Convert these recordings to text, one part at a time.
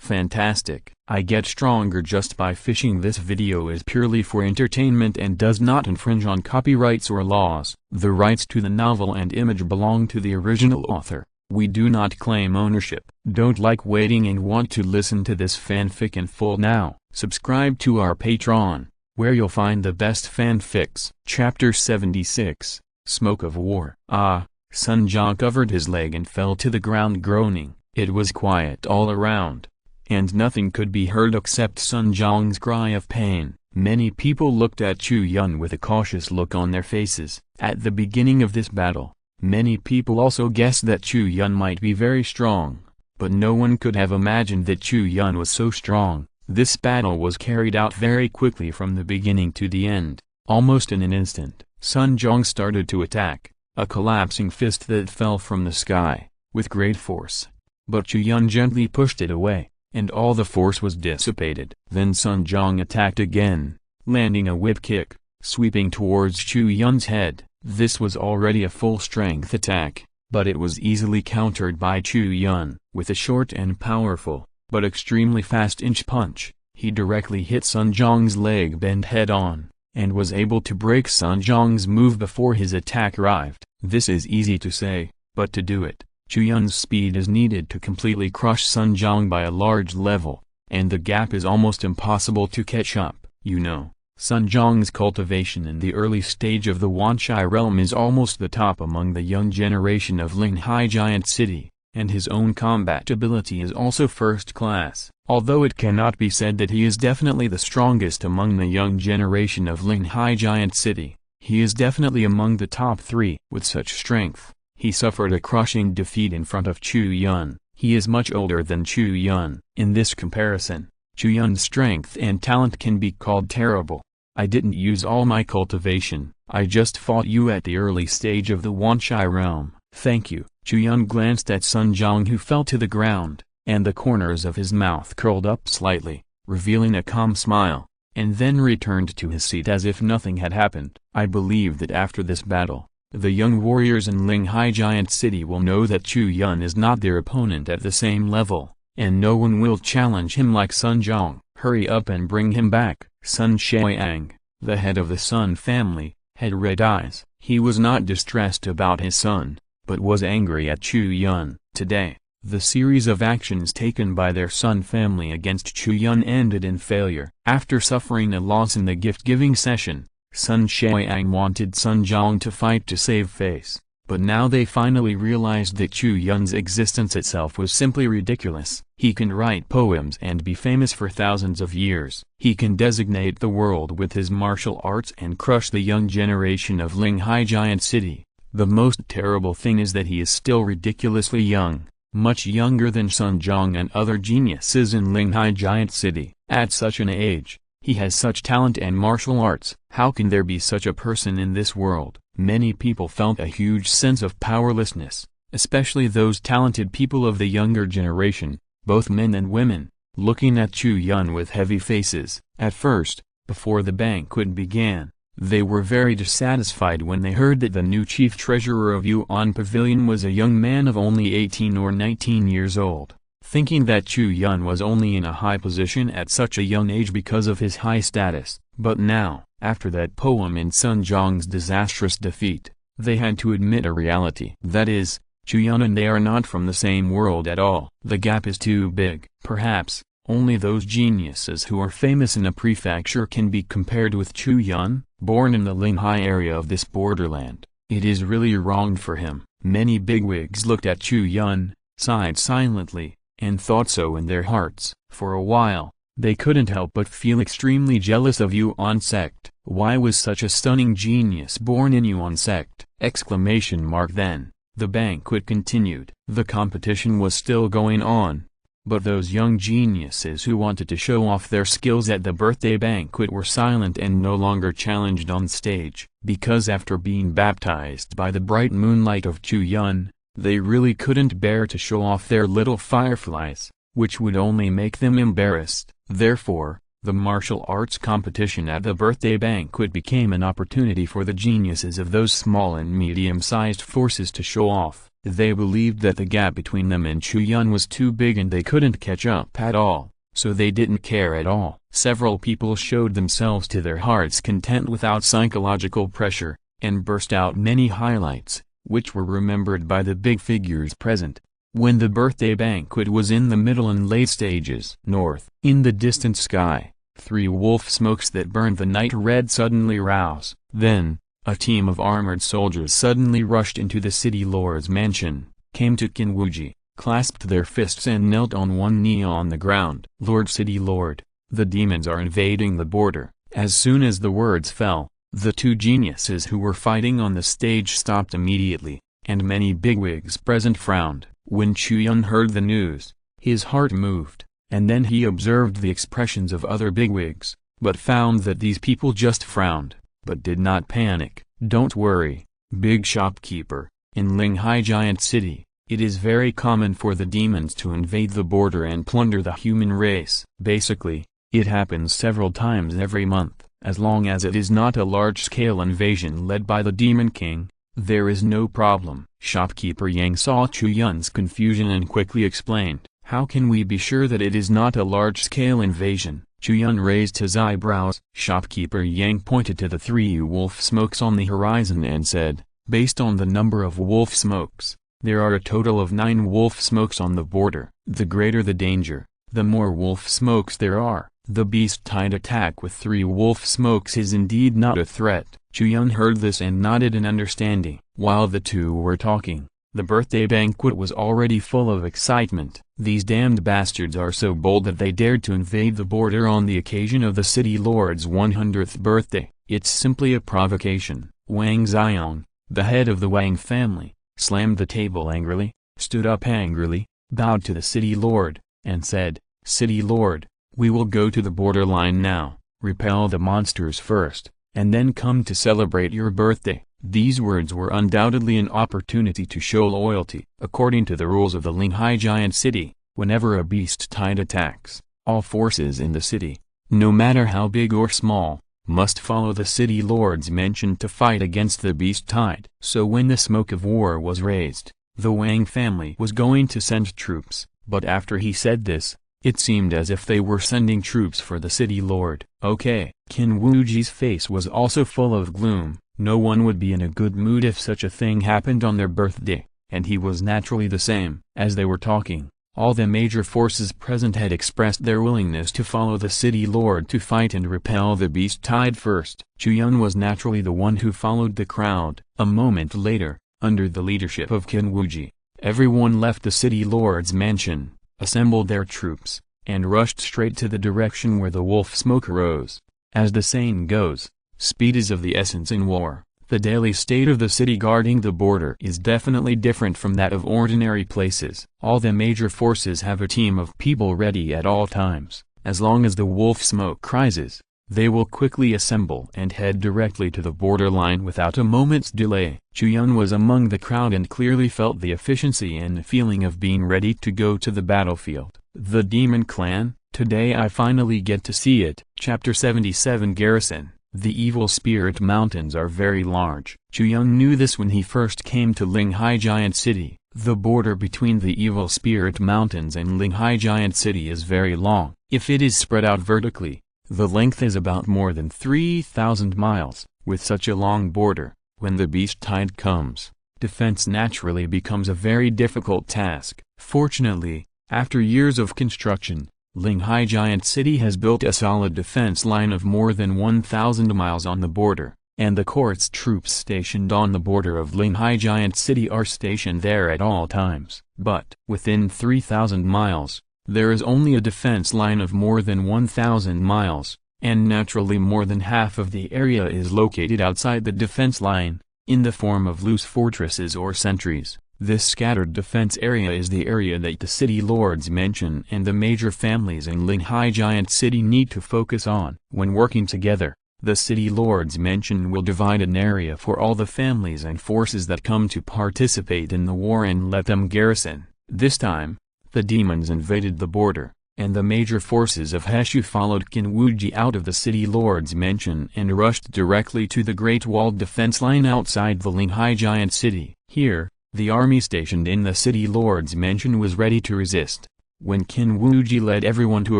Fantastic. I get stronger just by fishing. This video is purely for entertainment and does not infringe on copyrights or laws. The rights to the novel and image belong to the original author. We do not claim ownership. Don't like waiting and want to listen to this fanfic in full now? Subscribe to our Patreon, where you'll find the best fanfics. Chapter 76, Smoke of War. Sun Jiang covered his leg and fell to the ground groaning. It was quiet all around, and nothing could be heard except Sun Jiang's cry of pain. Many people looked at Chu Yun with a cautious look on their faces. At the beginning of this battle, many people also guessed that Chu Yun might be very strong, but no one could have imagined that Chu Yun was so strong. This battle was carried out very quickly from the beginning to the end. Almost in an instant, Sun Jiang started to attack, a collapsing fist that fell from the sky, with great force. But Chu Yun gently pushed it away, and all the force was dissipated. Then Sun Jiang attacked again, landing a whip kick, sweeping towards Chu Yun's head. This was already a full-strength attack, but it was easily countered by Chu Yun. With a short and powerful, but extremely fast inch punch, he directly hit Sun Jiang's leg bend head-on, and was able to break Sun Jiang's move before his attack arrived. This is easy to say, but to do it, Chu Yun's speed is needed to completely crush Sun Jiang by a large level, and the gap is almost impossible to catch up. You know, Sun Jiang's cultivation in the early stage of the Wanshai realm is almost the top among the young generation of Linghai Giant City, and his own combat ability is also first class. Although it cannot be said that he is definitely the strongest among the young generation of Linghai Giant City, he is definitely among the top 3. With such strength, he suffered a crushing defeat in front of Chu Yun. He is much older than Chu Yun. In this comparison, Chu Yun's strength and talent can be called terrible. I didn't use all my cultivation, I just fought you at the early stage of the Wanshai realm. Thank you. Chu Yun glanced at Sun Jiang, who fell to the ground, and the corners of his mouth curled up slightly, revealing a calm smile, and then returned to his seat as if nothing had happened. I believe that after this battle, the young warriors in Linghai Giant City will know that Chu Yun is not their opponent at the same level, and no one will challenge him like Sun Jiang. Hurry up and bring him back. Sun Xiang, the head of the Sun family, had red eyes. He was not distressed about his son, but was angry at Chu Yun. Today, the series of actions taken by their Sun family against Chu Yun ended in failure. After suffering a loss in the gift-giving session, Sun Xiang wanted Sun Jiang to fight to save face, but now they finally realized that Chu Yun's existence itself was simply ridiculous. He can write poems and be famous for thousands of years. He can designate the world with his martial arts and crush the young generation of Linghai Giant City. The most terrible thing is that he is still ridiculously young, much younger than Sun Jiang and other geniuses in Linghai Giant City. At such an age, he has such talent and martial arts. How can there be such a person in this world? Many people felt a huge sense of powerlessness, especially those talented people of the younger generation, both men and women, looking at Chu Yun with heavy faces. At first, before the banquet began, they were very dissatisfied when they heard that the new chief treasurer of Yuan Pavilion was a young man of only 18 or 19 years old, thinking that Chu Yun was only in a high position at such a young age because of his high status. But now, after that poem and Sun Jiang's disastrous defeat, they had to admit a reality. That is, Chu Yun and they are not from the same world at all. The gap is too big. Perhaps, only those geniuses who are famous in a prefecture can be compared with Chu Yun. Born in the Linghai area of this borderland, it is really wrong for him. Many bigwigs looked at Chu Yun, sighed silently, and thought so in their hearts. For a while, they couldn't help but feel extremely jealous of Yuan sect. Why was such a stunning genius born in Yuan sect? Then, the banquet continued. The competition was still going on, but those young geniuses who wanted to show off their skills at the birthday banquet were silent and no longer challenged on stage, because after being baptized by the bright moonlight of Chu Yun, they really couldn't bear to show off their little fireflies, which would only make them embarrassed. Therefore, the martial arts competition at the birthday banquet became an opportunity for the geniuses of those small and medium-sized forces to show off. They believed that the gap between them and Chu Yun was too big and they couldn't catch up at all, so they didn't care at all. Several people showed themselves to their heart's content without psychological pressure, and burst out many highlights, which were remembered by the big figures present. When the birthday banquet was in the middle and late stages, north, in the distant sky, 3 wolf smokes that burned the night red suddenly rose. Then, a team of armored soldiers suddenly rushed into the city lord's mansion, came to Kinwuji, clasped their fists and knelt on one knee on the ground. "Lord City Lord, the demons are invading the border." As soon as the words fell, the 2 geniuses who were fighting on the stage stopped immediately, and many bigwigs present frowned. When Chu Yun heard the news, his heart moved, and then he observed the expressions of other bigwigs, but found that these people just frowned, but did not panic. "Don't worry, big shopkeeper, in Linghai Giant City, it is very common for the demons to invade the border and plunder the human race. Basically, it happens several times every month. As long as it is not a large-scale invasion led by the Demon King, there is no problem." Shopkeeper Yang saw Chu Yun's confusion and quickly explained, "How can we be sure that it is not a large-scale invasion?" Chu Yun raised his eyebrows. Shopkeeper Yang pointed to the 3 wolf smokes on the horizon and said, "Based on the number of wolf smokes, there are a total of 9 wolf smokes on the border. The greater the danger, the more wolf smokes there are. The beast-tide attack with 3 wolf smokes is indeed not a threat." Chu Yun heard this and nodded in understanding. While the 2 were talking, the birthday banquet was already full of excitement. "These damned bastards are so bold that they dared to invade the border on the occasion of the city lord's 100th birthday. It's simply a provocation." Wang Xiong, the head of the Wang family, slammed the table angrily, stood up angrily, bowed to the city lord, and said, "City lord, we will go to the borderline now, repel the monsters first, and then come to celebrate your birthday." These words were undoubtedly an opportunity to show loyalty. According to the rules of the Linghai Giant City, whenever a beast-tide attacks, all forces in the city, no matter how big or small, must follow the city lord's mention to fight against the beast-tide. So when the smoke of war was raised, the Wang family was going to send troops, but after he said this, it seemed as if they were sending troops for the city lord. Okay. Qin Wuji's face was also full of gloom. No one would be in a good mood if such a thing happened on their birthday, and he was naturally the same. As they were talking, all the major forces present had expressed their willingness to follow the city lord to fight and repel the beast-tide first. Chu Yun was naturally the one who followed the crowd. A moment later, under the leadership of Qin Wuji, everyone left the city lord's mansion, assembled their troops, and rushed straight to the direction where the wolf smoke arose. As the saying goes, speed is of the essence in war. The daily state of the city guarding the border is definitely different from that of ordinary places. All the major forces have a team of people ready at all times. As long as the wolf smoke rises, they will quickly assemble and head directly to the borderline without a moment's delay. Chu Yun was among the crowd and clearly felt the efficiency and feeling of being ready to go to the battlefield. The Demon Clan, today I finally get to see it. Chapter 77 Garrison. The Evil Spirit Mountains are very large. Chu Yun knew this when he first came to Linghai Giant City. The border between the Evil Spirit Mountains and Linghai Giant City is very long. If it is spread out vertically, the length is about more than 3,000 miles. With such a long border, when the beast-tide comes, defense naturally becomes a very difficult task. Fortunately, after years of construction, Linghai Giant City has built a solid defense line of more than 1,000 miles on the border, and the court's troops stationed on the border of Linghai Giant City are stationed there at all times. But within 3,000 miles, there is only a defense line of more than 1,000 miles, and naturally more than half of the area is located outside the defense line, in the form of loose fortresses or sentries. This scattered defense area is the area that the city lords mention and the major families in Linghai Giant City need to focus on. When working together, the city lords mention will divide an area for all the families and forces that come to participate in the war and let them garrison. This time, the demons invaded the border, and the major forces of Heshu followed Qin Wuji out of the city lords mansion and rushed directly to the Great Walled defense line outside the Linghai Giant City. Here, The army stationed in the city lord's mansion was ready to resist. When Qin Wuji led everyone to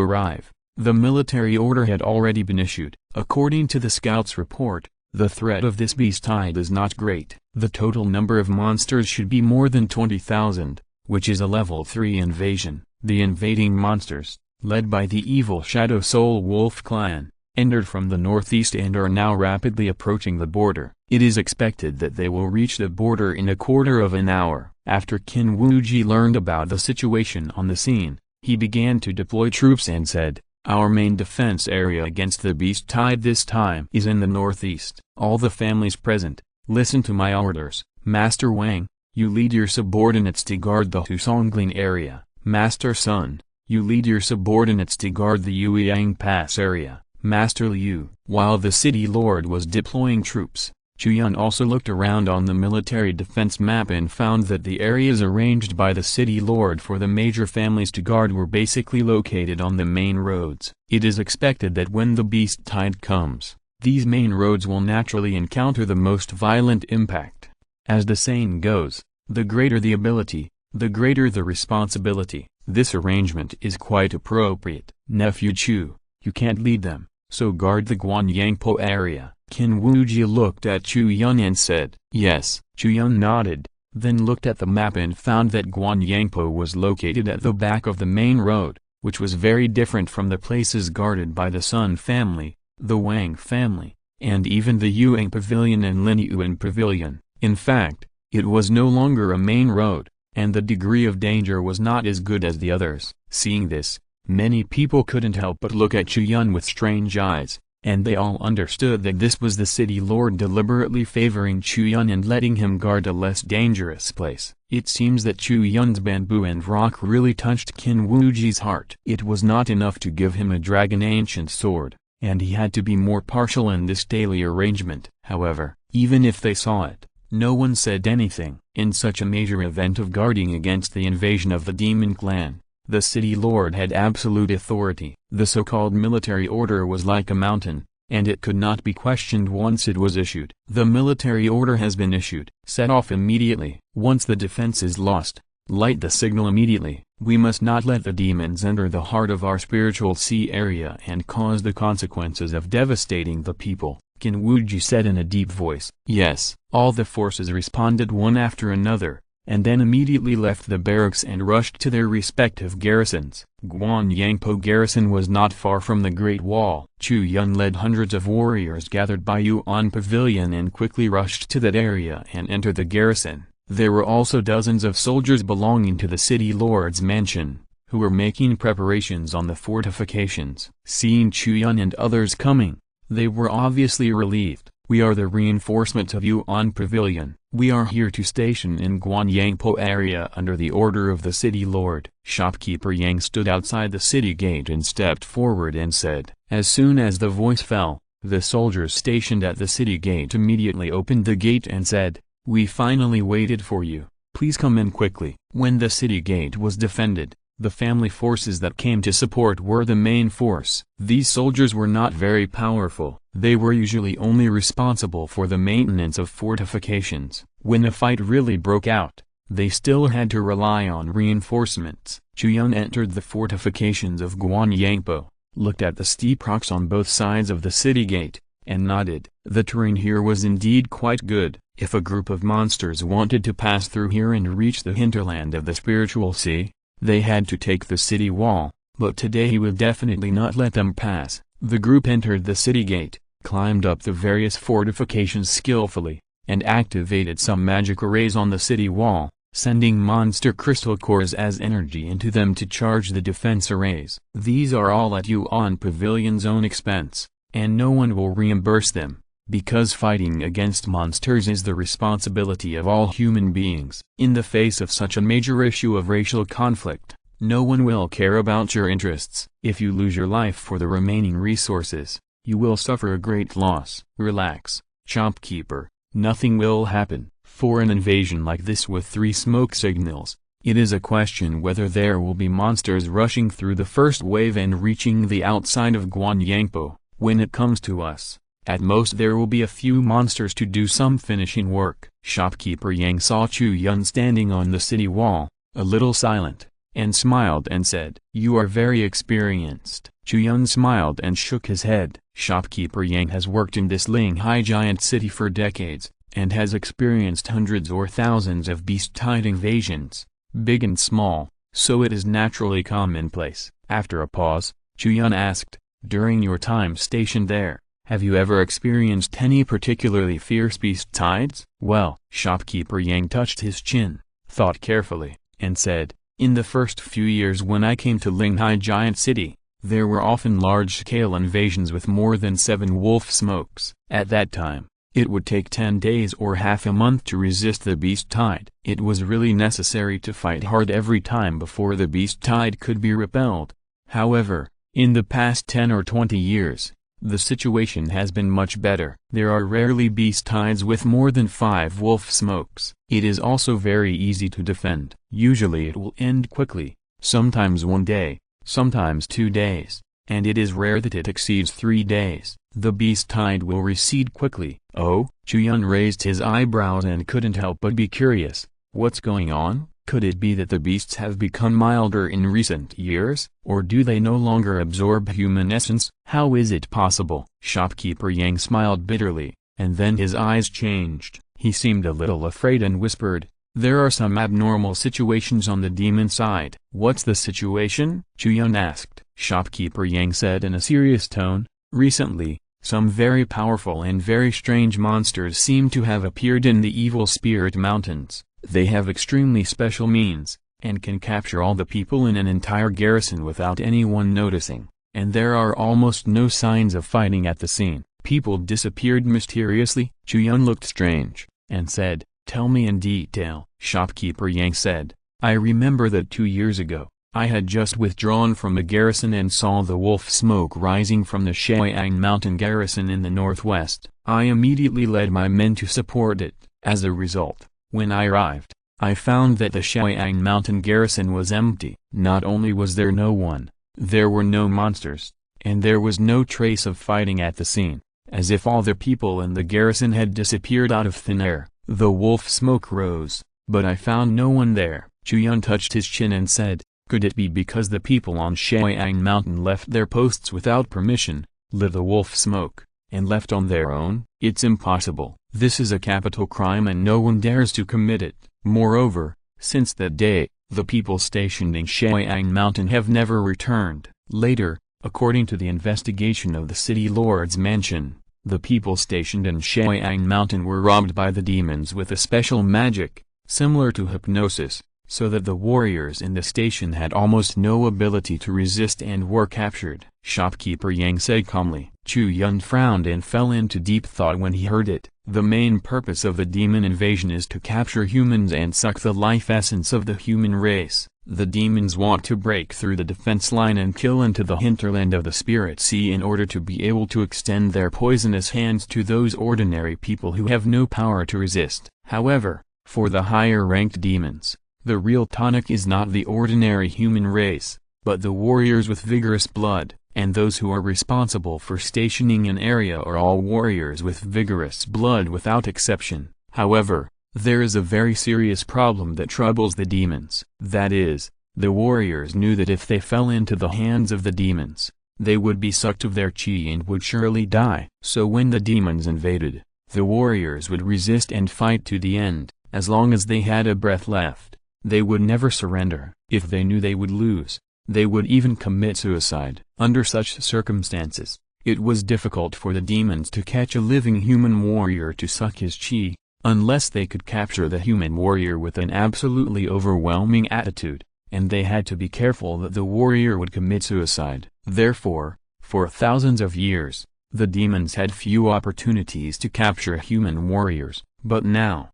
arrive, the military order had already been issued. According to the scout's report, the threat of this beast tide is not great. The total number of monsters should be more than 20,000, which is a level 3 invasion. The invading monsters, led by the evil Shadow Soul Wolf clan, entered from the northeast and are now rapidly approaching the border. It is expected that they will reach the border in a quarter of an hour. After Qin Wuji learned about the situation on the scene, he began to deploy troops and said, "Our main defense area against the beast tide this time is in the northeast. All the families present, listen to my orders. Master Wang, you lead your subordinates to guard the Husongling area. Master Sun, you lead your subordinates to guard the Yueyang Pass area. Master Liu." While the city lord was deploying troops, Chu Yun also looked around on the military defense map and found that the areas arranged by the city lord for the major families to guard were basically located on the main roads. It is expected that when the beast tide comes, these main roads will naturally encounter the most violent impact. As the saying goes, the greater the ability, the greater the responsibility. This arrangement is quite appropriate. Nephew Chu, you can't lead them, so guard the Guanyangpo area. Qin Wuji looked at Chu Yun and said, "Yes." Chu Yun nodded, then looked at the map and found that Guanyangpo was located at the back of the main road, which was very different from the places guarded by the Sun family, the Wang family, and even the Yuang Pavilion and Lin Yuan Pavilion. In fact, it was no longer a main road, and the degree of danger was not as good as the others. Seeing this, many people couldn't help but look at Chu Yun with strange eyes, and they all understood that this was the city lord deliberately favoring Chu Yun and letting him guard a less dangerous place. It seems that Chu Yun's bamboo and rock really touched Qin Wuji's heart. It was not enough to give him a dragon ancient sword, and he had to be more partial in this daily arrangement. However, even if they saw it, no one said anything. In such a major event of guarding against the invasion of the demon clan, the city lord had absolute authority. The so-called military order was like a mountain, and it could not be questioned once it was issued. The military order has been issued. Set off immediately. Once the defense is lost, light the signal immediately. We must not let the demons enter the heart of our spiritual sea area and cause the consequences of devastating the people, Qin Wuji said in a deep voice. Yes. All the forces responded one after another, and then immediately left the barracks and rushed to their respective garrisons. Guanyangpo garrison was not far from the Great Wall. Chu Yun led hundreds of warriors gathered by Yuan Pavilion and quickly rushed to that area and entered the garrison. There were also dozens of soldiers belonging to the city lord's mansion, who were making preparations on the fortifications. Seeing Chu Yun and others coming, they were obviously relieved. "We are the reinforcement of Yuan Pavilion. We are here to station in Guanyangpo area under the order of the city lord." Shopkeeper Yang stood outside the city gate and stepped forward and said. As soon as the voice fell, the soldiers stationed at the city gate immediately opened the gate and said, "We finally waited for you. Please come in quickly." When the city gate was defended, the family forces that came to support were the main force. These soldiers were not very powerful. They were usually only responsible for the maintenance of fortifications. When a fight really broke out, they still had to rely on reinforcements. Chu Yun entered the fortifications of Guanyangpo, looked at the steep rocks on both sides of the city gate, and nodded. The terrain here was indeed quite good. If a group of monsters wanted to pass through here and reach the hinterland of the spiritual sea, they had to take the city wall, but today he would definitely not let them pass. The group entered the city gate, climbed up the various fortifications skillfully, and activated some magic arrays on the city wall, sending monster crystal cores as energy into them to charge the defense arrays. These are all at Yuan Pavilion's own expense, and no one will reimburse them, because fighting against monsters is the responsibility of all human beings. In the face of such a major issue of racial conflict, no one will care about your interests. If you lose your life for the remaining resources, you will suffer a great loss. Relax, shopkeeper, nothing will happen. For an invasion like this with 3 smoke signals, it is a question whether there will be monsters rushing through the first wave and reaching the outside of Guanyangpo. When it comes to us, At most there will be a few monsters to do some finishing work. Shopkeeper Yang saw Chu Yun standing on the city wall, a little silent, and smiled and said, "You are very experienced." Chu Yun smiled and shook his head. Shopkeeper Yang has worked in this Linghai giant city for decades, and has experienced hundreds or thousands of beast-tide invasions, big and small, so it is naturally commonplace. After a pause, Chu Yun asked, "During your time stationed there, have you ever experienced any particularly fierce beast tides?" "Well," Shopkeeper Yang touched his chin, thought carefully, and said, "In the first few years when I came to Linghai Giant City, there were often large-scale invasions with more than 7 wolf smokes. At that time, it would take 10 days or half a month to resist the beast tide. It was really necessary to fight hard every time before the beast tide could be repelled. However, in the past 10 or 20 years, the situation has been much better. There are rarely beast tides with more than 5 wolf smokes. It is also very easy to defend. Usually it will end quickly, sometimes 1 day, sometimes 2 days, and it is rare that it exceeds 3 days. The beast tide will recede quickly." "Oh?" Chu Yun raised his eyebrows and couldn't help but be curious. "What's going on? Could it be that the beasts have become milder in recent years, or do they no longer absorb human essence? How is it possible?" Shopkeeper Yang smiled bitterly, and then his eyes changed. He seemed a little afraid and whispered, "There are some abnormal situations on the demon side." "What's the situation?" Chu Yun asked. Shopkeeper Yang said in a serious tone, "Recently, some very powerful and very strange monsters seem to have appeared in the Evil Spirit Mountains. They have extremely special means, and can capture all the people in an entire garrison without anyone noticing, and there are almost no signs of fighting at the scene. People disappeared mysteriously." Chu Yun looked strange, and said, "Tell me in detail." Shopkeeper Yang said, "I remember that 2 years ago, I had just withdrawn from the garrison and saw the wolf smoke rising from the Sheiyang Mountain garrison in the northwest. I immediately led my men to support it. As a result, when I arrived, I found that the Sheiyang Mountain garrison was empty. Not only was there no one, there were no monsters, and there was no trace of fighting at the scene, as if all the people in the garrison had disappeared out of thin air. The wolf smoke rose, but I found no one there." Chu Yun touched his chin and said, "Could it be because the people on Sheiyang Mountain left their posts without permission, lit the wolf smoke, and left on their own? It's impossible. This is a capital crime and no one dares to commit it. Moreover, since that day, the people stationed in Sheiyang Mountain have never returned." Later, according to the investigation of the city lord's mansion, the people stationed in Sheiyang Mountain were robbed by the demons with a special magic, similar to hypnosis, so that the warriors in the station had almost no ability to resist and were captured. Shopkeeper Yang said calmly. Chu Yun frowned and fell into deep thought when he heard it. The main purpose of the demon invasion is to capture humans and suck the life essence of the human race. The demons want to break through the defense line and kill into the hinterland of the Spirit Sea in order to be able to extend their poisonous hands to those ordinary people who have no power to resist. However, for the higher-ranked demons, the real tonic is not the ordinary human race, but the warriors with vigorous blood, and those who are responsible for stationing an area are all warriors with vigorous blood without exception. However, there is a very serious problem that troubles the demons. That is, the warriors knew that if they fell into the hands of the demons, they would be sucked of their chi and would surely die. So when the demons invaded, the warriors would resist and fight to the end. As long as they had a breath left, they would never surrender. If they knew they would lose, they would even commit suicide. Under such circumstances, it was difficult for the demons to catch a living human warrior to suck his chi, unless they could capture the human warrior with an absolutely overwhelming attitude, and they had to be careful that the warrior would commit suicide. Therefore, for thousands of years, the demons had few opportunities to capture human warriors. But now,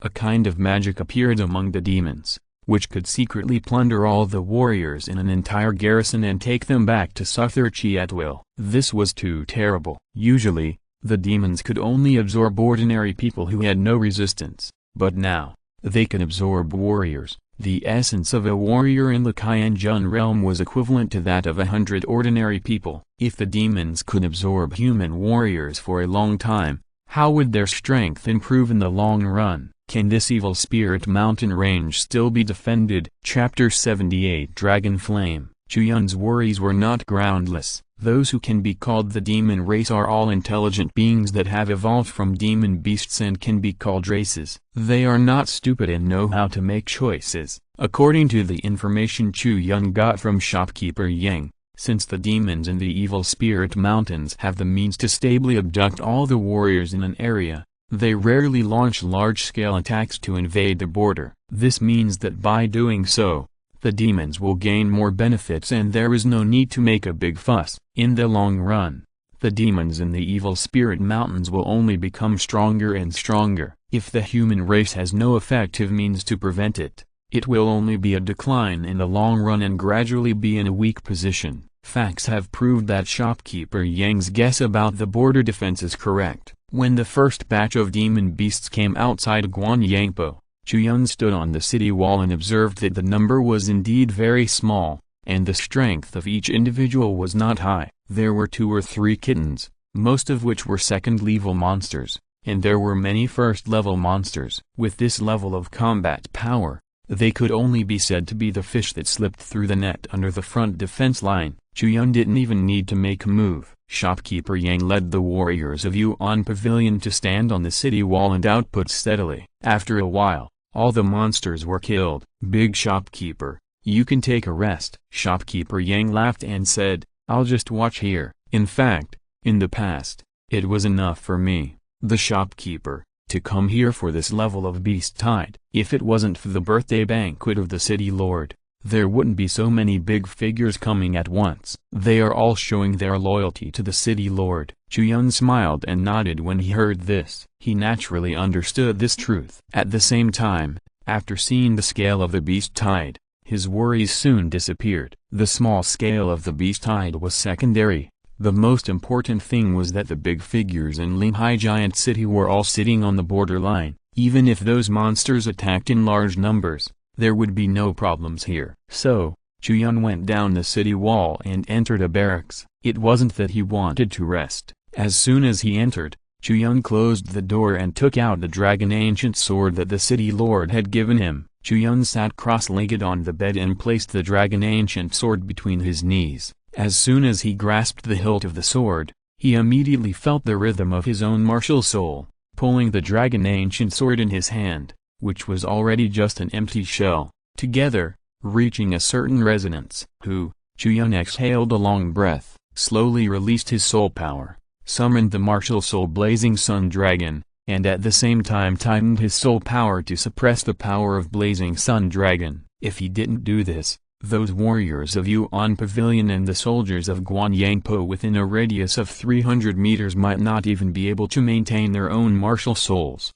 a kind of magic appeared among the demons, which could secretly plunder all the warriors in an entire garrison and take them back to suck their chi at will. This was too terrible. Usually, the demons could only absorb ordinary people who had no resistance, but now, They could absorb warriors. The essence of a warrior in the Qianjun realm was equivalent to that of 100 ordinary people. If the demons could absorb human warriors for a long time, how would their strength improve in the long run? Can this evil spirit mountain range still be defended? Chapter 78 Dragon Flame. Chu Yun's worries were not groundless. Those who can be called the demon race are all intelligent beings that have evolved from demon beasts and can be called races. They are not stupid and know how to make choices. According to the information Chu Yun got from shopkeeper Yang, since the demons in the evil spirit mountains have the means to stably abduct all the warriors in an area, they rarely launch large-scale attacks to invade the border. This means that by doing so, the demons will gain more benefits and there is no need to make a big fuss. In the long run, the demons in the evil spirit mountains will only become stronger and stronger. If the human race has no effective means to prevent it, it will only be a decline in the long run and gradually be in a weak position. Facts have proved that shopkeeper Yang's guess about the border defense is correct. When the first batch of demon beasts came outside Guanyangpo, Chu Yun stood on the city wall and observed that the number was indeed very small, and the strength of each individual was not high. There were 2 or 3 kittens, most of which were second-level monsters, and there were many first-level monsters. With this level of combat power, they could only be said to be the fish that slipped through the net under the front defense line. Chu Yun didn't even need to make a move. Shopkeeper Yang led the warriors of Yuan Pavilion to stand on the city wall and output steadily. After a while, all the monsters were killed. Big shopkeeper, you can take a rest. Shopkeeper Yang laughed and said, I'll just watch here. In fact, in the past, it was enough for me, the shopkeeper, to come here for this level of beast tide. If it wasn't for the birthday banquet of the city lord, there wouldn't be so many big figures coming at once. They are all showing their loyalty to the city lord. Chu Yun smiled and nodded when he heard this. He naturally understood this truth. At the same time, after seeing the scale of the beast tide, his worries soon disappeared. The small scale of the beast tide was secondary. The most important thing was that the big figures in Linghai Giant City were all sitting on the borderline. Even if those monsters attacked in large numbers, there would be no problems here. So, Chu Yun went down the city wall and entered a barracks. It wasn't that he wanted to rest. As soon as he entered, Chu Yun closed the door and took out the dragon ancient sword that the city lord had given him. Chu Yun sat cross-legged on the bed and placed the dragon ancient sword between his knees. As soon as he grasped the hilt of the sword, he immediately felt the rhythm of his own martial soul, pulling the dragon ancient sword in his hand, which was already just an empty shell. Together, reaching a certain resonance. Chu Yun exhaled a long breath, slowly released his soul power, summoned the martial soul blazing sun dragon, and at the same time tightened his soul power to suppress the power of blazing sun dragon. If he didn't do this, those warriors of Yuan Pavilion and the soldiers of Guanyangpo within a radius of 300 meters might not even be able to maintain their own martial souls.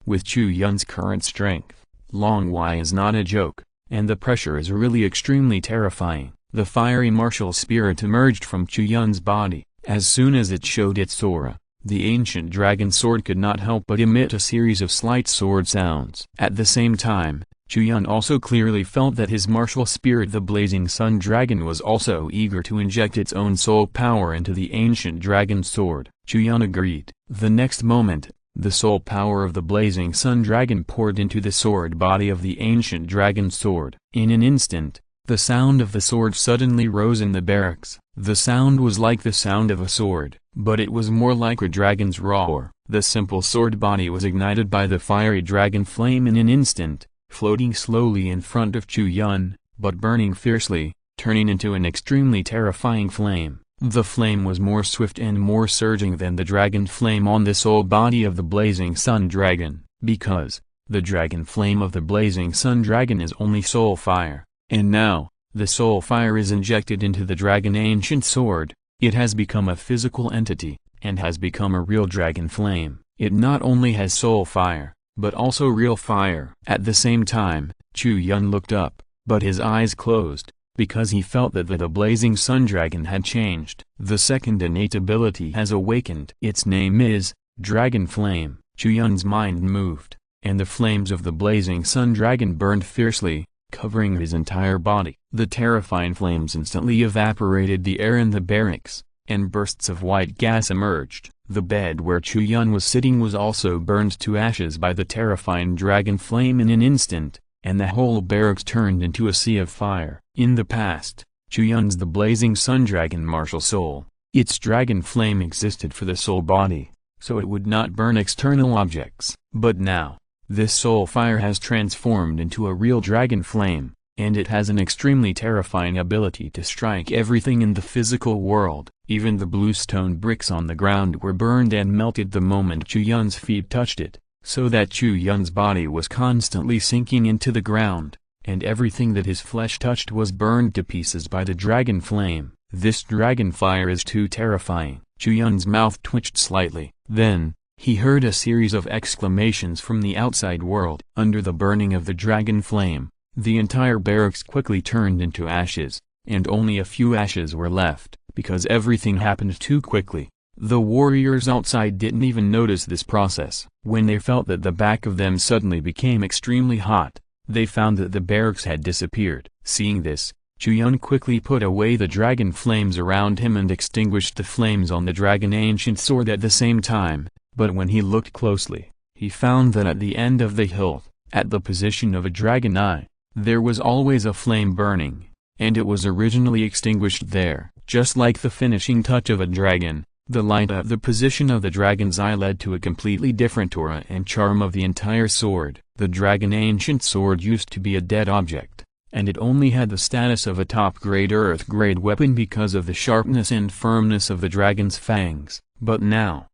With Chu Yun's current strength, Long Y is not a joke, and the pressure is really extremely terrifying. The fiery martial spirit emerged from Chu Yun's body. As soon as it showed its aura, the ancient dragon sword could not help but emit a series of slight sword sounds. At the same time, Chu Yun also clearly felt that his martial spirit the blazing sun dragon was also eager to inject its own soul power into the ancient dragon sword. Chu Yun agreed. The next moment, the soul power of the blazing sun dragon poured into the sword body of the ancient dragon sword. In an instant, the sound of the sword suddenly rose in the barracks. The sound was like the sound of a sword, but it was more like a dragon's roar. The simple sword body was ignited by the fiery dragon flame in an instant, floating slowly in front of Chu Yun, but burning fiercely, turning into an extremely terrifying flame. The flame was more swift and more surging than the dragon flame on the soul body of the blazing sun dragon, because the dragon flame of the blazing sun dragon is only soul fire, and now, the soul fire is injected into the dragon ancient sword. It has become a physical entity, and has become a real dragon flame. It not only has soul fire, but also real fire. At the same time, Chu Yun looked up, but his eyes closed, because he felt that the blazing sun dragon had changed. The second innate ability has awakened. Its name is Dragon Flame. Chu Yun's mind moved, and the flames of the blazing sun dragon burned fiercely, covering his entire body. The terrifying flames instantly evaporated the air in the barracks, and bursts of white gas emerged. The bed where Chu Yun was sitting was also burned to ashes by the terrifying dragon flame in an instant, and the whole barracks turned into a sea of fire. In the past, Chu Yun's the blazing sun dragon martial soul. Its dragon flame existed for the soul body, so it would not burn external objects. But now, this soul fire has transformed into a real dragon flame, and it has an extremely terrifying ability to strike everything in the physical world. Even the blue stone bricks on the ground were burned and melted the moment Chu Yun's feet touched it, so that Chu Yun's body was constantly sinking into the ground, and everything that his flesh touched was burned to pieces by the dragon flame. This dragon fire is too terrifying. Chu Yun's mouth twitched slightly. Then, he heard a series of exclamations from the outside world. Under the burning of the dragon flame, the entire barracks quickly turned into ashes, and only a few ashes were left, because everything happened too quickly. The warriors outside didn't even notice this process. When they felt that the back of them suddenly became extremely hot, they found that the barracks had disappeared. Seeing this, Chu Yun quickly put away the dragon flames around him and extinguished the flames on the dragon ancient sword at the same time, but when he looked closely, he found that at the end of the hilt, at the position of a dragon eye, there was always a flame burning, and it was originally extinguished there. Just like the finishing touch of a dragon, the light at the position of the dragon's eye led to a completely different aura and charm of the entire sword. The dragon ancient sword used to be a dead object, and it only had the status of a top-grade earth-grade weapon because of the sharpness and firmness of the dragon's fangs. But now,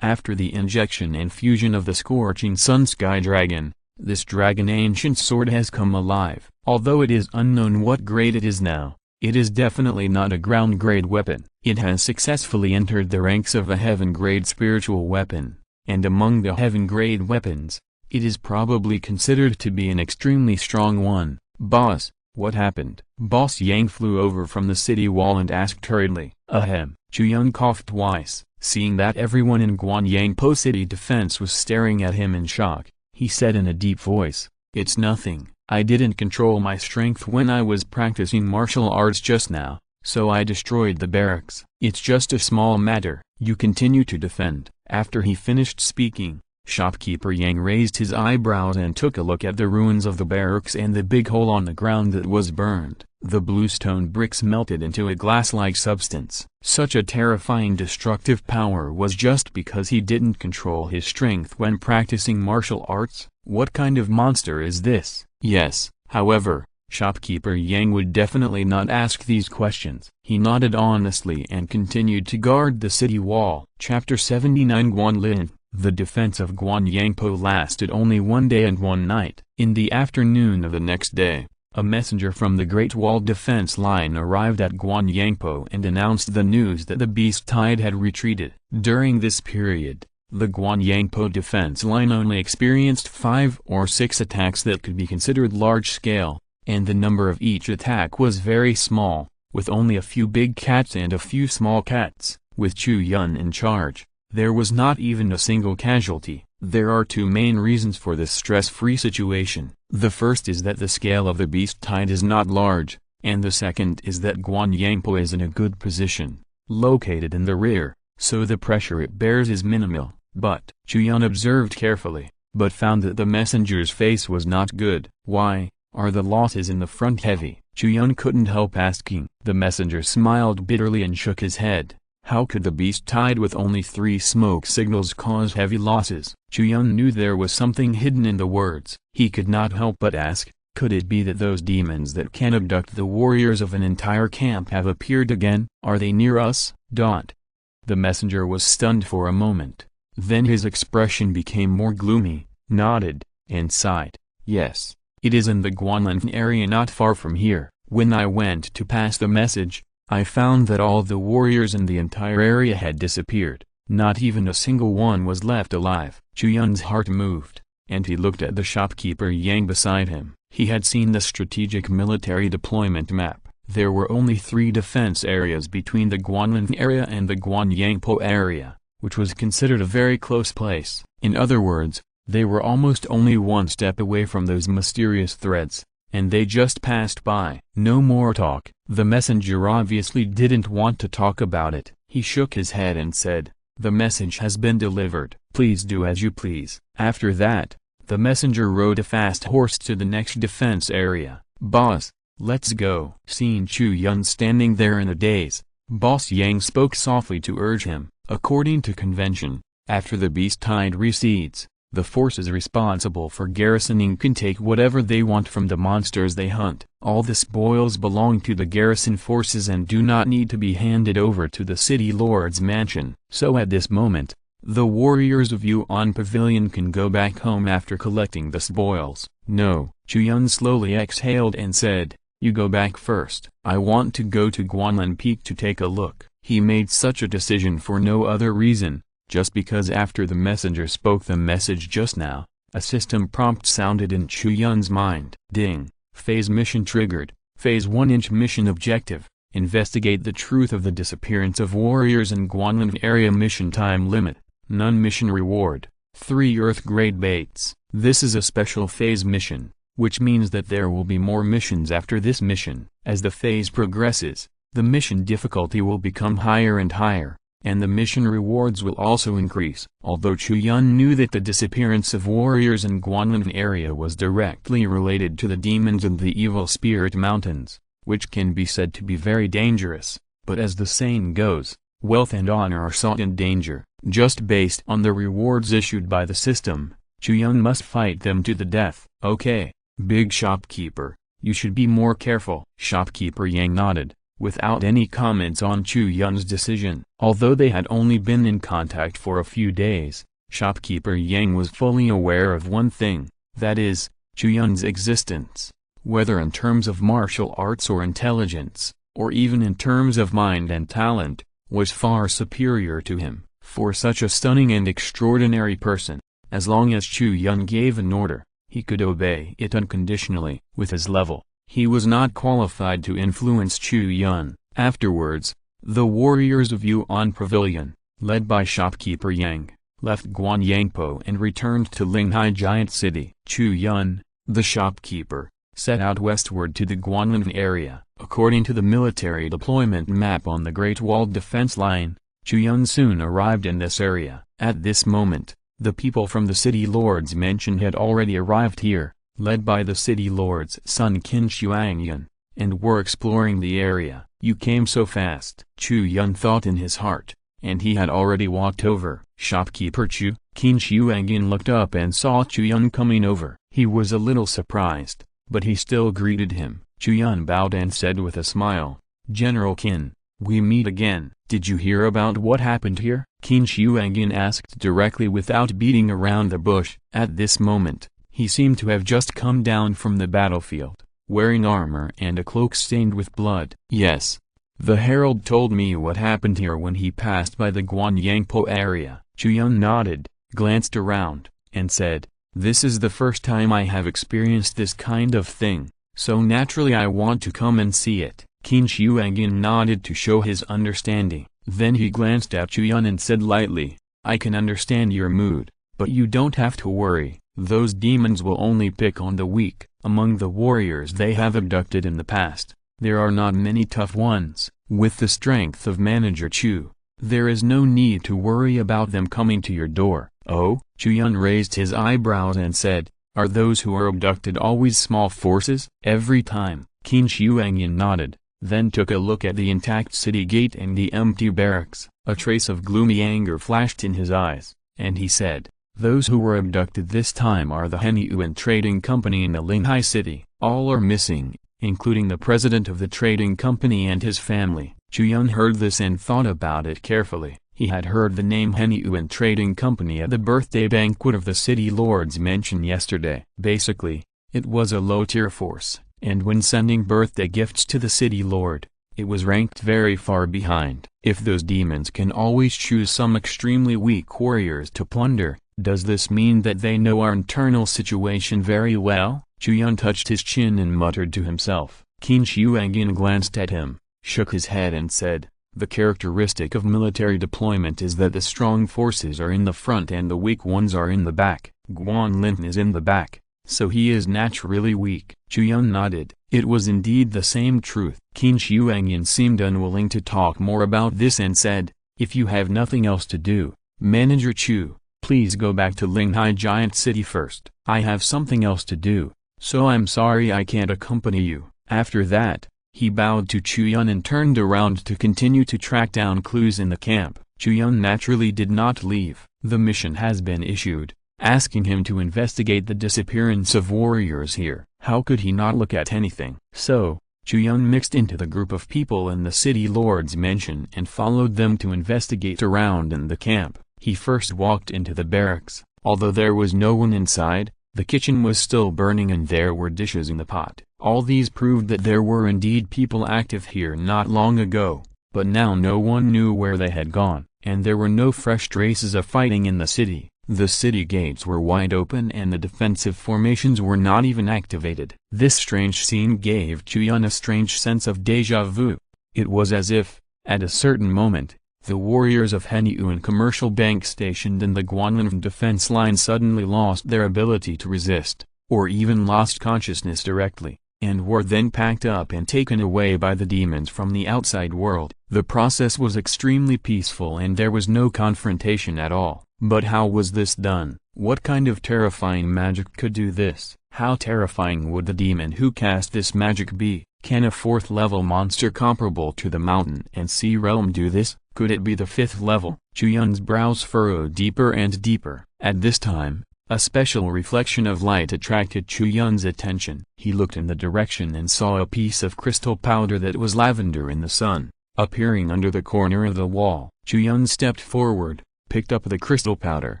after the injection and fusion of the scorching sun sky dragon, this dragon ancient sword has come alive. Although it is unknown what grade it is now, it is definitely not a ground-grade weapon. It has successfully entered the ranks of a heaven-grade spiritual weapon, and among the heaven-grade weapons, it is probably considered to be an extremely strong one. "Boss, what happened?" Boss Yang flew over from the city wall and asked hurriedly. Ahem. Chu Yun coughed twice. Seeing that everyone in Guanyangpo city defense was staring at him in shock, he said in a deep voice, "It's nothing. I didn't control my strength when I was practicing martial arts just now, so I destroyed the barracks. It's just a small matter. You continue to defend." After he finished speaking, shopkeeper Yang raised his eyebrows and took a look at the ruins of the barracks and the big hole on the ground that was burned. The blue stone bricks melted into a glass-like substance. Such a terrifying destructive power was just because he didn't control his strength when practicing martial arts? What kind of monster is this? Yes, however, shopkeeper Yang would definitely not ask these questions. He nodded honestly and continued to guard the city wall. Chapter 79 Guanlin. The defense of Guanyangpo lasted only 1 day and 1 night. In the afternoon of the next day, a messenger from the Great Wall defense line arrived at Guanyangpo and announced the news that the beast tide had retreated. During this period, the Guanyangpo defense line only experienced 5 or 6 attacks that could be considered large-scale, and the number of each attack was very small, with only a few big cats and a few small cats. With Chu Yun in charge, there was not even a single casualty. There are 2 main reasons for this stress-free situation. The first is that the scale of the beast tide is not large, and the second is that Guanyangpo is in a good position, located in the rear, so the pressure it bears is minimal. But Chu Yun observed carefully, but found that the messenger's face was not good. "Why, are the losses in the front heavy?" Chu Yun couldn't help asking. The messenger smiled bitterly and shook his head. How could the beast tide with only 3 smoke signals cause heavy losses? Chu Yun knew there was something hidden in the words. He could not help but ask, could it be that those demons that can abduct the warriors of an entire camp have appeared again? Are they near us? The messenger was stunned for a moment. Then his expression became more gloomy, nodded, and sighed. "Yes, it is in the Guanlin area not far from here. When I went to pass the message, I found that all the warriors in the entire area had disappeared. Not even a single one was left alive." Chu Yun's heart moved, and he looked at the shopkeeper Yang beside him. He had seen the strategic military deployment map. There were only 3 defense areas between the Guanlin area and the Guanyangpo area, which was considered a very close place. In other words, They were almost only one step away from those mysterious threads, and they just passed by. No more talk. The messenger obviously didn't want to talk about it. He shook his head and said, "The message has been delivered. Please do as you please." After that, the messenger rode a fast horse to the next defense area. "Boss, let's go." Seeing Chu Yun standing there in a daze, Boss Yang spoke softly to urge him. According to convention, after the beast tide recedes, the forces responsible for garrisoning can take whatever they want from the monsters they hunt. All the spoils belong to the garrison forces and do not need to be handed over to the city lord's mansion. So at this moment, the warriors of Yuan Pavilion can go back home after collecting the spoils. "No," Chu Yun slowly exhaled and said, "You go back first. I want to go to Guanlin Peak to take a look." He made such a decision for no other reason, just because after the messenger spoke the message just now, a system prompt sounded in Chu Yun's mind. Ding! Phase mission triggered. Phase 1-inch mission objective. Investigate the truth of the disappearance of warriors in Guanlin area. Mission time limit. None. Mission reward. 3 Earth-grade baits. This is a special phase mission, which means that there will be more missions after this mission. As the phase progresses, the mission difficulty will become higher and higher, and the mission rewards will also increase. Although Chu Yun knew that the disappearance of warriors in Guanlin area was directly related to the demons and the evil spirit mountains, which can be said to be very dangerous, but as the saying goes, wealth and honor are sought in danger. Just based on the rewards issued by the system, Chu Yun must fight them to the death. "Okay, big shopkeeper, you should be more careful." Shopkeeper Yang nodded, without any comments on Chu Yun's decision. Although they had only been in contact for a few days, Shopkeeper Yang was fully aware of one thing, that is, Chu Yun's existence, whether in terms of martial arts or intelligence, or even in terms of mind and talent, was far superior to him. For such a stunning and extraordinary person, as long as Chu Yun gave an order, he could obey it unconditionally. With his level, he was not qualified to influence Chu Yun. Afterwards, the warriors of Yuan Pavilion, led by Shopkeeper Yang, left Guanyangpo and returned to Linghai Giant City. Chu Yun, the shopkeeper, set out westward to the Guanlin area. According to the military deployment map on the Great Walled Defense Line, Chu Yun soon arrived in this area. At this moment, the people from the city lord's mansion had already arrived here, led by the city lord's son Qin Shuangyan, and were exploring the area. "You came so fast," Chu Yun thought in his heart, and he had already walked over. "Shopkeeper Chu." Qin Shuangyan looked up and saw Chu Yun coming over. He was a little surprised, but he still greeted him. Chu Yun bowed and said with a smile, "General Qin, we meet again. Did you hear about what happened here?" Qin Shuangyan asked directly without beating around the bush. At this moment, he seemed to have just come down from the battlefield, wearing armor and a cloak stained with blood. "Yes. The herald told me what happened here when he passed by the Guanyangpo area." Chu Yun nodded, glanced around, and said, "This is the first time I have experienced this kind of thing, so naturally I want to come and see it." Qin Shuangyan nodded to show his understanding. Then he glanced at Chu Yun and said lightly, "I can understand your mood, but you don't have to worry. Those demons will only pick on the weak. Among the warriors they have abducted in the past, there are not many tough ones. With the strength of Manager Chu, there is no need to worry about them coming to your door." "Oh?" Chu Yun raised his eyebrows and said, "Are those who are abducted always small forces?" "Every time." Qin Shuangyan nodded, then took a look at the intact city gate and the empty barracks. A trace of gloomy anger flashed in his eyes, and he said, "Those who were abducted this time are the Henyuan Trading Company in the Linghai City. All are missing, including the president of the trading company and his family." Chu Yun heard this and thought about it carefully. He had heard the name Henyuan Trading Company at the birthday banquet of the city lord's mansion yesterday. Basically, it was a low-tier force, and when sending birthday gifts to the city lord, it was ranked very far behind. If those demons can always choose some extremely weak warriors to plunder, does this mean that they know our internal situation very well? Chu Yun touched his chin and muttered to himself. Qin Shuangyan glanced at him, shook his head and said, The characteristic of military deployment is that the strong forces are in the front and the weak ones are in the back. Guanlin is in the back, so he is naturally weak. Chu Yun nodded. It was indeed the same truth. Qin Shuangyan seemed unwilling to talk more about this and said, "If you have nothing else to do, Manager Chu, please go back to Linghai Giant City first. I have something else to do, so I'm sorry I can't accompany you." After that, he bowed to Chu Yun and turned around to continue to track down clues in the camp. Chu Yun naturally did not leave. The mission has been issued, asking him to investigate the disappearance of warriors here. How could he not look at anything? So, Chu Yun mixed into the group of people in the city lord's mansion and followed them to investigate around in the camp. He first walked into the barracks. Although there was no one inside, the kitchen was still burning and there were dishes in the pot. All these proved that there were indeed people active here not long ago, but now no one knew where they had gone, and there were no fresh traces of fighting in the city. The city gates were wide open and the defensive formations were not even activated. This strange scene gave Chu Yun a strange sense of déjà vu. It was as if, at a certain moment, the warriors of Henyuan Commercial Bank stationed in the Guanlin defense line suddenly lost their ability to resist, or even lost consciousness directly, and were then packed up and taken away by the demons from the outside world. The process was extremely peaceful and there was no confrontation at all. But how was this done? What kind of terrifying magic could do this? How terrifying would the demon who cast this magic be? Can a 4th level monster comparable to the mountain and sea realm do this? Could it be the 5th level? Chu Yun's brows furrowed deeper and deeper. At this time, a special reflection of light attracted Chu Yun's attention. He looked in the direction and saw a piece of crystal powder that was lavender in the sun, appearing under the corner of the wall. Chu Yun stepped forward, picked up the crystal powder,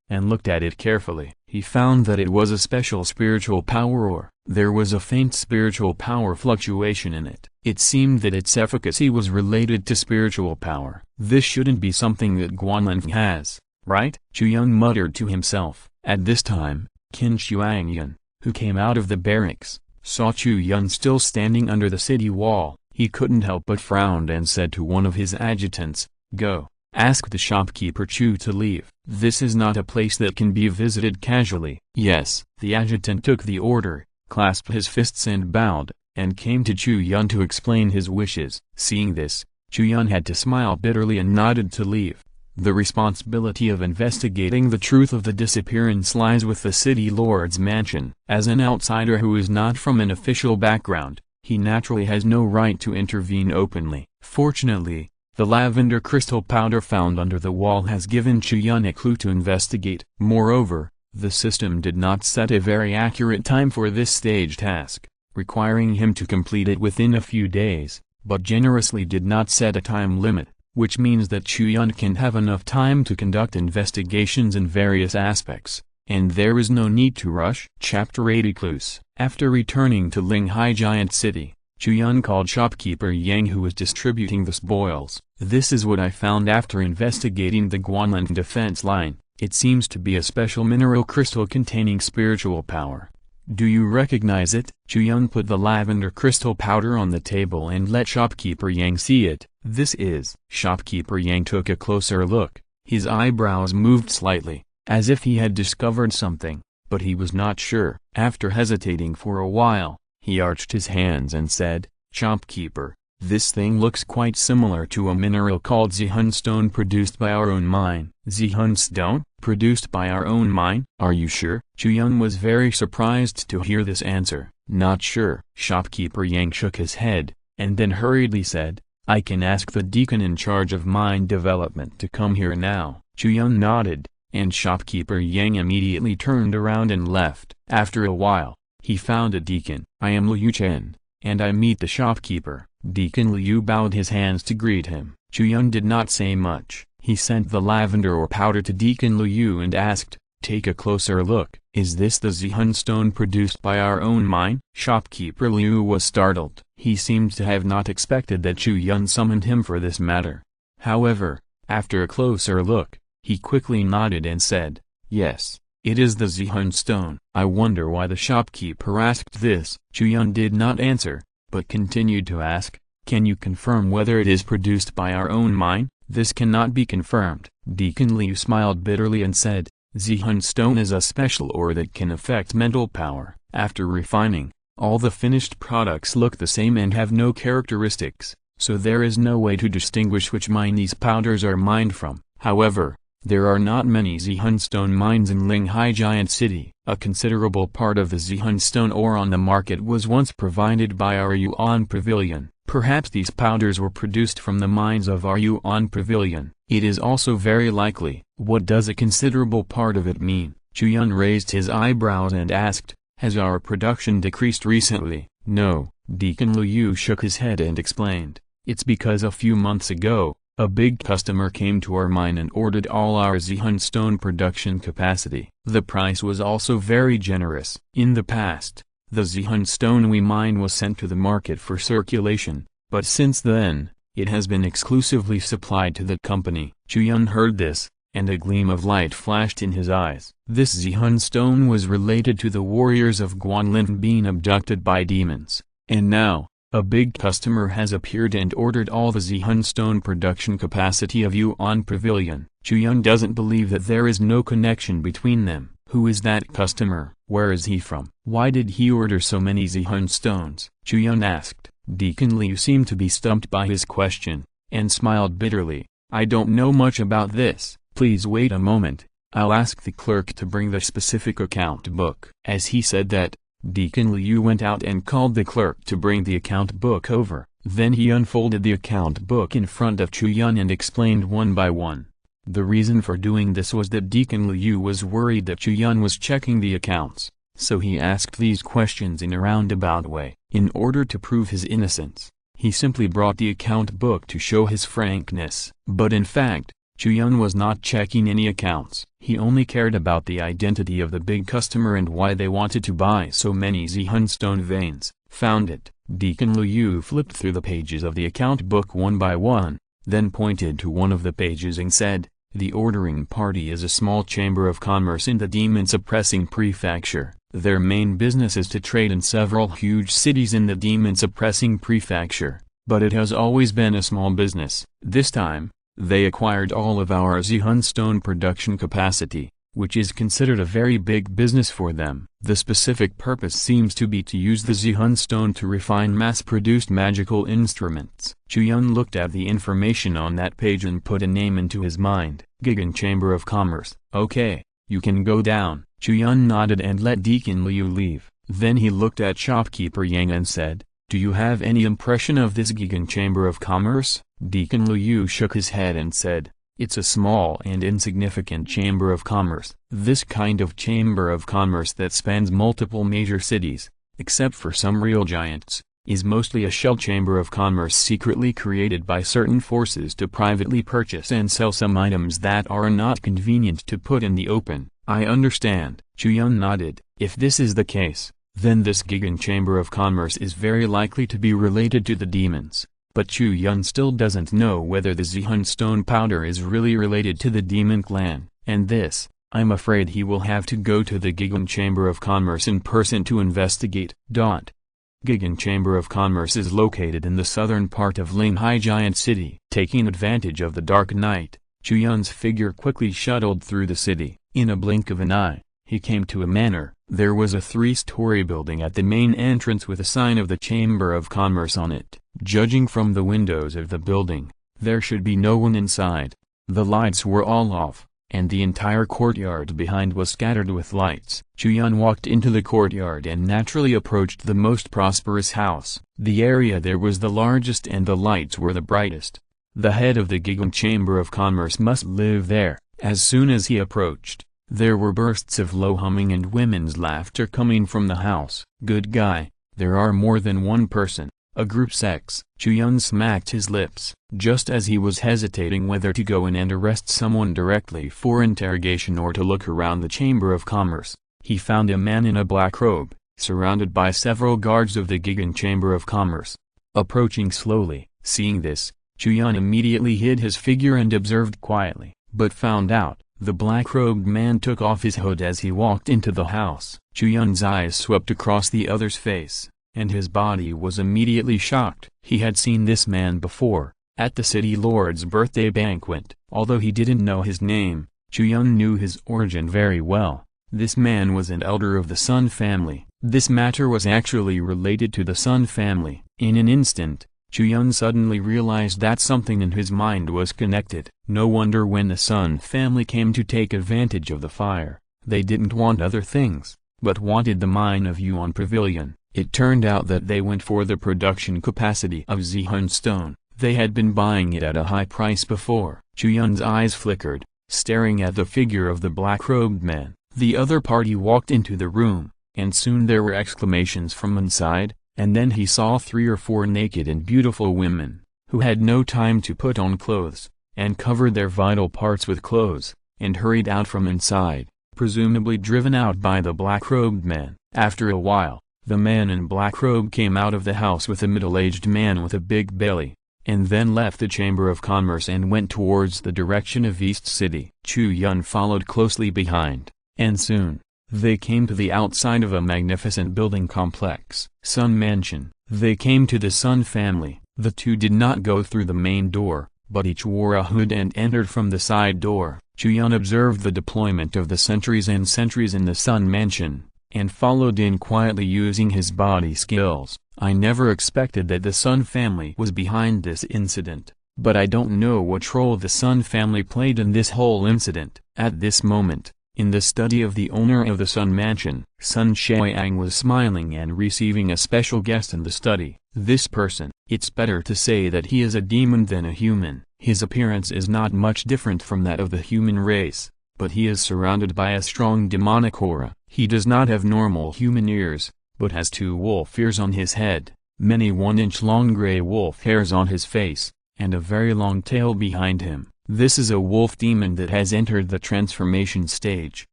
and looked at it carefully. He found that it was a special spiritual power ore. There was a faint spiritual power fluctuation in it. It seemed that its efficacy was related to spiritual power. This shouldn't be something that Guanlin has, right? Chu Yun muttered to himself. At this time, Qin Shuangyan, who came out of the barracks, saw Chu Yun still standing under the city wall. He couldn't help but frown and said to one of his adjutants, "Go. Ask the shopkeeper Chu to leave. This is not a place that can be visited casually." Yes. The adjutant took the order, clasped his fists and bowed, and came to Chu Yun to explain his wishes. Seeing this, Chu Yun had to smile bitterly and nodded to leave. The responsibility of investigating the truth of the disappearance lies with the city lord's mansion. As an outsider who is not from an official background, he naturally has no right to intervene openly. Fortunately, the lavender crystal powder found under the wall has given Chu Yun a clue to investigate. Moreover, the system did not set a very accurate time for this stage task, requiring him to complete it within a few days, but generously did not set a time limit, which means that Chu Yun can have enough time to conduct investigations in various aspects, and there is no need to rush. Chapter 80 Clues. After returning to Linghai Giant City, Chu Yun called shopkeeper Yang who was distributing the spoils. "This is what I found after investigating the Guanlin defense line. It seems to be a special mineral crystal containing spiritual power. Do you recognize it?" Chu Yun put the lavender crystal powder on the table and let shopkeeper Yang see it. "This is." Shopkeeper Yang took a closer look. His eyebrows moved slightly, as if he had discovered something, but he was not sure. After hesitating for a while, he arched his hands and said, "Shopkeeper, this thing looks quite similar to a mineral called Zihun stone produced by our own mine." "Zihun stone? Produced by our own mine? Are you sure?" Chu Yun was very surprised to hear this answer. "Not sure." Shopkeeper Yang shook his head, and then hurriedly said, "I can ask the deacon in charge of mine development to come here now." Chu Yun nodded, and shopkeeper Yang immediately turned around and left. After a while, he found a deacon. "I am Liu Chen, and I meet the shopkeeper." Deacon Liu bowed his hands to greet him. Chu Yun did not say much. He sent the lavender or powder to Deacon Liu and asked, "Take a closer look. Is this the Zihun stone produced by our own mine?" Shopkeeper Liu was startled. He seemed to have not expected that Chu Yun summoned him for this matter. However, after a closer look, he quickly nodded and said, "Yes, it is the Zihun stone." "I wonder why the shopkeeper asked this." Chu Yun did not answer, but continued to ask, Can you confirm whether it is produced by our own mine? This cannot be confirmed. Deacon Liu smiled bitterly and said, Zihun stone is a special ore that can affect mental power. After refining, all the finished products look the same and have no characteristics, so there is no way to distinguish which mine these powders are mined from. However, there are not many Zihun stone mines in Linghai Giant City. A considerable part of the Zihun stone ore on the market was once provided by our Yuan Pavilion. Perhaps these powders were produced from the mines of our Yuan Pavilion. It is also very likely. What does a considerable part of it mean? Chu Yun raised his eyebrows and asked, has our production decreased recently? No. Deacon Liu shook his head and explained, it's because a few months ago, a big customer came to our mine and ordered all our Zihun stone production capacity. The price was also very generous. In the past, the Zihun stone we mine was sent to the market for circulation, but since then, it has been exclusively supplied to the company. Chu Yun heard this, and a gleam of light flashed in his eyes. This Zihun stone was related to the warriors of Guanlin being abducted by demons, and now, a big customer has appeared and ordered all the Zihun stone production capacity of Yuan Pavilion. Chu Yun doesn't believe that there is no connection between them. Who is that customer? Where is he from? Why did he order so many Zihun stones? Chu Yun asked. Deacon Liu seemed to be stumped by his question, and smiled bitterly. I don't know much about this. Please wait a moment, I'll ask the clerk to bring the specific account book. As he said that, Deacon Liu went out and called the clerk to bring the account book over. Then he unfolded the account book in front of Chu Yun and explained one by one. The reason for doing this was that Deacon Liu was worried that Chu Yun was checking the accounts, so he asked these questions in a roundabout way. In order to prove his innocence, he simply brought the account book to show his frankness. But in fact, Chu Yun was not checking any accounts. He only cared about the identity of the big customer and why they wanted to buy so many Zihun stone veins. Found it. Deacon Liu flipped through the pages of the account book one by one, then pointed to one of the pages and said, the ordering party is a small chamber of commerce in the demon-suppressing prefecture. Their main business is to trade in several huge cities in the demon-suppressing prefecture, but it has always been a small business. This time, they acquired all of our Zihun stone production capacity, which is considered a very big business for them. The specific purpose seems to be to use the Zihun stone to refine mass-produced magical instruments. Chu Yun looked at the information on that page and put a name into his mind. Gigan Chamber of Commerce. Okay, you can go down. Chu Yun nodded and let Deacon Liu leave. Then he looked at shopkeeper Yang and said, do you have any impression of this Gigan Chamber of Commerce? Deacon Liu shook his head and said, it's a small and insignificant chamber of commerce. This kind of chamber of commerce that spans multiple major cities, except for some real giants, is mostly a shell chamber of commerce secretly created by certain forces to privately purchase and sell some items that are not convenient to put in the open. I understand. Chu Yun nodded. If this is the case, then this Gigan Chamber of Commerce is very likely to be related to the demons. But Chu Yun still doesn't know whether the Zihun stone powder is really related to the demon clan, and this, I'm afraid he will have to go to the Gigan Chamber of Commerce in person to investigate. Gigan Chamber of Commerce is located in the southern part of Linghai Giant City. Taking advantage of the dark night, Chu Yun's figure quickly shuttled through the city. In a blink of an eye, he came to a manor. There was a 3-story building at the main entrance with a sign of the Chamber of Commerce on it. Judging from the windows of the building, there should be no one inside. The lights were all off, and the entire courtyard behind was scattered with lights. Chu Yun walked into the courtyard and naturally approached the most prosperous house. The area there was the largest and the lights were the brightest. The head of the Gigan Chamber of Commerce must live there. As soon as he approached, there were bursts of low humming and women's laughter coming from the house. Good guy, there are more than one person, a group sex. Chu Yun smacked his lips. Just as he was hesitating whether to go in and arrest someone directly for interrogation or to look around the Chamber of Commerce, he found a man in a black robe, surrounded by several guards of the Gigan Chamber of Commerce, approaching slowly. Seeing this, Chu Yun immediately hid his figure and observed quietly, but found out. The black-robed man took off his hood as he walked into the house. Chu Yun's eyes swept across the other's face. and his body was immediately shocked. He had seen this man before, at the city lord's birthday banquet. Although he didn't know his name, Chu Yun knew his origin very well. This man was an elder of the Sun family. This matter was actually related to the Sun family. In an instant, Chu Yun suddenly realized that something in his mind was connected. No wonder when the Sun family came to take advantage of the fire, they didn't want other things, but wanted the mine of Yuan Pavilion. It turned out that they went for the production capacity of Zihun stone. They had been buying it at a high price before. Chu Yun's eyes flickered, staring at the figure of the black-robed man. The other party walked into the room, and soon there were exclamations from inside, and then he saw 3 or 4 naked and beautiful women, who had no time to put on clothes, and covered their vital parts with clothes, and hurried out from inside, presumably driven out by the black-robed man. After a while, the man in black robe came out of the house with a middle-aged man with a big belly, and then left the Chamber of Commerce and went towards the direction of East City. Chu Yun followed closely behind, and soon, they came to the outside of a magnificent building complex. Sun Mansion. They came to the Sun family. The two did not go through the main door, but each wore a hood and entered from the side door. Chu Yun observed the deployment of the sentries and sentries in the Sun Mansion, and followed in quietly using his body skills. I never expected that the Sun family was behind this incident, but I don't know what role the Sun family played in this whole incident. At this moment, in the study of the owner of the Sun Mansion, Sun Xiaoyang was smiling and receiving a special guest in the study. This person, it's better to say that he is a demon than a human. His appearance is not much different from that of the human race, but he is surrounded by a strong demonic aura. He does not have normal human ears, but has 2 wolf ears on his head, many 1-inch long gray wolf hairs on his face, and a very long tail behind him. This is a wolf demon that has entered the transformation stage.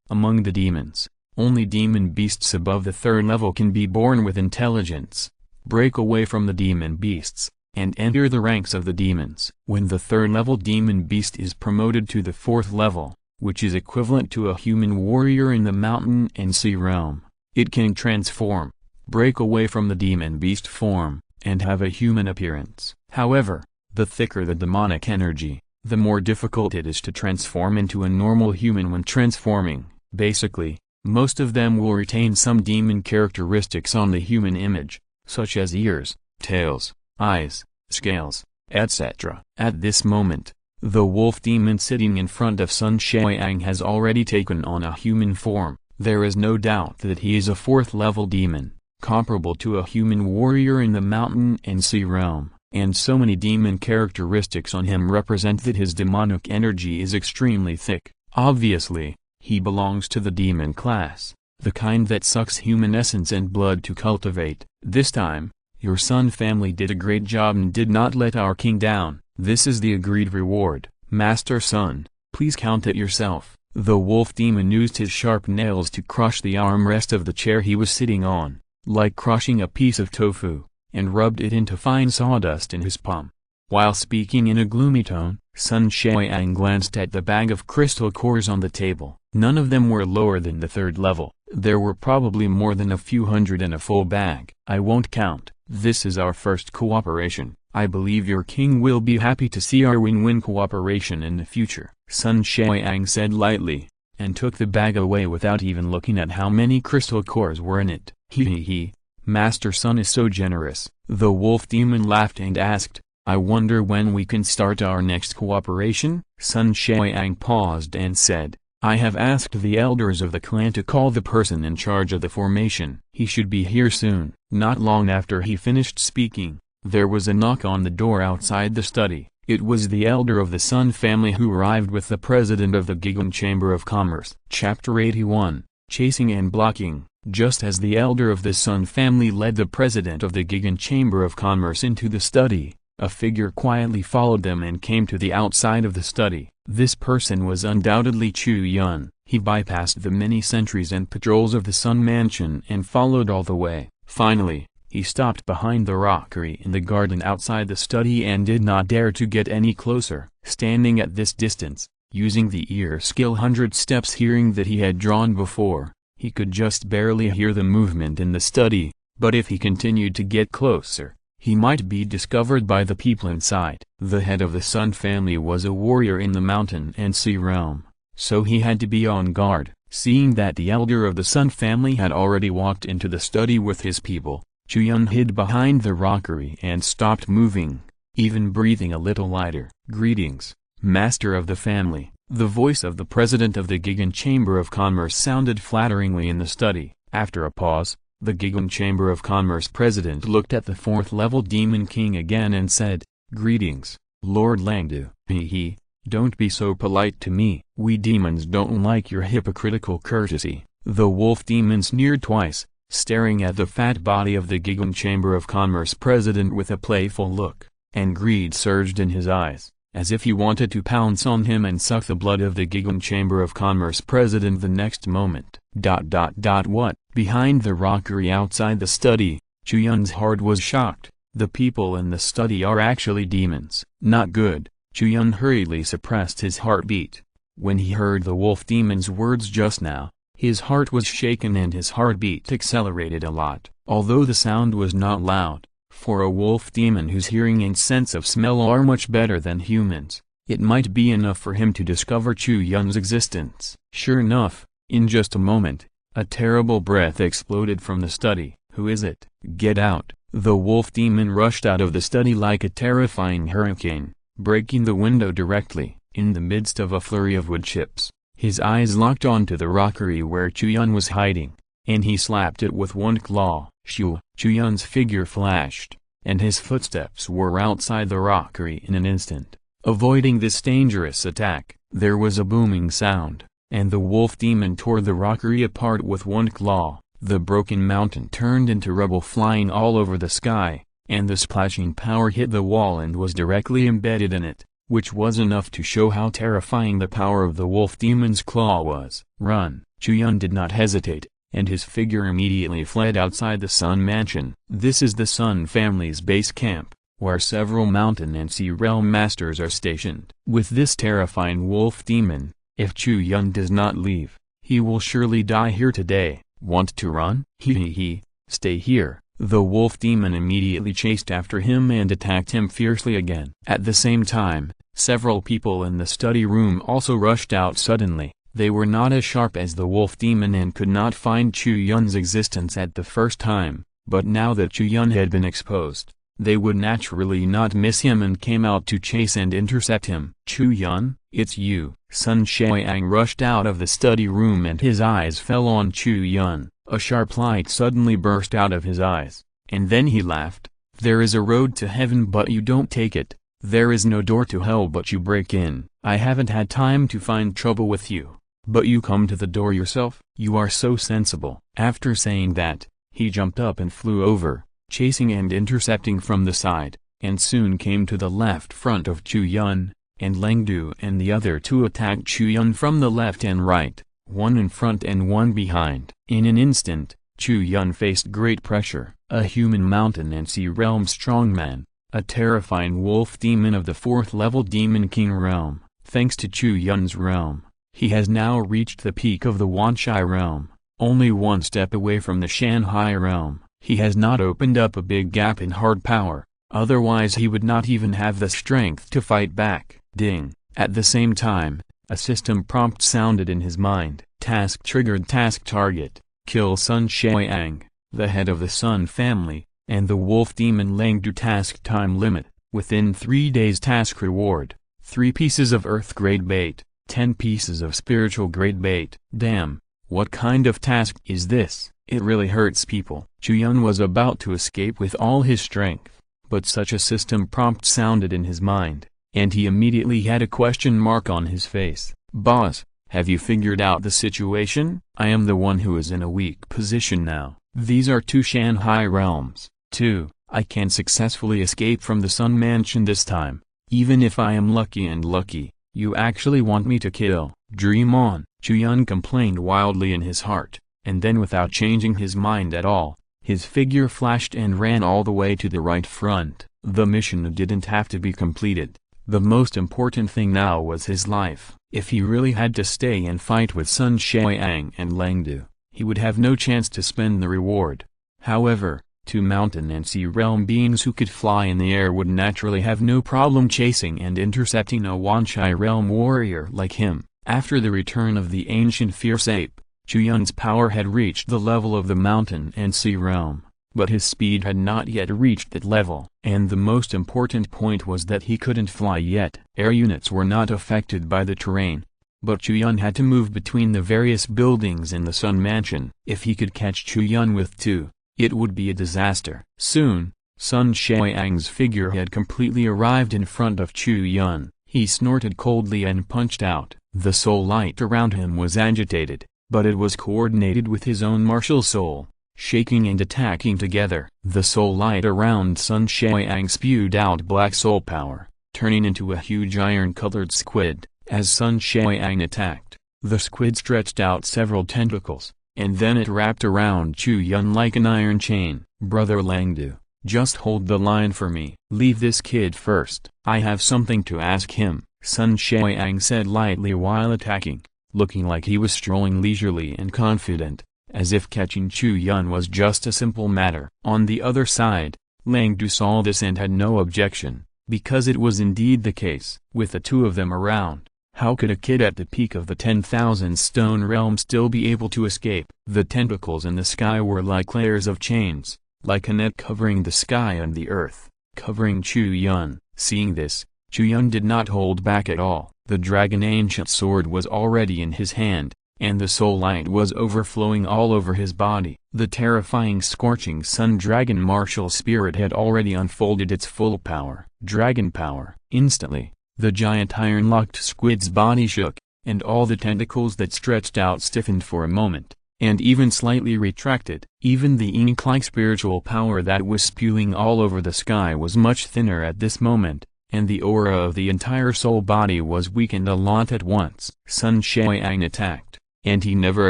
Among the demons, only demon beasts above the 3rd level can be born with intelligence, break away from the demon beasts, and enter the ranks of the demons. When the 3rd level demon beast is promoted to the 4th level, which is equivalent to a human warrior in the mountain and sea realm, it can transform, break away from the demon beast form, and have a human appearance. However, the thicker the demonic energy, the more difficult it is to transform into a normal human when transforming. Basically, most of them will retain some demon characteristics on the human image, such as ears, tails, eyes, scales, etc. At this moment, the wolf demon sitting in front of Sun Xiaoyang has already taken on a human form. There is no doubt that he is a 4th level demon, comparable to a human warrior in the mountain and sea realm, and so many demon characteristics on him represent that his demonic energy is extremely thick. Obviously, he belongs to the demon class, the kind that sucks human essence and blood to cultivate. This time, your Sun family did a great job and did not let our king down. This is the agreed reward. Master Sun, please count it yourself. The wolf demon used his sharp nails to crush the armrest of the chair he was sitting on, like crushing a piece of tofu, and rubbed it into fine sawdust in his palm. While speaking in a gloomy tone, Sun Xiaoyang glanced at the bag of crystal cores on the table. None of them were lower than the 3rd level. There were probably more than a few hundred in a full bag. I won't count. This is our first cooperation. I believe your king will be happy to see our win-win cooperation in the future. Sun Xiaoyang said lightly, and took the bag away without even looking at how many crystal cores were in it. He, Master Sun is so generous. The wolf demon laughed and asked, I wonder when we can start our next cooperation? Sun Xiaoyang paused and said, I have asked the elders of the clan to call the person in charge of the formation. He should be here soon. Not long after he finished speaking, there was a knock on the door outside the study. It was the elder of the Sun family who arrived with the president of the Gigan Chamber of Commerce. Chapter 81, Chasing and Blocking. Just as the elder of the Sun family led the president of the Gigan Chamber of Commerce into the study, a figure quietly followed them and came to the outside of the study. This person was undoubtedly Chu Yun. He bypassed the many sentries and patrols of the Sun Mansion and followed all the way. Finally, he stopped behind the rockery in the garden outside the study and did not dare to get any closer. Standing at this distance, using the ear skill 100 steps hearing that he had drawn before, he could just barely hear the movement in the study, But if he continued to get closer, he might be discovered by the people inside. The head of the Sun family was a warrior in the mountain and sea realm, so he had to be on guard. Seeing that the elder of the Sun family had already walked into the study with his people, Chu Yun hid behind the rockery and stopped moving, even breathing a little lighter. "Greetings, master of the family." The voice of the president of the Gigan Chamber of Commerce sounded flatteringly in the study. After a pause, the Gigan Chamber of Commerce president looked at the fourth-level Demon King again and said, "Greetings, Lord Langdu." "Hee, don't be so polite to me. We demons don't like your hypocritical courtesy." The wolf demon sneered twice, staring at the fat body of the Gigan Chamber of Commerce president with a playful look, and greed surged in his eyes, as if he wanted to pounce on him and suck the blood of the Gigan Chamber of Commerce president the next moment. What? Behind the rockery outside the study, Chu Yun's heart was shocked. The people in the study are actually demons. Not good. Chu Yun hurriedly suppressed his heartbeat. When he heard the wolf demon's words just now, his heart was shaken and his heartbeat accelerated a lot. Although the sound was not loud, for a wolf demon whose hearing and sense of smell are much better than humans, it might be enough for him to discover Chu Yun's existence. Sure enough, in just a moment, a terrible breath exploded from the study. "Who is it? Get out!" The wolf demon rushed out of the study like a terrifying hurricane, breaking the window directly, in the midst of a flurry of wood chips. His eyes locked onto the rockery where Chu Yun was hiding, and he slapped it with one claw. Shoo! Chu Yun's figure flashed, and his footsteps were outside the rockery in an instant. Avoiding this dangerous attack, there was a booming sound, and the wolf demon tore the rockery apart with one claw. The broken mountain turned into rubble flying all over the sky, and the splashing power hit the wall and was directly embedded in it, which was enough to show how terrifying the power of the wolf demon's claw was. "Run!" Chu Yun did not hesitate, and his figure immediately fled outside the Sun Mansion. This is the Sun family's base camp, where several mountain and sea realm masters are stationed. With this terrifying wolf demon, if Chu Yun does not leave, he will surely die here today. "Want to run?" Hee, stay here." The wolf demon immediately chased after him and attacked him fiercely again. At the same time, several people in the study room also rushed out suddenly. They were not as sharp as the wolf demon and could not find Chu Yun's existence at the first time, but now that Chu Yun had been exposed, they would naturally not miss him and came out to chase and intercept him. "Chu Yun, it's you." Sun Xiang rushed out of the study room and his eyes fell on Chu Yun. A sharp light suddenly burst out of his eyes, and then he laughed. "There is a road to heaven but you don't take it. There is no door to hell but you break in. I haven't had time to find trouble with you, but you come to the door yourself. You are so sensible." After saying that, he jumped up and flew over, chasing and intercepting from the side, and soon came to the left front of Chu Yun, and Langdu and the other two attacked Chu Yun from the left and right, one in front and one behind. In an instant, Chu Yun faced great pressure. A human mountain and sea realm strongman, a terrifying wolf demon of the fourth-level Demon King realm. Thanks to Chu Yun's realm, he has now reached the peak of the Wanshai realm, only one step away from the Shanghai realm. He has not opened up a big gap in hard power, otherwise he would not even have the strength to fight back. Ding! At the same time, a system prompt sounded in his mind. Task triggered. Task target: kill Sun Xiang, the head of the Sun family, and the wolf demon Langdu. Task time limit: within 3 days. Task reward: 3 pieces of earth-grade bait, 10 pieces of spiritual-grade bait. Damn, what kind of task is this? It really hurts people. Chu Yun was about to escape with all his strength, but such a system prompt sounded in his mind, and he immediately had a question mark on his face. "Boss, have you figured out the situation? I am the one who is in a weak position now. These are 2 Shanghai realms. 2, I can successfully escape from the Sun Mansion this time. Even if I am lucky and lucky, you actually want me to kill? Dream on." Chu Yun complained wildly in his heart, and then without changing his mind at all, his figure flashed and ran all the way to the right front. The mission didn't have to be completed. The most important thing now was his life. If he really had to stay and fight with Sun Xiang and Langdu, he would have no chance to spend the reward. However, two mountain and sea realm beings who could fly in the air would naturally have no problem chasing and intercepting a Wanchai realm warrior like him. After the return of the ancient fierce ape, Chu Yun's power had reached the level of the mountain and sea realm, but his speed had not yet reached that level. And the most important point was that he couldn't fly yet. Air units were not affected by the terrain, but Chu Yun had to move between the various buildings in the Sun Mansion. If he could catch Chu Yun with two, it would be a disaster. Soon, Sun Xiaoyang's figure had completely arrived in front of Chu Yun. He snorted coldly and punched out. The soul light around him was agitated, but it was coordinated with his own martial soul, shaking and attacking together. The soul light around Sun Xiaoyang spewed out black soul power, turning into a huge iron-colored squid. As Sun Xiaoyang attacked, the squid stretched out several tentacles, and then it wrapped around Chu Yun like an iron chain. "Brother Langdu, just hold the line for me. Leave this kid first. I have something to ask him," Sun Xiaoyang said lightly while attacking, looking like he was strolling leisurely and confident, as if catching Chu Yun was just a simple matter. On the other side, Langdu saw this and had no objection, because it was indeed the case. With the two of them around, how could a kid at the peak of the 10,000 stone realm still be able to escape? The tentacles in the sky were like layers of chains, like a net covering the sky and the earth, covering Chu Yun. Seeing this, Chu Yun did not hold back at all. The dragon ancient sword was already in his hand, and the soul light was overflowing all over his body. The terrifying scorching sun dragon martial spirit had already unfolded its full power. Dragon power. Instantly, the giant iron-locked squid's body shook, and all the tentacles that stretched out stiffened for a moment, and even slightly retracted. Even the ink-like spiritual power that was spewing all over the sky was much thinner at this moment, and the aura of the entire soul body was weakened a lot at once. Sun Xiaoyang attacked, and he never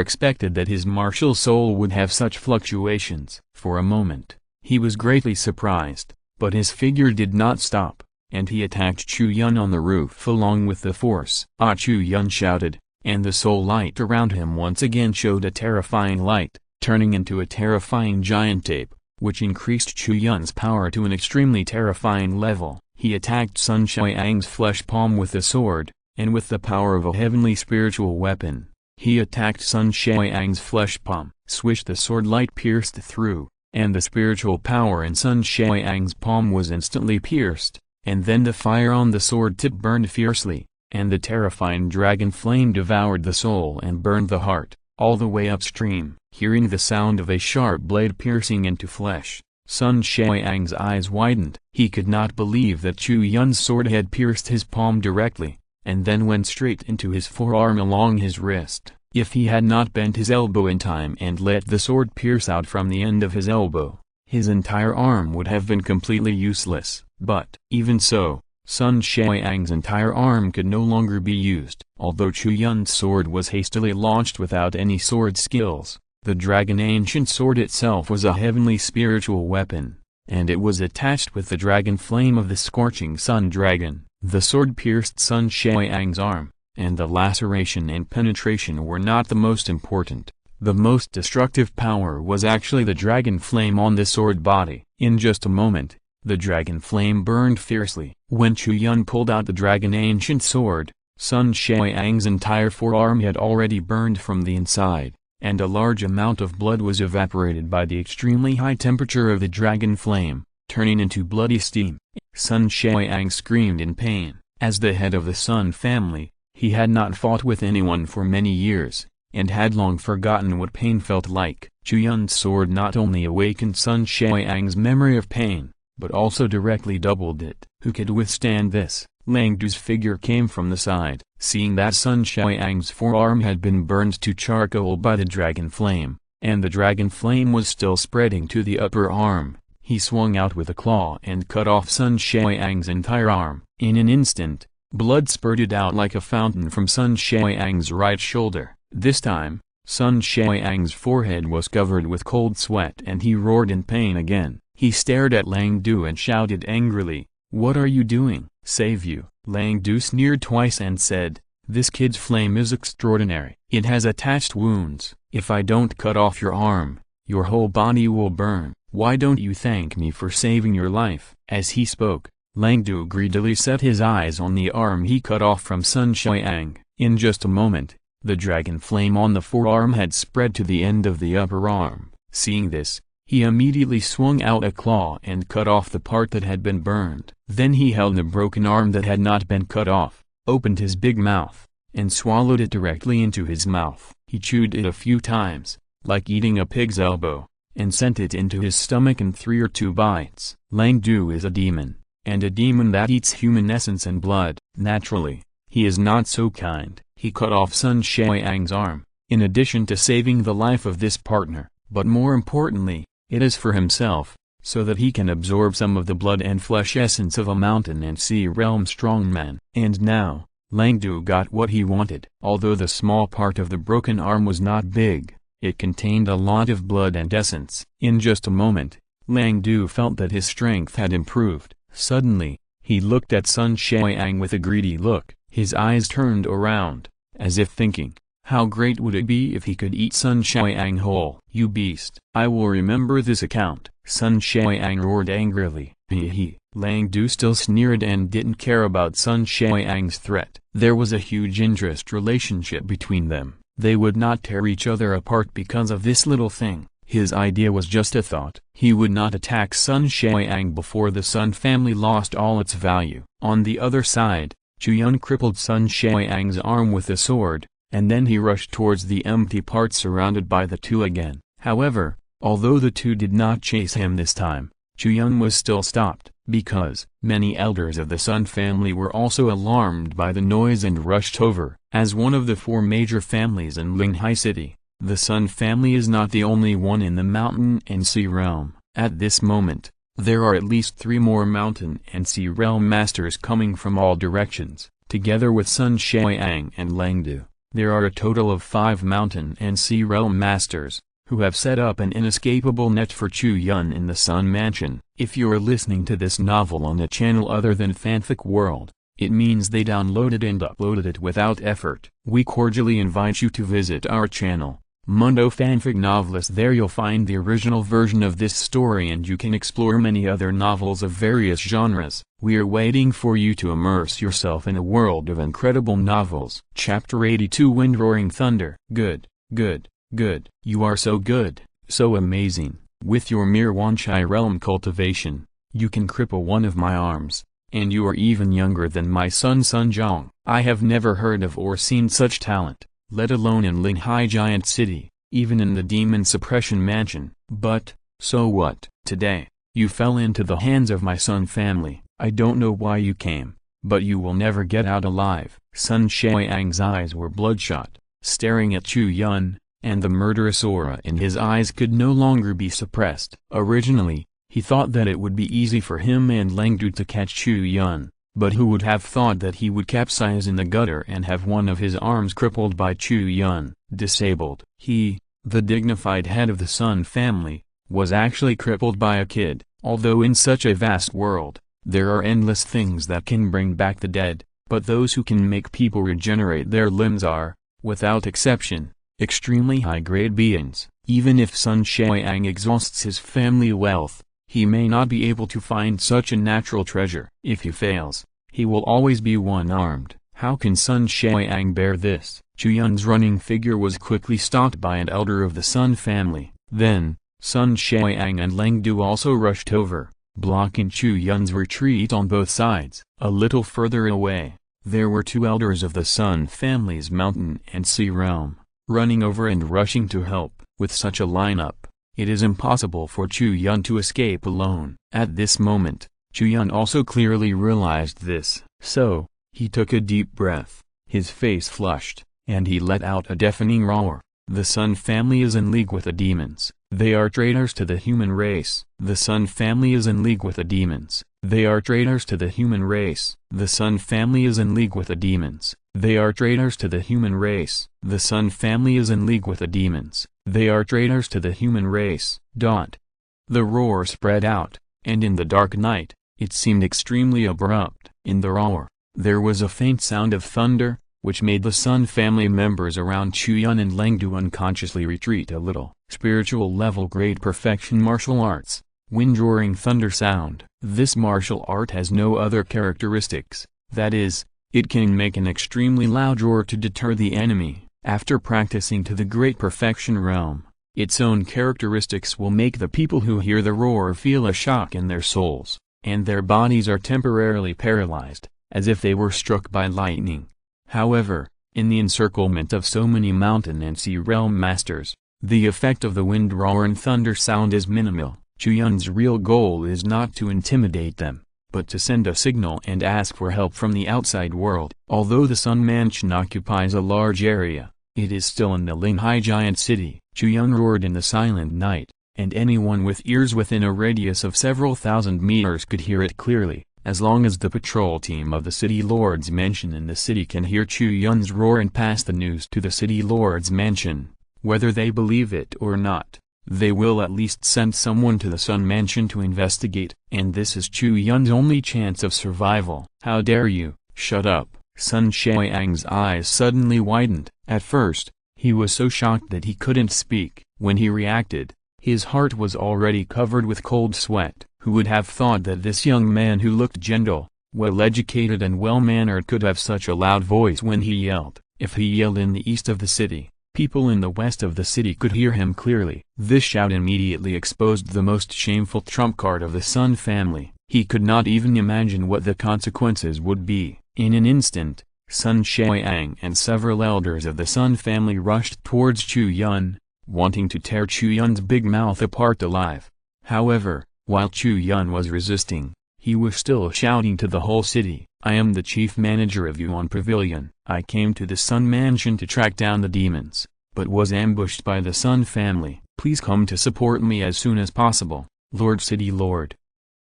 expected that his martial soul would have such fluctuations. For a moment, he was greatly surprised, but his figure did not stop, and he attacked Chu Yun on the roof along with the force. "Ah!" Chu Yun shouted, and the soul light around him once again showed a terrifying light, turning into a terrifying giant ape, which increased Chu Yun's power to an extremely terrifying level. He attacked Sun Xiaoyang's flesh palm with a sword, and with the power of a heavenly spiritual weapon, he attacked Sun Xiaoyang's flesh palm. Swish! The sword light pierced through, and the spiritual power in Sun Xiaoyang's palm was instantly pierced, and then the fire on the sword tip burned fiercely, and the terrifying dragon flame devoured the soul and burned the heart, all the way upstream. Hearing the sound of a sharp blade piercing into flesh, Sun Xiaoyang's eyes widened. He could not believe that Chu Yun's sword had pierced his palm directly, and then went straight into his forearm along his wrist. If he had not bent his elbow in time and let the sword pierce out from the end of his elbow, his entire arm would have been completely useless. But, even so, Sun Xiaoyang's entire arm could no longer be used. Although Chu Yun's sword was hastily launched without any sword skills, the dragon ancient sword itself was a heavenly spiritual weapon, and it was attached with the dragon flame of the scorching sun dragon. The sword pierced Sun Xiaoyang's arm, and the laceration and penetration were not the most important. The most destructive power was actually the dragon flame on the sword body. In just a moment, the dragon flame burned fiercely. When Chu Yun pulled out the dragon ancient sword, Sun Xiaoyang's entire forearm had already burned from the inside, and a large amount of blood was evaporated by the extremely high temperature of the dragon flame, turning into bloody steam. Sun Xiaoyang screamed in pain. As the head of the Sun family, he had not fought with anyone for many years, and had long forgotten what pain felt like. Chu Yun's sword not only awakened Sun Xiaoyang's memory of pain, but also directly doubled it. Who could withstand this? Langdu's figure came from the side. Seeing that Sun Xiaoyang's forearm had been burned to charcoal by the dragon flame, and the dragon flame was still spreading to the upper arm, he swung out with a claw and cut off Sun Xiaoyang's entire arm. In an instant, blood spurted out like a fountain from Sun Xiaoyang's right shoulder. This time, Sun Xiaoyang's forehead was covered with cold sweat and he roared in pain again. He stared at Langdu and shouted angrily, "What are you doing?" "Save you." Langdu sneered twice and said, "This kid's flame is extraordinary. It has attached wounds. If I don't cut off your arm, Your whole body will burn. Why don't you thank me for saving your life?" As he spoke, Langdu greedily set his eyes on the arm he cut off from Sun Xiang. In just a moment, the dragon flame on the forearm had spread to the end of the upper arm. Seeing this, he immediately swung out a claw and cut off the part that had been burned. Then he held the broken arm that had not been cut off, opened his big mouth, and swallowed it directly into his mouth. He chewed it a few times, like eating a pig's elbow, and sent it into his stomach in 3 or 2 bites. Langdu is a demon, and a demon that eats human essence and blood. Naturally, he is not so kind. He cut off Sun Xiang's arm, in addition to saving the life of this partner, but more importantly, it is for himself, so that he can absorb some of the blood and flesh essence of a mountain and sea realm strongman. And now, Langdu got what he wanted. Although the small part of the broken arm was not big, it contained a lot of blood and essence. In just a moment, Langdu felt that his strength had improved. Suddenly, he looked at Sun Xiang with a greedy look. His eyes turned around, as if thinking, how great would it be if he could eat Sun Xiang whole? "You beast! I will remember this account." Sun Xiang roared angrily. He. Langdu still sneered and didn't care about Sun Xiang's threat. There was a huge interest relationship between them. They would not tear each other apart because of this little thing. His idea was just a thought. He would not attack Sun Xiang before the Sun family lost all its value. On the other side, Chu Yun crippled Sun Xiang's arm with a sword, and then he rushed towards the empty part surrounded by the two again. However, although the two did not chase him this time, Chu Yun was still stopped, because many elders of the Sun family were also alarmed by the noise and rushed over. As one of the 4 major families in Linghai City, the Sun family is not the only one in the mountain and sea realm. At this moment, there are at least 3 more mountain and sea realm masters coming from all directions. Together with Sun Xiang and Langdu, there are a total of 5 mountain and sea realm masters, who have set up an inescapable net for Chu Yun in the Sun Mansion. If you are listening to this novel on a channel other than Fanfic World, it means they downloaded and uploaded it without effort. We cordially invite you to visit our channel, Mundo Fanfic Novelist. There you'll find the original version of this story and you can explore many other novels of various genres. We are waiting for you to immerse yourself in a world of incredible novels. Chapter 82 Wind Roaring Thunder. Good, good, good. You are so good, so amazing. With your mere Wanchai realm cultivation, you can cripple one of my arms, and you are even younger than my son Sun Zhong. I have never heard of or seen such talent, let alone in Linghai Giant City, even in the Demon Suppression Mansion. But, so what? Today, you fell into the hands of my Sun family. I don't know why you came, but you will never get out alive. Sun Xiang's eyes were bloodshot, staring at Chu Yun, and the murderous aura in his eyes could no longer be suppressed. Originally, he thought that it would be easy for him and Langdu to catch Chu Yun, but who would have thought that he would capsize in the gutter and have one of his arms crippled by Chu Yun, disabled. He, the dignified head of the Sun family, was actually crippled by a kid. Although in such a vast world, there are endless things that can bring back the dead, but those who can make people regenerate their limbs are, without exception, extremely high-grade beings. Even if Sun Xiang exhausts his family wealth, he may not be able to find such a natural treasure. If he fails, he will always be one-armed. How can Sun Xiang bear this? Chu Yun's running figure was quickly stopped by an elder of the Sun family. Then, Sun Xiang and Langdu also rushed over, blocking Chu Yun's retreat on both sides. A little further away, there were 2 elders of the Sun family's mountain and sea realm, running over and rushing to help. With such a lineup, it is impossible for Chu Yun to escape alone. At this moment, Chu Yun also clearly realized this. So, he took a deep breath, his face flushed, and he let out a deafening roar. The Sun family is in league with the demons. They are traitors to the human race. The Sun family is in league with the demons. They are traitors to the human race. The Sun family is in league with the demons. They are traitors to the human race. The Sun family is in league with the demons. They are traitors to the human race. The roar spread out, and in the dark night, it seemed extremely abrupt. In the roar, there was a faint sound of thunder, which made the Sun family members around Chu Yun and Langdu unconsciously retreat a little. spiritual level grade perfection martial arts, wind roaring thunder sound. This martial art has no other characteristics, that is, it can make an extremely loud roar to deter the enemy. After practicing to the great perfection realm, its own characteristics will make the people who hear the roar feel a shock in their souls, and their bodies are temporarily paralyzed, as if they were struck by lightning. However, in the encirclement of so many mountain and sea realm masters, the effect of the wind roar and thunder sound is minimal. Chu Yun's real goal is not to intimidate them, but to send a signal and ask for help from the outside world. Although the Sun Mansion occupies a large area, it is still in the Linghai Giant City. Chu Yun roared in the silent night, and anyone with ears within a radius of several thousand meters could hear it clearly. As long as the patrol team of the City Lord's Mansion in the city can hear Chu Yun's roar and pass the news to the City Lord's Mansion, whether they believe it or not, they will at least send someone to the Sun Mansion to investigate, and this is Chu Yun's only chance of survival. How dare you? Shut up! Sun Xiaoyang's eyes suddenly widened. At first, he was so shocked that he couldn't speak. When he reacted, his heart was already covered with cold sweat. Who would have thought that this young man who looked gentle, well-educated and well-mannered could have such a loud voice when he yelled? If he yelled in the east of the city, people in the west of the city could hear him clearly. This shout immediately exposed the most shameful trump card of the Sun family. He could not even imagine what the consequences would be. In an instant, Sun Xiaoyang and several elders of the Sun family rushed towards Chu Yun, wanting to tear Chu Yun's big mouth apart alive. However, while Chu Yun was resisting, he was still shouting to the whole city, "I am the chief manager of Yuan Pavilion. I came to the Sun Mansion to track down the demons, but was ambushed by the Sun family. Please come to support me as soon as possible, Lord City Lord."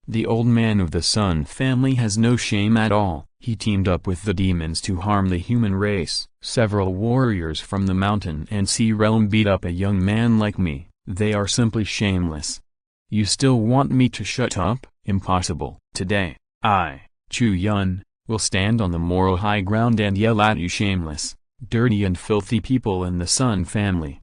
The old man of the Sun family has no shame at all. He teamed up with the demons to harm the human race. Several warriors from the mountain and sea realm beat up a young man like me. They are simply shameless. You still want me to shut up? Impossible. Today, I, Chu Yun, will stand on the moral high ground and yell at you shameless, dirty and filthy people in the Sun family.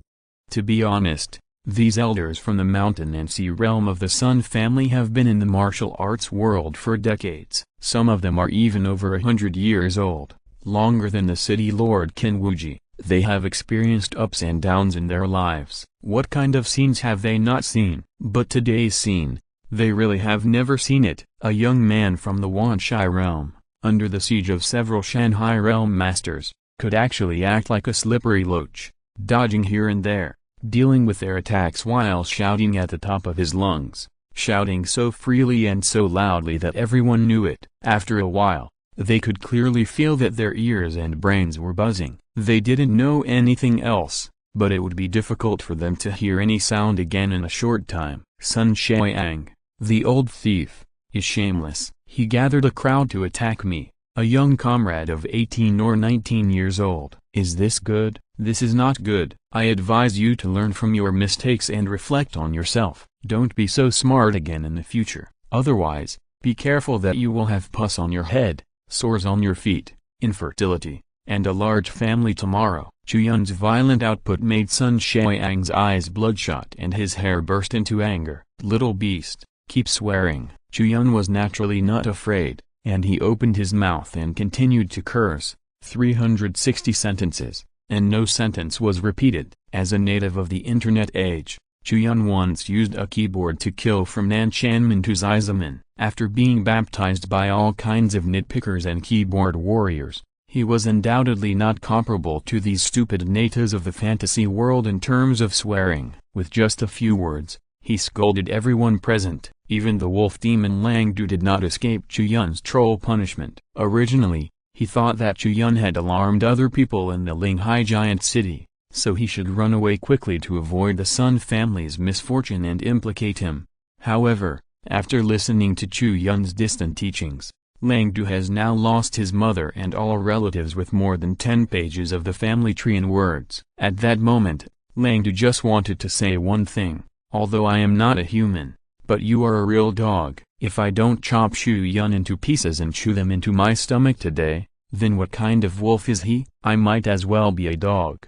To be honest, these elders from the mountain and sea realm of the Sun family have been in the martial arts world for decades. Some of them are even over 100 years old, longer than the city lord Qin Wuji. They have experienced ups and downs in their lives. What kind of scenes have they not seen? But today's scene, they really have never seen it. A young man from the Wanshai realm, under the siege of several Shanghai realm masters, could actually act like a slippery loach, dodging here and there, dealing with their attacks while shouting at the top of his lungs, shouting so freely and so loudly that everyone knew it. After a while, they could clearly feel that their ears and brains were buzzing. They didn't know anything else, but it would be difficult for them to hear any sound again in a short time. Sun Xiaoyang, the old thief, is shameless. He gathered a crowd to attack me, a young comrade of 18 or 19 years old. Is this good? This is not good. I advise you to learn from your mistakes and reflect on yourself. Don't be so smart again in the future. Otherwise, be careful that you will have pus on your head, sores on your feet, infertility, and a large family tomorrow. Chu Yun's violent output made Sun Xiaoyang's eyes bloodshot and his hair burst into anger. Little beast, keep swearing. Chu Yun was naturally not afraid, and he opened his mouth and continued to curse. 360 sentences, and no sentence was repeated. As a native of the internet age, Chu Yun once used a keyboard to kill from Nanchanman to Zizaman. After being baptized by all kinds of nitpickers and keyboard warriors, he was undoubtedly not comparable to these stupid natives of the fantasy world in terms of swearing. With just a few words, he scolded everyone present. Even the wolf demon Langdu did not escape Chu Yun's troll punishment. Originally, he thought that Chu Yun had alarmed other people in the Linghai Giant City, so he should run away quickly to avoid the Sun family's misfortune and implicate him. However, after listening to Chu Yun's distant teachings, Langdu has now lost his mother and all relatives with more than 10 pages of the family tree in words. At that moment, Langdu just wanted to say one thing: although I am not a human, but you are a real dog. If I don't chop Chu Yun into pieces and chew them into my stomach today, then what kind of wolf is he? I might as well be a dog.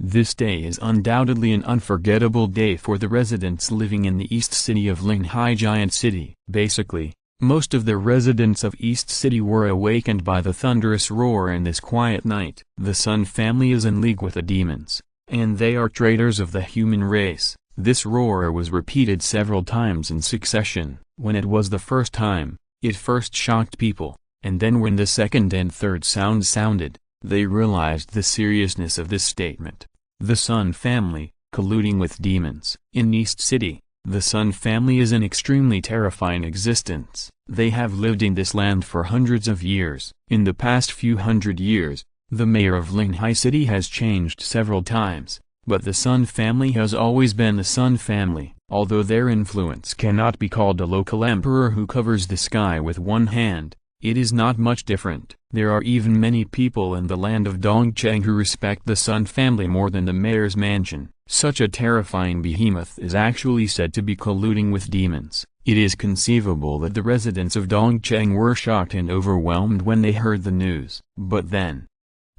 This day is undoubtedly an unforgettable day for the residents living in the East City of Linghai Giant City. Basically, most of the residents of East City were awakened by the thunderous roar in this quiet night. The Sun family is in league with the demons, and they are traitors of the human race. This roar was repeated several times in succession. When it was the first time, it first shocked people, and then when the second and third sounds sounded, they realized the seriousness of this statement. The Sun family, colluding with demons. In East City, the Sun family is an extremely terrifying existence. They have lived in this land for hundreds of years. In the past few hundred years, the mayor of Linghai City has changed several times, but the Sun family has always been the Sun family. Although their influence cannot be called a local emperor who covers the sky with one hand, it is not much different. There are even many people in the land of Dongcheng who respect the Sun family more than the mayor's mansion. Such a terrifying behemoth is actually said to be colluding with demons. It is conceivable that the residents of Dongcheng were shocked and overwhelmed when they heard the news. But then,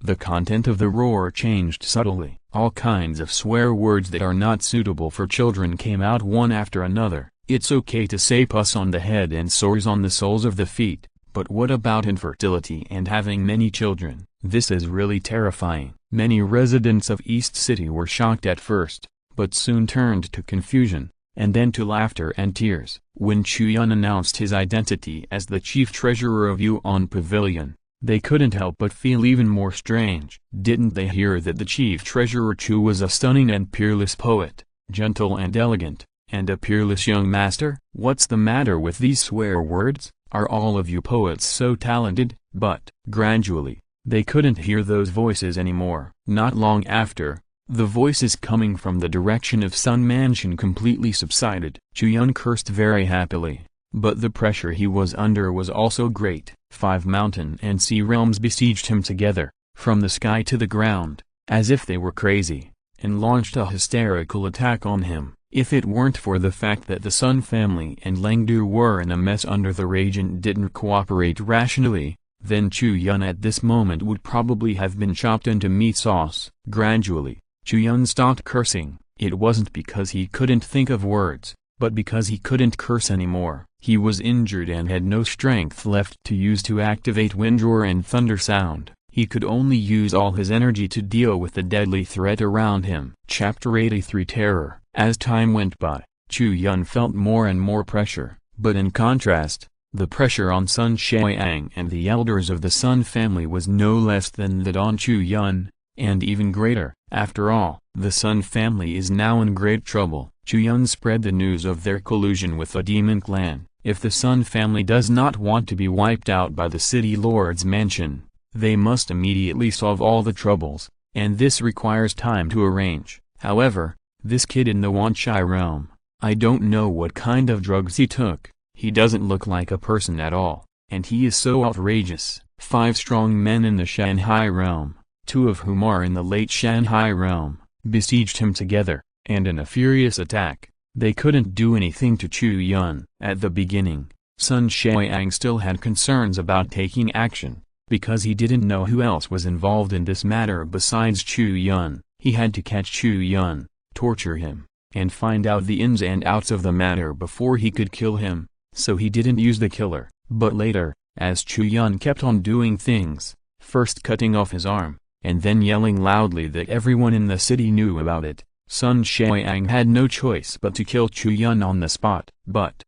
the content of the roar changed subtly. All kinds of swear words that are not suitable for children came out one after another. It's okay to say pus on the head and sores on the soles of the feet, but what about infertility and having many children? This is really terrifying. Many residents of East City were shocked at first, but soon turned to confusion, and then to laughter and tears. When Chu Yun announced his identity as the chief treasurer of Yuan Pavilion, they couldn't help but feel even more strange. Didn't they hear that the chief treasurer Chu was a stunning and peerless poet, gentle and elegant, and a peerless young master? What's the matter with these swear words? Are all of you poets so talented? But, gradually, they couldn't hear those voices anymore. Not long after, the voices coming from the direction of Sun Mansion completely subsided. Chu Yun cursed very happily, but the pressure he was under was also great. 5 mountain and sea realms besieged him together, from the sky to the ground, as if they were crazy, and launched a hysterical attack on him. If it weren't for the fact that the Sun family and Lengdu were in a mess under the rage and didn't cooperate rationally, then Chu Yun at this moment would probably have been chopped into meat sauce. Gradually, Chu Yun stopped cursing. It wasn't because he couldn't think of words, but because he couldn't curse anymore. He was injured and had no strength left to use to activate windroar and thunder sound. He could only use all his energy to deal with the deadly threat around him. Chapter 83 Terror. As time went by, Chu Yun felt more and more pressure, but in contrast, the pressure on Sun Xiang and the elders of the Sun family was no less than that on Chu Yun, and even greater. After all, the Sun family is now in great trouble. Chu Yun spread the news of their collusion with the demon clan. If the Sun family does not want to be wiped out by the city lord's mansion, they must immediately solve all the troubles, and this requires time to arrange. However, this kid in the Wanchai realm, I don't know what kind of drugs he took. He doesn't look like a person at all, and he is so outrageous. 5 strong men in the Shanghai realm, 2 of whom are in the late Shanghai realm, besieged him together, and in a furious attack, they couldn't do anything to Chu Yun. At the beginning, Sun Xiang still had concerns about taking action, because he didn't know who else was involved in this matter besides Chu Yun. He had to catch Chu Yun, torture him, and find out the ins and outs of the matter before he could kill him, so he didn't use the killer. But later, as Chu Yun kept on doing things, first cutting off his arm, and then yelling loudly that everyone in the city knew about it, Sun Xiang had no choice but to kill Chu Yun on the spot. But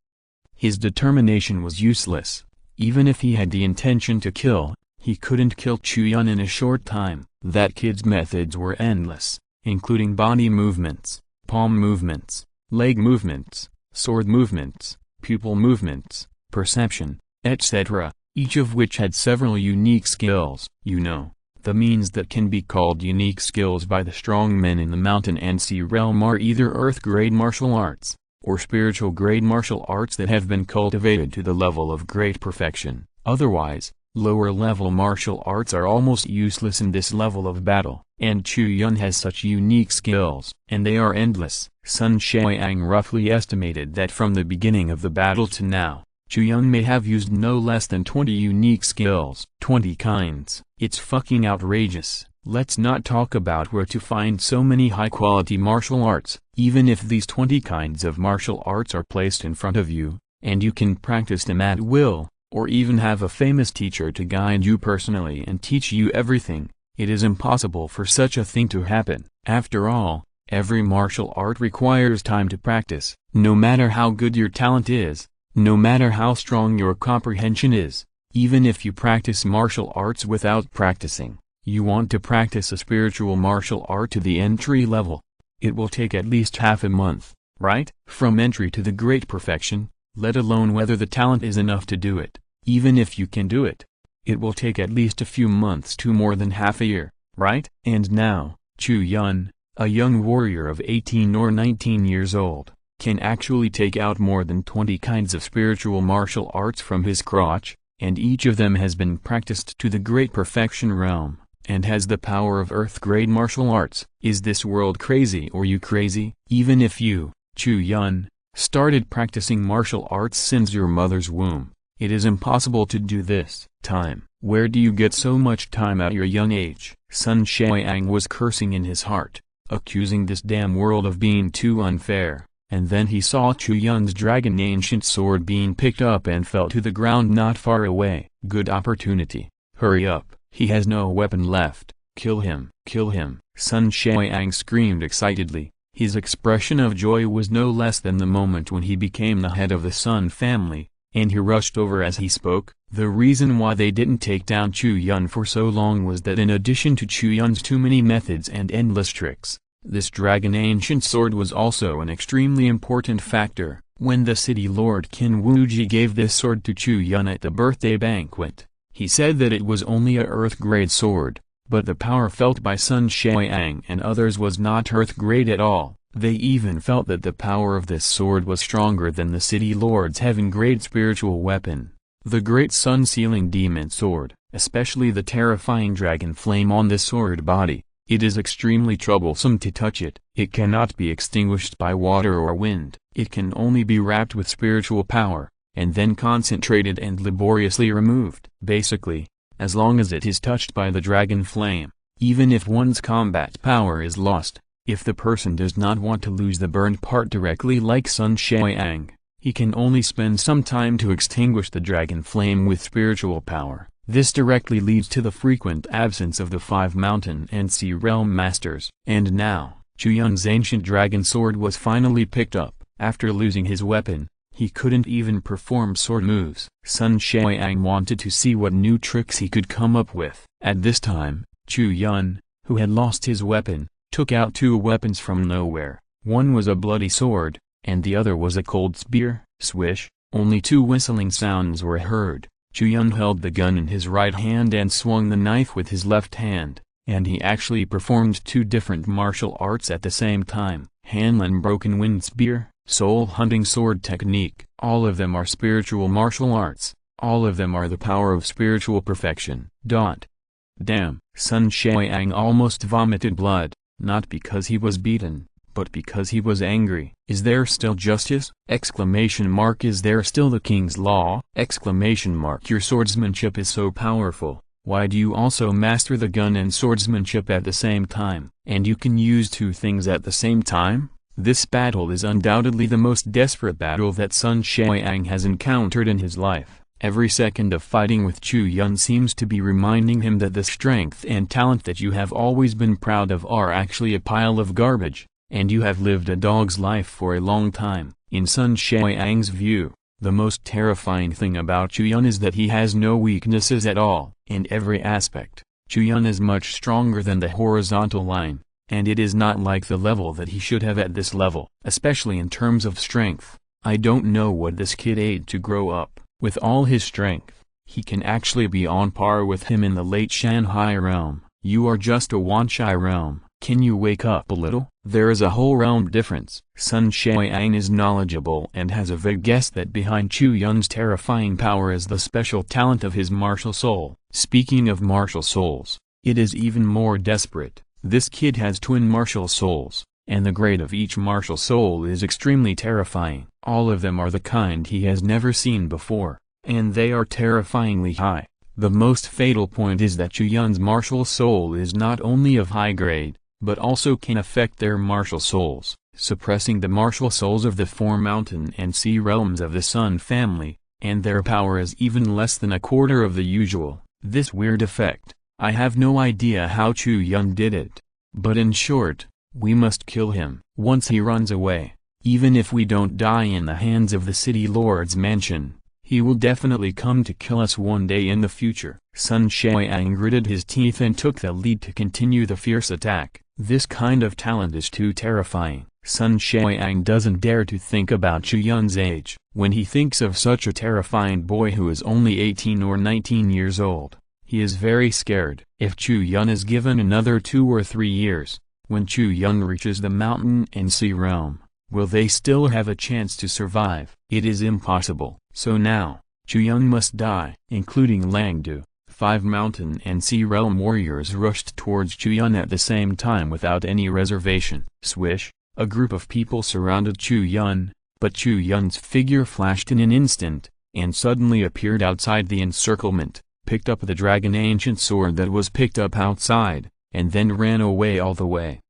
his determination was useless. Even if he had the intention to kill, he couldn't kill Chu Yun in a short time. That kid's methods were endless, including body movements, palm movements, leg movements, sword movements, pupil movements, perception, etc., each of which had several unique skills. You know, the means that can be called unique skills by the strong men in the mountain and sea realm are either earth-grade martial arts, or spiritual-grade martial arts that have been cultivated to the level of great perfection. Otherwise, lower-level martial arts are almost useless in this level of battle. And Chu Yun has such unique skills, and they are endless. Sun Xiang roughly estimated that from the beginning of the battle to now, Chu Yun may have used no less than 20 unique skills. 20 kinds. It's fucking outrageous. Let's not talk about where to find so many high-quality martial arts. Even if these 20 kinds of martial arts are placed in front of you, and you can practice them at will, or even have a famous teacher to guide you personally and teach you everything, it is impossible for such a thing to happen. After all, every martial art requires time to practice. No matter how good your talent is, no matter how strong your comprehension is, even if you practice martial arts without practicing, you want to practice a spiritual martial art to the entry level. It will take at least half a month, right? From entry to the great perfection, let alone whether the talent is enough to do it. Even if you can do it, it will take at least a few months to more than half a year, right? And now, Chu Yun, a young warrior of 18 or 19 years old, can actually take out more than 20 kinds of spiritual martial arts from his crotch, and each of them has been practiced to the great perfection realm, and has the power of earth-grade martial arts. Is this world crazy or you crazy? Even if you, Chu Yun, started practicing martial arts since your mother's womb, it is impossible to do this. Time. Where do you get so much time at your young age? Sun Xiang was cursing in his heart, accusing this damn world of being too unfair, and then he saw Chu Yun's dragon ancient sword being picked up and fell to the ground not far away. Good opportunity. Hurry up, he has no weapon left. Kill him. Kill him. Sun Xiang screamed excitedly. His expression of joy was no less than the moment when he became the head of the Sun family, and he rushed over as he spoke. The reason why they didn't take down Chu Yun for so long was that in addition to Chu Yun's too many methods and endless tricks, this dragon ancient sword was also an extremely important factor. When the city lord Qin Wuji gave this sword to Chu Yun at the birthday banquet, he said that it was only a earth-grade sword, but the power felt by Sun Xiang and others was not earth-grade at all. They even felt that the power of this sword was stronger than the city lord's heaven-grade spiritual weapon, the great sun-sealing demon sword, especially the terrifying dragon flame on this sword body. It is extremely troublesome to touch it. It cannot be extinguished by water or wind. It can only be wrapped with spiritual power, and then concentrated and laboriously removed. Basically, as long as it is touched by the dragon flame, even if one's combat power is lost, if the person does not want to lose the burned part directly like Sun Xiang, he can only spend some time to extinguish the dragon flame with spiritual power. This directly leads to the frequent absence of the 5 mountain and sea realm masters. And now, Chu Yun's ancient dragon sword was finally picked up. After losing his weapon, he couldn't even perform sword moves. Sun Xiang wanted to see what new tricks he could come up with. At this time, Chu Yun, who had lost his weapon, took out 2 weapons from nowhere. One was a bloody sword, and the other was a cold spear. Swish, only 2 whistling sounds were heard. Chu Yun held the gun in his right hand and swung the knife with his left hand, and he actually performed 2 different martial arts at the same time. Hanlin Broken Wind Spear, Soul Hunting Sword Technique. All of them are spiritual martial arts. All of them are the power of spiritual perfection. Damn. Sun Xiang almost vomited blood, not because he was beaten, but because he was angry. Is there still justice? Exclamation mark. Is there still the king's law? Exclamation mark. Your swordsmanship is so powerful. Why do you also master the gun and swordsmanship at the same time? And you can use 2 things at the same time? This battle is undoubtedly the most desperate battle that Sun Xiang has encountered in his life. Every second of fighting with Chu Yun seems to be reminding him that the strength and talent that you have always been proud of are actually a pile of garbage, and you have lived a dog's life for a long time. In Sun Xiang's view, the most terrifying thing about Chu Yun is that he has no weaknesses at all. In every aspect, Chu Yun is much stronger than the horizontal line, and it is not like the level that he should have at this level, especially in terms of strength. I don't know what this kid ate to grow up. With all his strength, he can actually be on par with him in the late Shanghai realm. You are just a Wanshai realm. Can you wake up a little? There is a whole realm difference. Sun Xiang is knowledgeable and has a vague guess that behind Chu Yun's terrifying power is the special talent of his martial soul. Speaking of martial souls, it is even more desperate. This kid has twin martial souls, and the grade of each martial soul is extremely terrifying. All of them are the kind he has never seen before, and they are terrifyingly high. The most fatal point is that Chu Yun's martial soul is not only of high grade, but also can affect their martial souls, suppressing the martial souls of the four mountain and sea realms of the Sun family, and their power is even less than a quarter of the usual. This weird effect, I have no idea how Chu Yun did it. But in short, we must kill him. Once he runs away, even if we don't die in the hands of the City Lord's mansion, he will definitely come to kill us one day in the future. Sun Xiaoyang gritted his teeth and took the lead to continue the fierce attack. This kind of talent is too terrifying. Sun Xiaoyang doesn't dare to think about Chu Yun's age. When he thinks of such a terrifying boy who is only 18 or 19 years old, he is very scared. If Chu Yun is given another 2 or 3 years, when Chu Yun reaches the mountain and sea realm, will they still have a chance to survive? It is impossible. So now, Chu Yun must die. Including Langdu, 5 mountain and sea realm warriors rushed towards Chu Yun at the same time without any reservation. Swish, a group of people surrounded Chu Yun, but Chu Yun's figure flashed in an instant, and suddenly appeared outside the encirclement, picked up the dragon ancient sword that was picked up outside, and then ran away all the way.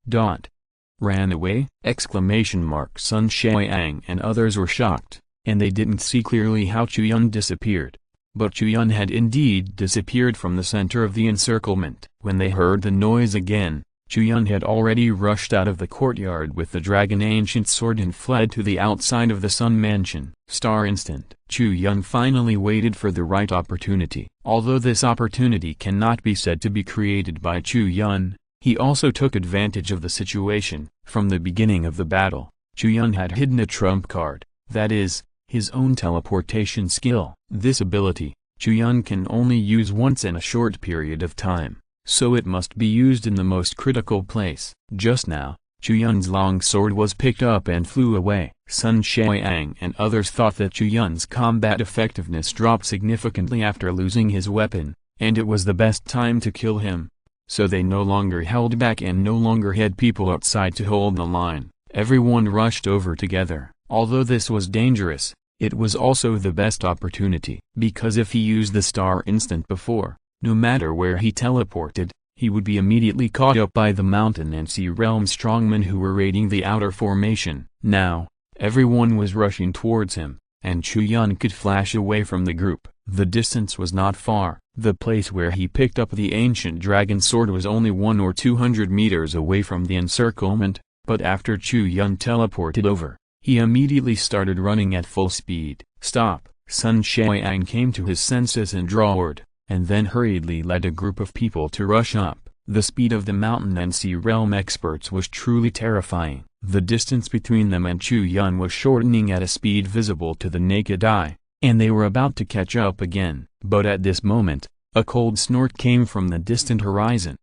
Ran away? Sun Xiaoyang and others were shocked, and they didn't see clearly how Chu Yun disappeared. But Chu Yun had indeed disappeared from the center of the encirclement. When they heard the noise again, Chu Yun had already rushed out of the courtyard with the dragon ancient sword and fled to the outside of the Sun Mansion. Instant. Chu Yun finally waited for the right opportunity. Although this opportunity cannot be said to be created by Chu Yun, he also took advantage of the situation. From the beginning of the battle, Chu Yun had hidden a trump card, that is, his own teleportation skill. This ability, Chu Yun can only use once in a short period of time, so it must be used in the most critical place. Just now, Chu Yun's long sword was picked up and flew away. Sun Xiaoyang and others thought that Chu Yun's combat effectiveness dropped significantly after losing his weapon, and it was the best time to kill him. So they no longer held back and no longer had people outside to hold the line. Everyone rushed over together. Although this was dangerous, it was also the best opportunity. Because if he used the star instant before, no matter where he teleported, he would be immediately caught up by the mountain and sea realm strongmen who were raiding the outer formation. Now, everyone was rushing towards him, and Chu Yun could flash away from the group. The distance was not far. The place where he picked up the ancient dragon sword was only 100 or 200 meters away from the encirclement, but after Chu Yun teleported over, he immediately started running at full speed. Stop! Sun Xiaoyang came to his senses and roared, and then hurriedly led a group of people to rush up. The speed of the mountain and sea realm experts was truly terrifying. The distance between them and Chu Yun was shortening at a speed visible to the naked eye, and they were about to catch up again. But at this moment, a cold snort came from the distant horizon.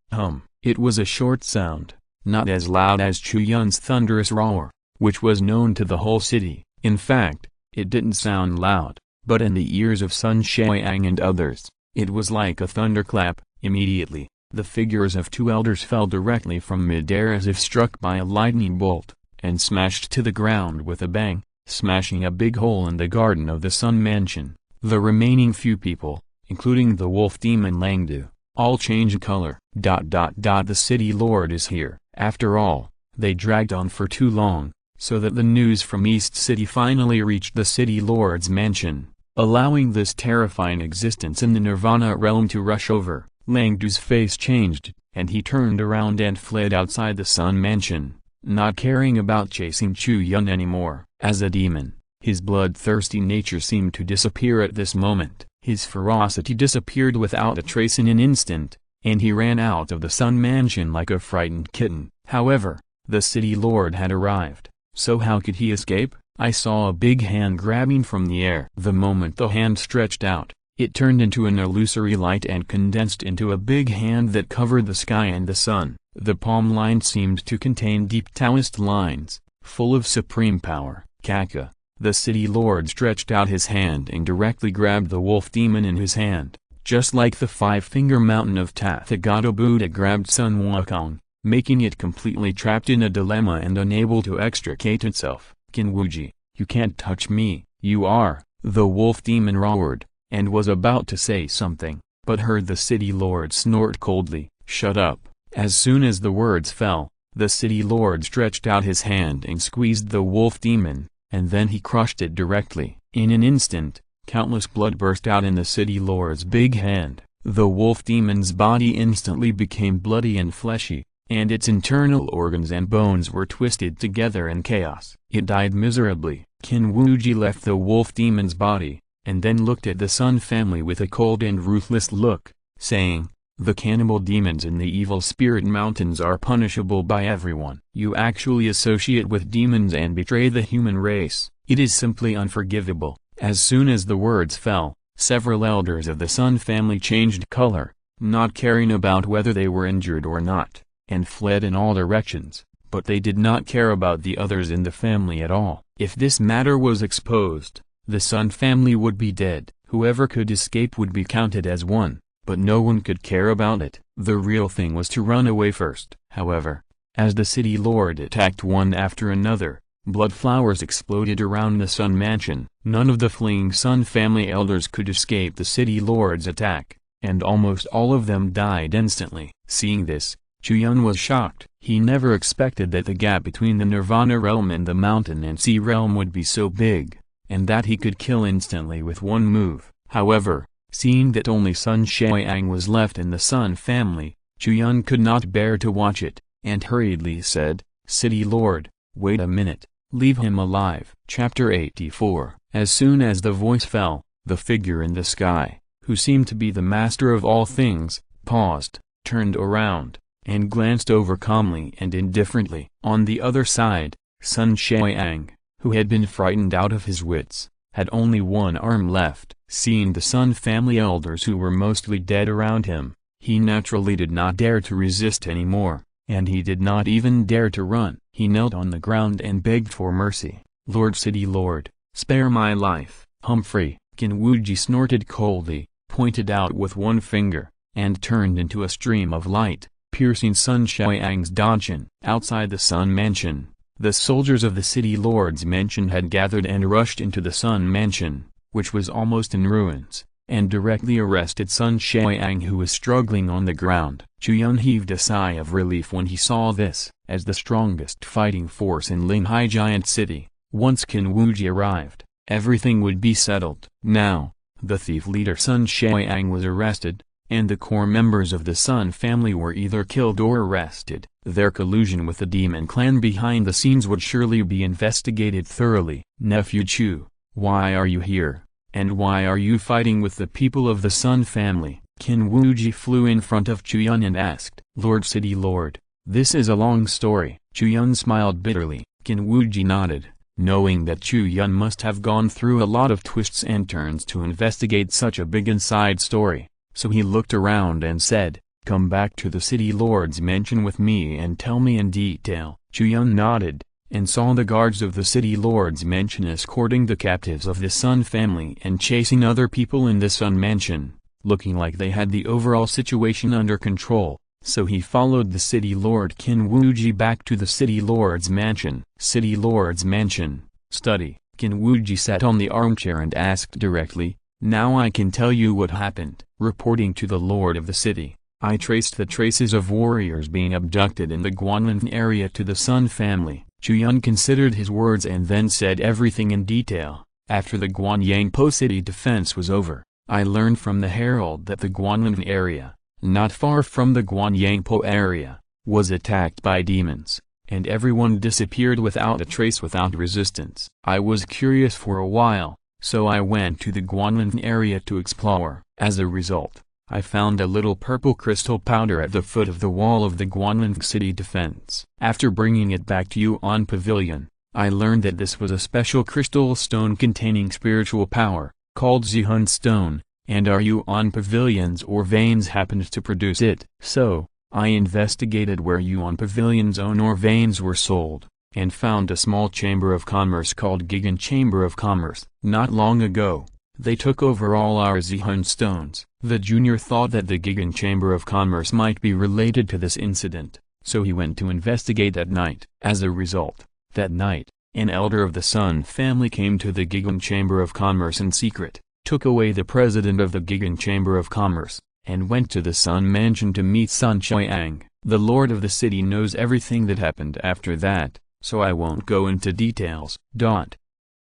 It was a short sound, not as loud as Chu Yun's thunderous roar, which was known to the whole city. In fact, it didn't sound loud, but in the ears of Sun Xiaoyang and others, it was like a thunderclap. Immediately, the figures of 2 elders fell directly from midair as if struck by a lightning bolt, and smashed to the ground with a bang, smashing a big hole in the garden of the Sun Mansion. The remaining few people, including the wolf demon Langdu, all changed color. The city lord is here. After all, they dragged on for too long, so that the news from East City finally reached the city lord's mansion, allowing this terrifying existence in the Nirvana realm to rush over. Langdu's face changed, and he turned around and fled outside the Sun Mansion, not caring about chasing Chu Yun anymore. As a demon, his bloodthirsty nature seemed to disappear at this moment. His ferocity disappeared without a trace in an instant, and he ran out of the Sun Mansion like a frightened kitten. However, the city lord had arrived, so how could he escape? I saw a big hand grabbing from the air. The moment the hand stretched out, it turned into an illusory light and condensed into a big hand that covered the sky and the sun. The palm line seemed to contain deep Taoist lines, full of supreme power. Kaka, the city lord stretched out his hand and directly grabbed the wolf demon in his hand, just like the 5-finger mountain of Tathagata Buddha grabbed Sun Wukong, making it completely trapped in a dilemma and unable to extricate itself. Kinwuji, you can't touch me. You are, the wolf demon roared, and was about to say something, but heard the city lord snort coldly, "Shut up." As soon as the words fell, the city lord stretched out his hand and squeezed the wolf demon, and then he crushed it directly. In an instant, countless blood burst out in the city lord's big hand. The wolf demon's body instantly became bloody and fleshy, and its internal organs and bones were twisted together in chaos. It died miserably. Qin Wuji left the wolf demon's body, and then looked at the Sun family with a cold and ruthless look, saying, "The cannibal demons in the evil spirit mountains are punishable by everyone. You actually associate with demons and betray the human race. It is simply unforgivable." As soon as the words fell, several elders of the Sun family changed color, not caring about whether they were injured or not, and fled in all directions, but they did not care about the others in the family at all. If this matter was exposed, the Sun family would be dead. Whoever could escape would be counted as one, but no one could care about it. The real thing was to run away first. However, as the city lord attacked one after another, blood flowers exploded around the Sun mansion. None of the fleeing Sun family elders could escape the city lord's attack, and almost all of them died instantly. Seeing this, Chu Yun was shocked. He never expected that the gap between the Nirvana realm and the mountain and sea realm would be so big, and that he could kill instantly with one move. However, seeing that only Sun Xiang was left in the Sun family, Chu Yun could not bear to watch it, and hurriedly said, "City Lord, wait a minute, leave him alive." Chapter 84. As soon as the voice fell, the figure in the sky, who seemed to be the master of all things, paused, turned around, and glanced over calmly and indifferently. On the other side, Sun Xiang, who had been frightened out of his wits, had only one arm left. Seeing the Sun family elders who were mostly dead around him, he naturally did not dare to resist anymore, and he did not even dare to run. He knelt on the ground and begged for mercy. "Lord City Lord, spare my life." Humphrey, Qin Wuji snorted coldly, pointed out with one finger, and turned into a stream of light, piercing Sun Xiang's dodgen. Outside the Sun mansion, the soldiers of the city lord's mansion had gathered and rushed into the Sun mansion, which was almost in ruins, and directly arrested Sun Xiang, who was struggling on the ground. Chu Yun heaved a sigh of relief when he saw this. As the strongest fighting force in Linghai Giant City, once Qin Wuji arrived, everything would be settled. Now, the thief leader Sun Xiang was arrested, and the core members of the Sun family were either killed or arrested. Their collusion with the demon clan behind the scenes would surely be investigated thoroughly. "Nephew Chu, why are you here, and why are you fighting with the people of the Sun family?" Qin Wuji flew in front of Chu Yun and asked. "Lord City Lord, this is a long story." Chu Yun smiled bitterly. Qin Wuji nodded, knowing that Chu Yun must have gone through a lot of twists and turns to investigate such a big inside story, so he looked around and said, "Come back to the city lord's mansion with me and tell me in detail." Chu Yun nodded, and saw the guards of the city lord's mansion escorting the captives of the Sun family and chasing other people in the Sun mansion, looking like they had the overall situation under control. So he followed the city lord Qin Wuji back to the city lord's mansion. City lord's mansion, study. Qin Wuji sat on the armchair and asked directly, "Now I can tell you what happened." Reporting to the lord of the city, "I traced the traces of warriors being abducted in the Guanlin area to the Sun family." Chu Yun considered his words and then said everything in detail. "After the Guanyangpo city defense was over, I learned from the herald that the Guanlin area, not far from the Guanyangpo area, was attacked by demons, and everyone disappeared without a trace, without resistance. I was curious for a while, so I went to the Guanlin area to explore. As a result, I found a little purple crystal powder at the foot of the wall of the Guanlin city defense. After bringing it back to Yuan Pavilion, I learned that this was a special crystal stone containing spiritual power, called Zihun Stone, and our Yuan Pavilions or veins happened to produce it. So, I investigated where Yuan Pavilions own or veins were sold, and found a small chamber of commerce called Gigan Chamber of Commerce. Not long ago, they took over all our Zihun stones. The junior thought that the Gigan Chamber of Commerce might be related to this incident, so he went to investigate that night. As a result, that night, an elder of the Sun family came to the Gigan Chamber of Commerce in secret, took away the president of the Gigan Chamber of Commerce, and went to the Sun Mansion to meet Sun Qiang. The lord of the city knows everything that happened after that, so I won't go into details. Qin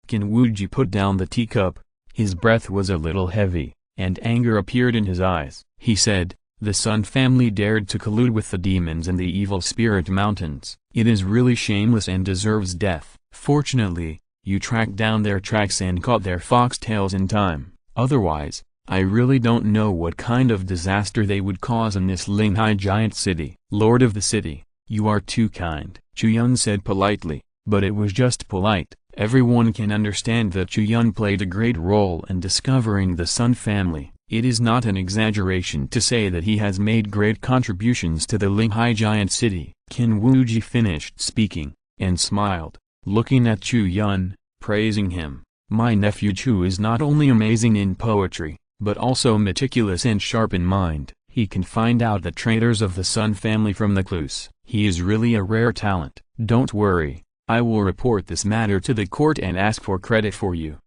Wuji put down the teacup. His breath was a little heavy, and anger appeared in his eyes. He said, "The Sun family dared to collude with the demons and the evil spirit mountains. It is really shameless and deserves death. Fortunately, you tracked down their tracks and caught their foxtails in time. Otherwise, I really don't know what kind of disaster they would cause in this Linghai giant city." "Lord of the city, you are too kind," Chu Yun said politely, but it was just polite. Everyone can understand that Chu Yun played a great role in discovering the Sun family. It is not an exaggeration to say that he has made great contributions to the Linghai giant city. Qin Wuji finished speaking, and smiled, looking at Chu Yun, praising him. "My nephew Chu is not only amazing in poetry, but also meticulous and sharp in mind. He can find out the traitors of the Sun family from the clues. He is really a rare talent. Don't worry, I will report this matter to the court and ask for credit for you."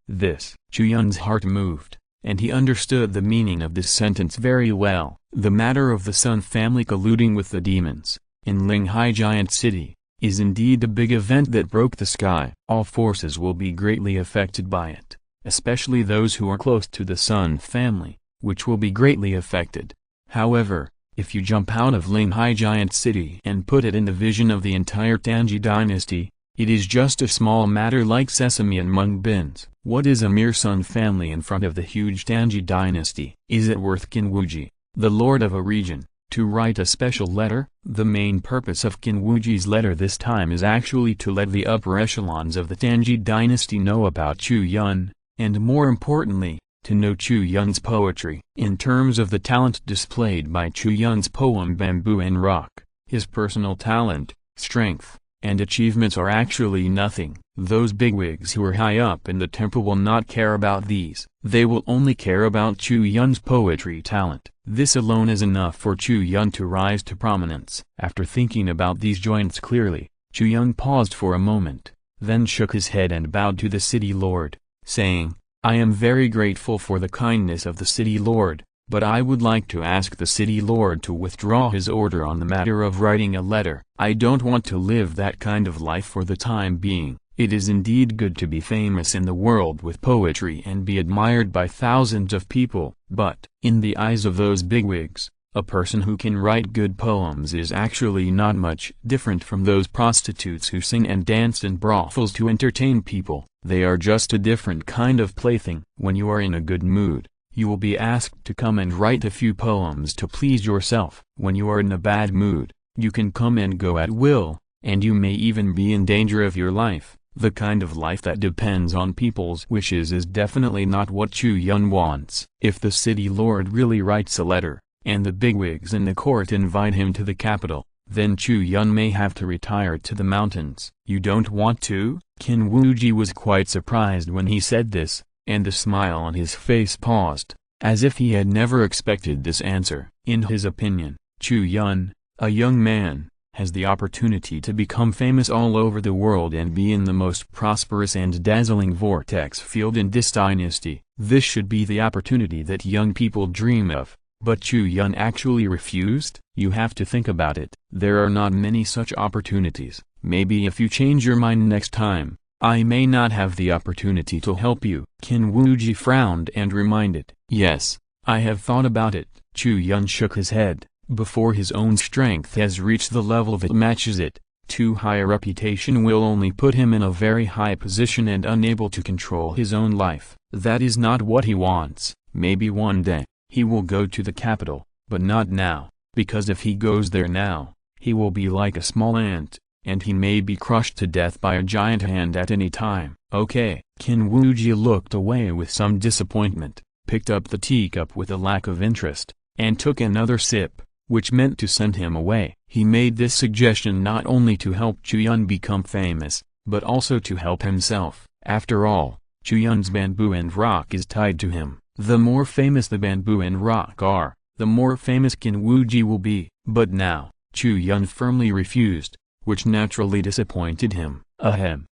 Chu Yun's heart moved, and he understood the meaning of this sentence very well. The matter of the Sun family colluding with the demons, in Linghai giant city, is indeed a big event that broke the sky. All forces will be greatly affected by it, especially those who are close to the Sun family, which will be greatly affected. However, if you jump out of Linghai giant city and put it in the vision of the entire Tangji dynasty, it is just a small matter like sesame and mung beans. What is a mere Sun family in front of the huge Tangji dynasty? Is it worth Qin Wuji, the lord of a region, to write a special letter? The main purpose of Qin Wuji's letter this time is actually to let the upper echelons of the Tangji dynasty know about Chu Yun, and more importantly, to know Chu Yun's poetry. In terms of the talent displayed by Chu Yun's poem Bamboo and Rock, his personal talent, strength, and achievements are actually nothing. Those bigwigs who are high up in the temple will not care about these. They will only care about Chu Yun's poetry talent. This alone is enough for Chu Yun to rise to prominence. After thinking about these joints clearly, Chu Yun paused for a moment, then shook his head and bowed to the city lord, saying, "I am very grateful for the kindness of the city lord, but I would like to ask the city lord to withdraw his order on the matter of writing a letter. I don't want to live that kind of life for the time being. It is indeed good to be famous in the world with poetry and be admired by thousands of people, but, in the eyes of those bigwigs, a person who can write good poems is actually not much different from those prostitutes who sing and dance in brothels to entertain people. They are just a different kind of plaything. When you are in a good mood, you will be asked to come and write a few poems to please yourself. When you are in a bad mood, you can come and go at will, and you may even be in danger of your life. The kind of life that depends on people's wishes is definitely not what Chu Yun wants. If the city lord really writes a letter, and the bigwigs in the court invite him to the capital, then Chu Yun may have to retire to the mountains. You don't want to? Qin Wuji was quite surprised when he said this, and the smile on his face paused, as if he had never expected this answer. In his opinion, Chu Yun, a young man, has the opportunity to become famous all over the world and be in the most prosperous and dazzling vortex field in this dynasty. This should be the opportunity that young people dream of. But Chu Yun actually refused? You have to think about it. There are not many such opportunities. Maybe if you change your mind next time, I may not have the opportunity to help you. Qin Wuji frowned and reminded, "Yes, I have thought about it." Chu Yun shook his head. Before his own strength has reached the level that matches it, too high a reputation will only put him in a very high position and unable to control his own life. That is not what he wants. Maybe one day he will go to the capital, but not now, because if he goes there now, he will be like a small ant, and he may be crushed to death by a giant hand at any time. Okay. Qin Wuji looked away with some disappointment, picked up the teacup with a lack of interest, and took another sip, which meant to send him away. He made this suggestion not only to help Chu Yun become famous, but also to help himself. After all, Chu Yun's bamboo and rock is tied to him. The more famous the bamboo and rock are, the more famous Qin Wuji will be. But now, Chu Yun firmly refused, which naturally disappointed him.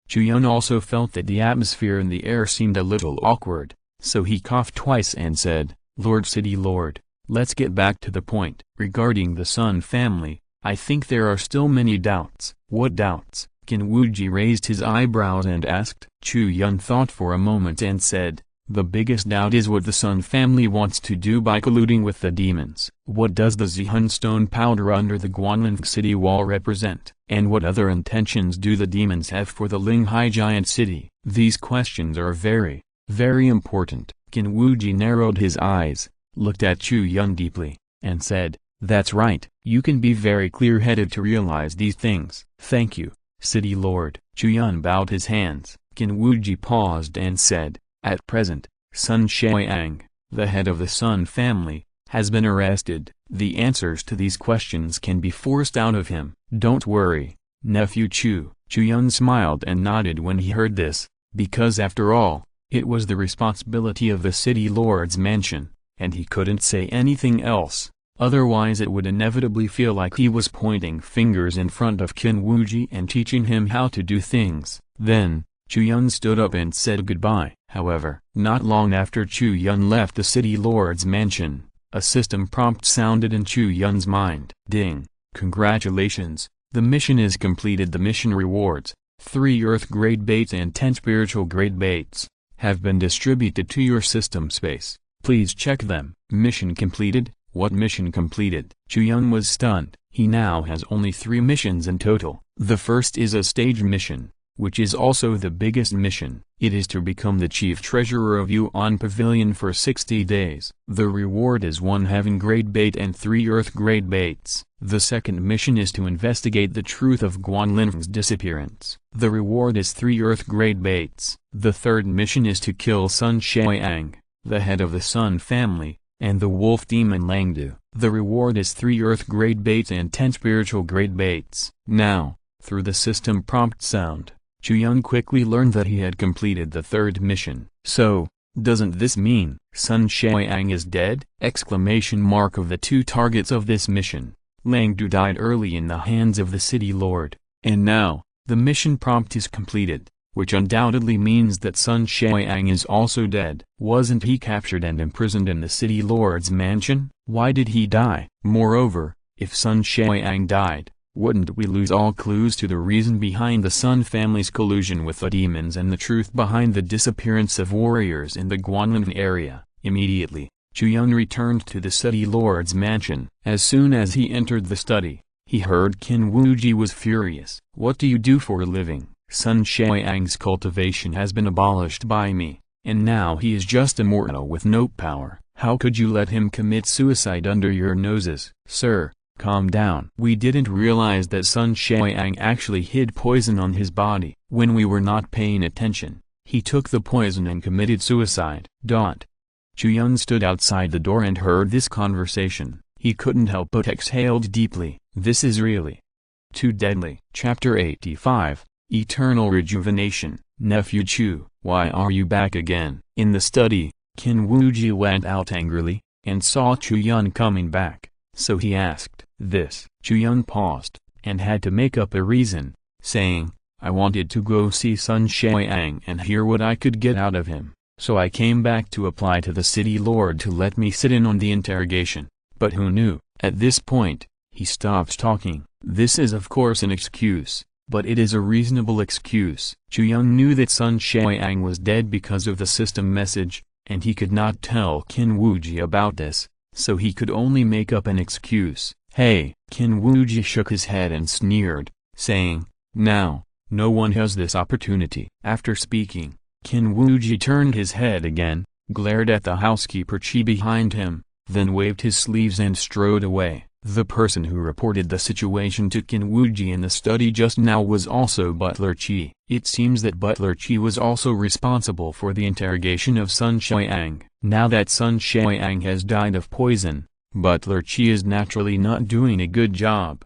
Chu Yun also felt that the atmosphere in the air seemed a little awkward, so he coughed twice and said, "Lord City Lord, let's get back to the point. Regarding the Sun family, I think there are still many doubts. What doubts? Qin Wuji raised his eyebrows and asked. Chu Yun thought for a moment and said, the biggest doubt is what the Sun family wants to do by colluding with the demons. What does the Zihun stone powder under the Guanlin city wall represent? And what other intentions do the demons have for the Linghai giant city? These questions are very, very important. Qin Wuji narrowed his eyes, looked at Chu Yun deeply, and said, that's right, you can be very clear-headed to realize these things. Thank you, City Lord. Chu Yun bowed his hands. Qin Wuji paused and said, at present, Sun Xiang, the head of the Sun family, has been arrested. The answers to these questions can be forced out of him. Don't worry, nephew Chu. Chu Yun smiled and nodded when he heard this, because after all, it was the responsibility of the City Lord's mansion, and he couldn't say anything else, otherwise it would inevitably feel like he was pointing fingers in front of Qin Wuji and teaching him how to do things. Then, Chu Yun stood up and said goodbye. However, not long after Chu Yun left the City Lord's mansion, a system prompt sounded in Chu Yun's mind. Ding! Congratulations, the mission is completed. The mission rewards, 3 Earth-grade baits and 10 spiritual-grade baits, have been distributed to your system space. Please check them. Mission completed? What mission completed? Chu Yun was stunned. He now has only 3 missions in total. The first is a stage mission, which is also the biggest mission. It is to become the chief treasurer of Yuan Pavilion for 60 days. The reward is 1 heaven-grade bait and 3 earth-grade baits. The second mission is to investigate the truth of Guanlin's disappearance. The reward is 3 earth-grade baits. The third mission is to kill Sun Xiang, the head of the Sun family, and the wolf demon Langdu. The reward is 3 earth-grade baits and 10 spiritual-grade baits. Now, through the system prompt sound, Chu Yun quickly learned that he had completed the third mission. So, doesn't this mean Sun Xiang is dead? Exclamation mark of the 2 targets of this mission. Langdu died early in the hands of the City Lord, and now, the mission prompt is completed, which undoubtedly means that Sun Xiang is also dead. Wasn't he captured and imprisoned in the City Lord's mansion? Why did he die? Moreover, if Sun Xiang died, wouldn't we lose all clues to the reason behind the Sun family's collusion with the demons and the truth behind the disappearance of warriors in the Guanlin area? Immediately, Chu Yun returned to the City Lord's mansion. As soon as he entered the study, he heard Qin Wuji was furious. What do you do for a living? Sun Xiang's cultivation has been abolished by me, and now he is just a mortal with no power. How could you let him commit suicide under your noses? Sir, calm down. We didn't realize that Sun Xiang actually hid poison on his body. When we were not paying attention, he took the poison and committed suicide. Chu Yun stood outside the door and heard this conversation. He couldn't help but exhaled deeply. This is really too deadly. Chapter 85, Eternal Rejuvenation. Nephew Chu, why are you back again? In the study, Qin Wuji went out angrily, and saw Chu Yun coming back, so he asked this. Chu Yun paused, and had to make up a reason, saying, I wanted to go see Sun Xiang and hear what I could get out of him, so I came back to apply to the City Lord to let me sit in on the interrogation. But who knew? At this point, he stopped talking. This is of course an excuse, but it is a reasonable excuse. Chu Yun knew that Sun Xiang was dead because of the system message, and he could not tell Qin Wuji about this, so he could only make up an excuse. Hey! Qin Wuji shook his head and sneered, saying, now, no one has this opportunity. After speaking, Qin Wuji turned his head again, glared at the housekeeper Chi behind him, then waved his sleeves and strode away. The person who reported the situation to Qin Wuji in the study just now was also Butler Chi. It seems that Butler Chi was also responsible for the interrogation of Sun Xiang. Now that Sun Xiang has died of poison, Butler Chi is naturally not doing a good job.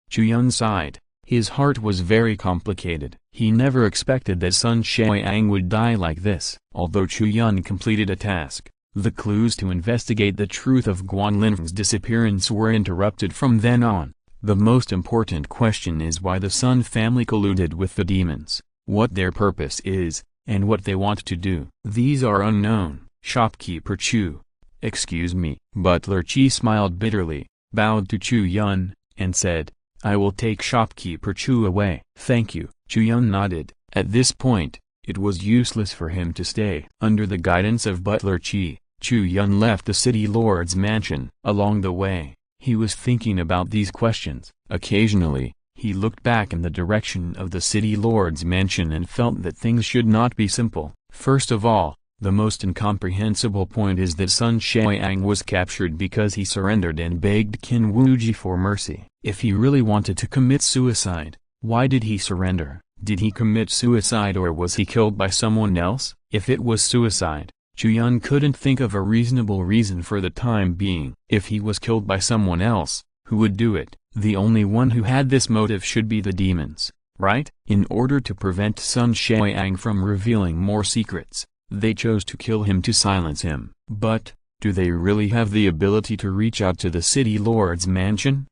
Chu Yun sighed. His heart was very complicated. He never expected that Sun Xiang would die like this. Although Chu Yun completed a task, the clues to investigate the truth of Guanlin's disappearance were interrupted from then on. The most important question is why the Sun family colluded with the demons, what their purpose is, and what they want to do. These are unknown. Shopkeeper Chu, "Excuse me." Butler Chi smiled bitterly, bowed to Chu Yun, and said, "I will take shopkeeper Chu away." "Thank you." Chu Yun nodded. At this point, it was useless for him to stay. Under the guidance of Butler Chi, Chu Yun left the city lord's mansion. Along the way, he was thinking about these questions. Occasionally, he looked back in the direction of the city lord's mansion and felt that things should not be simple. First of all, the most incomprehensible point is that Sun Xiang was captured because he surrendered and begged Qin Wuji for mercy. If he really wanted to commit suicide, why did he surrender? Did he commit suicide or was he killed by someone else? If it was suicide, Chu Yun couldn't think of a reasonable reason for the time being. If he was killed by someone else, who would do it? The only one who had this motive should be the demons, right? In order to prevent Sun Xiang from revealing more secrets, they chose to kill him to silence him. But, do they really have the ability to reach out to the city lord's mansion?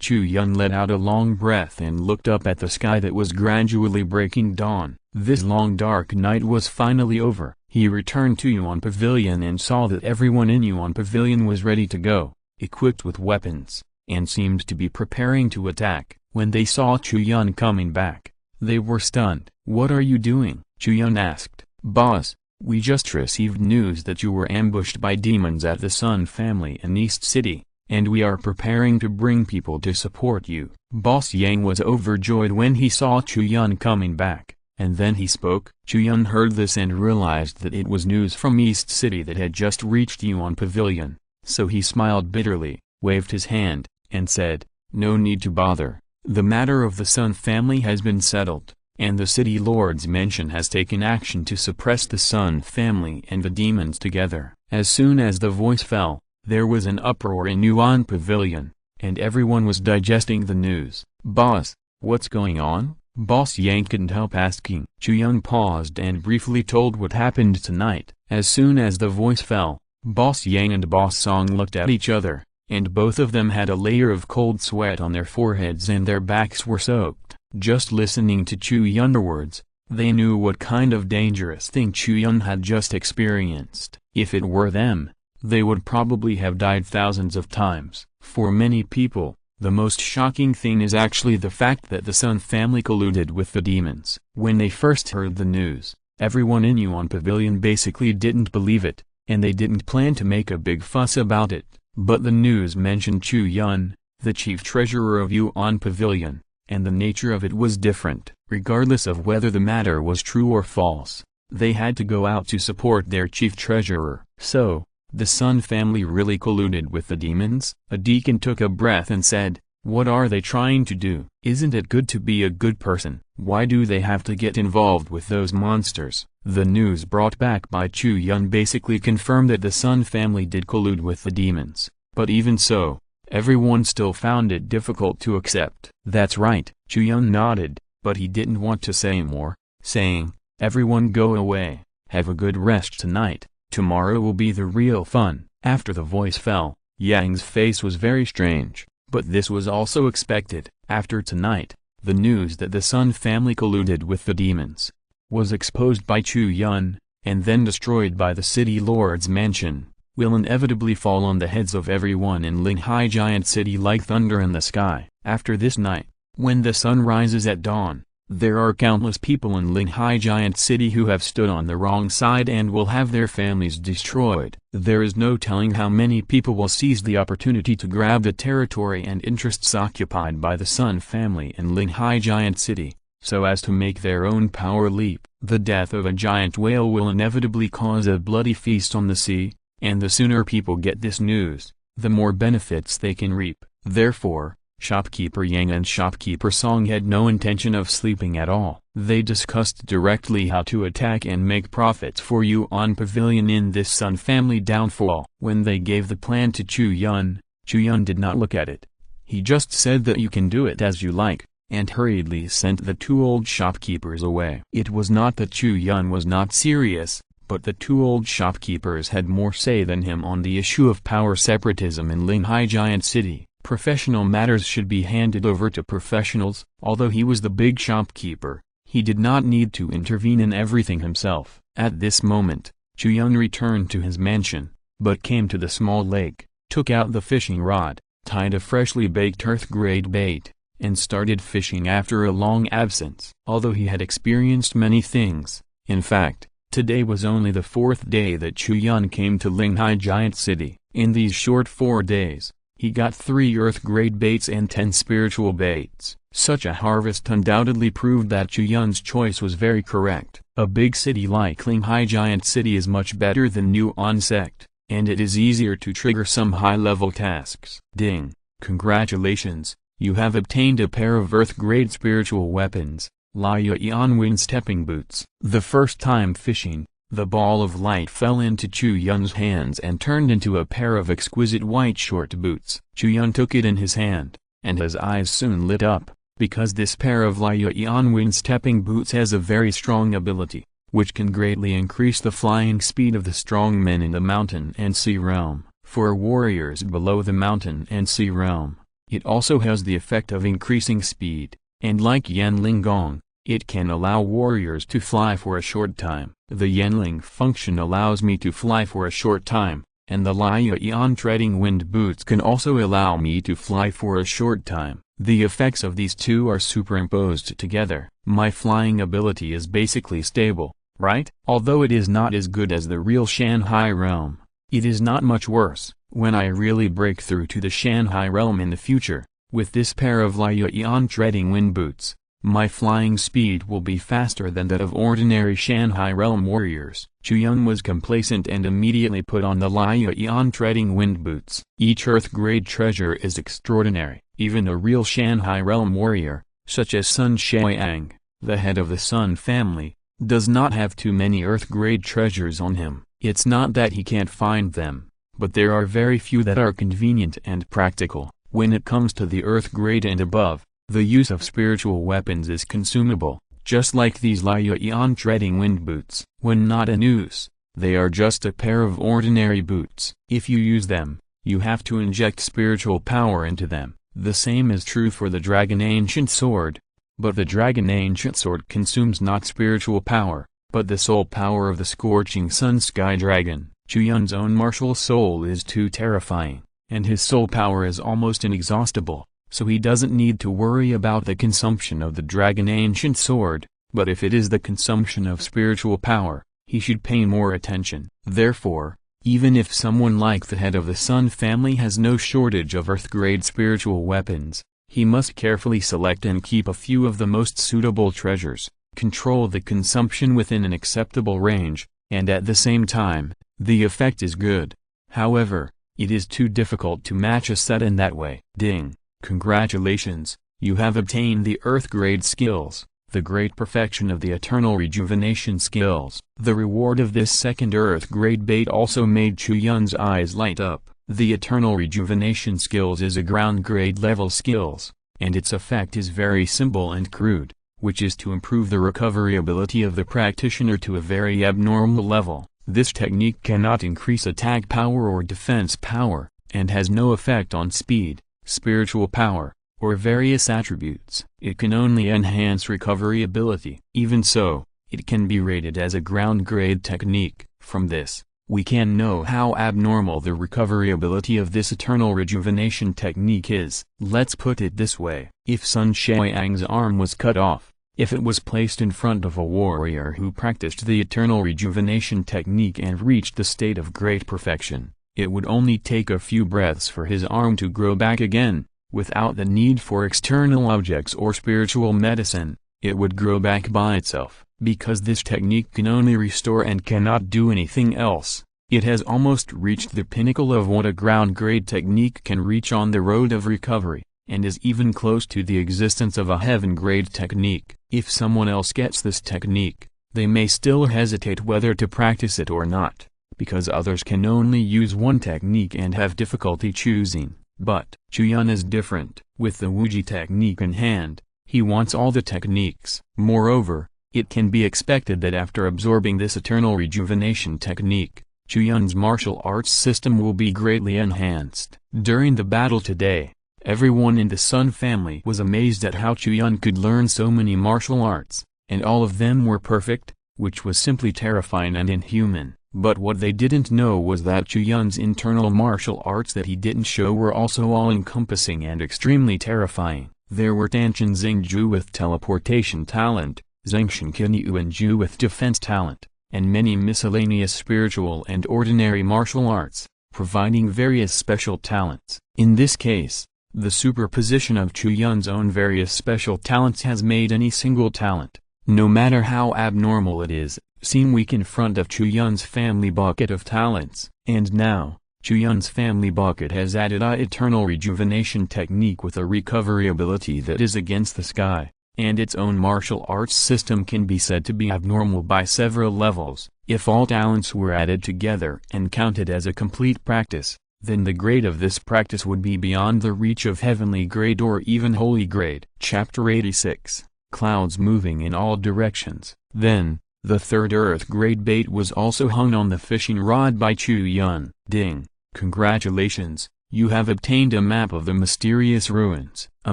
Chu Yun let out a long breath and looked up at the sky that was gradually breaking dawn. This long dark night was finally over. He returned to Yuan Pavilion and saw that everyone in Yuan Pavilion was ready to go, equipped with weapons, and seemed to be preparing to attack. When they saw Chu Yun coming back, they were stunned. "What are you doing?" Chu Yun asked. "Boss, we just received news that you were ambushed by demons at the Sun family in East City, and we are preparing to bring people to support you." Boss Yang was overjoyed when he saw Chu Yun coming back, and then he spoke. Chu Yun heard this and realized that it was news from East City that had just reached Yuan Pavilion, so he smiled bitterly, waved his hand, and said, "No need to bother. The matter of the Sun family has been settled, and the city lord's mansion has taken action to suppress the Sun family and the demons together." As soon as the voice fell, there was an uproar in Yuan Pavilion, and everyone was digesting the news. "Boss, what's going on?" Boss Yang couldn't help asking. Chu Yun paused and briefly told what happened tonight. As soon as the voice fell, Boss Yang and Boss Song looked at each other, and both of them had a layer of cold sweat on their foreheads and their backs were soaked. Just listening to Chu Yun's words, they knew what kind of dangerous thing Chu Yun had just experienced. If it were them, they would probably have died thousands of times. For many people, the most shocking thing is actually the fact that the Sun family colluded with the demons. When they first heard the news, everyone in Yuan Pavilion basically didn't believe it, and they didn't plan to make a big fuss about it. But the news mentioned Chu Yun, the chief treasurer of Yuan Pavilion, and the nature of it was different. Regardless of whether the matter was true or false, they had to go out to support their chief treasurer. So, the Sun family really colluded with the demons? A deacon took a breath and said, "What are they trying to do? Isn't it good to be a good person? Why do they have to get involved with those monsters?" The news brought back by Chu Yun basically confirmed that the Sun family did collude with the demons. But even so, everyone still found it difficult to accept. "That's right." Chu Yun nodded, but he didn't want to say more, saying, "Everyone go away, have a good rest tonight. Tomorrow will be the real fun." After the voice fell, Yang's face was very strange, but this was also expected. After tonight, the news that the Sun family colluded with the demons was exposed by Chu Yun, and then destroyed by the city lord's mansion, will inevitably fall on the heads of everyone in Linghai Giant City like thunder in the sky. After this night, when the sun rises at dawn, there are countless people in Linghai Giant City who have stood on the wrong side and will have their families destroyed. There is no telling how many people will seize the opportunity to grab the territory and interests occupied by the Sun family in Linghai Giant City, so as to make their own power leap. The death of a giant whale will inevitably cause a bloody feast on the sea, and the sooner people get this news, the more benefits they can reap. Therefore, Shopkeeper Yang and Shopkeeper Song had no intention of sleeping at all. They discussed directly how to attack and make profits for Yuan Pavilion in this Sun family downfall. When they gave the plan to Chu Yun did not look at it. He just said that you can do it as you like, and hurriedly sent the two old shopkeepers away. It was not that Chu Yun was not serious, but the two old shopkeepers had more say than him on the issue of power separatism in Linghai Giant City. Professional matters should be handed over to professionals. Although he was the big shopkeeper, he did not need to intervene in everything himself. At this moment, Chu Yun returned to his mansion, but came to the small lake, took out the fishing rod, tied a freshly baked earth-grade bait, and started fishing after a long absence. Although he had experienced many things, in fact, today was only the 4th day that Chu Yun came to Linghai Giant City. In these short 4 days, he got 3 earth-grade baits and 10 spiritual baits. Such a harvest undoubtedly proved that Chu Yun's choice was very correct. A big city like Linghai Giant City is much better than Nuon Sect, and it is easier to trigger some high-level tasks. Ding! Congratulations, you have obtained a pair of earth-grade spiritual weapons, Laya Yanwin stepping boots. The first time fishing, the ball of light fell into Chu Yun's hands and turned into a pair of exquisite white short boots. Chu Yun took it in his hand, and his eyes soon lit up, because this pair of Laya Yanwin stepping boots has a very strong ability, which can greatly increase the flying speed of the strong men in the mountain and sea realm. For warriors below the mountain and sea realm, it also has the effect of increasing speed, and like Yanling Gong, it can allow warriors to fly for a short time. The Yanling function allows me to fly for a short time, and the Laya Yan treading wind boots can also allow me to fly for a short time. The effects of these two are superimposed together. My flying ability is basically stable, right? Although it is not as good as the real Shanghai realm, it is not much worse. When I really break through to the Shanghai realm in the future, with this pair of Laya Yan treading wind boots, my flying speed will be faster than that of ordinary Shanghai realm warriors. Chu Yun was complacent and immediately put on the Laya Yan treading wind boots. Each earth-grade treasure is extraordinary. Even a real Shanghai realm warrior, such as Sun Xiang, the head of the Sun family, does not have too many earth-grade treasures on him. It's not that he can't find them, but there are very few that are convenient and practical. When it comes to the earth-grade and above, the use of spiritual weapons is consumable, just like these Laya Yan treading wind boots. When not in use, they are just a pair of ordinary boots. If you use them, you have to inject spiritual power into them. The same is true for the Dragon Ancient Sword, but the Dragon Ancient Sword consumes not spiritual power, but the soul power of the Scorching Sun Sky Dragon. Chu Yun's own martial soul is too terrifying, and his soul power is almost inexhaustible, so he doesn't need to worry about the consumption of the Dragon Ancient Sword, but if it is the consumption of spiritual power, he should pay more attention. Therefore, even if someone like the head of the Sun family has no shortage of earth-grade spiritual weapons, he must carefully select and keep a few of the most suitable treasures, control the consumption within an acceptable range, and at the same time, the effect is good. However, it is too difficult to match a set in that way. Ding! Congratulations, you have obtained the earth-grade skills, the great perfection of the eternal rejuvenation skills. The reward of this second earth-grade bait also made Chu Yun's eyes light up. The eternal rejuvenation skills is a ground-grade level skills, and its effect is very simple and crude, which is to improve the recovery ability of the practitioner to a very abnormal level. This technique cannot increase attack power or defense power, and has no effect on speed, spiritual power, or various attributes. It can only enhance recovery ability. Even so, it can be rated as a ground-grade technique. From this, we can know how abnormal the recovery ability of this eternal rejuvenation technique is. Let's put it this way. If Sun Xiang's arm was cut off, if it was placed in front of a warrior who practiced the eternal rejuvenation technique and reached the state of great perfection, it would only take a few breaths for his arm to grow back again. Without the need for external objects or spiritual medicine, it would grow back by itself. Because this technique can only restore and cannot do anything else, it has almost reached the pinnacle of what a ground-grade technique can reach on the road of recovery, and is even close to the existence of a heaven-grade technique. If someone else gets this technique, they may still hesitate whether to practice it or not, because others can only use one technique and have difficulty choosing. But Chu Yun is different. With the Wuji technique in hand, he wants all the techniques. Moreover, it can be expected that after absorbing this eternal rejuvenation technique, Chu Yun's martial arts system will be greatly enhanced. During the battle today, everyone in the Sun family was amazed at how Chu Yun could learn so many martial arts, and all of them were perfect, which was simply terrifying and inhuman. But what they didn't know was that Chu Yun's internal martial arts that he didn't show were also all-encompassing and extremely terrifying. There were Tanshin Xingju with teleportation talent, Zengshin Kinyu with defense talent, and many miscellaneous spiritual and ordinary martial arts, providing various special talents. In this case, the superposition of Chu Yun's own various special talents has made any single talent, no matter how abnormal it is, seem weak in front of Chu Yun's family bucket of talents. And now, Chu Yun's family bucket has added a eternal rejuvenation technique with a recovery ability that is against the sky, and its own martial arts system can be said to be abnormal by several levels. If all talents were added together and counted as a complete practice, then the grade of this practice would be beyond the reach of heavenly grade or even holy grade. Chapter 86, Clouds Moving in All Directions. Then, the third earth grade bait was also hung on the fishing rod by Chu Yun. Ding! Congratulations, you have obtained a map of the mysterious ruins. A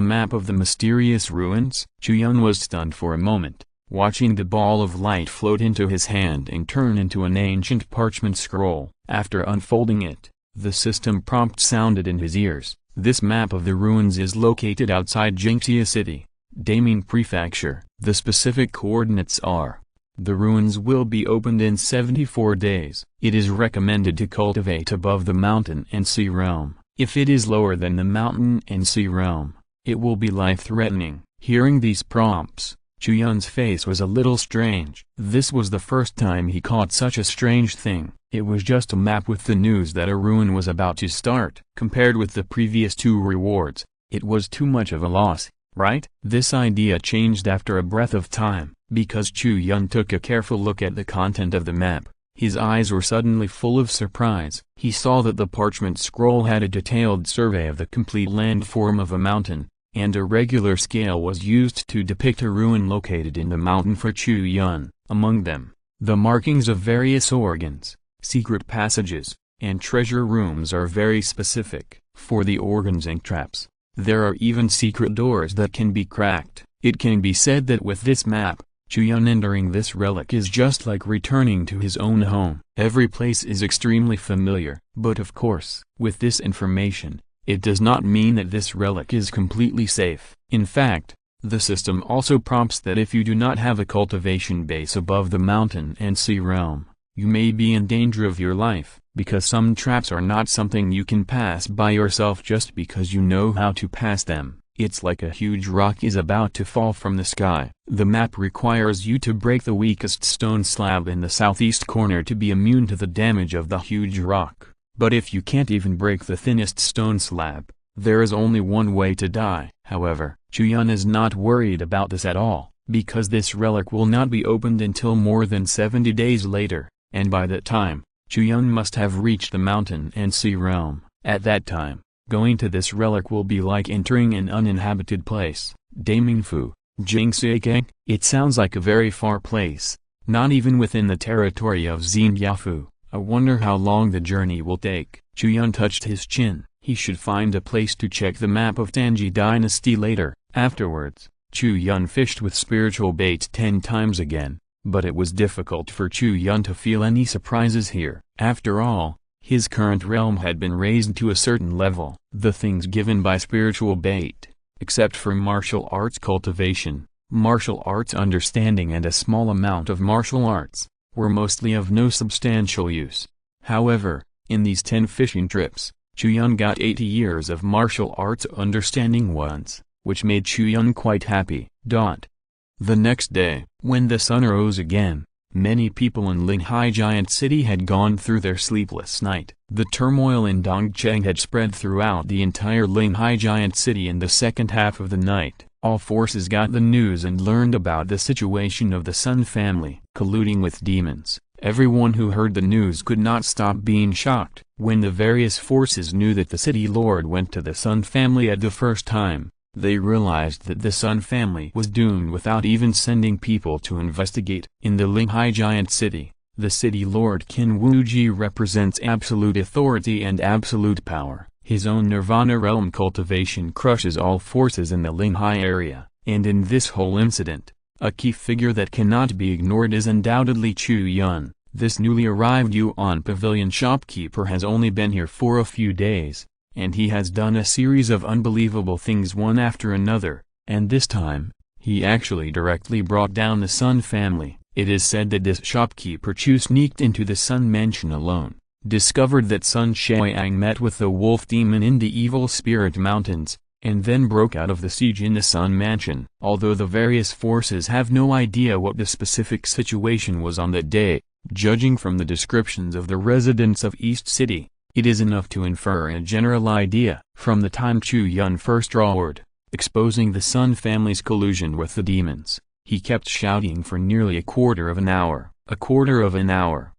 map of the mysterious ruins? Chu Yun was stunned for a moment, watching the ball of light float into his hand and turn into an ancient parchment scroll. After unfolding it, the system prompt sounded in his ears. This map of the ruins is located outside Jingxia City, Daming Prefecture. The specific coordinates are: the ruins will be opened in 74 days. It is recommended to cultivate above the mountain and sea realm. If it is lower than the mountain and sea realm, it will be life-threatening. Hearing these prompts, Chu Yun's face was a little strange. This was the first time he caught such a strange thing. It was just a map with the news that a ruin was about to start. Compared with the previous two rewards, it was too much of a loss, right? This idea changed after a breath of time, because Chu Yun took a careful look at the content of the map. His eyes were suddenly full of surprise. He saw that the parchment scroll had a detailed survey of the complete landform of a mountain, and a regular scale was used to depict a ruin located in the mountain for Chu Yun. Among them, the markings of various organs, secret passages, and treasure rooms are very specific. For the organs and traps, there are even secret doors that can be cracked. It can be said that with this map, Chu Yun entering this relic is just like returning to his own home. Every place is extremely familiar. But of course, with this information, it does not mean that this relic is completely safe. In fact, the system also prompts that if you do not have a cultivation base above the mountain and sea realm, you may be in danger of your life, because some traps are not something you can pass by yourself just because you know how to pass them. It's like a huge rock is about to fall from the sky. The map requires you to break the weakest stone slab in the southeast corner to be immune to the damage of the huge rock. But if you can't even break the thinnest stone slab, there is only one way to die. However, Chu Yun is not worried about this at all, because this relic will not be opened until more than 70 days later, and by that time, Chu Yun must have reached the mountain and sea realm. At that time, going to this relic will be like entering an uninhabited place. Damingfu, Jingxiagang? It sounds like a very far place, not even within the territory of Xinjiafu. I wonder how long the journey will take. Chu Yun touched his chin. He should find a place to check the map of Tanji Dynasty later. Afterwards, Chu Yun fished with spiritual bait 10 times again, but it was difficult for Chu Yun to feel any surprises here. After all, his current realm had been raised to a certain level. The things given by spiritual bait, except for martial arts cultivation, martial arts understanding and a small amount of martial arts, were mostly of no substantial use. However, in these 10 fishing trips, Chu Yun got 80 years of martial arts understanding once, which made Chu Yun quite happy. The next day, when the sun rose again, many people in Linghai Giant City had gone through their sleepless night. The turmoil in Dongcheng had spread throughout the entire Linghai Giant City in the second half of the night. All forces got the news and learned about the situation of the Sun family colluding with demons. Everyone who heard the news could not stop being shocked. When the various forces knew that the city lord went to the Sun family at the first time, they realized that the Sun family was doomed without even sending people to investigate. In the Linghai Giant City, the city lord Qin Wuji represents absolute authority and absolute power. His own Nirvana realm cultivation crushes all forces in the Linghai area, and in this whole incident, a key figure that cannot be ignored is undoubtedly Chu Yun. This newly arrived Yuan Pavilion shopkeeper has only been here for a few days, and he has done a series of unbelievable things one after another, and this time, he actually directly brought down the Sun family. It is said that this shopkeeper Chu sneaked into the Sun mansion alone, discovered that Sun Xiang met with the wolf demon in the Evil Spirit Mountains, and then broke out of the siege in the Sun mansion. Although the various forces have no idea what the specific situation was on that day, judging from the descriptions of the residents of East City, it is enough to infer a general idea. From the time Chu Yun first roared, exposing the Sun family's collusion with the demons, he kept shouting for nearly a quarter of an hour.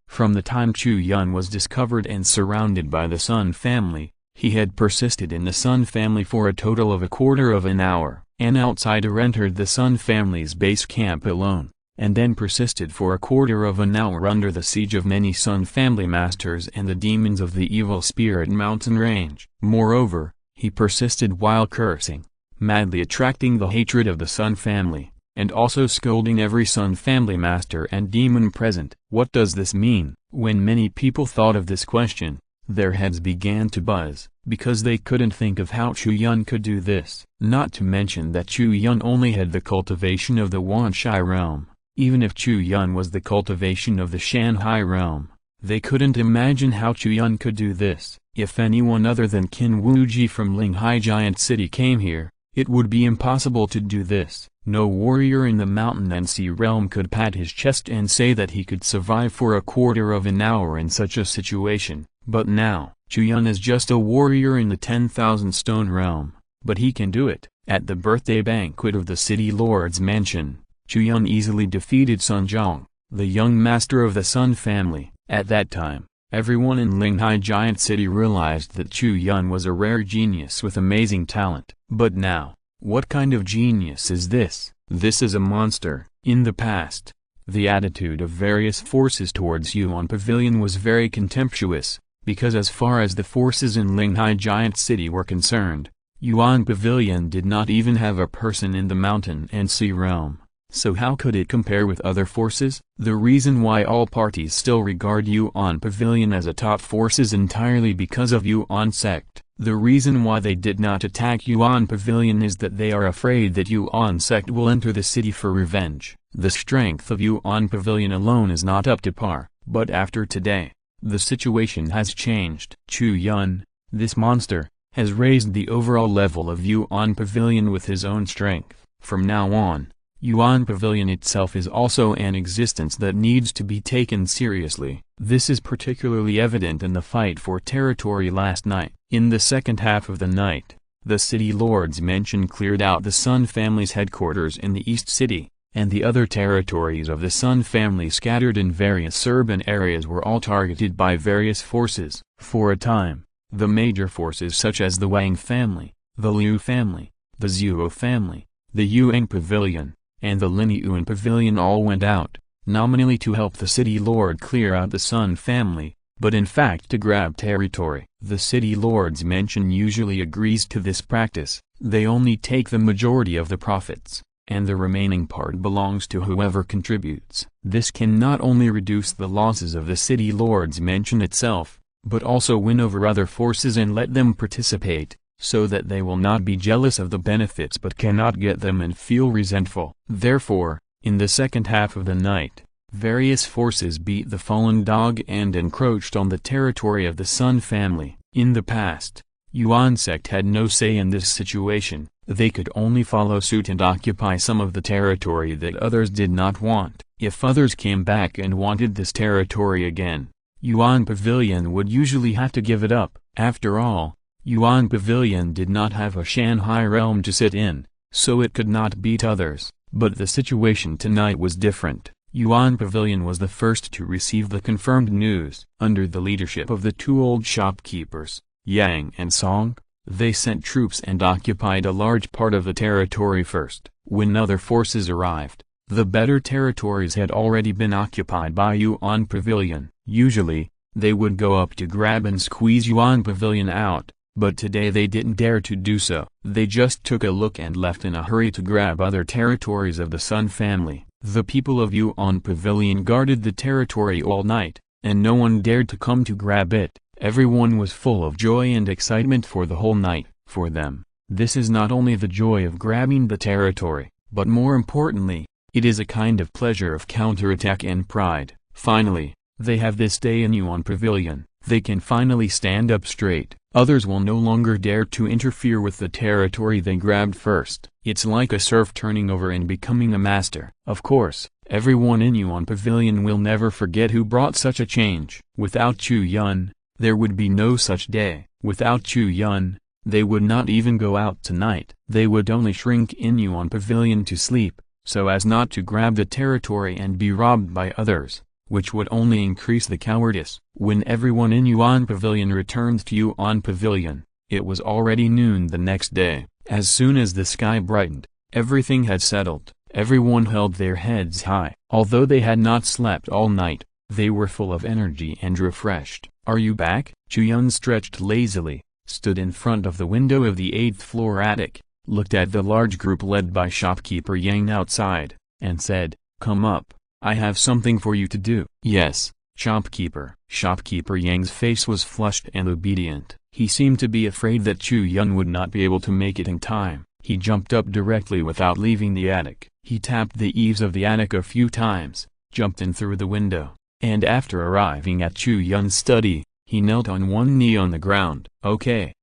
From the time Chu Yun was discovered and surrounded by the Sun family, he had persisted in the Sun family for a total of a quarter of an hour. An outsider entered the Sun family's base camp alone, and then persisted for a quarter of an hour under the siege of many Sun family masters and the demons of the Evil Spirit Mountain range. Moreover, he persisted while cursing, madly attracting the hatred of the Sun family, and also scolding every Sun family master and demon present. What does this mean? When many people thought of this question, their heads began to buzz, because they couldn't think of how Chu Yun could do this. Not to mention that Chu Yun only had the cultivation of the Wanshai realm. Even if Chu Yun was the cultivation of the Shanghai realm, they couldn't imagine how Chu Yun could do this. If anyone other than Qin Wuji from Linghai Giant City came here, it would be impossible to do this. No warrior in the mountain and sea realm could pat his chest and say that he could survive for a quarter of an hour in such a situation. But now, Chu Yun is just a warrior in the 10,000 stone realm, but he can do it. At the birthday banquet of the City Lord's mansion, Chu Yun easily defeated Sun Zhang, the young master of the Sun family. At that time, everyone in Linghai Giant City realized that Chu Yun was a rare genius with amazing talent. But now, what kind of genius is this? This is a monster. In the past, the attitude of various forces towards Yuan Pavilion was very contemptuous, because as far as the forces in Linghai Giant City were concerned, Yuan Pavilion did not even have a person in the mountain and sea realm. So how could it compare with other forces? The reason why all parties still regard Yuan Pavilion as a top force is entirely because of Yuan sect. The reason why they did not attack Yuan Pavilion is that they are afraid that Yuan sect will enter the city for revenge. The strength of Yuan Pavilion alone is not up to par, but after today, the situation has changed. Chu Yun, this monster, has raised the overall level of Yuan Pavilion with his own strength. From now on, Yuan Pavilion itself is also an existence that needs to be taken seriously. This is particularly evident in the fight for territory last night. In the second half of the night, the City Lord's mansion cleared out the Sun family's headquarters in the East City, and the other territories of the Sun family scattered in various urban areas were all targeted by various forces. For a time, the major forces such as the Wang family, the Liu family, the Zhuo family, the Yuan Pavilion, and the Lin Yuan Pavilion all went out, nominally to help the City Lord clear out the Sun family, but in fact to grab territory. The City Lord's mansion usually agrees to this practice. They only take the majority of the profits, and the remaining part belongs to whoever contributes. This can not only reduce the losses of the City Lord's mansion itself, but also win over other forces and let them participate, so that they will not be jealous of the benefits but cannot get them and feel resentful. Therefore, in the second half of the night, various forces beat the fallen dog and encroached on the territory of the Sun family. In the past, Yuan sect had no say in this situation. They could only follow suit and occupy some of the territory that others did not want. If others came back and wanted this territory again, Yuan Pavilion would usually have to give it up. After all, Yuan Pavilion did not have a Shanghai realm to sit in, so it could not beat others. But the situation tonight was different. Yuan Pavilion was the first to receive the confirmed news. Under the leadership of the two old shopkeepers, Yang and Song, they sent troops and occupied a large part of the territory first. When other forces arrived, the better territories had already been occupied by Yuan Pavilion. Usually, they would go up to grab and squeeze Yuan Pavilion out, but today they didn't dare to do so. They just took a look and left in a hurry to grab other territories of the Sun family. The people of Yuan Pavilion guarded the territory all night, and no one dared to come to grab it. Everyone was full of joy and excitement for the whole night. For them, this is not only the joy of grabbing the territory, but more importantly, it is a kind of pleasure of counterattack and pride. Finally, they have this day in Yuan Pavilion. They can finally stand up straight. Others will no longer dare to interfere with the territory they grabbed first. It's like a serf turning over and becoming a master. Of course, everyone in Yuan Pavilion will never forget who brought such a change. Without Chu Yun, there would be no such day. Without Chu Yun, they would not even go out tonight. They would only shrink in Yuan Pavilion to sleep, so as not to grab the territory and be robbed by others, which would only increase the cowardice. When everyone in Yuan Pavilion returned to Yuan Pavilion, it was already noon the next day. As soon as the sky brightened, everything had settled. Everyone held their heads high. Although they had not slept all night, they were full of energy and refreshed. "Are you back?" Chu Yun stretched lazily, stood in front of the window of the 8th floor attic, looked at the large group led by shopkeeper Yang outside, and said, "Come up. I have something for you to do." "Yes, shopkeeper." Shopkeeper Yang's face was flushed and obedient. He seemed to be afraid that Chu Yun would not be able to make it in time. He jumped up directly without leaving the attic. He tapped the eaves of the attic a few times, jumped in through the window, and after arriving at Chu Yun's study, he knelt on one knee on the ground. Okay,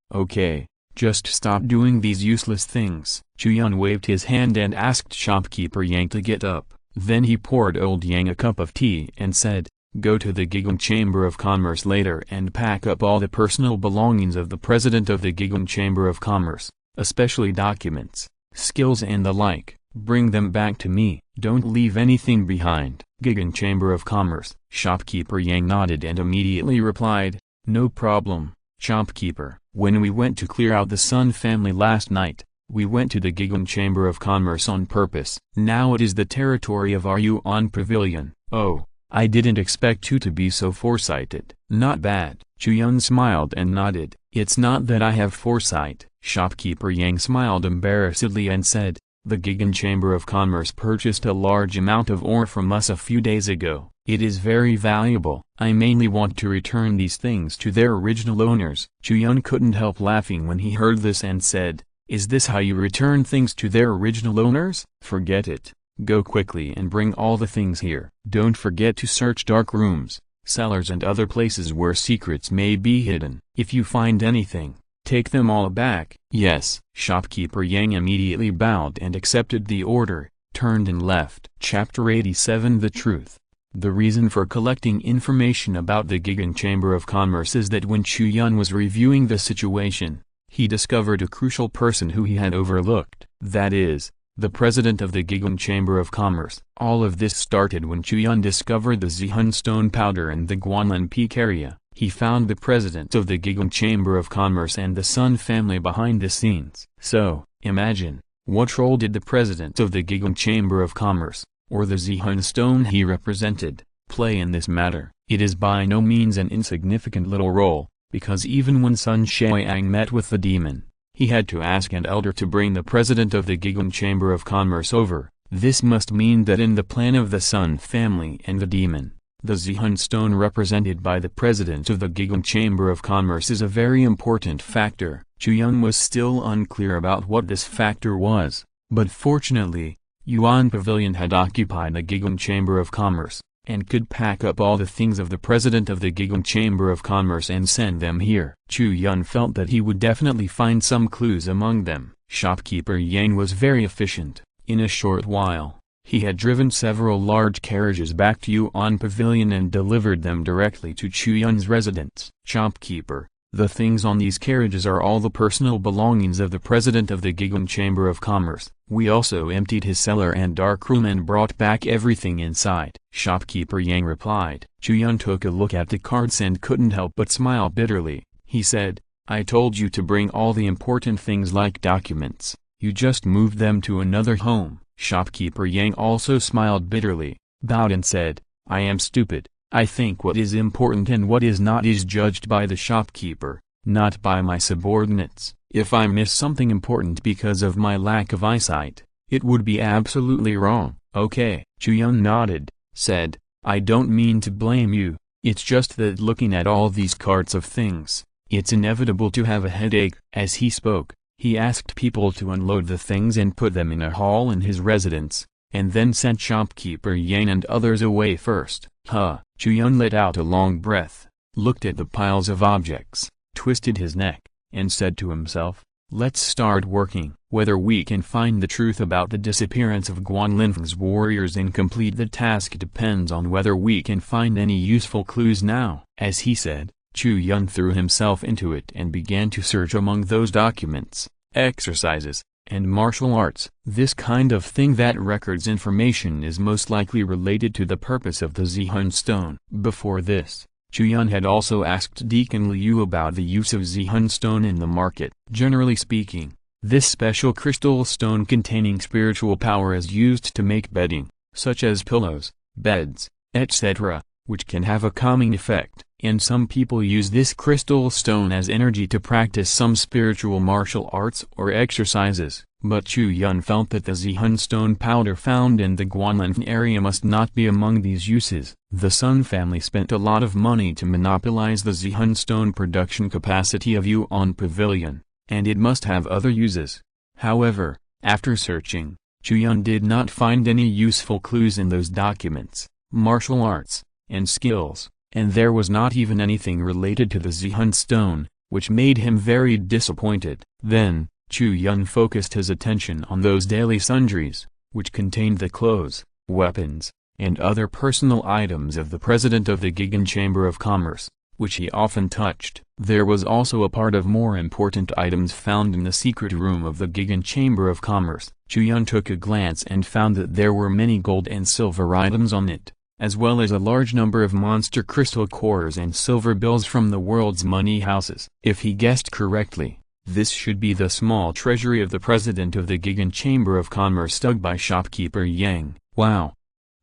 just stop doing these useless things." Chu Yun waved his hand and asked shopkeeper Yang to get up. Then he poured old Yang a cup of tea and said, "Go to the Gigong Chamber of Commerce later and pack up all the personal belongings of the president of the Gigong Chamber of Commerce, especially documents, skills and the like. Bring them back to me. Don't leave anything behind." Gigong Chamber of Commerce. Shopkeeper Yang nodded and immediately replied, "No problem, shopkeeper. When we went to clear out the Sun family last night, we went to the Gigong Chamber of Commerce on purpose. Now it is the territory of our Yuan Pavilion." "Oh, I didn't expect you to be so foresighted." "Not bad." Chu Yun smiled and nodded. "It's not that I have foresight." Shopkeeper Yang smiled embarrassedly and said, "The Gigong Chamber of Commerce purchased a large amount of ore from us a few days ago. It is very valuable. I mainly want to return these things to their original owners." Chu Yun couldn't help laughing when he heard this and said, "Is this how you return things to their original owners? Forget it. Go quickly and bring all the things here. Don't forget to search dark rooms, cellars and other places where secrets may be hidden. If you find anything, take them all back." "Yes." Shopkeeper Yang immediately bowed and accepted the order, turned and left. Chapter 87 The Truth. The reason for collecting information about the Gigong Chamber of Commerce is that when Chu Yun was reviewing the situation, he discovered a crucial person who he had overlooked. That is, the president of the Gigong Chamber of Commerce. All of this started when Chu Yun discovered the Zihun stone powder in the Guanlan Peak area. He found the president of the Gigong Chamber of Commerce and the Sun family behind the scenes. So, imagine, what role did the president of the Gigong Chamber of Commerce, or the Zihun stone he represented, play in this matter? It is by no means an insignificant little role, because even when Sun Xiang met with the demon, he had to ask an elder to bring the president of the Gigong Chamber of Commerce over. This must mean that in the plan of the Sun family and the demon, the Zihun stone represented by the president of the Gigong Chamber of Commerce is a very important factor. Chu Yun was still unclear about what this factor was, but fortunately, Yuan Pavilion had occupied the Gigong Chamber of Commerce, and could pack up all the things of the president of the Gigong Chamber of Commerce and send them here. Chu Yun felt that he would definitely find some clues among them. Shopkeeper Yang was very efficient. In a short while, he had driven several large carriages back to Yuan Pavilion and delivered them directly to Chu Yun's residence. "Shopkeeper, the things on these carriages are all the personal belongings of the president of the Gigong Chamber of Commerce. We also emptied his cellar and dark room and brought back everything inside." Shopkeeper Yang replied. Chu Yun took a look at the cards and couldn't help but smile bitterly. He said, "I told you to bring all the important things like documents. You just moved them to another home." Shopkeeper Yang also smiled bitterly, bowed and said, "I am stupid. I think what is important and what is not is judged by the shopkeeper, not by my subordinates. If I miss something important because of my lack of eyesight, it would be absolutely wrong." Okay. Chu Yun nodded, said, I don't mean to blame you, it's just that looking at all these carts of things, it's inevitable to have a headache. As he spoke, he asked people to unload the things and put them in a hall in his residence, and then sent shopkeeper Yang and others away first. Chu Yun let out a long breath, looked at the piles of objects, twisted his neck, and said to himself, let's start working. Whether we can find the truth about the disappearance of Guanlinfeng's warriors and complete the task depends on whether we can find any useful clues now. As he said, Chu Yun threw himself into it and began to search among those documents, exercises, and martial arts. This kind of thing that records information is most likely related to the purpose of the Zihun Stone. Before this, Chu Yun had also asked Deacon Liu about the use of Zihun Stone in the market. Generally speaking, this special crystal stone containing spiritual power is used to make bedding, such as pillows, beds, etc., which can have a calming effect, and some people use this crystal stone as energy to practice some spiritual martial arts or exercises. But Chu Yun felt that the Zihun stone powder found in the Guanlinfeng area must not be among these uses. The Sun family spent a lot of money to monopolize the Zihun stone production capacity of Yuan Pavilion, and it must have other uses. However, after searching, Chu Yun did not find any useful clues in those documents, martial arts, and skills, and there was not even anything related to the Zihun stone, which made him very disappointed. Then, Chu Yun focused his attention on those daily sundries, which contained the clothes, weapons, and other personal items of the president of the Gigan Chamber of Commerce, which he often touched. There was also a part of more important items found in the secret room of the Gigan Chamber of Commerce. Chu Yun took a glance and found that there were many gold and silver items on it, as well as a large number of monster crystal cores and silver bills from the world's money houses. If he guessed correctly, this should be the small treasury of the president of the Gigan Chamber of Commerce dug by shopkeeper Yang. Wow!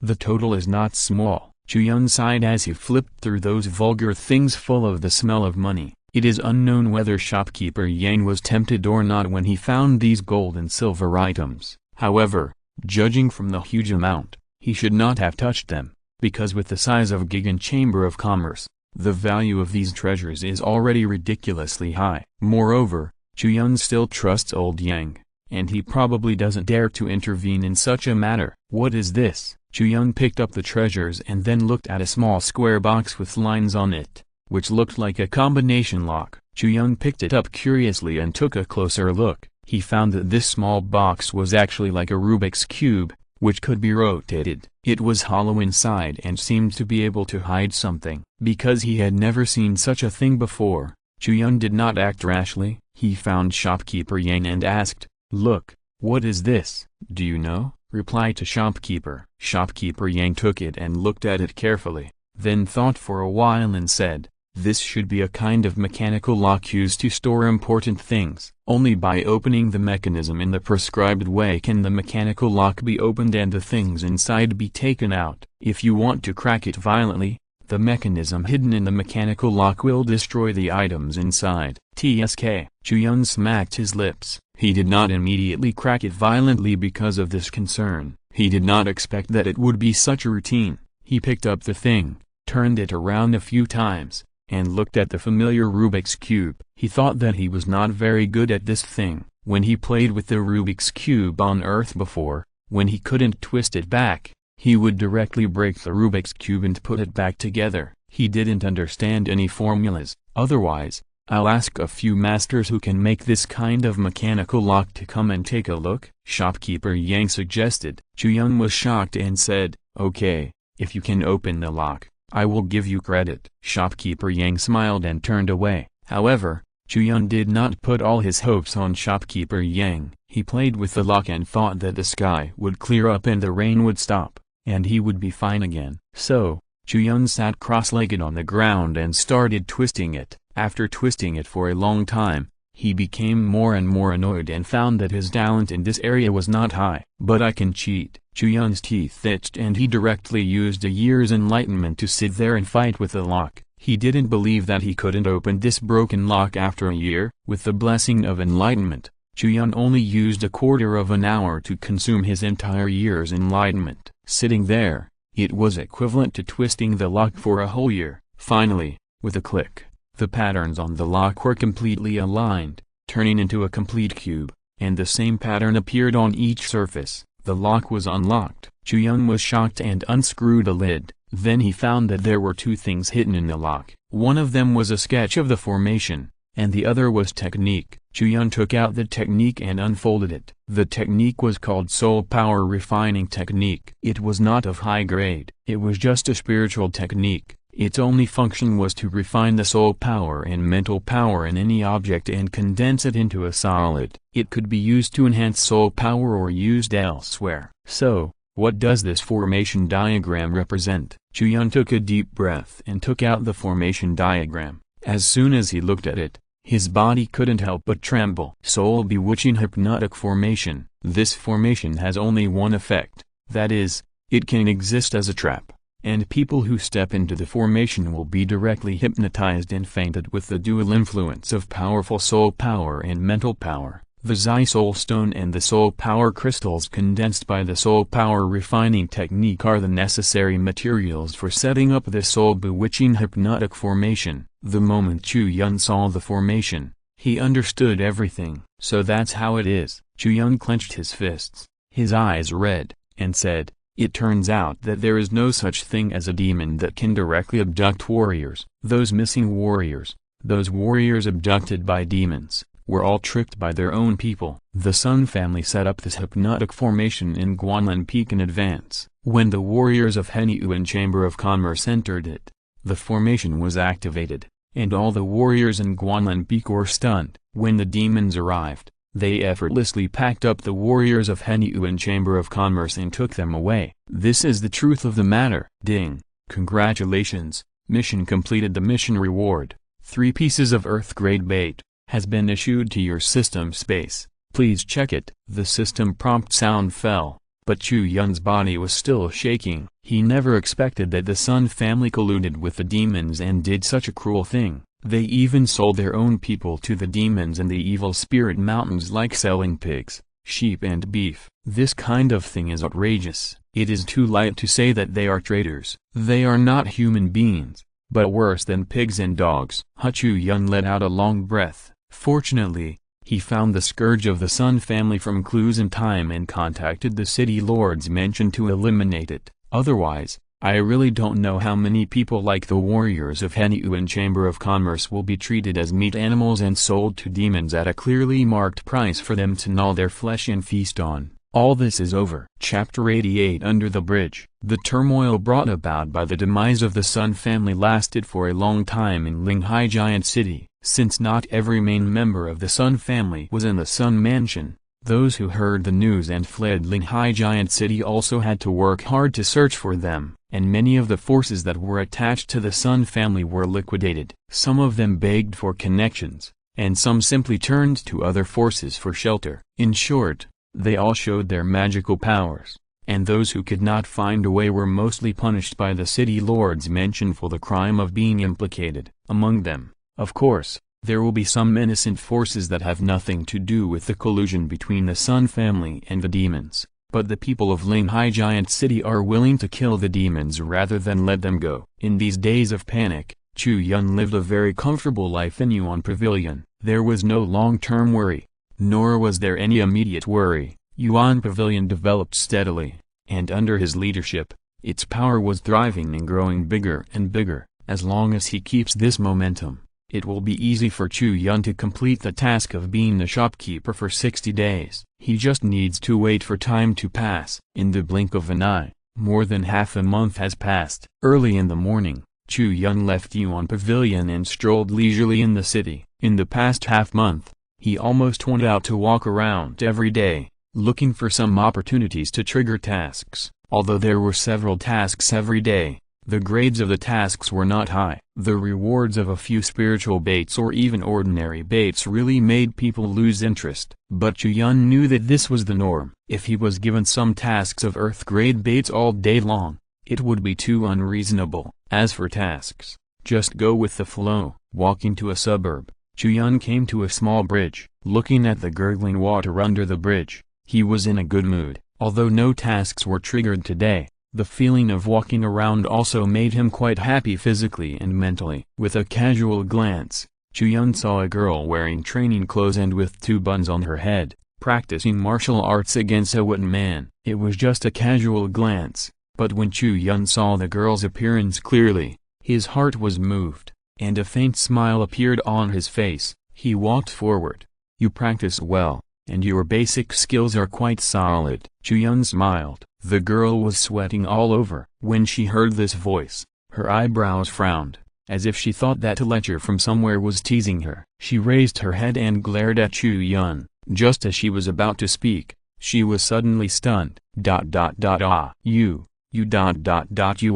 The total is not small. Chu Yun sighed as he flipped through those vulgar things full of the smell of money. It is unknown whether shopkeeper Yang was tempted or not when he found these gold and silver items. However, judging from the huge amount, he should not have touched them, because with the size of Gigan Chamber of Commerce, the value of these treasures is already ridiculously high. Moreover, Chu Yun still trusts old Yang, and he probably doesn't dare to intervene in such a matter. What is this? Chu Yun picked up the treasures and then looked at a small square box with lines on it, which looked like a combination lock. Chu Yun picked it up curiously and took a closer look. He found that this small box was actually like a Rubik's Cube, which could be rotated. It was hollow inside and seemed to be able to hide something. Because he had never seen such a thing before, Chu Yun did not act rashly. He found shopkeeper Yang and asked, "Look, what is this?" "Do you know?" replied to shopkeeper. Shopkeeper Yang took it and looked at it carefully, then thought for a while and said, "This should be a kind of mechanical lock used to store important things. Only by opening the mechanism in the prescribed way can the mechanical lock be opened and the things inside be taken out. If you want to crack it violently, the mechanism hidden in the mechanical lock will destroy the items inside." Tsk. Chu Yun smacked his lips. He did not immediately crack it violently because of this concern. He did not expect that it would be such a routine. He picked up the thing, turned it around a few times, and looked at the familiar Rubik's Cube. He thought that he was not very good at this thing. When he played with the Rubik's Cube on Earth before, when he couldn't twist it back, he would directly break the Rubik's Cube and put it back together. He didn't understand any formulas. "Otherwise, I'll ask a few masters who can make this kind of mechanical lock to come and take a look," shopkeeper Yang suggested. Chu Yun was shocked and said, "Okay, if you can open the lock, I will give you credit." Shopkeeper Yang smiled and turned away. However, Chu Yun did not put all his hopes on shopkeeper Yang. He played with the lock and thought that the sky would clear up and the rain would stop, and he would be fine again. So, Chu Yun sat cross-legged on the ground and started twisting it. After twisting it for a long time, he became more and more annoyed and found that his talent in this area was not high. "But I can cheat." Chu Yun's teeth itched and he directly used a year's enlightenment to sit there and fight with the lock. He didn't believe that he couldn't open this broken lock after a year. With the blessing of enlightenment, Chu Yun only used a quarter of an hour to consume his entire year's enlightenment. Sitting there, it was equivalent to twisting the lock for a whole year. Finally, with a click, the patterns on the lock were completely aligned, turning into a complete cube, and the same pattern appeared on each surface. The lock was unlocked. Chu Yun was shocked and unscrewed the lid. Then he found that there were two things hidden in the lock. One of them was a sketch of the formation, and the other was technique. Chu Yun took out the technique and unfolded it. The technique was called Soul Power Refining Technique. It was not of high grade. It was just a spiritual technique. Its only function was to refine the soul power and mental power in any object and condense it into a solid. It could be used to enhance soul power or used elsewhere. So, what does this formation diagram represent? Chu Yun took a deep breath and took out the formation diagram. As soon as he looked at it, his body couldn't help but tremble. Soul Bewitching Hypnotic Formation. This formation has only one effect, that is, it can exist as a trap, and people who step into the formation will be directly hypnotized and fainted with the dual influence of powerful soul power and mental power. The Zai Soul Stone and the Soul Power Crystals condensed by the Soul Power Refining Technique are the necessary materials for setting up this Soul Bewitching Hypnotic Formation. The moment Chu Yun saw the formation, he understood everything. So that's how it is. Chu Yun clenched his fists, his eyes red, and said, "It turns out that there is no such thing as a demon that can directly abduct warriors. Those missing warriors, those warriors abducted by demons, were all tricked by their own people." The Sun family set up this hypnotic formation in Guanlan Peak in advance. When the warriors of Henyuan Chamber of Commerce entered it, the formation was activated, and all the warriors in Guanlan Peak were stunned. When the demons arrived, they effortlessly packed up the warriors of Henyuan Chamber of Commerce and took them away. This is the truth of the matter. Ding! Congratulations, mission completed. The mission reward, 3 pieces of Earth-grade bait, has been issued to your system space. Please check it. The system prompt sound fell, but Chu Yun's body was still shaking. He never expected that the Sun family colluded with the demons and did such a cruel thing. They even sold their own people to the demons and the evil spirit mountains, like selling pigs, sheep and beef. This kind of thing is outrageous. It is too light to say that they are traitors. They are not human beings, but worse than pigs and dogs. Chu Yun let out a long breath. Fortunately, he found the scourge of the Sun family from clues in time and contacted the city lords mentioned to eliminate it. Otherwise, I really don't know how many people like the warriors of Henyuan Chamber of Commerce will be treated as meat animals and sold to demons at a clearly marked price for them to gnaw their flesh and feast on. All this is over. Chapter 88 Under the Bridge. The turmoil brought about by the demise of the Sun family lasted for a long time in Linghai Giant City. Since not every main member of the Sun family was in the Sun Mansion, those who heard the news and fled Linghai Giant City also had to work hard to search for them, and many of the forces that were attached to the Sun family were liquidated. Some of them begged for connections, and some simply turned to other forces for shelter. In short, they all showed their magical powers, and those who could not find a way were mostly punished by the city lords mentioned for the crime of being implicated. Among them, of course, there will be some innocent forces that have nothing to do with the collusion between the Sun family and the demons, but the people of Linghai Giant City are willing to kill the demons rather than let them go. In these days of panic, Chu Yun lived a very comfortable life in Yuan Pavilion. There was no long-term worry, nor was there any immediate worry. Yuan Pavilion developed steadily, and under his leadership, its power was thriving and growing bigger and bigger. As long as he keeps this momentum, it will be easy for Chu Yun to complete the task of being the shopkeeper for 60 days. He just needs to wait for time to pass. In the blink of an eye, more than half a month has passed. Early in the morning, Chu Yun left Yuan Pavilion and strolled leisurely in the city. In the past half-month, he almost went out to walk around every day, looking for some opportunities to trigger tasks. Although there were several tasks every day, the grades of the tasks were not high. The rewards of a few spiritual baits or even ordinary baits really made people lose interest. But Chu Yun knew that this was the norm. If he was given some tasks of Earth-grade baits all day long, it would be too unreasonable. As for tasks, just go with the flow. Walking to a suburb, Chu Yun came to a small bridge. Looking at the gurgling water under the bridge, he was in a good mood. Although no tasks were triggered today, the feeling of walking around also made him quite happy physically and mentally. With a casual glance, Chu Yun saw a girl wearing training clothes and with two buns on her head, practicing martial arts against a wooden man. It was just a casual glance, but when Chu Yun saw the girl's appearance clearly, his heart was moved, and a faint smile appeared on his face. He walked forward. "You practice well, and your basic skills are quite solid." Chu Yun smiled. The girl was sweating all over. When she heard this voice, her eyebrows frowned, as if she thought that a lecture from somewhere was teasing her. She raised her head and glared at Chu Yun. Just as she was about to speak, she was suddenly stunned. You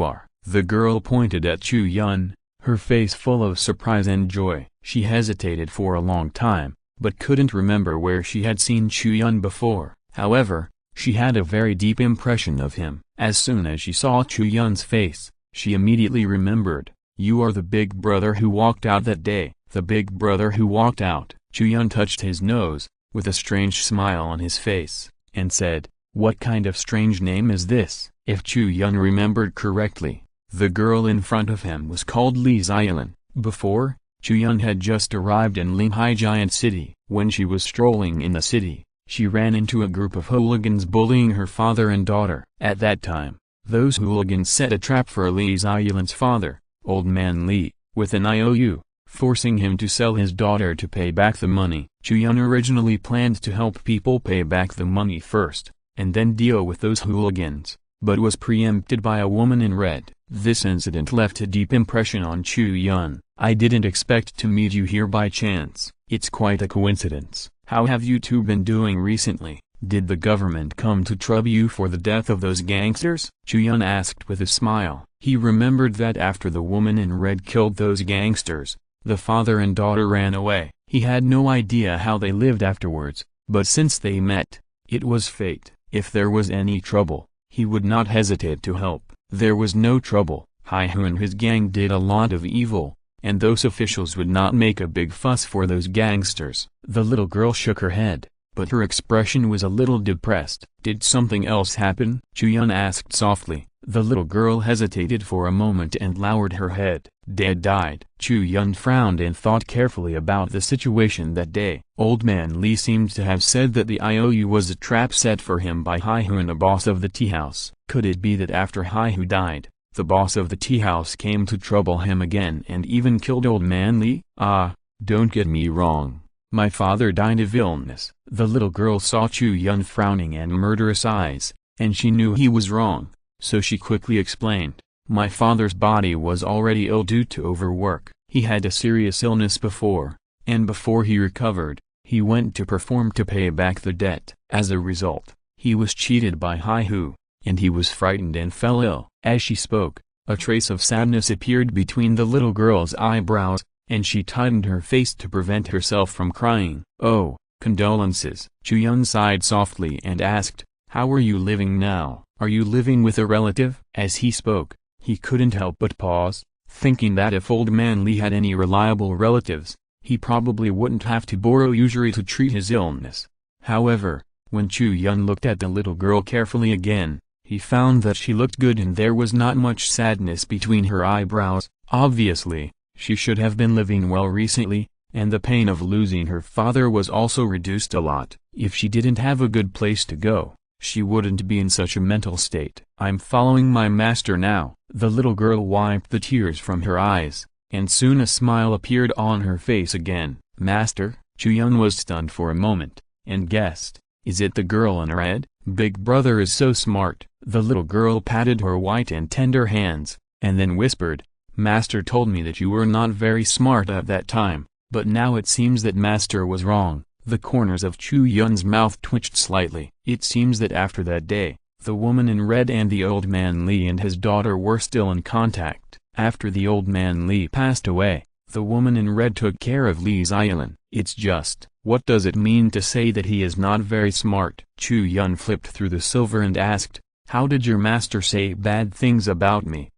are. The girl pointed at Chu Yun, her face full of surprise and joy. She hesitated for a long time, but couldn't remember where she had seen Chu Yun before. However, she had a very deep impression of him. As soon as she saw Chu Yun's face, she immediately remembered. "You are the big brother who walked out that day." The big brother who walked out. Chu Yun touched his nose, with a strange smile on his face, and said, "What kind of strange name is this?" If Chu Yun remembered correctly, the girl in front of him was called Li Xiaolin. Before, Chu Yun had just arrived in Linghai Giant City. When she was strolling in the city, she ran into a group of hooligans bullying her father and daughter. At that time, those hooligans set a trap for Li Xiaolin's father, Old Man Li, with an IOU, forcing him to sell his daughter to pay back the money. Chu Yun originally planned to help people pay back the money first, and then deal with those hooligans, but was preempted by a woman in red. This incident left a deep impression on Chu Yun. "I didn't expect to meet you here by chance. It's quite a coincidence. How have you two been doing recently? Did the government come to trouble you for the death of those gangsters?" Chu Yun asked with a smile. He remembered that after the woman in red killed those gangsters, the father and daughter ran away. He had no idea how they lived afterwards, but since they met, it was fate. If there was any trouble, he would not hesitate to help. There was no trouble. Hai-Hu and his gang did a lot of evil, and those officials would not make a big fuss for those gangsters. The little girl shook her head, but her expression was a little depressed. "Did something else happen?" Chu Yun asked softly. The little girl hesitated for a moment and lowered her head. "Dad died." Chu Yun frowned and thought carefully about the situation that day. Old Man Li seemed to have said that the IOU was a trap set for him by Hai-Hu and a boss of the tea house. Could it be that after Hai-Hu died, the boss of the tea house came to trouble him again and even killed Old Man Li? Don't get me wrong. My father died of illness. The little girl saw Chu Yun frowning and murderous eyes, and she knew he was wrong. So she quickly explained, "My father's body was already ill due to overwork. He had a serious illness before, and before he recovered, he went to perform to pay back the debt. As a result, he was cheated by Hai-Hu, and he was frightened and fell ill." As she spoke, a trace of sadness appeared between the little girl's eyebrows, and she tightened her face to prevent herself from crying. "Oh, condolences." Chu Yun sighed softly and asked, "How are you living now? Are you living with a relative?" As he spoke, he couldn't help but pause, thinking that if Old Man Li had any reliable relatives, he probably wouldn't have to borrow usury to treat his illness. However, when Chu Yun looked at the little girl carefully again, he found that she looked good and there was not much sadness between her eyebrows. Obviously, she should have been living well recently, and the pain of losing her father was also reduced a lot. If she didn't have a good place to go, she wouldn't be in such a mental state. "I'm following my master now." The little girl wiped the tears from her eyes, and soon a smile appeared on her face again. "Master?" Chu Yun was stunned for a moment, and guessed, "Is it the girl in red? Big brother is so smart." The little girl patted her white and tender hands, and then whispered, "Master told me that you were not very smart at that time, but now it seems that Master was wrong." The corners of Chu Yun's mouth twitched slightly. It seems that after that day, the woman in red and the Old Man Li and his daughter were still in contact. After the Old Man Li passed away, the woman in red took care of Li Xiaolin. "It's just, what does it mean to say that he is not very smart?" Chu Yun flipped through the silver and asked, "How did your master say bad things about me?"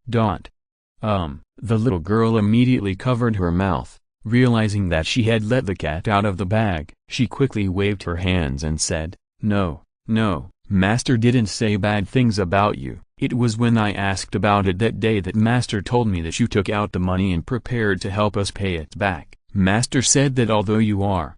The little girl immediately covered her mouth, Realizing that she had let the cat out of the bag, she quickly waved her hands and said, "No, no, Master didn't say bad things about you. It was when I asked about it that day that Master told me that you took out the money and prepared to help us pay it back. Master said that although you are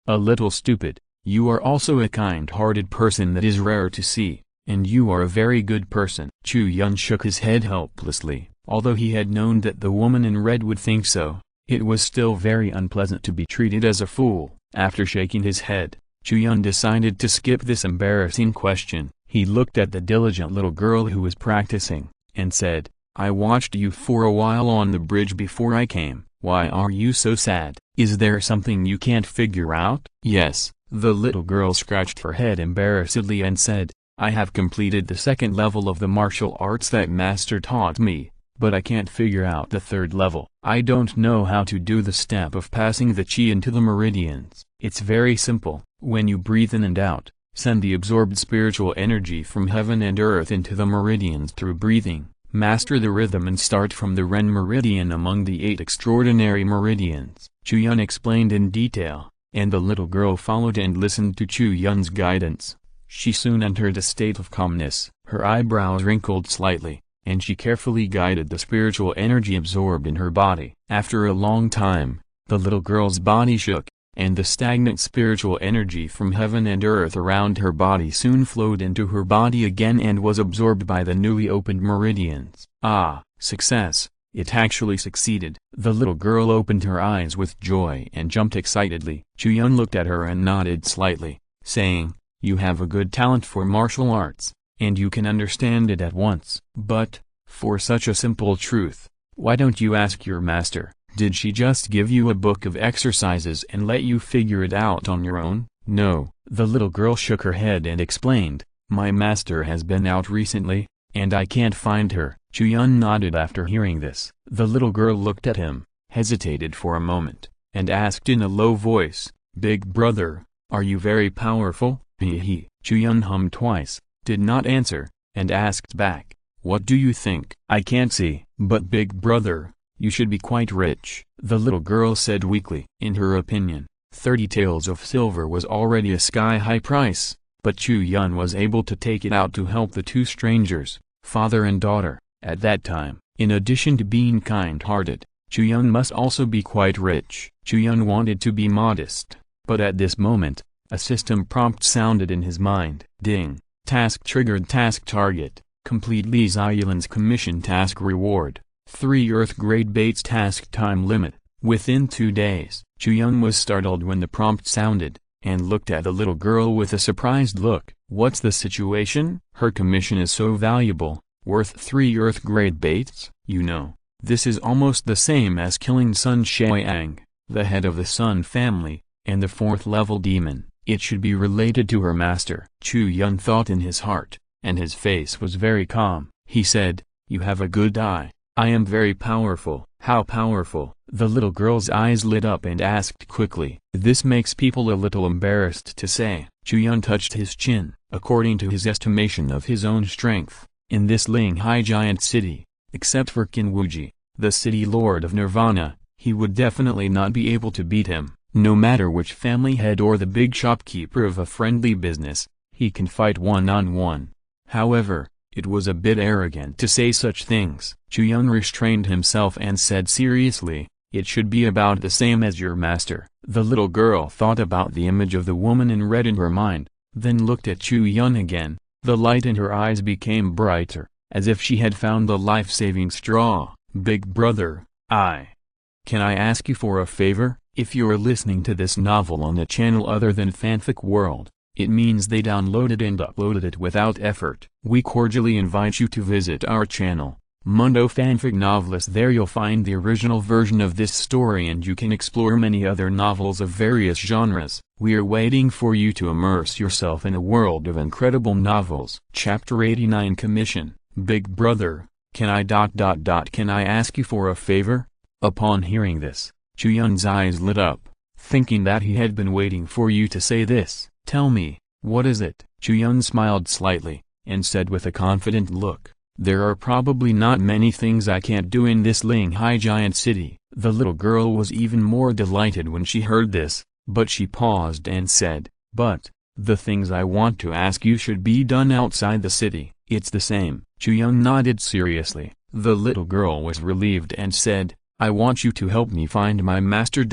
a little stupid, you are also a kind-hearted person that is rare to see, and you are a very good person." Chu Yun shook his head helplessly. Although he had known that the woman in red would think so, it was still very unpleasant to be treated as a fool. After shaking his head, Chu Yun decided to skip this embarrassing question. He looked at the diligent little girl who was practicing, and said, "I watched you for a while on the bridge before I came. Why are you so sad? Is there something you can't figure out?" "Yes." The little girl scratched her head embarrassedly and said, "I have completed the second level of the martial arts that Master taught me, but I can't figure out the third level. I don't know how to do the step of passing the chi into the meridians. It's very simple. When you breathe in and out, send the absorbed spiritual energy from heaven and earth into the meridians through breathing. Master the rhythm and start from the Ren meridian among the 8 extraordinary meridians." Chu Yun explained in detail, and the little girl followed and listened to Chu Yun's guidance. She soon entered a state of calmness. Her eyebrows wrinkled slightly, and she carefully guided the spiritual energy absorbed in her body. After a long time, the little girl's body shook, and the stagnant spiritual energy from heaven and earth around her body soon flowed into her body again and was absorbed by the newly opened meridians. "Ah, success! It actually succeeded." The little girl opened her eyes with joy and jumped excitedly. Chu Yun looked at her and nodded slightly, saying, "You have a good talent for martial arts, and you can understand it at once. But, for such a simple truth, why don't you ask your master? Did she just give you a book of exercises and let you figure it out on your own?" "No." The little girl shook her head and explained, "My master has been out recently, and I can't find her." Chu Yun nodded after hearing this. The little girl looked at him, hesitated for a moment, and asked in a low voice, "Big brother, are you very powerful?" "Hee." Chu Yun hummed twice, did not answer, and asked back, "What do you think?" "I can't see." "But big brother, you should be quite rich," the little girl said weakly. In her opinion, 30 taels of silver was already a sky-high price, but Chu Yun was able to take it out to help the 2 strangers, father and daughter, at that time. In addition to being kind-hearted, Chu Yun must also be quite rich. Chu Yun wanted to be modest, but at this moment, a system prompt sounded in his mind. Ding! Task triggered. Task target: complete Li Ziyuan's commission task reward. 3 Earth-grade Bates task time limit, within 2 days. Chu Yun was startled when the prompt sounded, and looked at the little girl with a surprised look. "What's the situation?" "Her commission is so valuable, worth 3 Earth-grade Bates. You know, this is almost the same as killing Sun Xiang, the head of the Sun family, and the 4th-level demon. It should be related to her master." Chu Yun thought in his heart, and his face was very calm. He said, "You have a good eye. I am very powerful." "How powerful?" The little girl's eyes lit up and asked quickly. This makes people a little embarrassed to say. Chu Yun touched his chin. According to his estimation of his own strength, in this Linghai giant city, except for Qin Wuji, the city lord of Nirvana, he would definitely not be able to beat him. No matter which family head or the big shopkeeper of a friendly business, he can fight one-on-one. However, it was a bit arrogant to say such things. Chu Yun restrained himself and said seriously, "It should be about the same as your master." The little girl thought about the image of the woman in red in her mind, then looked at Chu Yun again. The light in her eyes became brighter, as if she had found the life-saving straw. "Big brother, can I ask you for a favor?" If you're listening to this novel on a channel other than Fanfic World, it means they downloaded and uploaded it without effort. We cordially invite you to visit our channel, Mundo Fanfic Novelist. There you'll find the original version of this story and you can explore many other novels of various genres. We're waiting for you to immerse yourself in a world of incredible novels. Chapter 89 Commission. Big brother, can I ask you for a favor? Upon hearing this, Chu Yun's eyes lit up, thinking that he had been waiting for you to say this. "Tell me, what is it?" Chu Yun smiled slightly, and said with a confident look, "There are probably not many things I can't do in this Linghai giant city, The little girl was even more delighted when she heard this, but she paused and said, "But, the things I want to ask you should be done outside the city." "It's the same." Chu Yun nodded seriously. The little girl was relieved and said, "I want you to help me find my master ...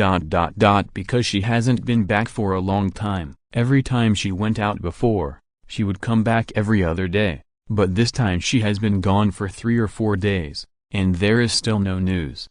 because she hasn't been back for a long time. Every time she went out before, she would come back every other day, but this time she has been gone for 3 or 4 days, and there is still no news.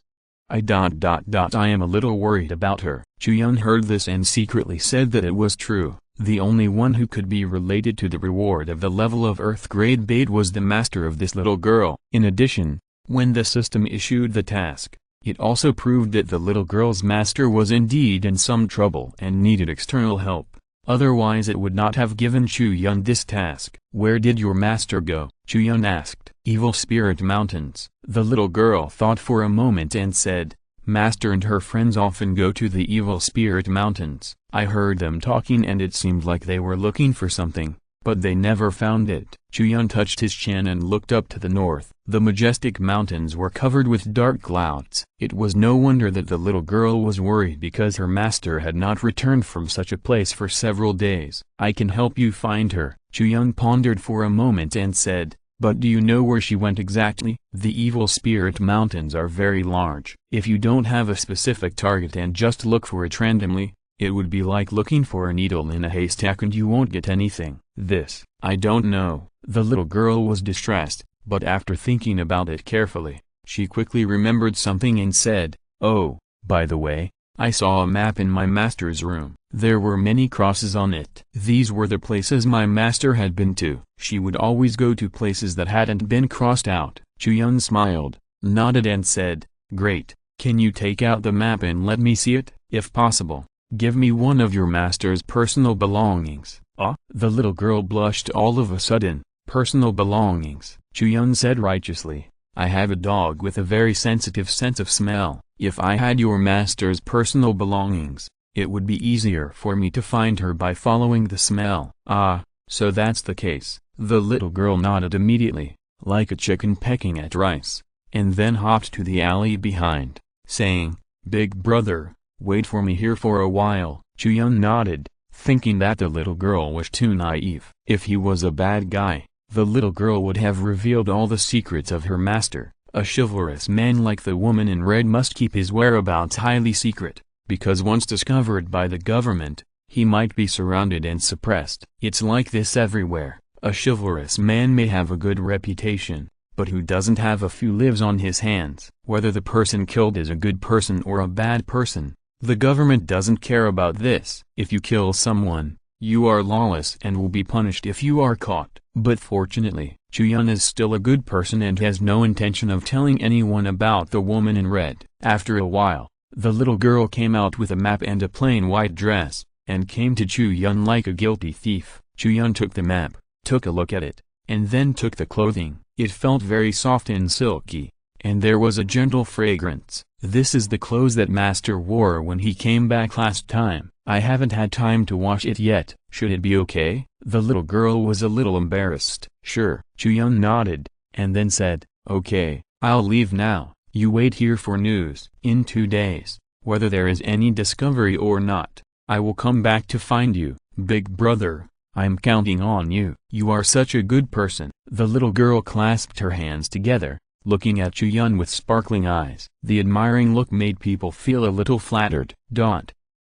I am a little worried about her." Chu Yun heard this and secretly said that it was true. The only one who could be related to the reward of the level of Earth grade bait was the master of this little girl. In addition, when the system issued the task, it also proved that the little girl's master was indeed in some trouble and needed external help. Otherwise it would not have given Chu Yun this task. "Where did your master go?" Chu Yun asked. "Evil Spirit Mountains." The little girl thought for a moment and said, "Master and her friends often go to the Evil Spirit Mountains. I heard them talking and it seemed like they were looking for something, but they never found it." Chu Yun touched his chin and looked up to the north. The majestic mountains were covered with dark clouds. It was no wonder that the little girl was worried because her master had not returned from such a place for several days. "I can help you find her." Chu Yun pondered for a moment and said, "But do you know where she went exactly?" "The Evil Spirit Mountains are very large. If you don't have a specific target and just look for it randomly, it would be like looking for a needle in a haystack and you won't get anything." "This, I don't know." The little girl was distressed, but after thinking about it carefully, she quickly remembered something and said, "Oh, by the way, I saw a map in my master's room. There were many crosses on it. These were the places my master had been to." She would always go to places that hadn't been crossed out. Chu Yun smiled, nodded and said, "Great, can you take out the map and let me see it? If possible, give me one of your master's personal belongings." "Ah?" The little girl blushed all of a sudden. "Personal belongings?" Chu Yun said righteously, "I have a dog with a very sensitive sense of smell. If I had your master's personal belongings, it would be easier for me to find her by following the smell." "Ah, so that's the case." The little girl nodded immediately, like a chicken pecking at rice, and then hopped to the alley behind, saying, "Big brother, wait for me here for a while." Chu Yun nodded, thinking that the little girl was too naive. If he was a bad guy, the little girl would have revealed all the secrets of her master. A chivalrous man like the woman in red must keep his whereabouts highly secret, because once discovered by the government, he might be surrounded and suppressed. It's like this everywhere. A chivalrous man may have a good reputation, but who doesn't have a few lives on his hands? Whether the person killed is a good person or a bad person, the government doesn't care about this. If you kill someone, you are lawless and will be punished if you are caught. But fortunately, Chu Yun is still a good person and has no intention of telling anyone about the woman in red. After a while, the little girl came out with a map and a plain white dress, and came to Chu Yun like a guilty thief. Chu Yun took the map, took a look at it, and then took the clothing. It felt very soft and silky, and there was a gentle fragrance. "This is the clothes that master wore when he came back last time. I haven't had time to wash it yet. Should it be okay?" The little girl was a little embarrassed. "Sure." Chu Yun nodded, and then said, "Okay, I'll leave now. You wait here for news. In 2 days, whether there is any discovery or not, I will come back to find you. Big brother, I'm counting on you. You are such a good person." The little girl clasped her hands together, looking at Chu Yun with sparkling eyes. The admiring look made people feel a little flattered.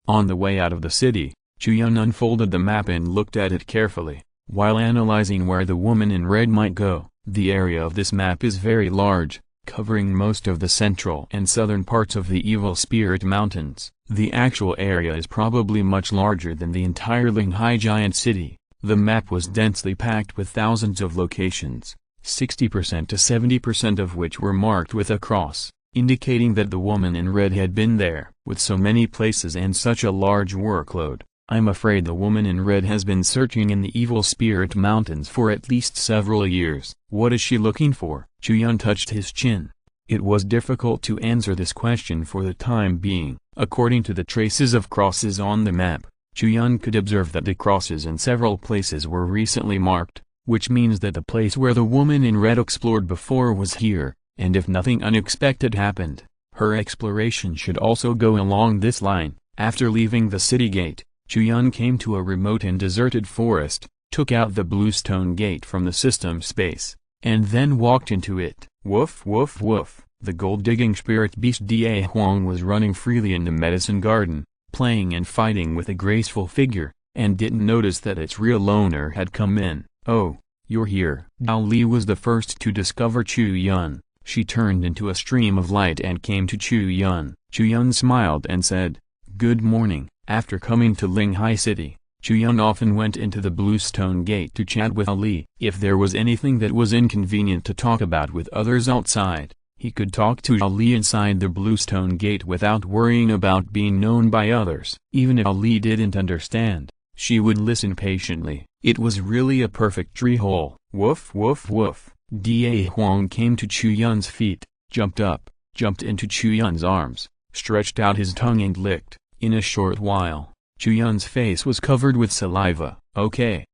On the way out of the city, Chu Yun unfolded the map and looked at it carefully, while analyzing where the woman in red might go. The area of this map is very large, covering most of the central and southern parts of the Evil Spirit Mountains. The actual area is probably much larger than the entire Linghai giant city. The map was densely packed with thousands of locations, 60% to 70% of which were marked with a cross, indicating that the woman in red had been there. With so many places and such a large workload, I'm afraid the woman in red has been searching in the Evil Spirit Mountains for at least several years. What is she looking for? Chu Yun touched his chin. It was difficult to answer this question for the time being. According to the traces of crosses on the map, Chu Yun could observe that the crosses in several places were recently marked, which means that the place where the woman in red explored before was here, and if nothing unexpected happened, Her exploration should also go along this line. After leaving the city gate, Chu Yun came to a remote and deserted forest, took out the blue stone gate from the system space, and then walked into it. Woof woof woof. The gold-digging spirit beast Da Huang was running freely in the medicine garden, playing and fighting with a graceful figure, and didn't notice that its real owner had come in. "Oh, you're here." Dao Li was the first to discover Chu Yun. She turned into a stream of light and came to Chu Yun. Chu Yun smiled and said, "Good morning." After coming to Linghai City, Chu Yun often went into the Blue Stone Gate to chat with Ali. If there was anything that was inconvenient to talk about with others outside, he could talk to Ali inside the Blue Stone Gate without worrying about being known by others. Even if Ali didn't understand, she would listen patiently. It was really a perfect tree hole. Woof woof woof. Da Huang came to Chu Yun's feet, jumped up, jumped into Chu Yun's arms, stretched out his tongue and licked. In a short while, Chu Yun's face was covered with saliva. Okay,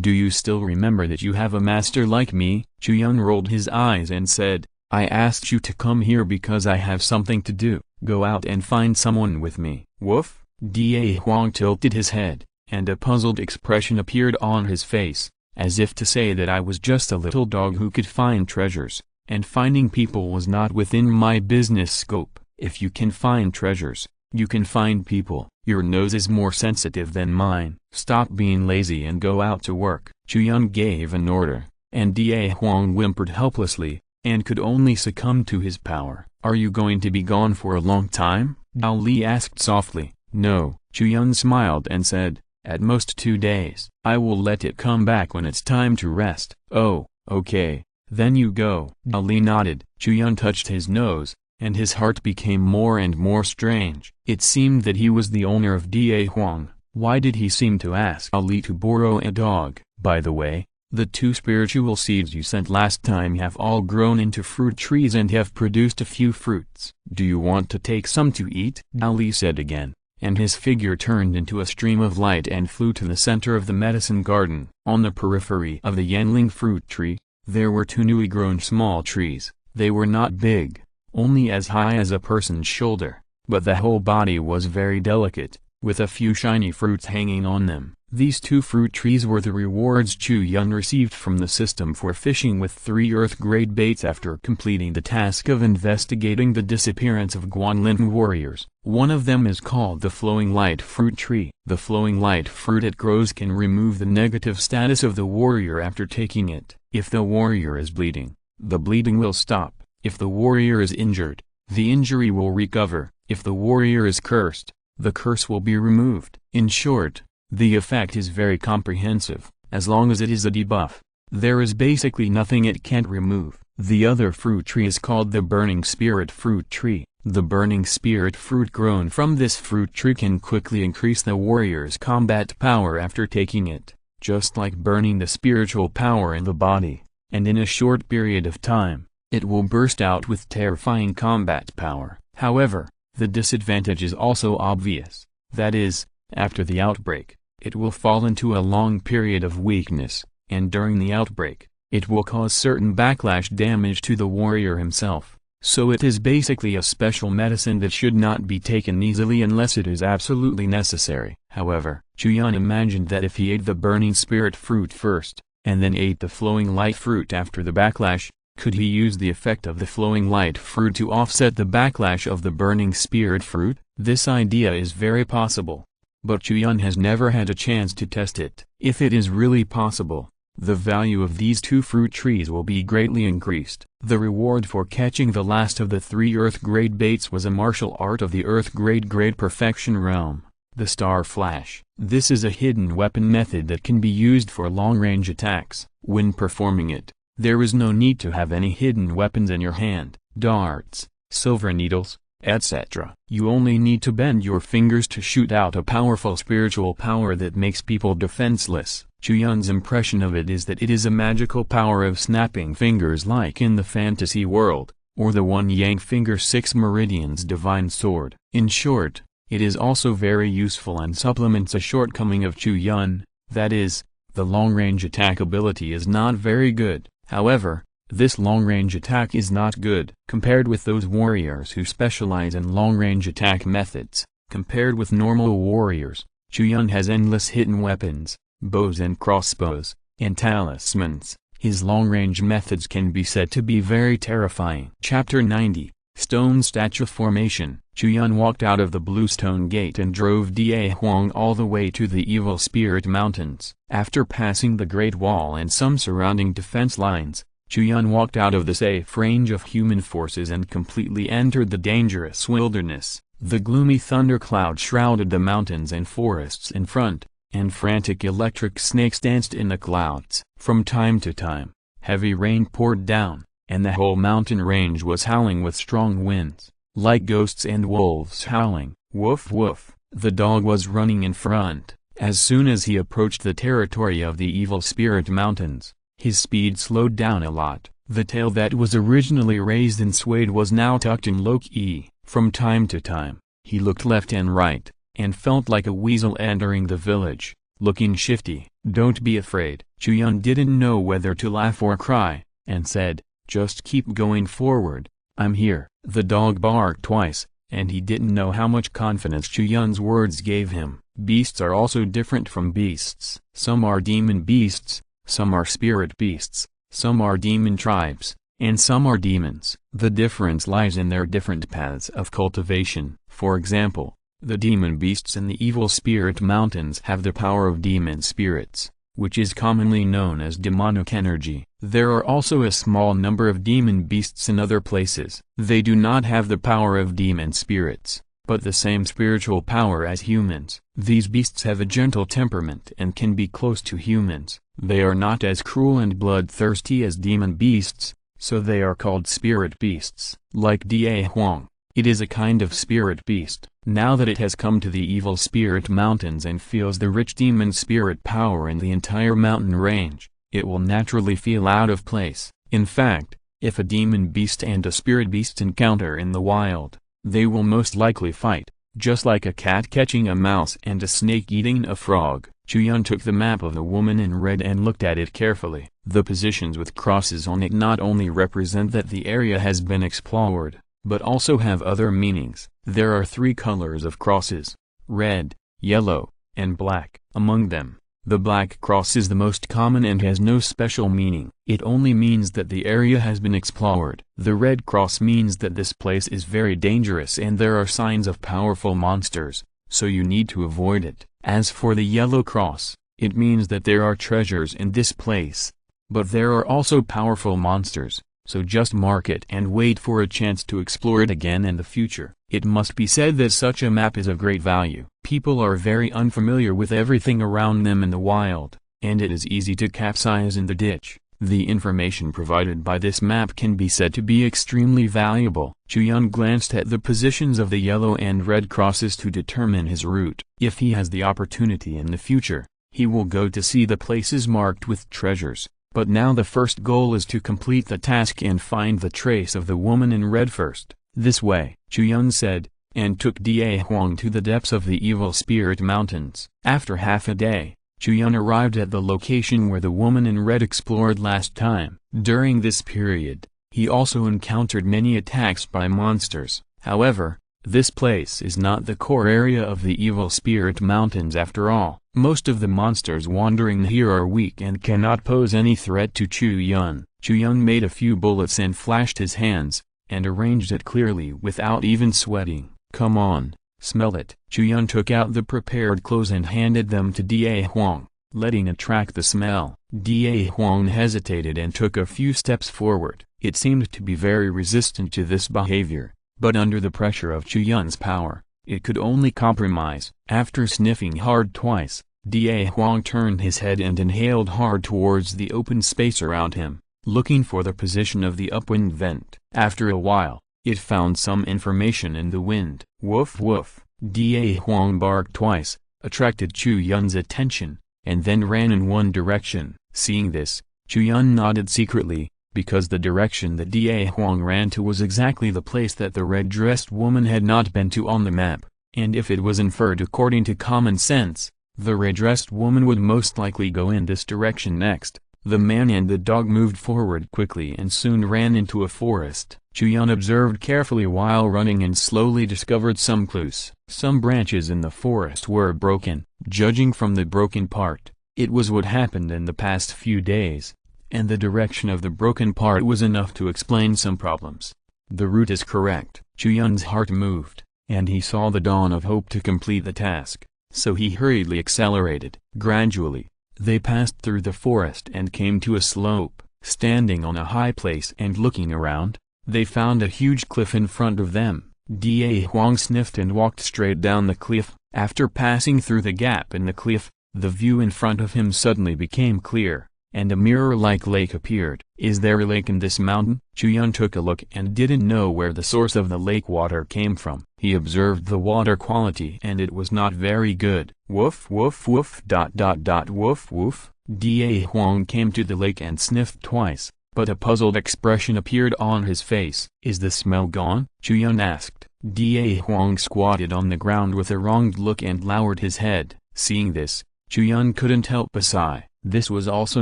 do you still remember that you have a master like me?" Chu Yun rolled his eyes and said, "I asked you to come here because I have something to do. Go out and find someone with me." Woof. Da Huang tilted his head, and a puzzled expression appeared on his face, as if to say that I was just a little dog who could find treasures, and finding people was not within my business scope. If you can find treasures, you can find people. Your nose is more sensitive than mine. Stop being lazy and go out to work." Chu Yun gave an order, and Da Huang whimpered helplessly, and could only succumb to his power. "Are you going to be gone for a long time?" Dao Li asked softly. "No." Chu Yun smiled and said, "At most 2 days. I will let it come back when it's time to rest." "Oh, okay, then you go." Dao Li nodded. Chu Yun touched his nose, and his heart became more and more strange. It seemed that he was the owner of Da Huang. Why did he seem to ask Ali to borrow a dog? By the way, the 2 spiritual seeds you sent last time have all grown into fruit trees and have produced a few fruits. Do you want to take some to eat? Ali said again, and his figure turned into a stream of light and flew to the center of the medicine garden. On the periphery of the Yanling fruit tree, there were 2 newly grown small trees. They were not big, only as high as a person's shoulder, but the whole body was very delicate, with a few shiny fruits hanging on them. These 2 fruit trees were the rewards Chu Yun received from the system for fishing with 3 Earth-grade baits after completing the task of investigating the disappearance of Guanlin warriors. One of them is called the Flowing Light Fruit Tree. The flowing light fruit it grows can remove the negative status of the warrior after taking it. If the warrior is bleeding, the bleeding will stop. If the warrior is injured, the injury will recover. If the warrior is cursed, the curse will be removed. In short, the effect is very comprehensive, as long as it is a debuff. There is basically nothing it can't remove. The other fruit tree is called the Burning Spirit Fruit Tree. The Burning Spirit fruit grown from this fruit tree can quickly increase the warrior's combat power after taking it, just like burning the spiritual power in the body, and in a short period of time, it will burst out with terrifying combat power. However, the disadvantage is also obvious. That is, after the outbreak, it will fall into a long period of weakness, and during the outbreak, it will cause certain backlash damage to the warrior himself. So it is basically a special medicine that should not be taken easily unless it is absolutely necessary. However, Chu Yun imagined that if he ate the Burning Spirit fruit first, and then ate the Flowing Light fruit after the backlash, could he use the effect of the Flowing Light fruit to offset the backlash of the Burning Spirit fruit? This idea is very possible, but Chu Yun has never had a chance to test it. If it is really possible, the value of these 2 fruit trees will be greatly increased. The reward for catching the last of the 3 Earth-grade baits was a martial art of the Earth-grade grade perfection realm, the Star Flash. This is a hidden weapon method that can be used for long-range attacks. When performing it, there is no need to have any hidden weapons in your hand, darts, silver needles, etc. You only need to bend your fingers to shoot out a powerful spiritual power that makes people defenseless. Chu Yun's impression of it is that it is a magical power of snapping fingers like in the fantasy world, or the One Yang Finger 6 Meridian's divine sword. In short, it is also very useful and supplements a shortcoming of Chu Yun, that is, the long-range attack ability is not very good. However, This long-range attack is not good compared with those warriors who specialize in long-range attack methods. Compared with normal warriors, Chu Yun has endless hidden weapons, bows and crossbows, and talismans. His long-range methods can be said to be very terrifying. Chapter 90, Stone Statue Formation. Chu Yun walked out of the Bluestone Gate and drove Da Huang all the way to the Evil Spirit Mountains. After passing the Great Wall and some surrounding defense lines, Chu Yun walked out of the safe range of human forces and completely entered the dangerous wilderness. The gloomy thundercloud shrouded the mountains and forests in front, and frantic electric snakes danced in the clouds. From time to time, heavy rain poured down, and the whole mountain range was howling with strong winds, like ghosts and wolves howling. Woof woof, the dog was running in front. As soon as he approached the territory of the Evil Spirit Mountains, his speed slowed down a lot. The tail that was originally raised and swayed was now tucked in low-key. From time to time, he looked left and right, and felt like a weasel entering the village, looking shifty. Don't be afraid. Chu Yun didn't know whether to laugh or cry, and said, just keep going forward, I'm here. The dog barked twice, and he didn't know how much confidence Chu Yun's words gave him. Beasts are also different from beasts. Some are demon beasts, some are spirit beasts, some are demon tribes, and some are demons. The difference lies in their different paths of cultivation. For example, the demon beasts in the Evil Spirit Mountains have the power of demon spirits, which is commonly known as demonic energy. There are also a small number of demon beasts in other places. They do not have the power of demon spirits, but the same spiritual power as humans. These beasts have a gentle temperament and can be close to humans. They are not as cruel and bloodthirsty as demon beasts, so they are called spirit beasts. Like Da Huang, it is a kind of spirit beast. Now that it has come to the Evil Spirit Mountains and feels the rich demon spirit power in the entire mountain range, it will naturally feel out of place. In fact, if a demon beast and a spirit beast encounter in the wild, they will most likely fight, just like a cat catching a mouse and a snake eating a frog. Chu Yun took the map of the woman in red and looked at it carefully. The positions with crosses on it not only represent that the area has been explored, but also have other meanings. There are 3 colors of crosses: red, yellow, and black. Among them, the black cross is the most common and has no special meaning. It only means that the area has been explored. The red cross means that this place is very dangerous and there are signs of powerful monsters, so you need to avoid it. As for the yellow cross, it means that there are treasures in this place, but there are also powerful monsters, so just mark it and wait for a chance to explore it again in the future. It must be said that such a map is of great value. People are very unfamiliar with everything around them in the wild, and it is easy to capsize in the ditch. The information provided by this map can be said to be extremely valuable. Chu Yun glanced at the positions of the yellow and red crosses to determine his route. If he has the opportunity in the future, he will go to see the places marked with treasures. But now the first goal is to complete the task and find the trace of the woman in red first. This way, Chu Yun said, and took Da Huang to the depths of the Evil Spirit Mountains. After half a day, Chu Yun arrived at the location where the woman in red explored last time. During this period, he also encountered many attacks by monsters. However, this place is not the core area of the Evil Spirit Mountains after all. Most of the monsters wandering here are weak and cannot pose any threat to Chu Yun. Chu Yun made a few bullets and flashed his hands, and arranged it clearly without even sweating. Come on, smell it. Chu Yun took out the prepared clothes and handed them to Da Huang, letting it track the smell. Da Huang hesitated and took a few steps forward. It seemed to be very resistant to this behavior, but under the pressure of Chu Yun's power, it could only compromise. After sniffing hard twice, Da Huang turned his head and inhaled hard towards the open space around him, looking for the position of the upwind vent. After a while, it found some information in the wind. Woof woof, Da Huang barked twice, attracted Chu Yun's attention, and then ran in one direction. Seeing this, Chu Yun nodded secretly, because the direction that Da Huang ran to was exactly the place that the red-dressed woman had not been to on the map, and if it was inferred according to common sense, the red-dressed woman would most likely go in this direction next. The man and the dog moved forward quickly and soon ran into a forest. Chu Yun observed carefully while running and slowly discovered some clues. Some branches in the forest were broken. Judging from the broken part, it was what happened in the past few days, and the direction of the broken part was enough to explain some problems. The route is correct. Chu Yun's heart moved, and he saw the dawn of hope to complete the task, so he hurriedly accelerated. Gradually, they passed through the forest and came to a slope. Standing on a high place and looking around, they found a huge cliff in front of them. Da Huang sniffed and walked straight down the cliff. After passing through the gap in the cliff, the view in front of him suddenly became clear, and a mirror-like lake appeared. Is there a lake in this mountain? Chu Yun took a look and didn't know where the source of the lake water came from. He observed the water quality and it was not very good. Woof woof woof ... woof woof. Da Huang came to the lake and sniffed twice, but a puzzled expression appeared on his face. Is the smell gone? Chu Yun asked. Da Huang squatted on the ground with a wronged look and lowered his head. Seeing this, Chu Yun couldn't help but sigh. This was also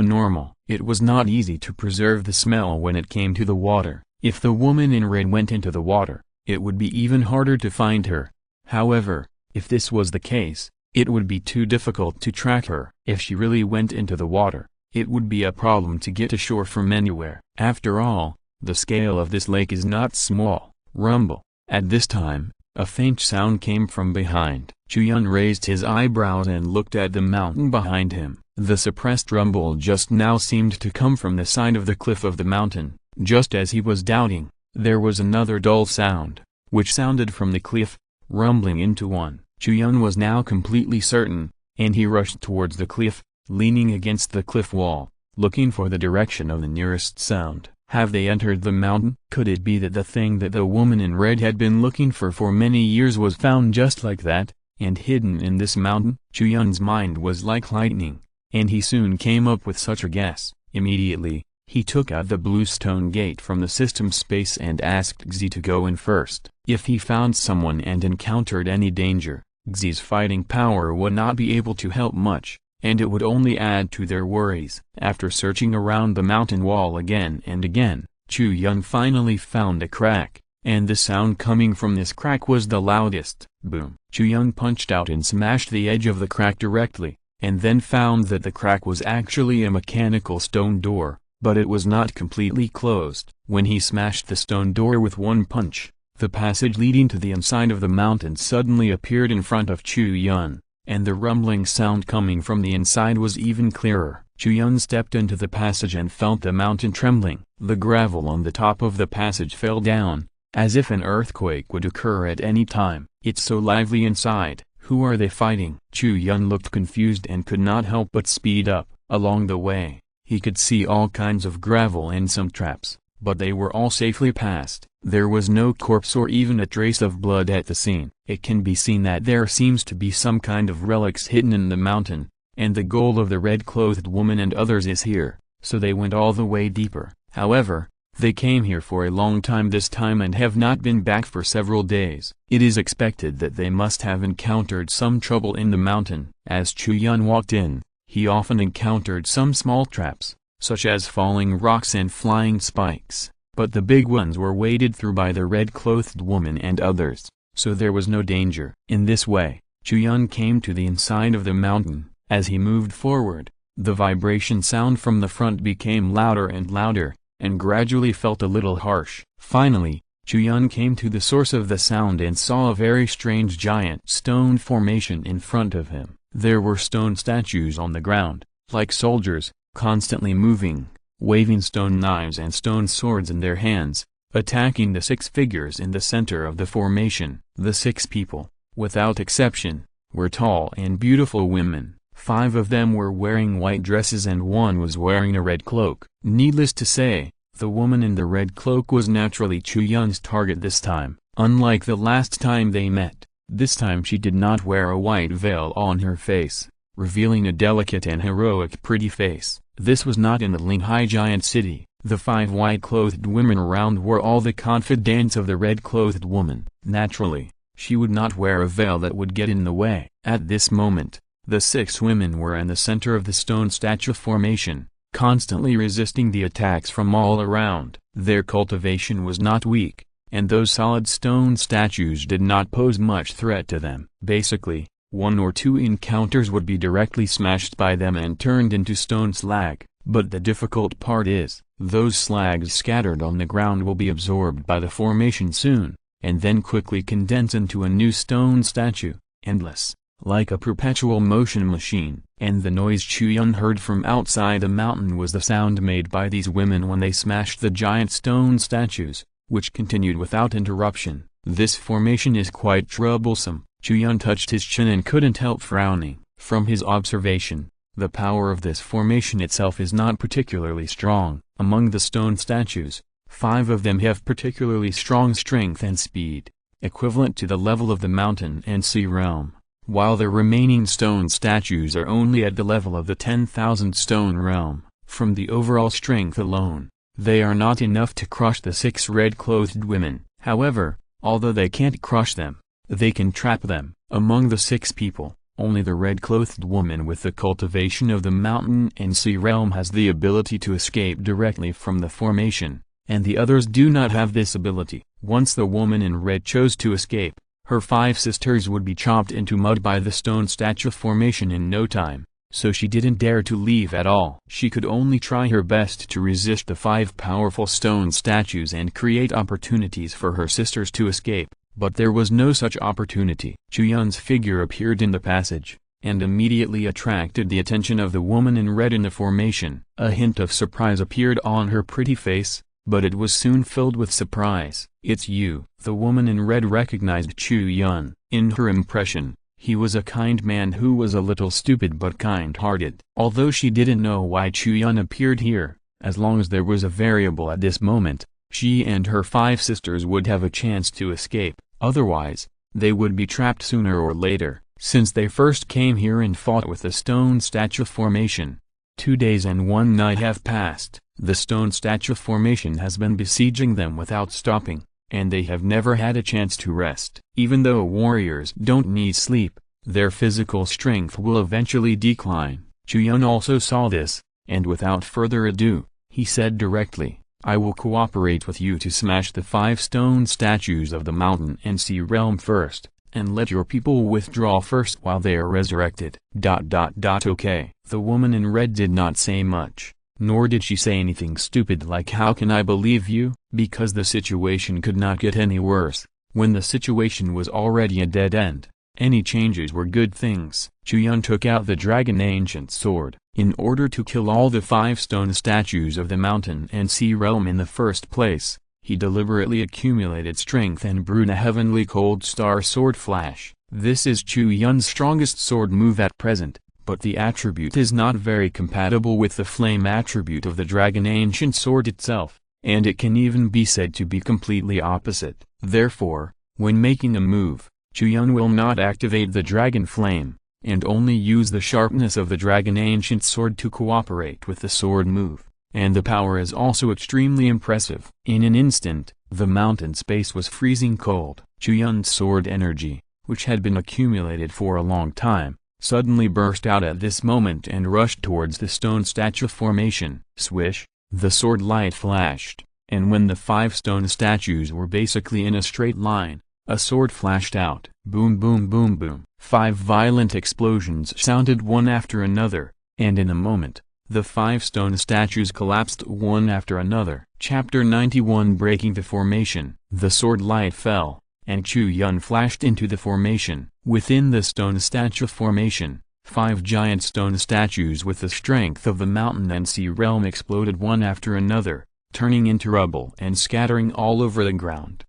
normal. It was not easy to preserve the smell when it came to the water. If the woman in red went into the water, it would be even harder to find her. However, if this was the case, it would be too difficult to track her. If she really went into the water, it would be a problem to get ashore from anywhere. After all, the scale of this lake is not small. Rumble. At this time, a faint sound came from behind. Chu Yun raised his eyebrows and looked at the mountain behind him. The suppressed rumble just now seemed to come from the side of the cliff of the mountain. Just as he was doubting, there was another dull sound, which sounded from the cliff, rumbling into one. Chu Yun was now completely certain, and he rushed towards the cliff, leaning against the cliff wall, looking for the direction of the nearest sound. Have they entered the mountain? Could it be that the thing that the woman in red had been looking for many years was found just like that, and hidden in this mountain? Chu Yun's mind was like lightning, and he soon came up with such a guess. Immediately, he took out the blue stone gate from the system space and asked Xi to go in first. If he found someone and encountered any danger, Xi's fighting power would not be able to help much, and it would only add to their worries. After searching around the mountain wall again and again, Chu Yun finally found a crack, and the sound coming from this crack was the loudest. Boom! Chu Yun punched out and smashed the edge of the crack directly, and then found that the crack was actually a mechanical stone door, but it was not completely closed. When he smashed the stone door with one punch, the passage leading to the inside of the mountain suddenly appeared in front of Chu Yun, and the rumbling sound coming from the inside was even clearer. Chu Yun stepped into the passage and felt the mountain trembling. The gravel on the top of the passage fell down, as if an earthquake would occur at any time. It's so lively inside. Who are they fighting? Chu Yun looked confused and could not help but speed up. Along the way, he could see all kinds of gravel and some traps, but they were all safely passed. There was no corpse or even a trace of blood at the scene. It can be seen that there seems to be some kind of relics hidden in the mountain, and the goal of the red-clothed woman and others is here, so they went all the way deeper. However, they came here for a long time this time and have not been back for several days. It is expected that they must have encountered some trouble in the mountain. As Chu Yun walked in, he often encountered some small traps, such as falling rocks and flying spikes, but the big ones were waded through by the red-clothed woman and others, so there was no danger. In this way, Chu Yun came to the inside of the mountain. As he moved forward, the vibration sound from the front became louder and louder, and gradually felt a little harsh. Finally, Chu Yun came to the source of the sound and saw a very strange giant stone formation in front of him. There were stone statues on the ground, like soldiers, constantly moving, waving stone knives and stone swords in their hands, attacking the 6 figures in the center of the formation. The 6 people, without exception, were tall and beautiful women. 5 of them were wearing white dresses and 1 was wearing a red cloak. Needless to say, the woman in the red cloak was naturally Chu Yun's target this time. Unlike the last time they met, this time she did not wear a white veil on her face, revealing a delicate and heroic pretty face. This was not in the Linghai giant city. The 5 white-clothed women around were all the confidants of the red-clothed woman. Naturally, she would not wear a veil that would get in the way. At this moment, the 6 women were in the center of the stone statue formation, constantly resisting the attacks from all around. Their cultivation was not weak, and those solid stone statues did not pose much threat to them. Basically, 1 or 2 encounters would be directly smashed by them and turned into stone slag. But the difficult part is, those slags scattered on the ground will be absorbed by the formation soon, and then quickly condense into a new stone statue, endless, like a perpetual motion machine. And the noise Chu Yun heard from outside the mountain was the sound made by these women when they smashed the giant stone statues, which continued without interruption. This formation is quite troublesome. Chu Yun touched his chin and couldn't help frowning. From his observation, the power of this formation itself is not particularly strong. Among the stone statues, 5 of them have particularly strong strength and speed, equivalent to the level of the mountain and sea realm, while the remaining stone statues are only at the level of the 10,000 stone realm. From the overall strength alone, they are not enough to crush the 6 red-clothed women. However, although they can't crush them, they can trap them. Among the 6 people, only the red-clothed woman with the cultivation of the mountain and sea realm has the ability to escape directly from the formation, and the others do not have this ability. Once the woman in red chose to escape, her 5 sisters would be chopped into mud by the stone statue formation in no time, so she didn't dare to leave at all. She could only try her best to resist the 5 powerful stone statues and create opportunities for her sisters to escape. But there was no such opportunity. Chu Yun's figure appeared in the passage, and immediately attracted the attention of the woman in red in the formation. A hint of surprise appeared on her pretty face, but it was soon filled with surprise. "It's you." The woman in red recognized Chu Yun. In her impression, he was a kind man who was a little stupid but kind-hearted. Although she didn't know why Chu Yun appeared here, as long as there was a variable at this moment, she and her 5 sisters would have a chance to escape. Otherwise, they would be trapped sooner or later. Since they first came here and fought with the stone statue formation, 2 days and 1 night have passed. The stone statue formation has been besieging them without stopping, and they have never had a chance to rest. Even though warriors don't need sleep, their physical strength will eventually decline. Chu Yun also saw this, and without further ado, he said directly, "I will cooperate with you to smash the 5 stone statues of the mountain and sea realm first, and let your people withdraw first while they are resurrected." Okay. The woman in red did not say much, nor did she say anything stupid like "How can I believe you?" because the situation could not get any worse. When the situation was already a dead end, any changes were good things. Chu Yun took out the Dragon Ancient Sword. In order to kill all the 5 stone statues of the mountain and sea realm in the first place, he deliberately accumulated strength and brewed a heavenly cold star sword flash. This is Chu Yun's strongest sword move at present, but the attribute is not very compatible with the flame attribute of the Dragon Ancient Sword itself, and it can even be said to be completely opposite. Therefore, when making a move, Chu Yun will not activate the Dragon Flame, and only use the sharpness of the Dragon Ancient Sword to cooperate with the sword move, and the power is also extremely impressive. In an instant, the mountain space was freezing cold. Chu Yun's sword energy, which had been accumulated for a long time, suddenly burst out at this moment and rushed towards the stone statue formation. Swish, the sword light flashed, and when the 5 stone statues were basically in a straight line, a sword flashed out. Boom boom boom boom. 5 violent explosions sounded one after another, and in a moment, the 5 stone statues collapsed one after another. Chapter 91 Breaking the Formation. The sword light fell, and Chu Yun flashed into the formation. Within the stone statue formation, 5 giant stone statues with the strength of the mountain and sea realm exploded one after another, turning into rubble and scattering all over the ground.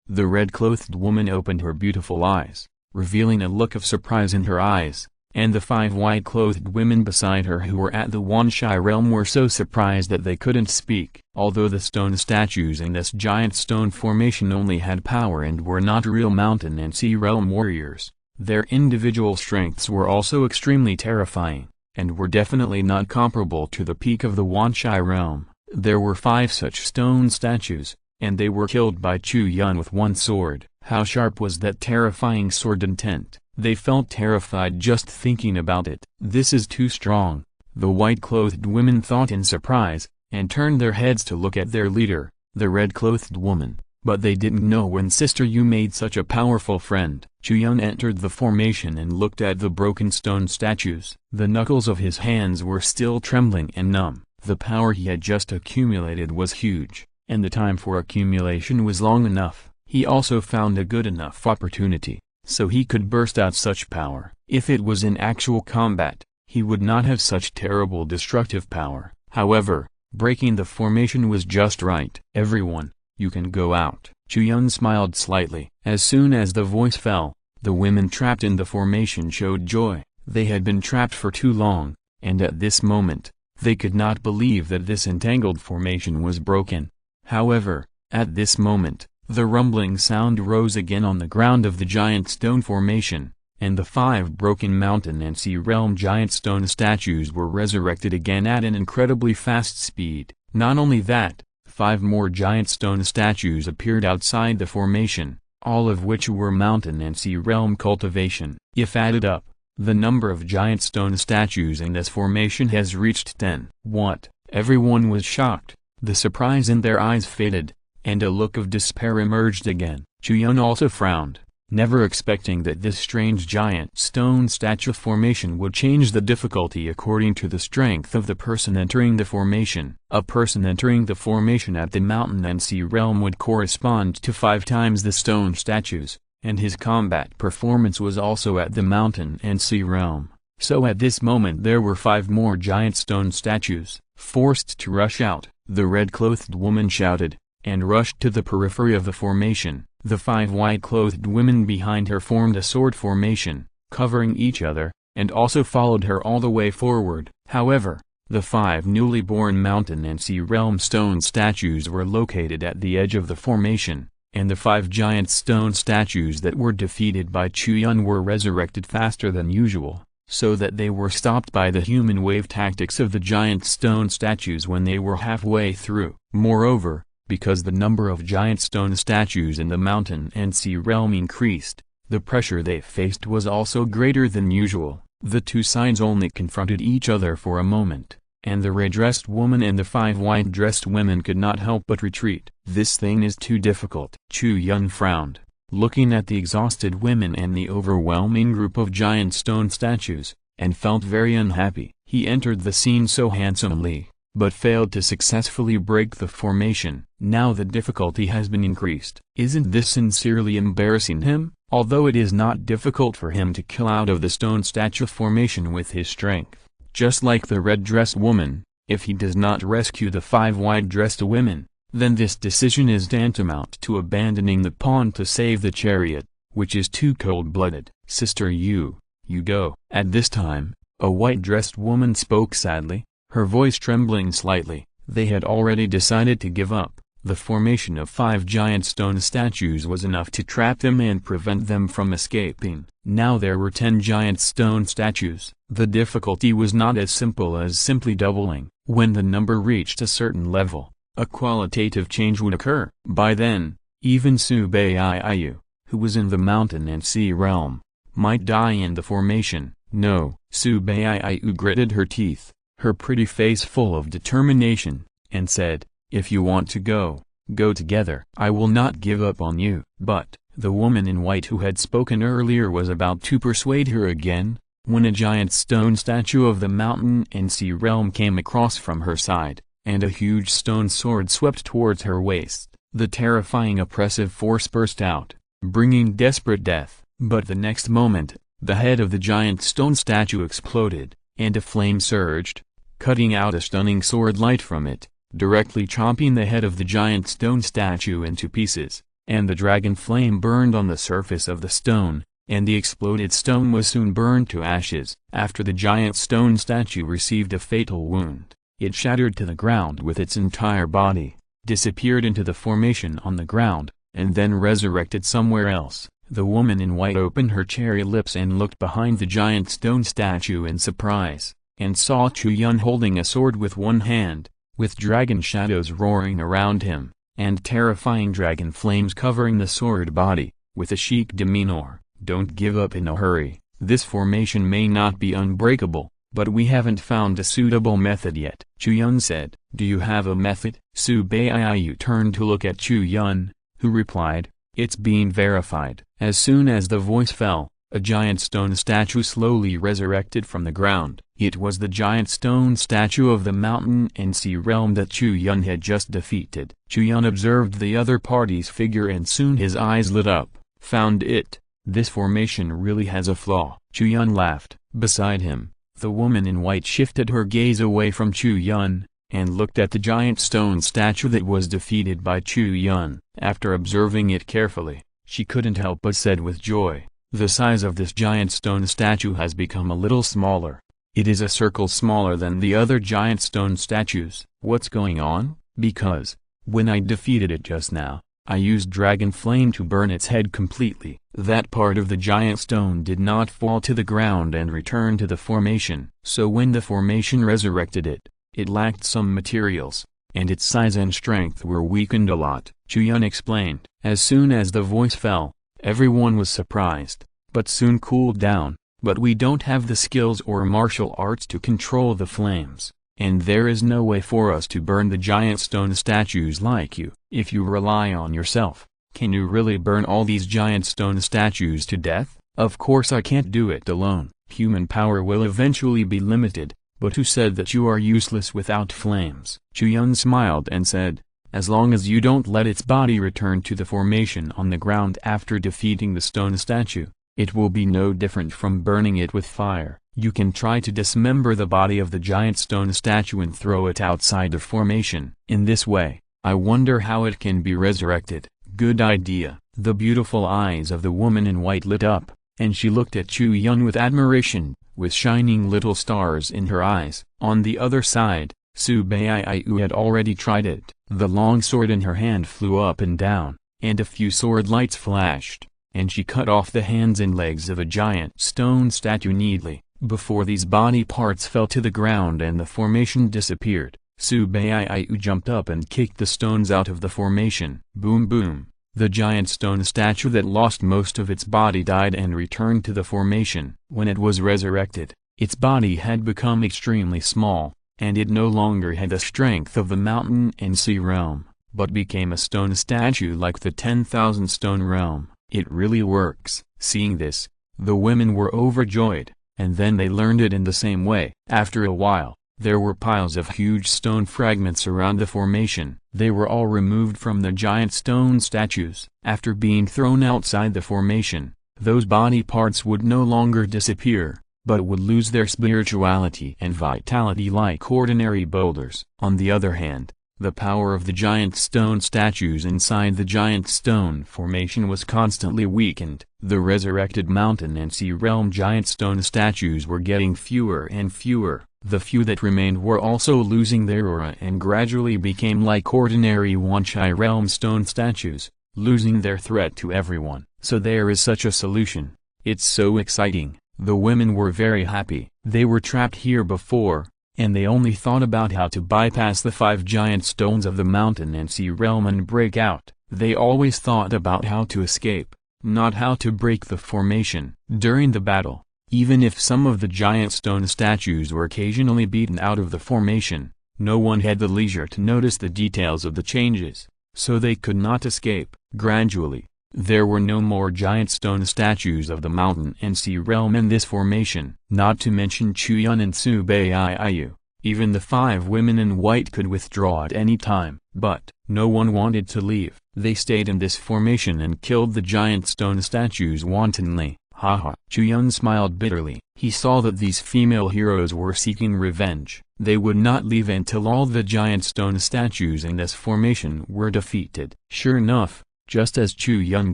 The red-clothed woman opened her beautiful eyes, revealing a look of surprise in her eyes, and the 5 white-clothed women beside her who were at the Wanshai realm were so surprised that they couldn't speak. Although the stone statues in this giant stone formation only had power and were not real mountain and sea realm warriors, their individual strengths were also extremely terrifying, and were definitely not comparable to the peak of the Wanshai realm. There were 5 such stone statues, and they were killed by Chu Yun with one sword. How sharp was that terrifying sword intent? They felt terrified just thinking about it. "This is too strong. The white-clothed women thought in surprise, and turned their heads to look at their leader, the red-clothed woman, but they didn't know when Sister Yu made such a powerful friend. Chu Yun entered the formation and looked at the broken stone statues. The knuckles of his hands were still trembling and numb. The power he had just accumulated was huge, and the time for accumulation was long enough. He also found a good enough opportunity, so he could burst out such power. If it was in actual combat, he would not have such terrible destructive power. However, breaking the formation was just right. "Everyone, you can go out." Chu Yun smiled slightly. As soon as the voice fell, the women trapped in the formation showed joy. They had been trapped for too long, and at this moment, they could not believe that this entangled formation was broken. However, at this moment, the rumbling sound rose again on the ground of the giant stone formation, and the 5 broken mountain and sea realm giant stone statues were resurrected again at an incredibly fast speed. Not only that, 5 more giant stone statues appeared outside the formation, all of which were mountain and sea realm cultivation. If added up, the number of giant stone statues in this formation has reached 10. What? Everyone was shocked. The surprise in their eyes faded, and a look of despair emerged again. Chu Yun also frowned, never expecting that this strange giant stone statue formation would change the difficulty according to the strength of the person entering the formation. A person entering the formation at the mountain and sea realm would correspond to 5 times the stone statues, and his combat performance was also at the mountain and sea realm. So at this moment there were 5 more giant stone statues. Forced to rush out, the red-clothed woman shouted, and rushed to the periphery of the formation. The 5 white-clothed women behind her formed a sword formation, covering each other, and also followed her all the way forward. However, the 5 newly born mountain and sea realm stone statues were located at the edge of the formation, and the 5 giant stone statues that were defeated by Chu Yun were resurrected faster than usual, so that they were stopped by the human wave tactics of the giant stone statues when they were halfway through. Moreover, because the number of giant stone statues in the mountain and sea realm increased, the pressure they faced was also greater than usual. The 2 sides only confronted each other for a moment, and the red-dressed woman and the 5 white-dressed women could not help but retreat. "This thing is too difficult." Chu Yun frowned, looking at the exhausted women and the overwhelming group of giant stone statues, and felt very unhappy. He entered the scene so handsomely, but failed to successfully break the formation. Now the difficulty has been increased. Isn't this sincerely embarrassing him? Although it is not difficult for him to kill out of the stone statue formation with his strength, just like the red-dressed woman, if he does not rescue the 5 white-dressed women, then this decision is tantamount to abandoning the pawn to save the chariot, which is too cold-blooded. "Sister Yu, you go." At this time, a white-dressed woman spoke sadly, her voice trembling slightly. They had already decided to give up. The formation of 5 giant stone statues was enough to trap them and prevent them from escaping. Now there were 10 giant stone statues. The difficulty was not as simple as simply doubling. When the number reached a certain level, a qualitative change would occur. By then, even Su Baiyu, who was in the mountain and sea realm, might die in the formation. No. Su Baiyu gritted her teeth, her pretty face full of determination, and said, "If you want to go, go together. I will not give up on you." But, the woman in white who had spoken earlier was about to persuade her again, when a giant stone statue of the mountain and sea realm came across from her side, and a huge stone sword swept towards her waist. The terrifying oppressive force burst out, bringing desperate death. But the next moment, the head of the giant stone statue exploded, and a flame surged, cutting out a stunning sword light from it, directly chopping the head of the giant stone statue into pieces, and the dragon flame burned on the surface of the stone, and the exploded stone was soon burned to ashes. After the giant stone statue received a fatal wound, it shattered to the ground with its entire body, disappeared into the formation on the ground, and then resurrected somewhere else. The woman in white opened her cherry lips and looked behind the giant stone statue in surprise, and saw Chu Yun holding a sword with one hand, with dragon shadows roaring around him, and terrifying dragon flames covering the sword body, with a chic demeanor. "Don't give up in a hurry. This formation may not be unbreakable, but we haven't found a suitable method yet. Chu Yun said. Do you have a method? Su Baiyu turned to look at Chu Yun, who replied, it's being verified. As soon as the voice fell, a giant stone statue slowly resurrected from the ground. It was the giant stone statue of the mountain and sea realm that Chu Yun had just defeated. Chu Yun observed the other party's figure and soon his eyes lit up. Found it. This formation really has a flaw. Chu Yun laughed. Beside him, the woman in white shifted her gaze away from Chu Yun, and looked at the giant stone statue that was defeated by Chu Yun. After observing it carefully, she couldn't help but said with joy, the size of this giant stone statue has become a little smaller. It is a circle smaller than the other giant stone statues. What's going on? Because, when I defeated it just now, I used dragon flame to burn its head completely. That part of the giant stone did not fall to the ground and return to the formation. So when the formation resurrected it, it lacked some materials, and its size and strength were weakened a lot. Chu Yun explained. As soon as the voice fell, everyone was surprised, but soon cooled down. But we don't have the skills or martial arts to control the flames, and there is no way for us to burn the giant stone statues like you. If you rely on yourself, can you really burn all these giant stone statues to death? Of course I can't do it alone. Human power will eventually be limited, but who said that you are useless without flames? Chu Yun smiled and said, as long as you don't let its body return to the formation on the ground after defeating the stone statue, it will be no different from burning it with fire. You can try to dismember the body of the giant stone statue and throw it outside the formation. In this way, I wonder how it can be resurrected. Good idea. The beautiful eyes of the woman in white lit up, and she looked at Chu Yun with admiration, with shining little stars in her eyes. On the other side, Su Baiyu had already tried it. The long sword in her hand flew up and down, and a few sword lights flashed, and she cut off the hands and legs of a giant stone statue neatly. Before these body parts fell to the ground and the formation disappeared, Su Baiyu jumped up and kicked the stones out of the formation. Boom boom. The giant stone statue that lost most of its body died and returned to the formation. When it was resurrected, its body had become extremely small, and it no longer had the strength of the mountain and sea realm, but became a stone statue like the 10,000 stone realm. It really works. Seeing this, the women were overjoyed, and then they learned it in the same way. After a while, there were piles of huge stone fragments around the formation. They were all removed from the giant stone statues. After being thrown outside the formation, those body parts would no longer disappear, but would lose their spirituality and vitality like ordinary boulders. On the other hand, the power of the giant stone statues inside the giant stone formation was constantly weakened. The resurrected mountain and sea realm giant stone statues were getting fewer and fewer. The few that remained were also losing their aura and gradually became like ordinary Wanchai realm stone statues, losing their threat to everyone. So there is such a solution. It's so exciting. The women were very happy. They were trapped here before, and they only thought about how to bypass the 5 giant stones of the mountain and sea realm and break out. They always thought about how to escape, not how to break the formation. During the battle, even if some of the giant stone statues were occasionally beaten out of the formation, no one had the leisure to notice the details of the changes, so they could not escape. Gradually, there were no more giant stone statues of the mountain and sea realm in this formation. Not to mention Chu Yun and Su Baiyu. Even the 5 women in white could withdraw at any time. But, no one wanted to leave. They stayed in this formation and killed the giant stone statues wantonly. Haha. Chu Yun smiled bitterly. He saw that these female heroes were seeking revenge. They would not leave until all the giant stone statues in this formation were defeated. Sure enough, just as Chu Yun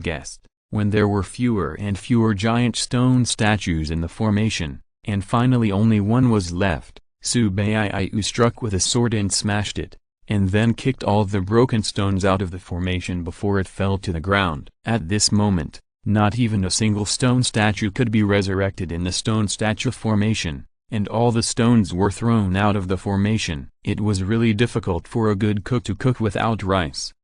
guessed, when there were fewer and fewer giant stone statues in the formation, and finally only one was left, Su Baiyu struck with a sword and smashed it, and then kicked all the broken stones out of the formation before it fell to the ground. At this moment, not even a single stone statue could be resurrected in the stone statue formation, and all the stones were thrown out of the formation. It was really difficult for a good cook to cook without rice.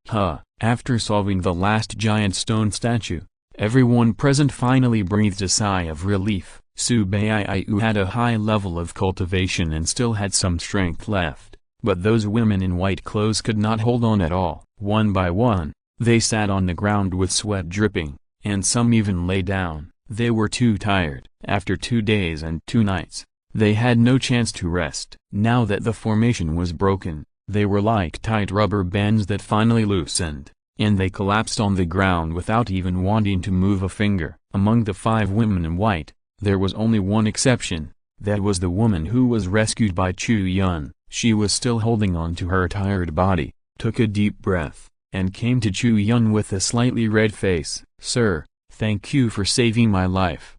After solving the last giant stone statue, everyone present finally breathed a sigh of relief. Su Baiyu had a high level of cultivation and still had some strength left, but those women in white clothes could not hold on at all. One by one, they sat on the ground with sweat dripping, and some even lay down. They were too tired. After 2 days and 2 nights, they had no chance to rest. Now that the formation was broken, they were like tight rubber bands that finally loosened, and they collapsed on the ground without even wanting to move a finger. Among the 5 women in white, there was only one exception. That was the woman who was rescued by Chu Yun. She was still holding on to her tired body, took a deep breath, and came to Chu Yun with a slightly red face. "Sir, thank you for saving my life."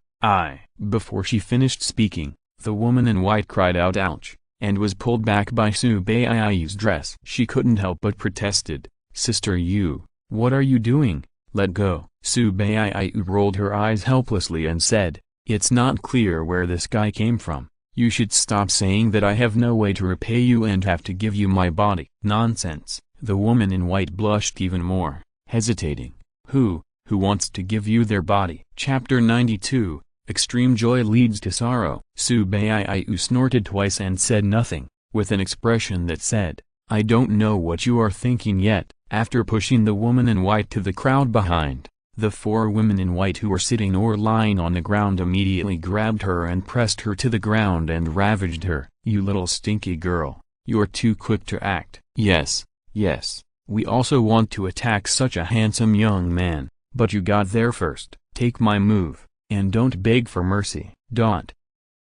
Before she finished speaking, the woman in white cried out ouch, and was pulled back by Su Baiyu's dress. She couldn't help but protested, "Sister Yu, what are you doing? Let go." Su Baiyu rolled her eyes helplessly and said, "It's not clear where this guy came from. You should stop saying that I have no way to repay you and have to give you my body." "Nonsense." The woman in white blushed even more, hesitating. Who wants to give you their body?" Chapter 92, Extreme Joy Leads to Sorrow. Su Baiyu snorted twice and said nothing, with an expression that said, "I don't know what you are thinking yet." After pushing the woman in white to the crowd behind, the 4 women in white who were sitting or lying on the ground immediately grabbed her and pressed her to the ground and ravaged her. "You little stinky girl, you're too quick to act." Yes, we also want to attack such a handsome young man, but you got there first. Take my move, and don't beg for mercy.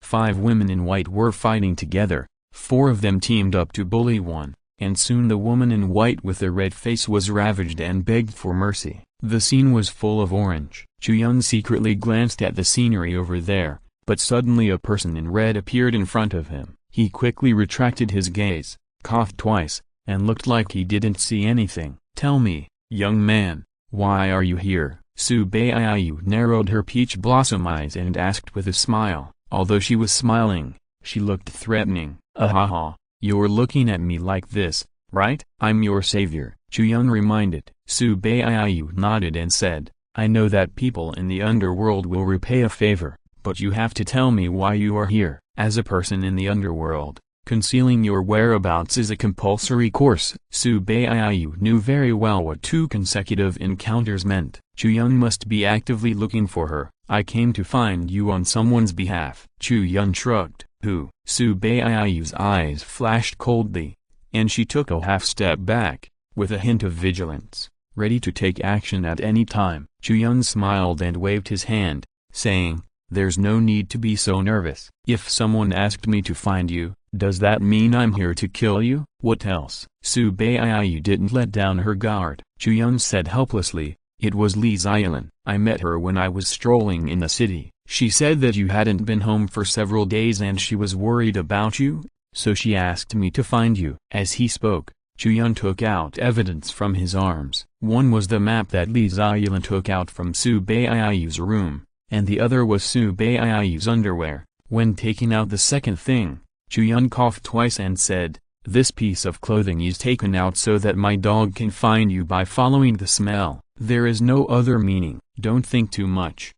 5 women in white were fighting together. 4 of them teamed up to bully one, and soon the woman in white with the red face was ravaged and begged for mercy. The scene was full of orange. Chu Yun secretly glanced at the scenery over there, but suddenly a person in red appeared in front of him. He quickly retracted his gaze, coughed twice, and looked like he didn't see anything. "Tell me, young man, why are you here?" Su Baiyu narrowed her peach blossom eyes and asked with a smile. Although she was smiling, she looked threatening. "Ahaha, you're looking at me like this, right? I'm your savior," Chu Yun reminded. Su Baiyu nodded and said, "I know that people in the underworld will repay a favor, but you have to tell me why you are here." As a person in the underworld, concealing your whereabouts is a compulsory course. Su Baiyu knew very well what 2 consecutive encounters meant. Chu Yun must be actively looking for her. "I came to find you on someone's behalf." Chu Yun shrugged. "Who?" Su Baiyu's eyes flashed coldly, and she took a half step back, with a hint of vigilance, ready to take action at any time. Chu Yun smiled and waved his hand, saying, "There's no need to be so nervous. If someone asked me to find you, does that mean I'm here to kill you? What else?" Su Baiyu didn't let down her guard. Chu Yun said helplessly, "It was Li Xiaolin. I met her when I was strolling in the city. She said that you hadn't been home for several days and she was worried about you, so she asked me to find you." As he spoke, Chu Yun took out evidence from his arms. One was the map that Li Xiaolin took out from Su Baiyu's room, and the other was Su Baiyu's underwear. When taking out the second thing, Chu Yun coughed twice and said, "This piece of clothing is taken out so that my dog can find you by following the smell. There is no other meaning. Don't think too much."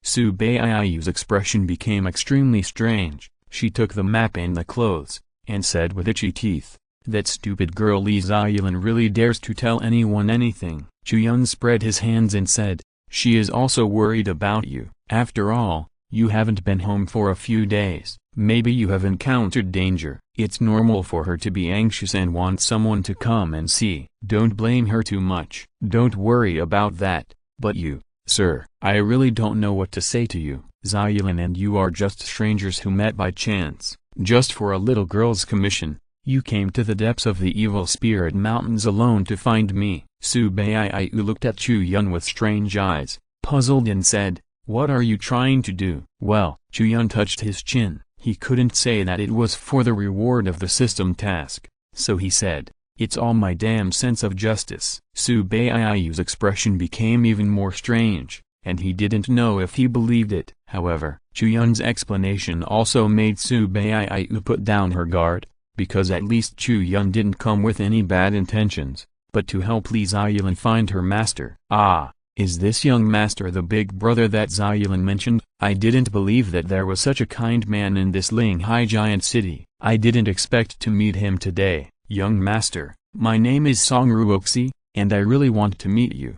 Su Baiyu's expression became extremely strange. She took the map and the clothes, and said with itchy teeth, "That stupid girl Li Xiaolin really dares to tell anyone anything." Chu Yun spread his hands and said, "She is also worried about you. After all, you haven't been home for a few days. Maybe you have encountered danger. It's normal for her to be anxious and want someone to come and see. Don't blame her too much. Don't worry about that. But you, sir, I really don't know what to say to you. Xiaolin and you are just strangers who met by chance, just for a little girl's commission. You came to the depths of the evil spirit mountains alone to find me." Su Baiyu looked at Chu Yun with strange eyes, puzzled, and said, "What are you trying to do?" Well, Chu Yun touched his chin. He couldn't say that it was for the reward of the system task, so he said, "It's all my damn sense of justice." Su Baiyu's expression became even more strange, and he didn't know if he believed it. However, Chu Yun's explanation also made Su Baiyu put down her guard, because at least Chu Yun didn't come with any bad intentions, but to help Li Xiaolin find her master. Is this young master the big brother that Chu Yun mentioned? I didn't believe that there was such a kind man in this Linghai giant city. I didn't expect to meet him today. Young master, my name is Song Ruoxi, and I really want to meet you.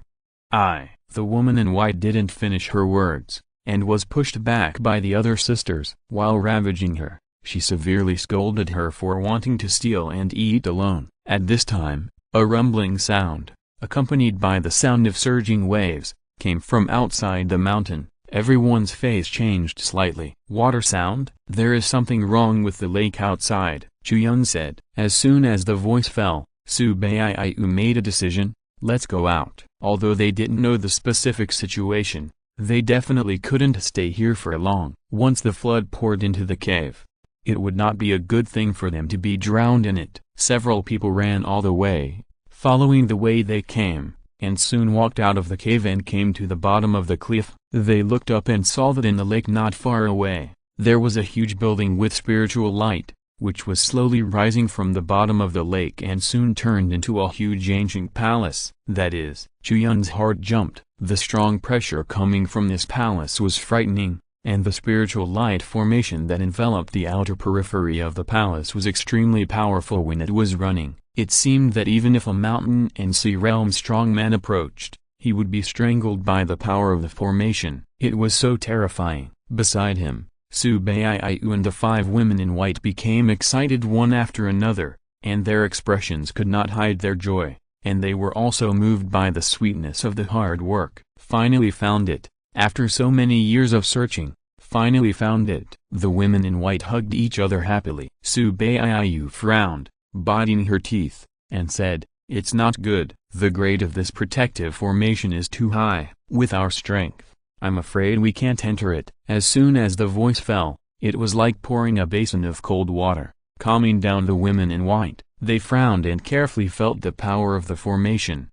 The woman in white didn't finish her words, and was pushed back by the other sisters. While ravaging her, she severely scolded her for wanting to steal and eat alone. At this time, a rumbling sound, accompanied by the sound of surging waves, came from outside the mountain. Everyone's face changed slightly. Water sound? There is something wrong with the lake outside, Chu Yun said. As soon as the voice fell, Su Baiyu made a decision: let's go out. Although they didn't know the specific situation, they definitely couldn't stay here for long. Once the flood poured into the cave, it would not be a good thing for them to be drowned in it. Several people ran all the way, following the way they came, and soon walked out of the cave and came to the bottom of the cliff. They looked up and saw that in the lake not far away, there was a huge building with spiritual light, which was slowly rising from the bottom of the lake and soon turned into a huge ancient palace. That is, Chu Yun's heart jumped. The strong pressure coming from this palace was frightening, and the spiritual light formation that enveloped the outer periphery of the palace was extremely powerful when it was running. It seemed that even if a mountain and sea realm strongman approached, he would be strangled by the power of the formation. It was so terrifying. Beside him, Su Baiyu and the 5 women in white became excited one after another, and their expressions could not hide their joy, and they were also moved by the sweetness of the hard work. Finally found it, after so many years of searching, finally found it. The women in white hugged each other happily. Su Baiyu frowned, biting her teeth, and said, "It's not good. The grade of this protective formation is too high. With our strength, I'm afraid we can't enter it." As soon as the voice fell, it was like pouring a basin of cold water, calming down the women in white. They frowned and carefully felt the power of the formation.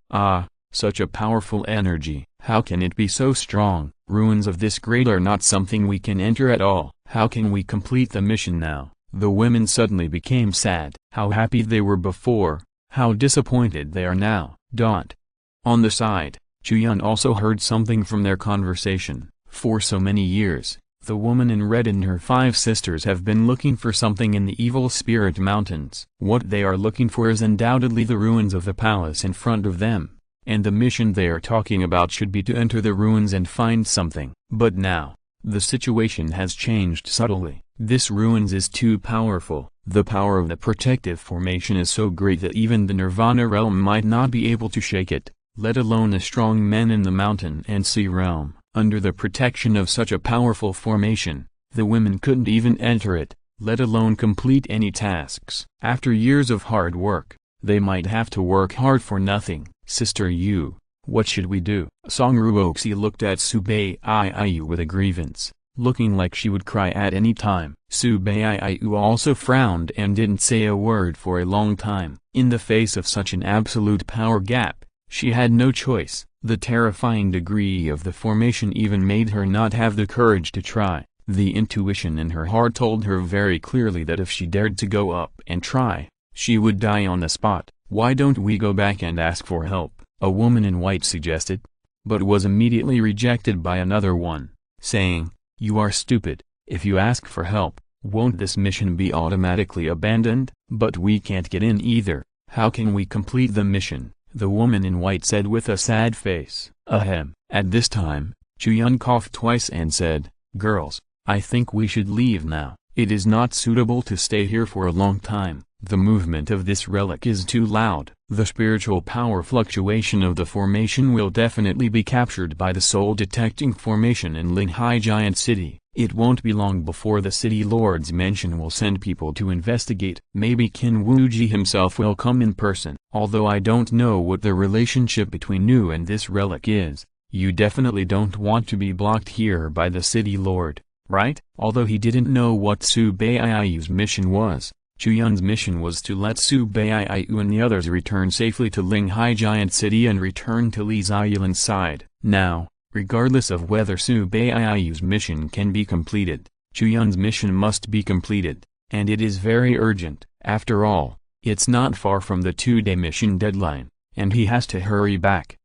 Such a powerful energy. How can it be so strong? Ruins of this grade are not something we can enter at all. How can we complete the mission now? The women suddenly became sad. How happy they were before, how disappointed they are now. On the side, Chu Yun also heard something from their conversation. For so many years, the woman in red and her 5 sisters have been looking for something in the Evil Spirit Mountains. What they are looking for is undoubtedly the ruins of the palace in front of them, and the mission they are talking about should be to enter the ruins and find something. But now, the situation has changed subtly. This ruins is too powerful. The power of the protective formation is so great that even the Nirvana realm might not be able to shake it, let alone a strong man in the mountain and sea realm. Under the protection of such a powerful formation, the women couldn't even enter it, let alone complete any tasks. After years of hard work, they might have to work hard for nothing. Sister Yu, what should we do? Song Ruoxi looked at Su Baiyu with a grievance, looking like she would cry at any time. Su Baiyu also frowned and didn't say a word for a long time. In the face of such an absolute power gap, she had no choice. The terrifying degree of the formation even made her not have the courage to try. The intuition in her heart told her very clearly that if she dared to go up and try, she would die on the spot. "Why don't we go back and ask for help?" a woman in white suggested, but was immediately rejected by another one, saying, "You are stupid. If you ask for help, won't this mission be automatically abandoned? But we can't get in either. How can we complete the mission?" the woman in white said with a sad face. Ahem. At this time, Chu Yun coughed twice and said, "Girls, I think we should leave now. It is not suitable to stay here for a long time. The movement of this relic is too loud. The spiritual power fluctuation of the formation will definitely be captured by the soul-detecting formation in Linghai Giant City. It won't be long before the City Lord's Mansion will send people to investigate. Maybe Qin Wuji himself will come in person. Although I don't know what the relationship between you and this relic is, you definitely don't want to be blocked here by the City Lord, right?" Although he didn't know what Su Baiyu's mission was, Chu Yun's mission was to let Su Baiyu and the others return safely to Linghai Giant City and return to Li Ziyuan's side. Now, regardless of whether Su Baiyu's mission can be completed, Chu Yun's mission must be completed, and it is very urgent. After all, it's not far from the 2-day mission deadline, and he has to hurry back.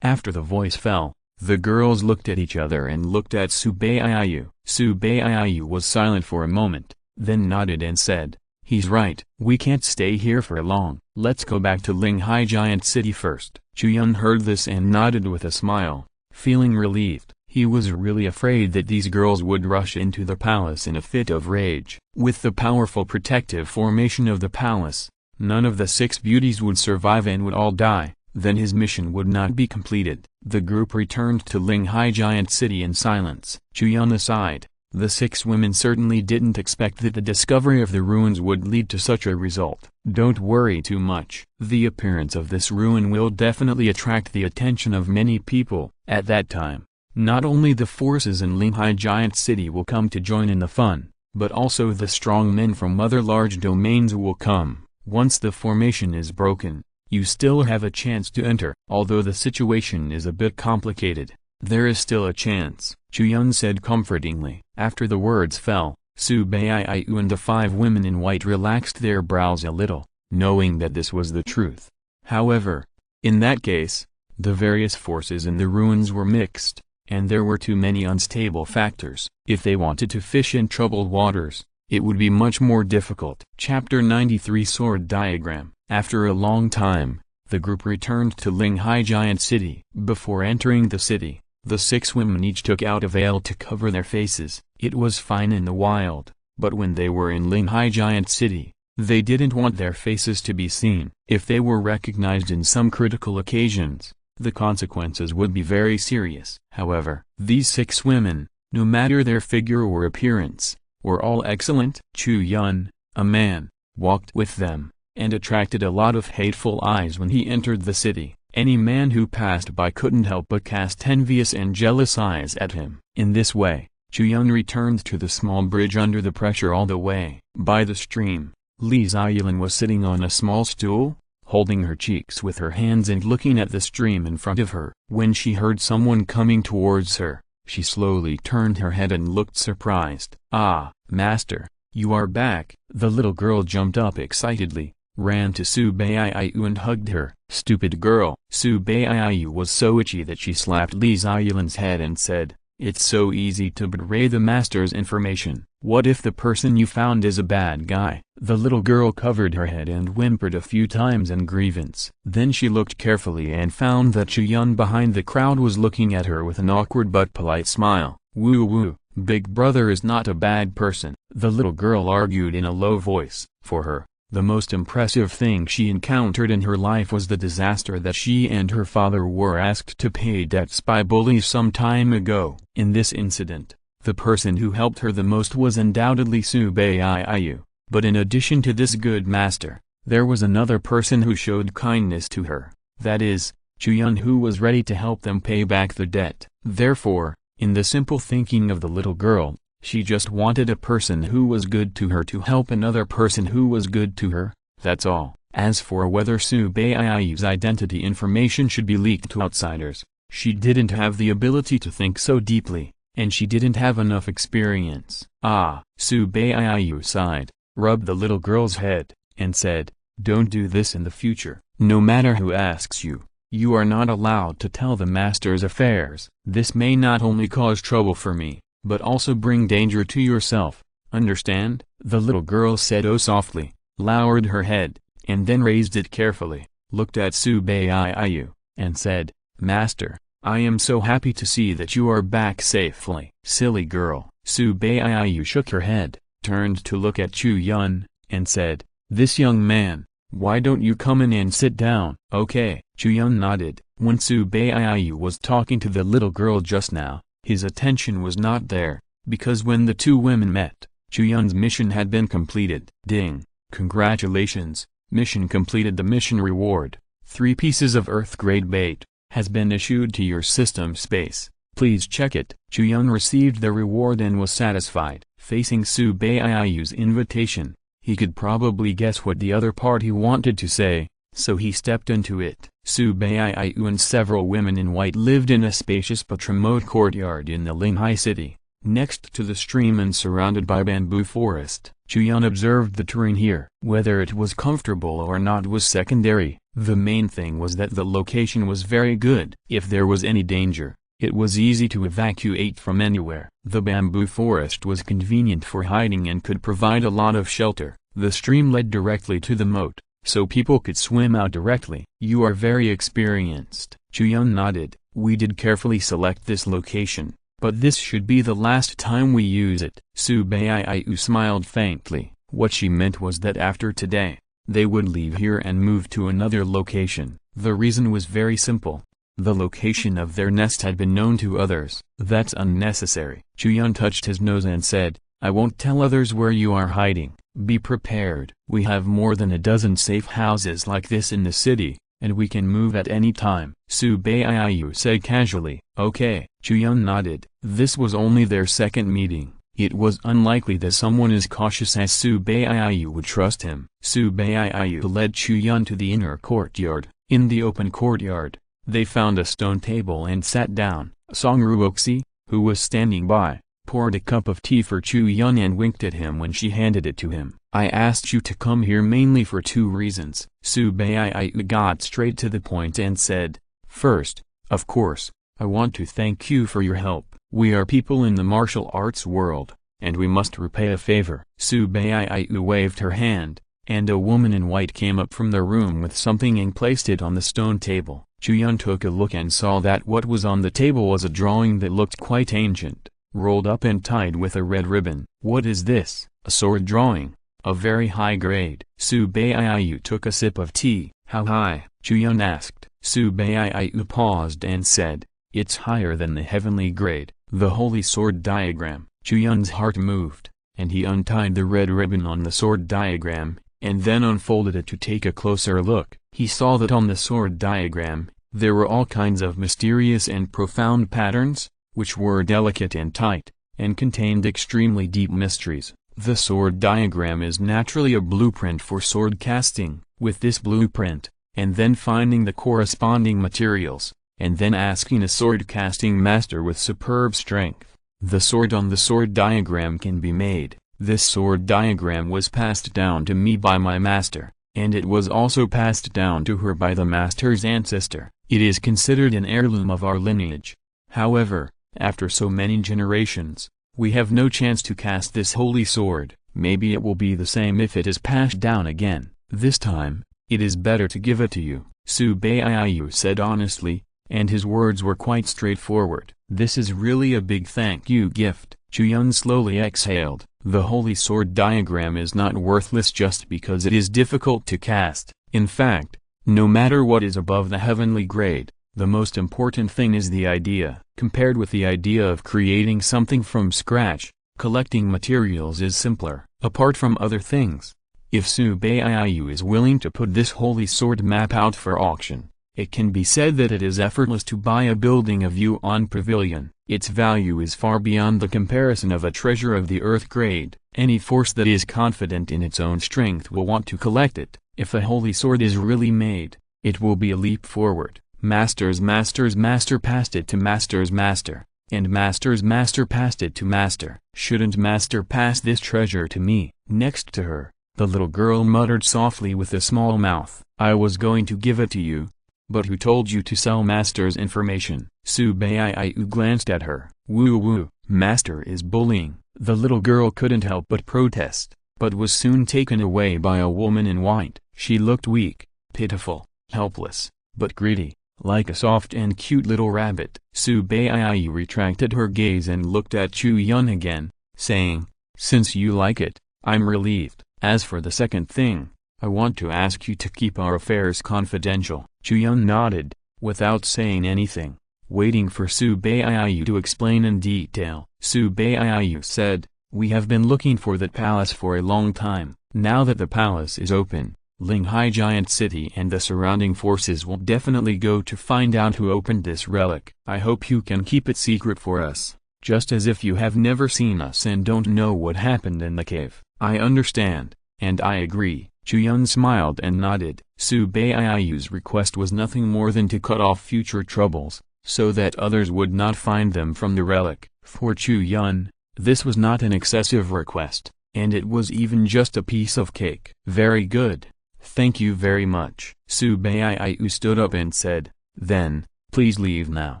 After the voice fell, the girls looked at each other and looked at Su Baiyu. Su Baiyu was silent for a moment, then nodded and said, "He's right. We can't stay here for long. Let's go back to Linghai Giant City first." Chu Yun heard this and nodded with a smile, feeling relieved. He was really afraid that these girls would rush into the palace in a fit of rage. With the powerful protective formation of the palace, none of the 6 beauties would survive and would all die. Then his mission would not be completed. The group returned to Linghai Giant City in silence. Chu Yun aside, the 6 women certainly didn't expect that the discovery of the ruins would lead to such a result. Don't worry too much. The appearance of this ruin will definitely attract the attention of many people. At that time, not only the forces in Linghai Giant City will come to join in the fun, but also the strong men from other large domains will come. Once the formation is broken, you still have a chance to enter. Although the situation is a bit complicated, there is still a chance, Chu Yun said comfortingly. After the words fell, Su Baiyu and the 5 women in white relaxed their brows a little, knowing that this was the truth. However, in that case, the various forces in the ruins were mixed, and there were too many unstable factors. If they wanted to fish in troubled waters, it would be much more difficult. Chapter 93 Sword Diagram. After a long time, the group returned to Linghai Giant City. Before entering the city, the 6 women each took out a veil to cover their faces. It was fine in the wild, but when they were in Linghai Giant City, they didn't want their faces to be seen. If they were recognized in some critical occasions, the consequences would be very serious. However, these 6 women, no matter their figure or appearance, were all excellent. Chu Yun, a man, walked with them, and attracted a lot of hateful eyes when he entered the city. Any man who passed by couldn't help but cast envious and jealous eyes at him. In this way, Chu Yun returned to the small bridge under the pressure all the way. By the stream, Li Ziyuan was sitting on a small stool, holding her cheeks with her hands and looking at the stream in front of her. When she heard someone coming towards her, she slowly turned her head and looked surprised. "Ah, master, you are back." The little girl jumped up excitedly, ran to Su Baiyu and hugged her. "Stupid girl." Su Baiyu was so itchy that she slapped Li Ziyuan's head and said, "It's so easy to betray the master's information. What if the person you found is a bad guy?" The little girl covered her head and whimpered a few times in grievance. Then she looked carefully and found that Chu Yun behind the crowd was looking at her with an awkward but polite smile. "Woo woo, big brother is not a bad person," the little girl argued in a low voice. For her, the most impressive thing she encountered in her life was the disaster that she and her father were asked to pay debts by bullies some time ago. In this incident, the person who helped her the most was undoubtedly Su Baiyu. But in addition to this good master, there was another person who showed kindness to her, that is, Chu Yun, who was ready to help them pay back the debt. Therefore, in the simple thinking of the little girl, she just wanted a person who was good to her to help another person who was good to her, that's all. As for whether Su Baiyu's identity information should be leaked to outsiders, she didn't have the ability to think so deeply, and she didn't have enough experience. "Ah," Su Baiyu sighed, rubbed the little girl's head, and said, "Don't do this in the future. No matter who asks you, you are not allowed to tell the master's affairs. This may not only cause trouble for me, but also bring danger to yourself. Understand?" The little girl said oh softly, lowered her head, and then raised it carefully, looked at Su Baiyu, and said, "Master, I am so happy to see that you are back safely." "Silly girl." Su Baiyu shook her head, turned to look at Chu Yun, and said, "This young man, why don't you come in and sit down?" "Okay." Chu Yun nodded. When Su Baiyu was talking to the little girl just now, his attention was not there, because when the two women met, Chu Yun's mission had been completed. Ding! Congratulations, mission completed. The mission reward, 3 pieces of Earth-grade bait, has been issued to your system space. Please check it. Chu Yun received the reward and was satisfied. Facing Su Baiyu's invitation, he could probably guess what the other party wanted to say, so he stepped into it. Su Baiyu and several women in white lived in a spacious but remote courtyard in the Linghai city. next to the stream and surrounded by bamboo forest. Chu Yun observed the terrain here. Whether it was comfortable or not was secondary. The main thing was that the location was very good. If there was any danger, it was easy to evacuate from anywhere. The bamboo forest was convenient for hiding and could provide a lot of shelter. The stream led directly to the moat, so people could swim out directly. You are very experienced. Chu Yun nodded. We did carefully select this location, but this should be the last time we use it. Su Baiyu smiled faintly. What she meant was that after today, they would leave here and move to another location. The reason was very simple. The location of their nest had been known to others. That's unnecessary. Chu Yun touched his nose and said, I won't tell others where you are hiding. Be prepared. We have more than a dozen safe houses like this in the city, and we can move at any time. Su Baiyu said casually. Okay. Chu Yun nodded. This was only their second meeting. It was unlikely that someone as cautious as Su Baiyu would trust him. Su Baiyu led Chu Yun to the inner courtyard. In the open courtyard, they found a stone table and sat down. Song Ruoxi, who was standing by, poured a cup of tea for Chu Yun and winked at him when she handed it to him. I asked you to come here mainly for two reasons. Su Baiyu got straight to the point and said, First, of course, I want to thank you for your help. We are people in the martial arts world, and we must repay a favor. Su Baiyu waved her hand, and a woman in white came up from the room with something and placed it on the stone table. Chu Yun took a look and saw that what was on the table was a drawing that looked quite ancient, rolled up and tied with a red ribbon. What is this? A sword drawing, a very high grade. Su Baiyu took a sip of tea. How high? Chu Yun asked. Su Baiyu paused and said, it's higher than the heavenly grade. The holy sword diagram. Chu Yun's heart moved, and he untied the red ribbon on the sword diagram, and then unfolded it to take a closer look. He saw that on the sword diagram, there were all kinds of mysterious and profound patterns, which were delicate and tight, and contained extremely deep mysteries. The sword diagram is naturally a blueprint for sword casting. With this blueprint, and then finding the corresponding materials, and then asking a sword casting master with superb strength, the sword on the sword diagram can be made. This sword diagram was passed down to me by my master, and it was also passed down to her by the master's ancestor. It is considered an heirloom of our lineage. However, after so many generations, we have no chance to cast this holy sword. Maybe it will be the same if it is passed down again. This time, it is better to give it to you. Su Baiyu said honestly, and his words were quite straightforward. This is really a big thank you gift. Chu Yun slowly exhaled. The holy sword diagram is not worthless just because it is difficult to cast. In fact, no matter what is above the heavenly grade, the most important thing is the idea. Compared with the idea of creating something from scratch, collecting materials is simpler. Apart from other things, if Su Baiyu is willing to put this holy sword map out for auction, it can be said that it is effortless to buy a building of Yuan Pavilion. Its value is far beyond the comparison of a treasure of the earth grade. Any force that is confident in its own strength will want to collect it. If a holy sword is really made, it will be a leap forward. Master's master passed it to master's master, and master's master passed it to master. Shouldn't master pass this treasure to me? Next to her, the little girl muttered softly with a small mouth. I was going to give it to you. But who told you to sell master's information? Su Baiyu glanced at her. Woo, master is bullying. The little girl couldn't help but protest, but was soon taken away by a woman in white. She looked weak, pitiful, helpless, but greedy, like a soft and cute little rabbit. Su Baiyu retracted her gaze and looked at Chu Yun again, saying, since you like it, I'm relieved. As for the second thing, I want to ask you to keep our affairs confidential. Chu Yun nodded, without saying anything, waiting for Su Baiyu to explain in detail. Su Baiyu said, we have been looking for that palace for a long time. Now that the palace is open, Linghai Giant City and the surrounding forces will definitely go to find out who opened this relic. I hope you can keep it secret for us, just as if you have never seen us and don't know what happened in the cave. I understand, and I agree. Chu Yun smiled and nodded. Su Baiyu's request was nothing more than to cut off future troubles, so that others would not find them from the relic. For Chu Yun, this was not an excessive request, and it was even just a piece of cake. Very good. Thank you very much. Su Baiyu stood up and said, then, please leave now.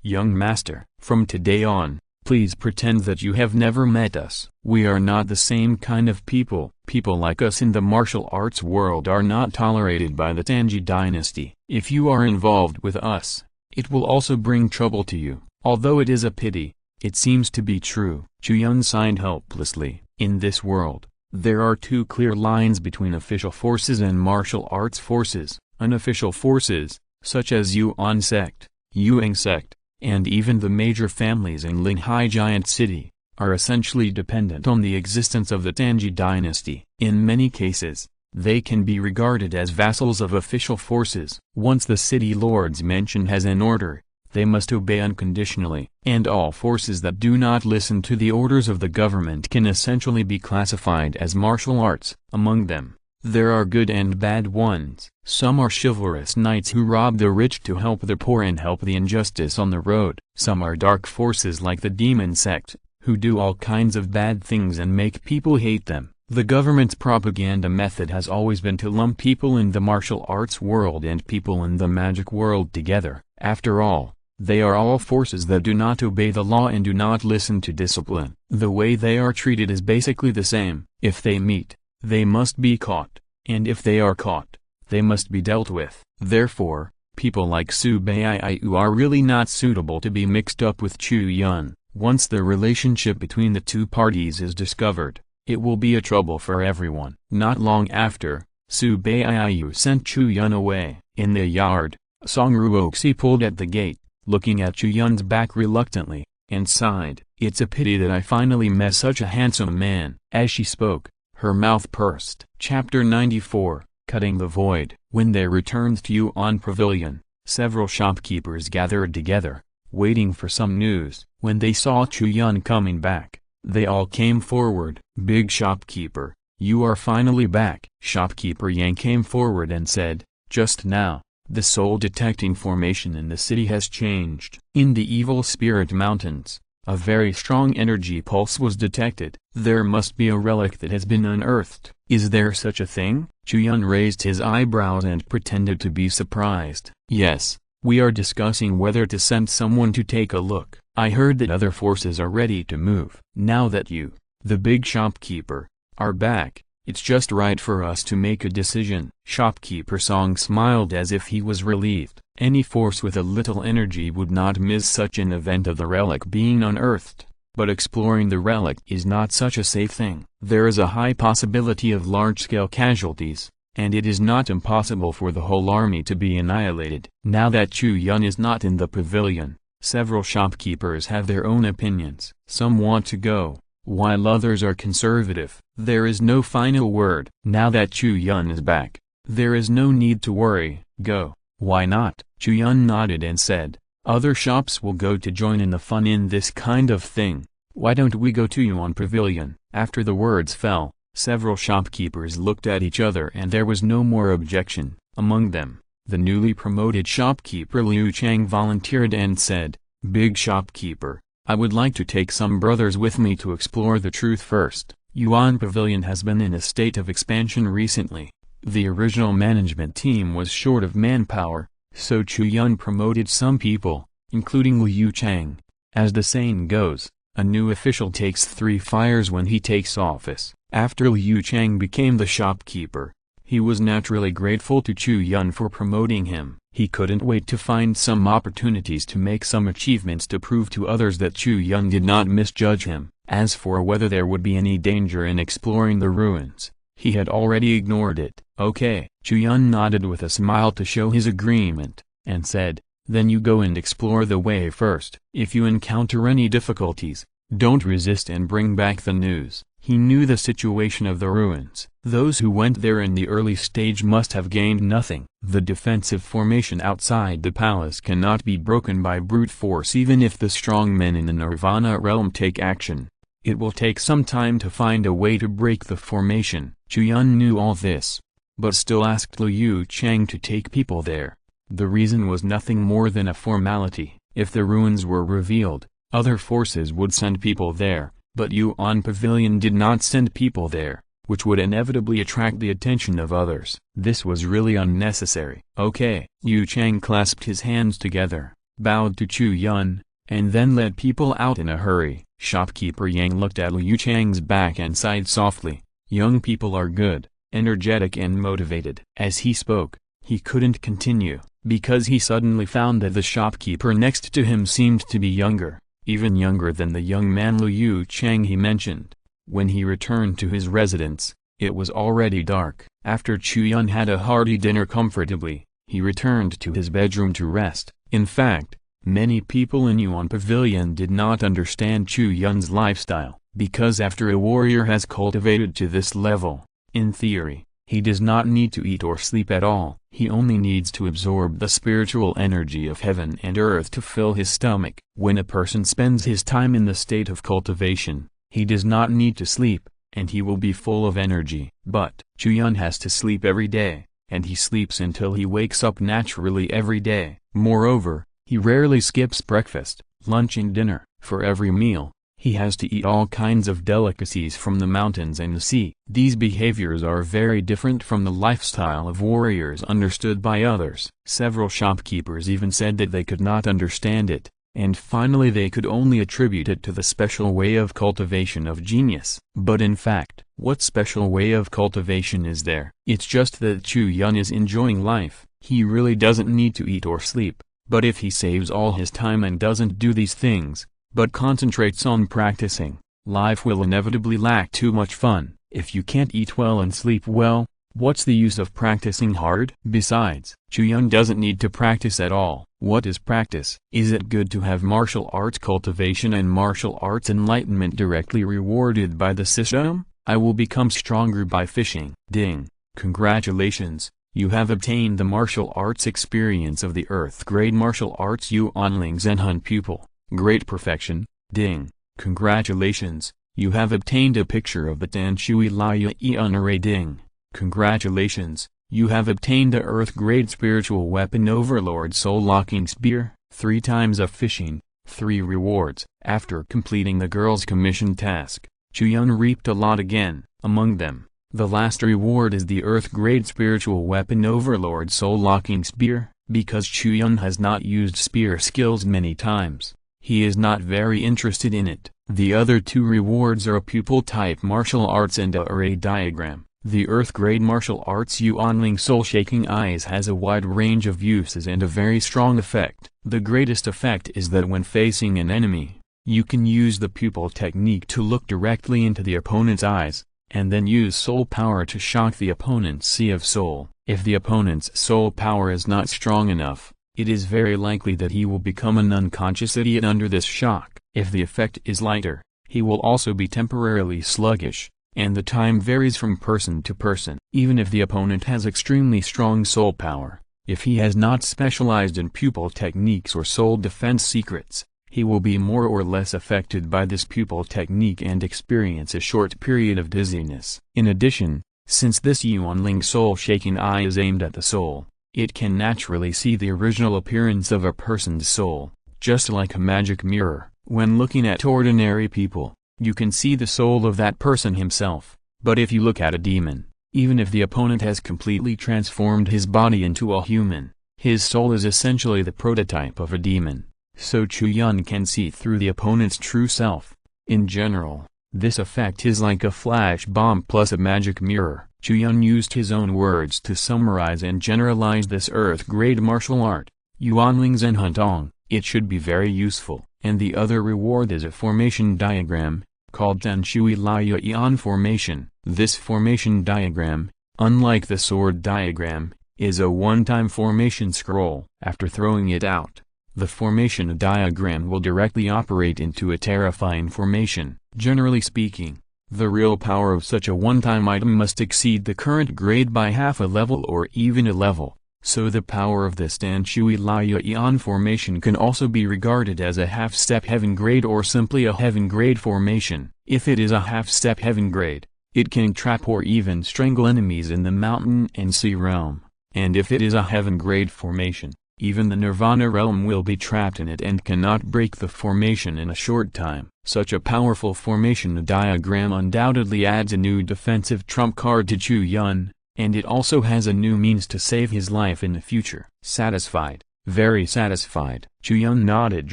Young master, from today on, please pretend that you have never met us. We are not the same kind of people. People like us in the martial arts world are not tolerated by the Tangji dynasty. If you are involved with us, it will also bring trouble to you. Although it is a pity, it seems to be true. Chu Yun sighed helplessly. In this world, there are two clear lines between official forces and martial arts forces. Unofficial forces, such as Yuan sect, Yuang sect, and even the major families in Linghai Giant City, are essentially dependent on the existence of the Tangji dynasty. In many cases, they can be regarded as vassals of official forces. Once the city lords mention has an order, they must obey unconditionally. And all forces that do not listen to the orders of the government can essentially be classified as martial arts. Among them, there are good and bad ones. Some are chivalrous knights who rob the rich to help the poor and help the injustice on the road. Some are dark forces like the demon sect, who do all kinds of bad things and make people hate them. The government's propaganda method has always been to lump people in the martial arts world and people in the magic world together. After all, they are all forces that do not obey the law and do not listen to discipline. The way they are treated is basically the same. If they meet, they must be caught, and if they are caught, they must be dealt with. Therefore, people like Su Baiyu are really not suitable to be mixed up with Chu Yun. Once the relationship between the two parties is discovered, it will be a trouble for everyone. Not long after, Su Baiyu sent Chu Yun away. In the yard, Song Ruoxi pulled at the gate, looking at Chu Yun's back reluctantly, and sighed. It's a pity that I finally met such a handsome man. As she spoke, her mouth pursed. Chapter 94, Cutting the Void. When they returned to Yuan Pavilion, several shopkeepers gathered together, waiting for some news. When they saw Chu Yun coming back, they all came forward. Big shopkeeper, you are finally back. Shopkeeper Yang came forward and said, just now, the soul detecting formation in the city has changed. In the Evil Spirit Mountains, a very strong energy pulse was detected. There must be a relic that has been unearthed. Is there such a thing? Chu Yun raised his eyebrows and pretended to be surprised. Yes, we are discussing whether to send someone to take a look. I heard that other forces are ready to move. Now that you, the big shopkeeper, are back, it's just right for us to make a decision. Shopkeeper Song smiled as if he was relieved. Any force with a little energy would not miss such an event of the relic being unearthed. But exploring the relic is not such a safe thing. There is a high possibility of large-scale casualties, and it is not impossible for the whole army to be annihilated. Now that Chu Yun is not in the pavilion, several shopkeepers have their own opinions. Some want to go, while others are conservative. There is no final word. Now that Chu Yun is back, there is no need to worry. Go. Why not? Chu Yun nodded and said, other shops will go to join in the fun in this kind of thing. Why don't we go to Yuan Pavilion? After the words fell, several shopkeepers looked at each other and there was no more objection. Among them, the newly promoted shopkeeper Liu Chang volunteered and said, big shopkeeper, I would like to take some brothers with me to explore the truth first. Yuan Pavilion has been in a state of expansion recently. The original management team was short of manpower, so Chu Yun promoted some people, including Liu Chang. As the saying goes, a new official takes 3 fires when he takes office. After Liu Chang became the shopkeeper, he was naturally grateful to Chu Yun for promoting him. He couldn't wait to find some opportunities to make some achievements to prove to others that Chu Yun did not misjudge him. As for whether there would be any danger in exploring the ruins, he had already ignored it. Okay. Chu Yun nodded with a smile to show his agreement, and said, then you go and explore the way first. If you encounter any difficulties, don't resist and bring back the news. He knew the situation of the ruins. Those who went there in the early stage must have gained nothing. The defensive formation outside the palace cannot be broken by brute force even if the strong men in the Nirvana realm take action. It will take some time to find a way to break the formation. Chu Yun knew all this, but still asked Liu Chang to take people there. The reason was nothing more than a formality. If the ruins were revealed, Other forces would send people there, but Yuan Pavilion did not send people there, which would inevitably attract the attention of others. This was really unnecessary. Okay. Yu Chang clasped his hands together, bowed to Chu Yun, and then led people out in a hurry. Shopkeeper Yang looked at Liu Chang's back and sighed softly. Young people are good, energetic and motivated. As he spoke, he couldn't continue, because he suddenly found that the shopkeeper next to him seemed to be younger, even younger than the young man Liu Chang he mentioned. When he returned to his residence, it was already dark. After Chu Yun had a hearty dinner comfortably, he returned to his bedroom to rest. In fact, many people in Yuan Pavilion did not understand Chu Yun's lifestyle, because after a warrior has cultivated to this level, in theory, he does not need to eat or sleep at all. He only needs to absorb the spiritual energy of heaven and earth to fill his stomach. When a person spends his time in the state of cultivation, he does not need to sleep, and he will be full of energy. But Chu Yun has to sleep every day, and he sleeps until he wakes up naturally every day. Moreover, he rarely skips breakfast, lunch and dinner. For every meal, he has to eat all kinds of delicacies from the mountains and the sea. These behaviors are very different from the lifestyle of warriors understood by others. Several shopkeepers even said that they could not understand it, and finally they could only attribute it to the special way of cultivation of genius. But in fact, what special way of cultivation is there? It's just that Chu Yun is enjoying life. He really doesn't need to eat or sleep, but if he saves all his time and doesn't do these things, but concentrates on practicing, life will inevitably lack too much fun. If you can't eat well and sleep well, what's the use of practicing hard? Besides, Chu Yun doesn't need to practice at all. What is practice? Is it good to have martial arts cultivation and martial arts enlightenment directly rewarded by the system? I will become stronger by fishing. Ding! Congratulations! You have obtained the martial arts experience of the Earth-grade martial arts Yuanling Zenhun pupil. Great perfection. Ding! Congratulations! You have obtained a picture of the Tan Shui Laya Eon array. Ding! Congratulations! You have obtained the Earth-grade spiritual weapon Overlord Soul-Locking Spear. 3 times of fishing, 3 rewards. After completing the girl's commission task, Chu Yun reaped a lot again. Among them, the last reward is the Earth-grade spiritual weapon Overlord Soul-Locking Spear. Because Chu Yun has not used spear skills many times, he is not very interested in it. The other 2 rewards are a pupil-type martial arts and a array diagram. The Earth-grade martial arts Yuanling Soul-Shaking Eyes has a wide range of uses and a very strong effect. The greatest effect is that when facing an enemy, you can use the pupil technique to look directly into the opponent's eyes, and then use soul power to shock the opponent's sea of soul. If the opponent's soul power is not strong enough, it is very likely that he will become an unconscious idiot under this shock. If the effect is lighter, he will also be temporarily sluggish, and the time varies from person to person. Even if the opponent has extremely strong soul power, if he has not specialized in pupil techniques or soul defense secrets, he will be more or less affected by this pupil technique and experience a short period of dizziness. In addition, since this Yuanling Soul-Shaking Eye is aimed at the soul, it can naturally see the original appearance of a person's soul, just like a magic mirror. When looking at ordinary people, you can see the soul of that person himself, but if you look at a demon, even if the opponent has completely transformed his body into a human, his soul is essentially the prototype of a demon, so Chu Yun can see through the opponent's true self. In general, this effect is like a flash bomb plus a magic mirror. Chu Yun used his own words to summarize and generalize this Earth-grade martial art, Yuanling Zenhun Tong. It should be very useful. And the other reward is a formation diagram, called Tan Shui Laya Eon formation. This formation diagram, unlike the sword diagram, is a one-time formation scroll. After throwing it out, the formation diagram will directly operate into a terrifying formation. Generally speaking, the real power of such a one-time item must exceed the current grade by half a level or even a level. So the power of this Tan Shui Laya Eon formation can also be regarded as a half-step heaven grade or simply a heaven grade formation. If it is a half-step heaven grade, it can trap or even strangle enemies in the mountain and sea realm. And if it is a heaven grade formation, even the Nirvana realm will be trapped in it and cannot break the formation in a short time. Such a powerful formation diagram undoubtedly adds a new defensive trump card to Chu Yun, and it also has a new means to save his life in the future. Satisfied, very satisfied. Chu Yun nodded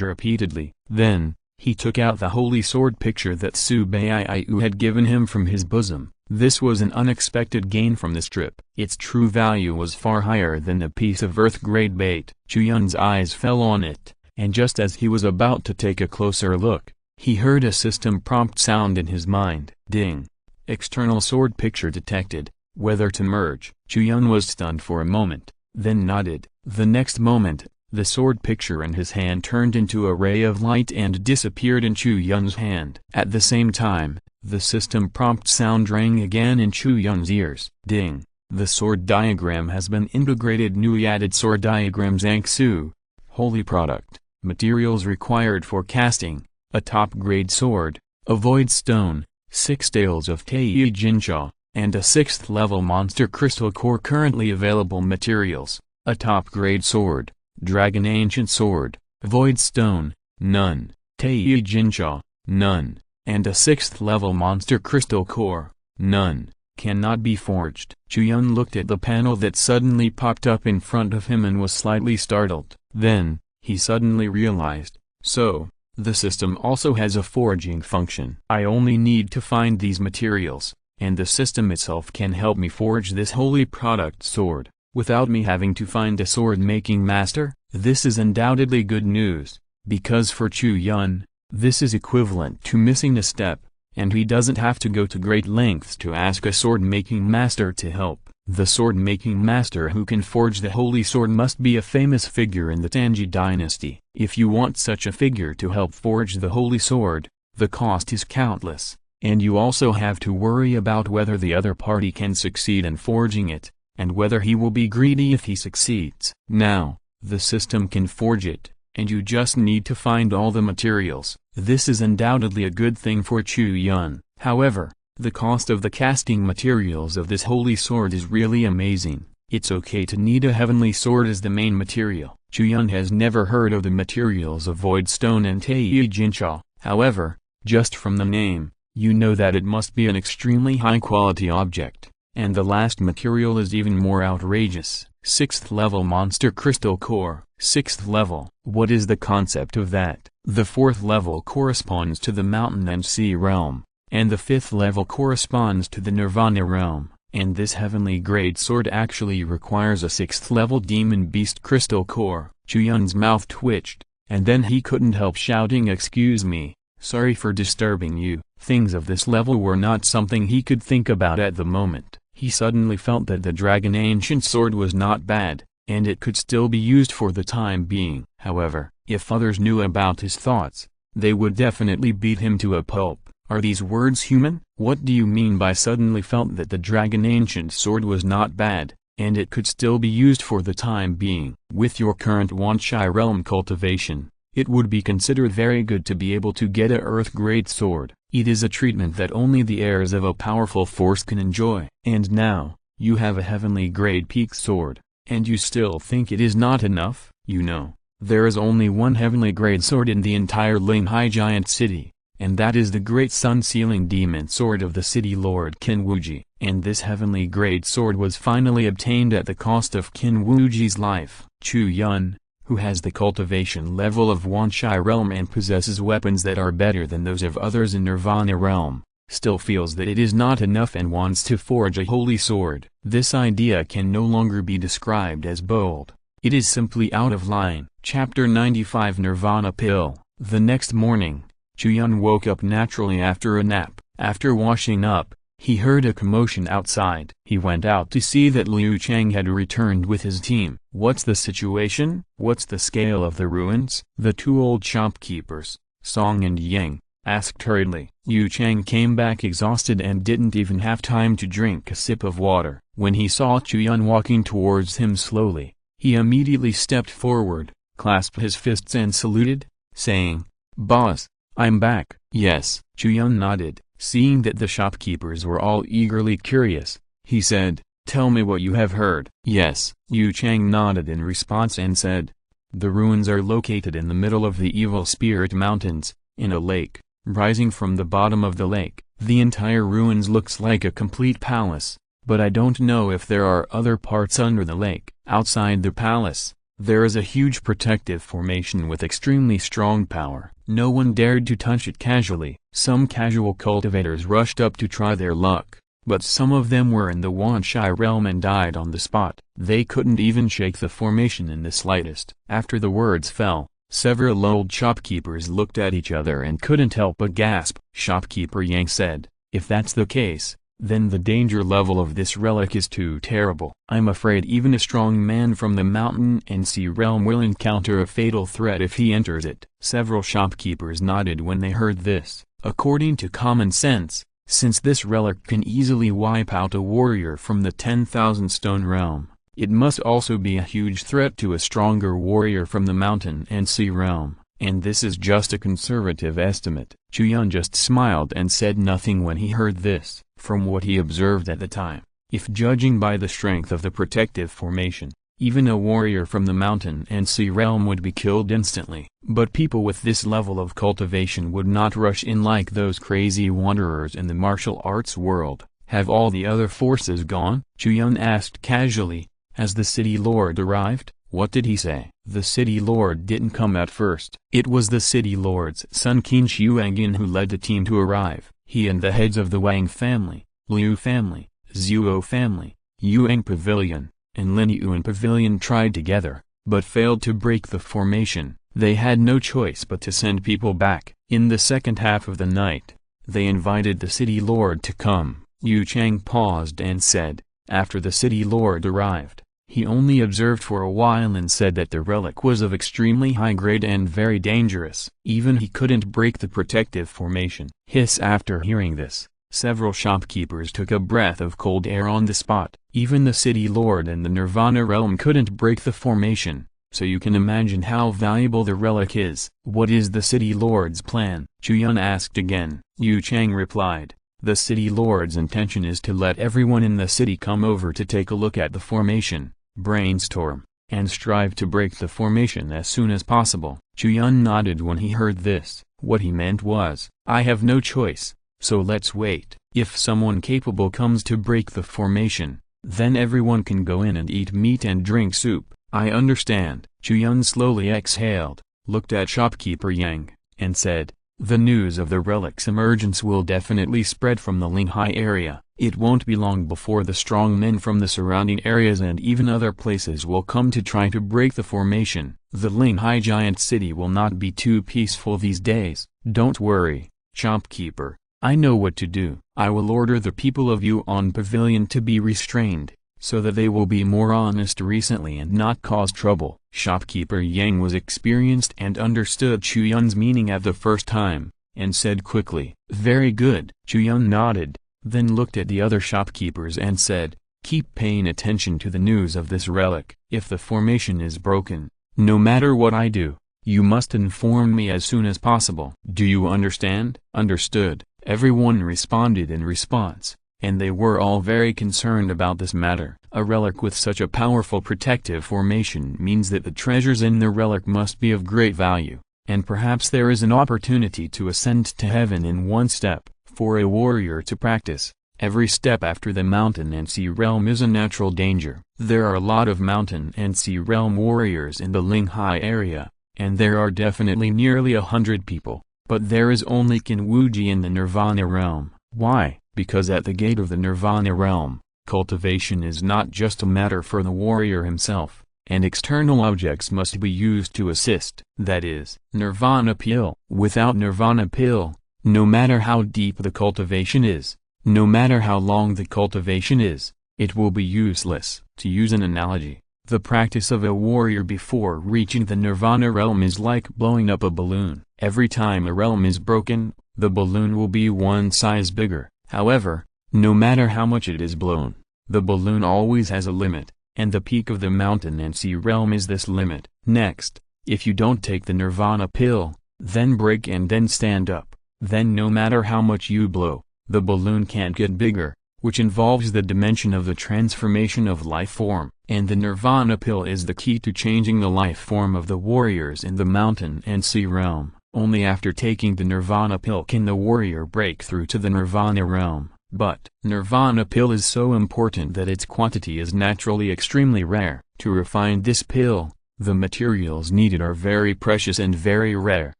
repeatedly. Then, he took out the holy sword picture that Su Baiyu had given him from his bosom. This was an unexpected gain from this trip. Its true value was far higher than a piece of earth-grade bait. Chu Yun's eyes fell on it, and just as he was about to take a closer look, he heard a system prompt sound in his mind. Ding! External sword picture detected. Whether to merge. Chu Yun was stunned for a moment, then nodded. The next moment, the sword picture in his hand turned into a ray of light and disappeared in Chu Yun's hand. At the same time, the system prompt sound rang again in Chu Yun's ears. Ding! The sword diagram has been integrated. Newly added sword diagram. Zangsu. Holy product. Materials required for casting: a top-grade sword, a void stone, 6 tails of Tei Jinsha, and a 6th level monster crystal core. Currently available materials: a top-grade sword, dragon ancient sword, void stone, none, Tei Jinsha, none, and a 6th level monster crystal core, none, cannot be forged. Chu Yun looked at the panel that suddenly popped up in front of him and was slightly startled. Then, he suddenly realized, so, the system also has a forging function. I only need to find these materials, and the system itself can help me forge this holy product sword, without me having to find a sword-making master. This is undoubtedly good news, because for Chu Yun, this is equivalent to missing a step, and he doesn't have to go to great lengths to ask a sword-making master to help. The sword-making master who can forge the holy sword must be a famous figure in the Tanji dynasty. If you want such a figure to help forge the holy sword, the cost is countless, and you also have to worry about whether the other party can succeed in forging it, and whether he will be greedy if he succeeds. Now, the system can forge it, and you just need to find all the materials. This is undoubtedly a good thing for Chu Yun. However, the cost of the casting materials of this holy sword is really amazing. It's okay to need a heavenly sword as the main material. Chu Yun has never heard of the materials of Void Stone and Tei Jinsha. However, just from the name, you know that it must be an extremely high-quality object. And the last material is even more outrageous. 6th level monster crystal core. 6th level. What is the concept of that? The 4th level corresponds to the mountain and sea realm, and the 5th level corresponds to the Nirvana realm. And this heavenly grade sword actually requires a 6th level demon beast crystal core. Chu Yun's mouth twitched, and then he couldn't help shouting, "Excuse me, sorry for disturbing you." Things of this level were not something he could think about at the moment. He suddenly felt that the dragon ancient sword was not bad, and it could still be used for the time being. However, if others knew about his thoughts, they would definitely beat him to a pulp. Are these words human? What do you mean by suddenly felt that the dragon ancient sword was not bad, and it could still be used for the time being? With your current Wanshai realm cultivation, it would be considered very good to be able to get a earth-grade sword. It is a treatment that only the heirs of a powerful force can enjoy. And now, you have a heavenly grade peak sword, and you still think it is not enough? You know, there is only one heavenly grade sword in the entire Linghai Giant City, and that is the Great Sun-Sealing Demon Sword of the City Lord Qin Wuji. And this heavenly grade sword was finally obtained at the cost of Qin Wuji's life. Chu Yun, who has the cultivation level of Wanshai realm and possesses weapons that are better than those of others in Nirvana realm, still feels that it is not enough and wants to forge a holy sword. This idea can no longer be described as bold. It is simply out of line. Chapter 95 Nirvana Pill. The next morning, Chu Yun woke up naturally after a nap. After washing up, he heard a commotion outside. He went out to see that Liu Chang had returned with his team. What's the situation? What's the scale of the ruins? The two old shopkeepers, Song and Yang, asked hurriedly. Liu Chang came back exhausted and didn't even have time to drink a sip of water. When he saw Chu Yun walking towards him slowly, he immediately stepped forward, clasped his fists and saluted, saying, "Boss, I'm back." "Yes." Chu Yun nodded. Seeing that the shopkeepers were all eagerly curious, he said, "Tell me what you have heard." "Yes." Liu Chang nodded in response and said, The ruins are located in the middle of the Evil Spirit Mountains, in a lake, rising from the bottom of the lake. The entire ruins looks like a complete palace, but I don't know if there are other parts under the lake. Outside the palace, there is a huge protective formation with extremely strong power. No one dared to touch it casually. Some casual cultivators rushed up to try their luck, but some of them were in the Wanshai realm and died on the spot. They couldn't even shake the formation in the slightest. After the words fell, several old shopkeepers looked at each other and couldn't help but gasp. Shopkeeper Yang said, "If that's the case, then the danger level of this relic is too terrible. I'm afraid even a strong man from the mountain and sea realm will encounter a fatal threat if he enters it." Several shopkeepers nodded when they heard this. According to common sense, since this relic can easily wipe out a warrior from the 10,000 stone realm, it must also be a huge threat to a stronger warrior from the mountain and sea realm. And this is just a conservative estimate. Chu Yun just smiled and said nothing when he heard this. From what he observed at the time, if judging by the strength of the protective formation, even a warrior from the mountain and sea realm would be killed instantly. But people with this level of cultivation would not rush in like those crazy wanderers in the martial arts world. Have all the other forces gone? Chu Yun asked casually. Has the city lord arrived? What did he say? The city lord didn't come at first. It was the city lord's son Qin Shuangyan who led the team to arrive. He and the heads of the Wang family, Liu family, Zhuo family, Yuan Pavilion, and Lin Yuan Pavilion tried together, but failed to break the formation. They had no choice but to send people back. In the second half of the night, they invited the city lord to come. Yu Chang paused and said, after the city lord arrived, he only observed for a while and said that the relic was of extremely high grade and very dangerous. Even he couldn't break the protective formation. Hiss. After hearing this, several shopkeepers took a breath of cold air on the spot. Even the city lord and the Nirvana realm couldn't break the formation, so you can imagine how valuable the relic is. What is the city lord's plan? Chu Yun asked again. Yu Chang replied, the city lord's intention is to let everyone in the city come over to take a look at the formation, brainstorm, and strive to break the formation as soon as possible. Chu Yun nodded when he heard this. What he meant was, I have no choice, so let's wait. If someone capable comes to break the formation, then everyone can go in and eat meat and drink soup. I understand. Chu Yun slowly exhaled, looked at shopkeeper Yang, and said, the news of the relic's emergence will definitely spread from the Linghai area. It won't be long before the strong men from the surrounding areas and even other places will come to try to break the formation. The Linghai giant city will not be too peaceful these days. Don't worry, shopkeeper, I know what to do. I will order the people of Yuan Pavilion to be restrained, so that they will be more honest recently and not cause trouble. Shopkeeper Yang was experienced and understood Chu Yun's meaning at the first time, and said quickly, very good. Chu Yun nodded, then looked at the other shopkeepers and said, keep paying attention to the news of this relic. If the formation is broken, no matter what I do, you must inform me as soon as possible. Do you understand? Understood. Everyone responded in response, and they were all very concerned about this matter. A relic with such a powerful protective formation means that the treasures in the relic must be of great value, and perhaps there is an opportunity to ascend to heaven in one step. For a warrior to practice, every step after the mountain and sea realm is a natural danger. There are a lot of mountain and sea realm warriors in the Linghai area, and there are definitely nearly 100 people, but there is only Qin Wuji in the Nirvana realm. Why? Because at the gate of the Nirvana realm, cultivation is not just a matter for the warrior himself, and external objects must be used to assist. That is, Nirvana Pill. Without Nirvana Pill, no matter how deep the cultivation is, no matter how long the cultivation is, it will be useless. To use an analogy, the practice of a warrior before reaching the Nirvana realm is like blowing up a balloon. Every time a realm is broken, the balloon will be one size bigger. However, no matter how much it is blown, the balloon always has a limit, and the peak of the mountain and sea realm is this limit. Next, if you don't take the Nirvana Pill, then break and then stand up, then no matter how much you blow, the balloon can't get bigger, which involves the dimension of the transformation of life form, and the Nirvana pill is the key to changing the life form of the warriors in the mountain and sea realm. Only after taking the Nirvana pill can the warrior break through to the Nirvana realm. But Nirvana pill is so important that its quantity is naturally extremely rare. To refine this pill, the materials needed are very precious and very rare.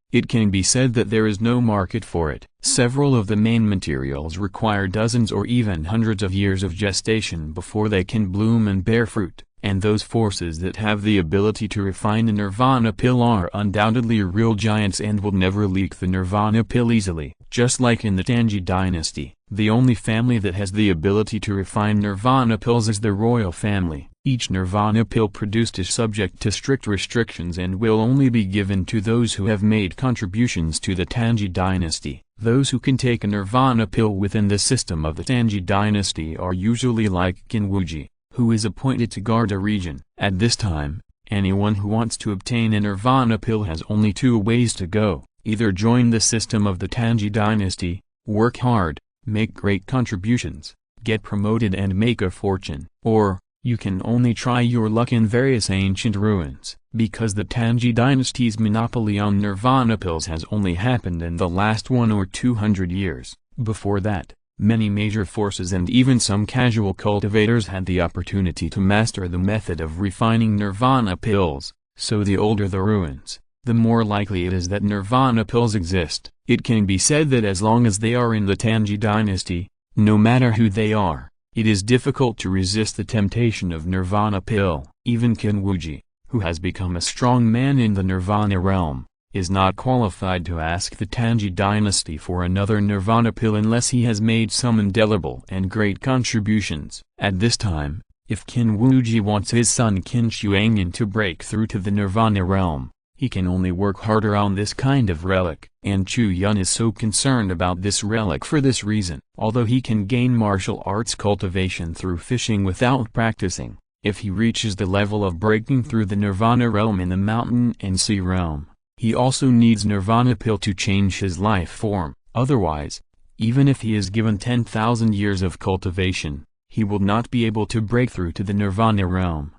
It can be said that there is no market for it. Several of the main materials require dozens or even hundreds of years of gestation before they can bloom and bear fruit, and those forces that have the ability to refine the Nirvana pill are undoubtedly real giants and will never leak the Nirvana pill easily. Just like in the Tangyi dynasty, the only family that has the ability to refine Nirvana pills is the royal family. Each Nirvana pill produced is subject to strict restrictions and will only be given to those who have made contributions to the Tangyi dynasty. Those who can take a Nirvana pill within the system of the Tangyi dynasty are usually like Kinwuji, who is appointed to guard a region. At this time, anyone who wants to obtain a Nirvana pill has only two ways to go: either join the system of the Tangyi dynasty, work hard, make great contributions, get promoted and make a fortune, or you can only try your luck in various ancient ruins. Because the Tangyi dynasty's monopoly on Nirvana pills has only happened in the last 100 or 200 years, before that, many major forces and even some casual cultivators had the opportunity to master the method of refining Nirvana pills. So the older the ruins, the more likely it is that Nirvana pills exist. It can be said that as long as they are in the Tangyi dynasty, no matter who they are, it is difficult to resist the temptation of Nirvana pill. Even Kinwuji, who has become a strong man in the Nirvana realm, is not qualified to ask the Tangyi dynasty for another Nirvana pill unless he has made some indelible and great contributions. At this time, if Kinwuji wants his son Chu Yun to break through to the Nirvana realm, he can only work harder on this kind of relic. And Chu Yun is so concerned about this relic for this reason. Although he can gain martial arts cultivation through fishing without practicing, if he reaches the level of breaking through the Nirvana realm in the mountain and sea realm, he also needs Nirvana pill to change his life form. Otherwise, even if he is given 10,000 years of cultivation, he will not be able to break through to the Nirvana realm.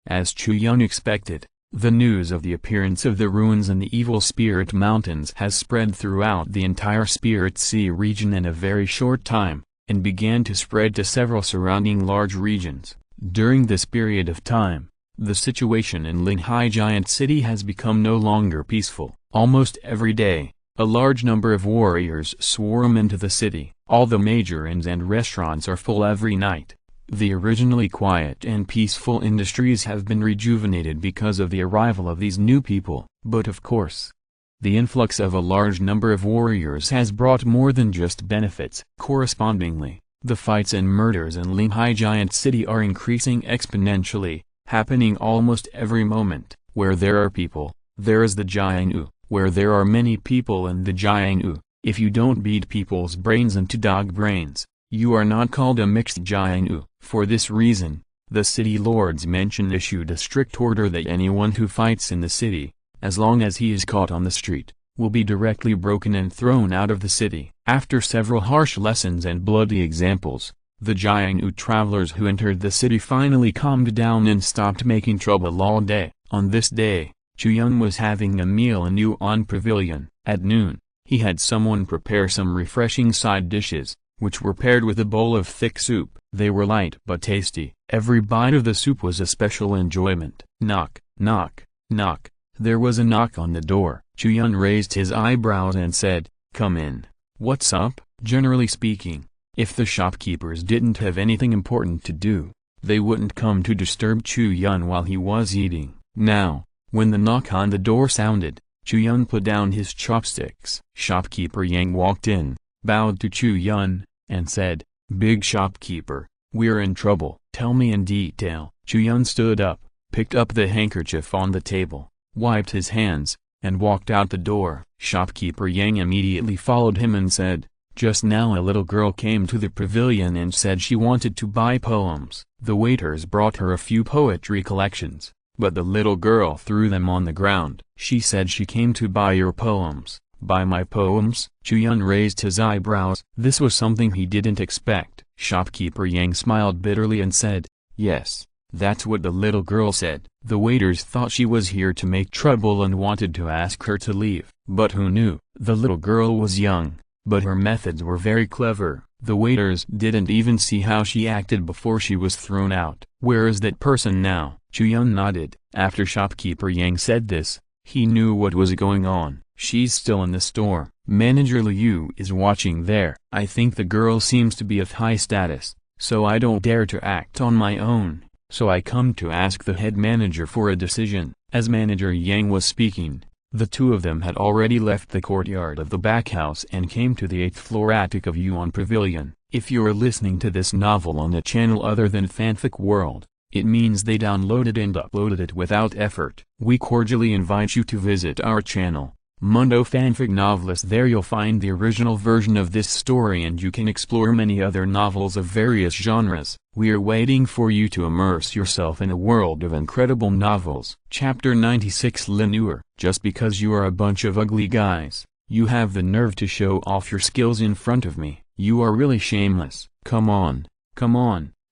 As Chu Yun expected, the news of the appearance of the ruins in the Evil Spirit Mountains has spread throughout the entire Spirit Sea region in a very short time, and began to spread to several surrounding large regions. During this period of time, the situation in Linhai Giant City has become no longer peaceful. Almost every day, a large number of warriors swarm into the city. All the major inns and restaurants are full every night. The originally quiet and peaceful industries have been rejuvenated because of the arrival of these new people. But of course, the influx of a large number of warriors has brought more than just benefits. Correspondingly, the fights and murders in Linhai Giant City are increasing exponentially, happening almost every moment. Where there are people, there is the Jianu. Where there are many people in the Jianu, if you don't beat people's brains into dog brains, you are not called a mixed Jianu. For this reason, the city lords mention issued a strict order that anyone who fights in the city, as long as he is caught on the street, will be directly broken and thrown out of the city. After several harsh lessons and bloody examples, the Jianu travelers who entered the city finally calmed down and stopped making trouble all day. On this day, Chu Yun was having a meal in Yuan Pavilion. At noon, he had someone prepare some refreshing side dishes, which were paired with a bowl of thick soup. They were light but tasty. Every bite of the soup was a special enjoyment. Knock, knock, knock. There was a knock on the door. Chu Yun raised his eyebrows and said, "Come in." "What's up?" Generally speaking, if the shopkeepers didn't have anything important to do, they wouldn't come to disturb Chu Yun while he was eating. Now, when the knock on the door sounded, Chu Yun put down his chopsticks. Shopkeeper Yang walked in, bowed to Chu Yun, and said, "Big shopkeeper, we're in trouble. Tell me in detail." Chu Yun stood up, picked up the handkerchief on the table, wiped his hands, and walked out the door. Shopkeeper Yang immediately followed him and said, "Just now a little girl came to the pavilion and said she wanted to buy poems. The waiters brought her a few poetry collections, but the little girl threw them on the ground. She said she came to buy your poems." "Buy my poems?" Chu Yun raised his eyebrows. This was something he didn't expect. Shopkeeper Yang smiled bitterly and said, "Yes, that's what the little girl said." The waiters thought she was here to make trouble and wanted to ask her to leave. But who knew? The little girl was young, but her methods were very clever. The waiters didn't even see how she acted before she was thrown out. "Where is that person now?" Chu Yun nodded. After Shopkeeper Yang said this, he knew what was going on. "She's still in the store. Manager Liu is watching there. I think the girl seems to be of high status, so I don't dare to act on my own. So I come to ask the head manager for a decision." As Manager Yang was speaking, the two of them had already left the courtyard of the back house and came to the 8th floor attic of Yuan Pavilion. If you're listening to this novel on a channel other than Fanfic World, it means they downloaded and uploaded it without effort. We cordially invite you to visit our channel, Mundo Fanfic Novelist. There you'll find the original version of this story and you can explore many other novels of various genres. We're waiting for you to immerse yourself in a world of incredible novels. Chapter 96 Linure. Just because you are a bunch of ugly guys, you have the nerve to show off your skills in front of me. You are really shameless. Come on,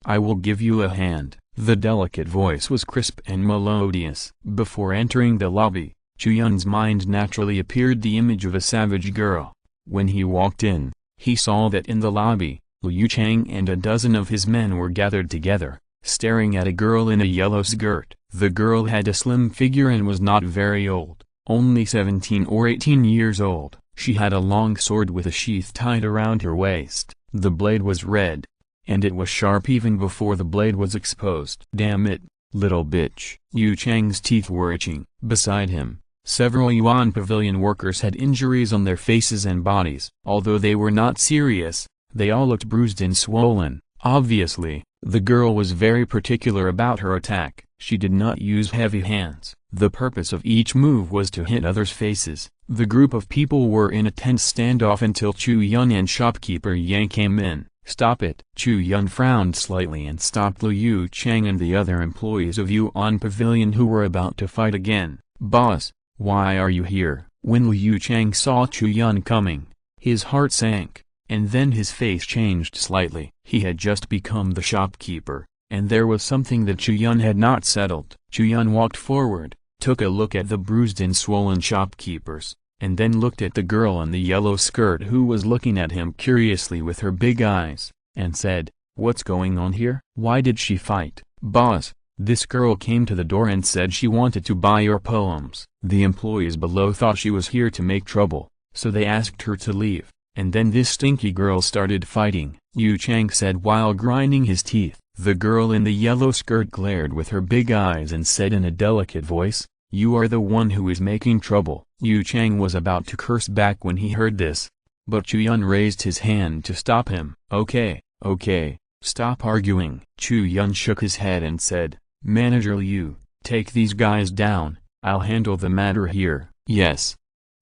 I will give you a hand. The delicate voice was crisp and melodious. Before entering the lobby, Chu Yun's mind naturally appeared the image of a savage girl. When he walked in, he saw that in the lobby, Liu Chang and a dozen of his men were gathered together, staring at a girl in a yellow skirt. The girl had a slim figure and was not very old, only 17 or 18 years old. She had a long sword with a sheath tied around her waist. The blade was red, and it was sharp even before the blade was exposed. "Damn it, little bitch." Liu Chang's teeth were itching. Beside him, several Yuan Pavilion workers had injuries on their faces and bodies. Although they were not serious, they all looked bruised and swollen. Obviously, the girl was very particular about her attack. She did not use heavy hands. The purpose of each move was to hit others' faces. The group of people were in a tense standoff until Chu Yun and Shopkeeper Yang came in. "Stop it." Chu Yun frowned slightly and stopped Liu Chang and the other employees of Yuan Pavilion who were about to fight again. "Boss, why are you here?" When Liu Chang saw Chu Yun coming, his heart sank, and then his face changed slightly. He had just become the shopkeeper, and there was something that Chu Yun had not settled. Chu Yun walked forward, took a look at the bruised and swollen shopkeepers, and then looked at the girl in the yellow skirt who was looking at him curiously with her big eyes, and said, "What's going on here? Why did she fight?" "Boss, this girl came to the door and said she wanted to buy your poems. The employees below thought she was here to make trouble, so they asked her to leave, and then this stinky girl started fighting," Liu Chang said while grinding his teeth. The girl in the yellow skirt glared with her big eyes and said in a delicate voice, "You are the one who is making trouble." Liu Chang was about to curse back when he heard this, but Chu Yun raised his hand to stop him. Okay, stop arguing." Chu Yun shook his head and said, "Manager Liu, take these guys down, I'll handle the matter here." "Yes."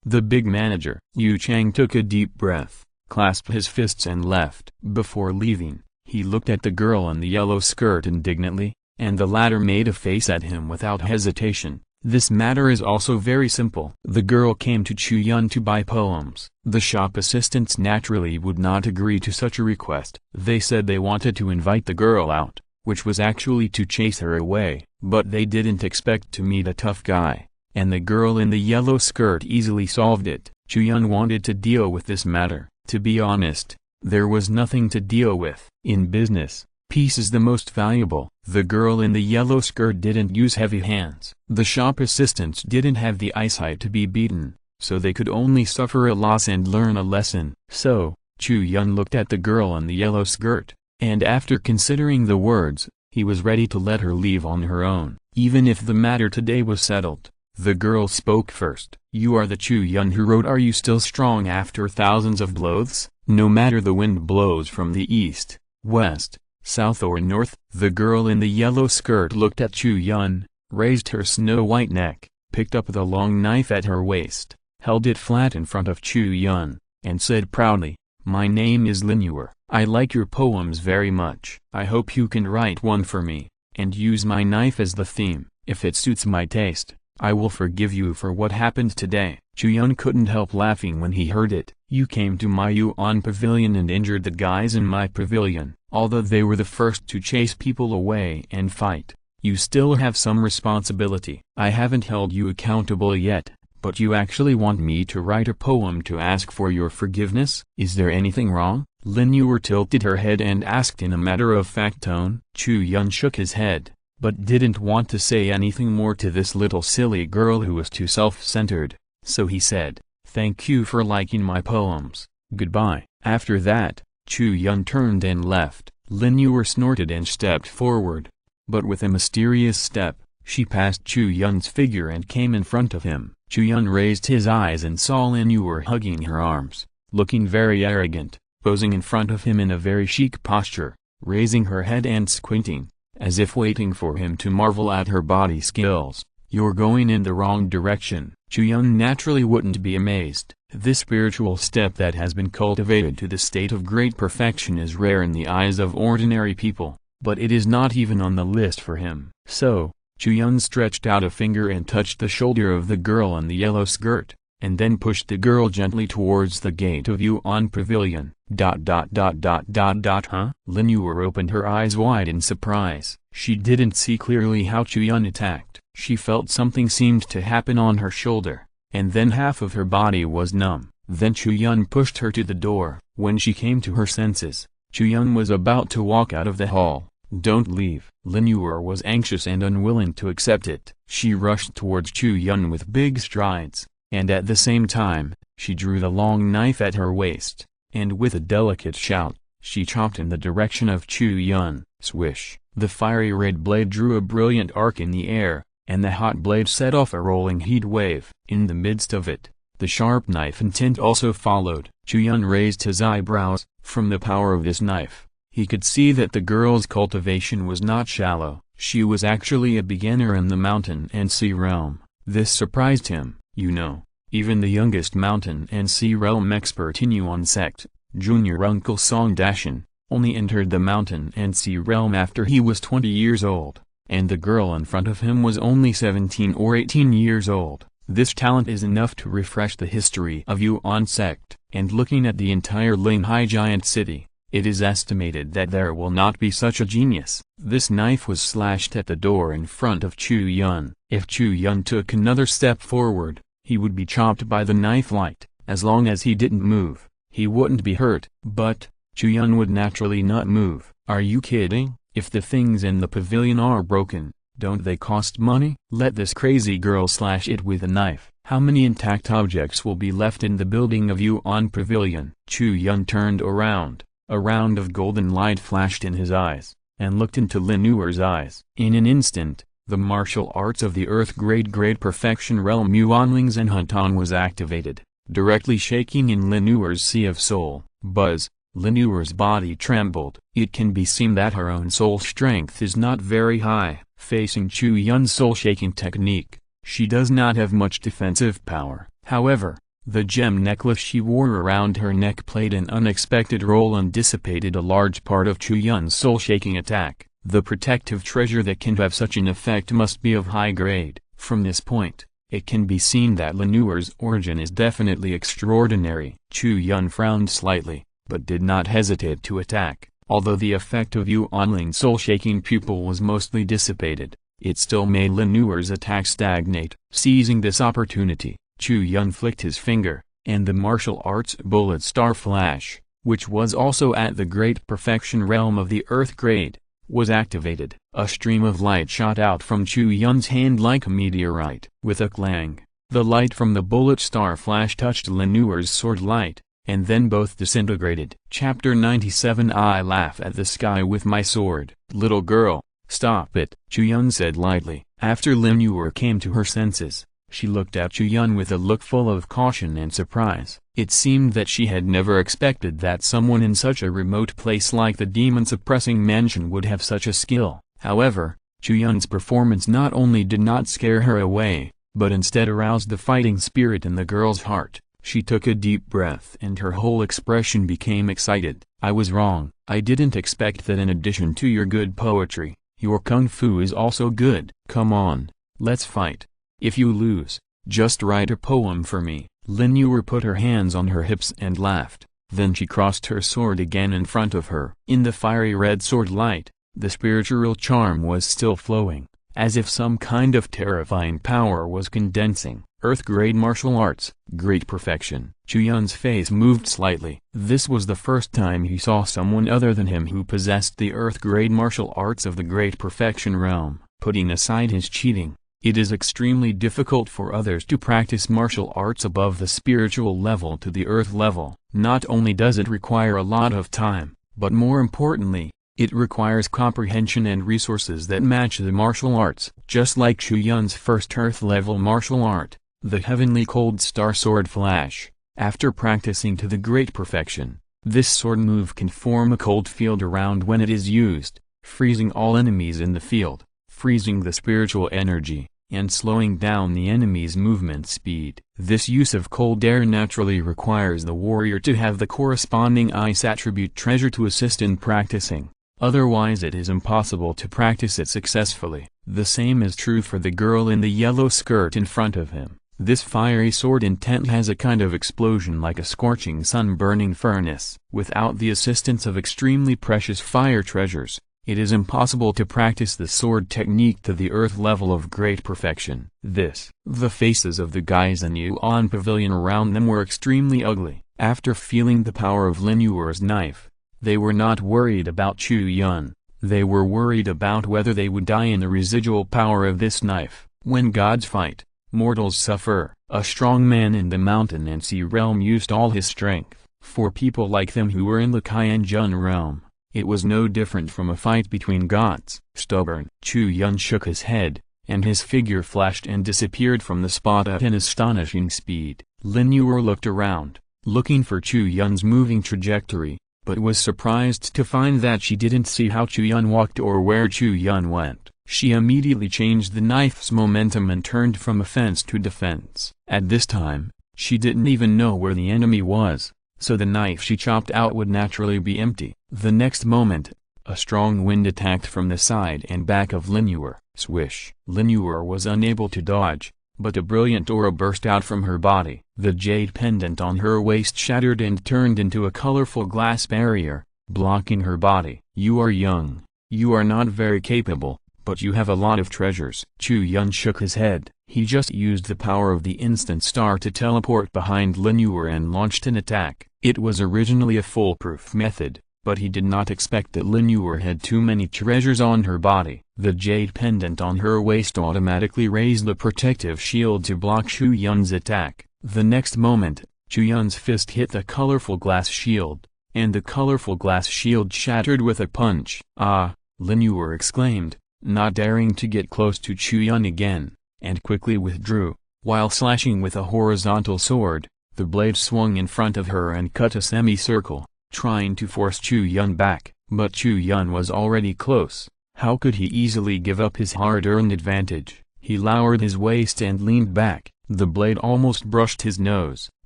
The big manager. Liu Chang took a deep breath, clasped his fists and left. Before leaving, he looked at the girl in the yellow skirt indignantly, and the latter made a face at him without hesitation. "This matter is also very simple." The girl came to Chu Yun to buy poems. The shop assistants naturally would not agree to such a request. They said they wanted to invite the girl out, which was actually to chase her away, but they didn't expect to meet a tough guy, and the girl in the yellow skirt easily solved it. Chu Yun wanted to deal with this matter. To be honest, there was nothing to deal with. In business, peace is the most valuable. The girl in the yellow skirt didn't use heavy hands. The shop assistants didn't have the eyesight to be beaten, so they could only suffer a loss and learn a lesson. So, Chu Yun looked at the girl in the yellow skirt, and after considering the words, he was ready to let her leave on her own, even if the matter today was settled. The girl spoke first. "You are the Chu Yun who wrote 'Are you still strong after thousands of blows?' No matter the wind blows from the east, west, south or north." The girl in the yellow skirt looked at Chu Yun, raised her snow-white neck, picked up the long knife at her waist, held it flat in front of Chu Yun, and said proudly, "My name is Linure. I like your poems very much. I hope you can write one for me, and use my knife as the theme. If it suits my taste, I will forgive you for what happened today." Chu Yun couldn't help laughing when he heard it. You came to my Yuan pavilion and injured the guys in my pavilion. Although they were the first to chase people away and fight, you still have some responsibility. I haven't held you accountable yet, but you actually want me to write a poem to ask for your forgiveness? Is there anything wrong? Lin Yu tilted her head and asked in a matter-of-fact tone. Chu Yun shook his head, but didn't want to say anything more to this little silly girl who was too self-centered, so he said, "Thank you for liking my poems. Goodbye." After that, Chu Yun turned and left. Lin Yu snorted and stepped forward. But with a mysterious step, she passed Chu Yun's figure and came in front of him. Chu Yun raised his eyes and saw Lin Yu hugging her arms, looking very arrogant, posing in front of him in a very chic posture, raising her head and squinting, as if waiting for him to marvel at her body skills. "You're going in the wrong direction." Chu Yun naturally wouldn't be amazed. This spiritual step that has been cultivated to the state of great perfection is rare in the eyes of ordinary people, but it is not even on the list for him. So, Chu Yun stretched out a finger and touched the shoulder of the girl in the yellow skirt, and then pushed the girl gently towards the gate of Yuan Pavilion. Huh? Lin Yu opened her eyes wide in surprise. She didn't see clearly how Chu Yun attacked. She felt something seemed to happen on her shoulder, and then half of her body was numb. Then Chu Yun pushed her to the door. When she came to her senses, Chu Yun was about to walk out of the hall. "Don't leave." Lin Yu was anxious and unwilling to accept it. She rushed towards Chu Yun with big strides, and at the same time, she drew the long knife at her waist, and with a delicate shout, she chopped in the direction of Chu Yun. Swish! The fiery red blade drew a brilliant arc in the air, and the hot blade set off a rolling heat wave. In the midst of it, the sharp knife intent also followed. Chu Yun raised his eyebrows. From the power of this knife, he could see that the girl's cultivation was not shallow. She was actually a beginner in the mountain and sea realm. This surprised him. You know, even the youngest mountain and sea realm expert in Yuan sect, Junior Uncle Song Dashin, only entered the mountain and sea realm after he was 20 years old, and the girl in front of him was only 17 or 18 years old. This talent is enough to refresh the history of Yuan sect, and looking at the entire Linghai giant city, it is estimated that there will not be such a genius. This knife was slashed at the door in front of Chu Yun. If Chu Yun took another step forward, he would be chopped by the knife light. As long as he didn't move, he wouldn't be hurt. But Chu Yun would naturally not move. Are you kidding? If the things in the pavilion are broken, don't they cost money? Let this crazy girl slash it with a knife. How many intact objects will be left in the building of Yuan Pavilion? Chu Yun turned around. A round of golden light flashed in his eyes, and looked into Lin Yu's eyes. In an instant, the martial arts of the Earth Grade Perfection Realm Yuanlings and Huntan was activated, directly shaking in Lin Yu's Sea of Soul. Buzz! Lin Yu's body trembled. It can be seen that her own soul strength is not very high. Facing Chu Yun's soul-shaking technique, she does not have much defensive power. However, the gem necklace she wore around her neck played an unexpected role and dissipated a large part of Chu Yun's soul-shaking attack. The protective treasure that can have such an effect must be of high grade. From this point, it can be seen that Lin Yu's origin is definitely extraordinary. Chu Yun frowned slightly, but did not hesitate to attack. Although the effect of Yuanling's soul-shaking pupil was mostly dissipated, it still made Lin Yu's attack stagnate. Seizing this opportunity, Chu Yun flicked his finger, and the martial arts bullet star flash, which was also at the great perfection realm of the Earth Grade, was activated. A stream of light shot out from Chu Yun's hand like a meteorite. With a clang, the light from the bullet star flash touched Lin Yu's sword light, and then both disintegrated. Chapter 97 I laugh at the sky with my sword. Little girl, stop it, Chu Yun said lightly. After Lin Yu came to her senses, she looked at Chu Yun with a look full of caution and surprise. It seemed that she had never expected that someone in such a remote place like the demon-suppressing mansion would have such a skill. However, Chu Yun's performance not only did not scare her away, but instead aroused the fighting spirit in the girl's heart. She took a deep breath and her whole expression became excited. I was wrong. I didn't expect that in addition to your good poetry, your kung fu is also good. Come on, let's fight. If you lose, Just write a poem for me. Lin Yu put her hands on her hips and laughed. Then she crossed her sword again in front of her. In the fiery red sword light, the spiritual charm was still flowing, as if some kind of terrifying power was condensing. Earth-grade martial arts, great perfection. Chu Yun's face moved slightly. This was the first time he saw someone other than him who possessed the earth-grade martial arts of the great perfection realm. Putting aside his cheating, it is extremely difficult for others to practice martial arts above the spiritual level to the earth level. Not only does it require a lot of time, but more importantly, it requires comprehension and resources that match the martial arts. Just like Chu Yun's first earth-level martial art, the heavenly cold star sword flash. After practicing to the great perfection, this sword move can form a cold field around when it is used, freezing all enemies in the field, freezing the spiritual energy, and slowing down the enemy's movement speed. This use of cold air naturally requires the warrior to have the corresponding ice attribute treasure to assist in practicing, otherwise it is impossible to practice it successfully. The same is true for the girl in the yellow skirt in front of him. This fiery sword intent has a kind of explosion like a scorching sun-burning furnace. Without the assistance of extremely precious fire treasures, it is impossible to practice the sword technique to the earth level of great perfection. The faces of the guys in Yuan Pavilion around them were extremely ugly. After feeling the power of Lin Yu's knife, they were not worried about Chu Yun. They were worried about whether they would die in the residual power of this knife. When gods fight, mortals suffer. A strong man in the mountain and sea realm used all his strength. For people like them who were in the Qianjun realm, it was no different from a fight between gods. Stubborn. Chu Yun shook his head, and his figure flashed and disappeared from the spot at an astonishing speed. Lin Yu looked around, looking for Chu Yun's moving trajectory, but was surprised to find that she didn't see how Chu Yun walked or where Chu Yun went. She immediately changed the knife's momentum and turned from offense to defense. At this time, she didn't even know where the enemy was, so the knife she chopped out would naturally be empty. The next moment, a strong wind attacked from the side and back of Lin Yu. Swish! Lin Yu was unable to dodge, but a brilliant aura burst out from her body. The jade pendant on her waist shattered and turned into a colorful glass barrier, blocking her body. You are young. You are not very capable, but you have a lot of treasures. Chu Yun shook his head. He just used the power of the instant star to teleport behind Lin Yu and launched an attack. It was originally a foolproof method, but he did not expect that Lin Yu had too many treasures on her body. The jade pendant on her waist automatically raised the protective shield to block Chu Yun's attack. The next moment, Chu Yun's fist hit the colorful glass shield, and the colorful glass shield shattered with a punch. Ah! Lin Yu exclaimed, not daring to get close to Chu Yun again, and quickly withdrew. While slashing with a horizontal sword, the blade swung in front of her and cut a semicircle, trying to force Chu Yun back. But Chu Yun was already close. How could he easily give up his hard-earned advantage? He lowered his waist and leaned back. The blade almost brushed his nose.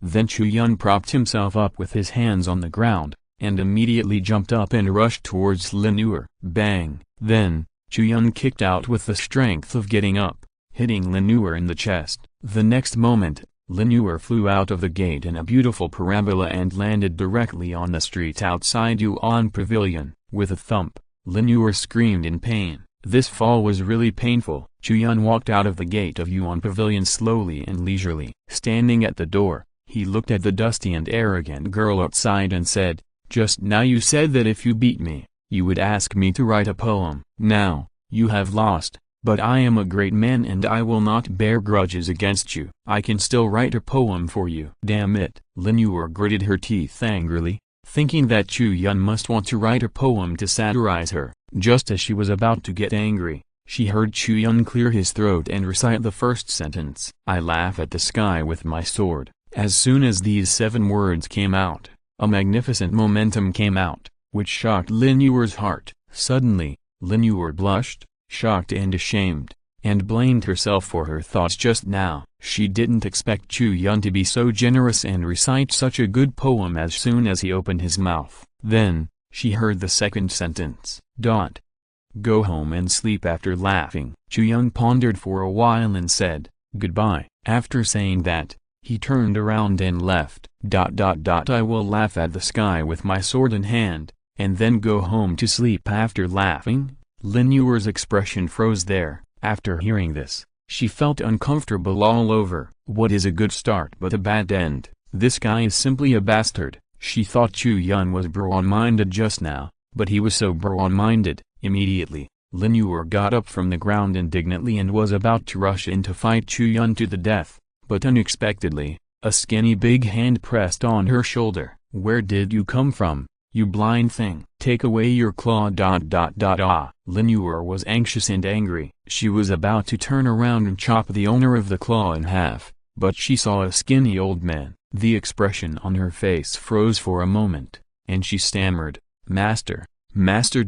Then Chu Yun propped himself up with his hands on the ground, and immediately jumped up and rushed towards Lin Yu. Bang! Then, Chu Yun kicked out with the strength of getting up, hitting Lin Yu in the chest. The next moment, Lin Yu flew out of the gate in a beautiful parabola and landed directly on the street outside Yuan Pavilion. With a thump, Lin Yu screamed in pain. This fall was really painful. Chu Yun walked out of the gate of Yuan Pavilion slowly and leisurely. Standing at the door, he looked at the dusty and arrogant girl outside and said, "Just now you said that if you beat me, you would ask me to write a poem. Now, you have lost, but I am a great man and I will not bear grudges against you. I can still write a poem for you." Damn it! Lin Yu gritted her teeth angrily, thinking that Chu Yun must want to write a poem to satirize her. Just as she was about to get angry, she heard Chu Yun clear his throat and recite the first sentence. "I laugh at the sky with my sword." As soon as these 7 words came out, a magnificent momentum came out, which shocked Lin Yu's heart. Suddenly, Lin Yu blushed, shocked and ashamed, and blamed herself for her thoughts just now. She didn't expect Chu Yun to be so generous and recite such a good poem as soon as he opened his mouth. Then, she heard the second sentence. "Go home and sleep." After laughing, Chu Yun pondered for a while and said, "Goodbye." After saying that, he turned around and left. I will laugh at the sky with my sword in hand, and then go home to sleep. After laughing, Lin Yuer's expression froze there. After hearing this, she felt uncomfortable all over. What is a good start but a bad end? This guy is simply a bastard. She thought Chu Yun was broad-minded just now, but he was so broad-minded. Immediately, Lin Yuer got up from the ground indignantly and was about to rush in to fight Chu Yun to the death, but unexpectedly, a skinny big hand pressed on her shoulder. Where did you come from, you blind thing? Take away your claw. Lin Yuer was anxious and angry. She was about to turn around and chop the owner of the claw in half, but she saw a skinny old man. The expression on her face froze for a moment, and she stammered, Master, Master.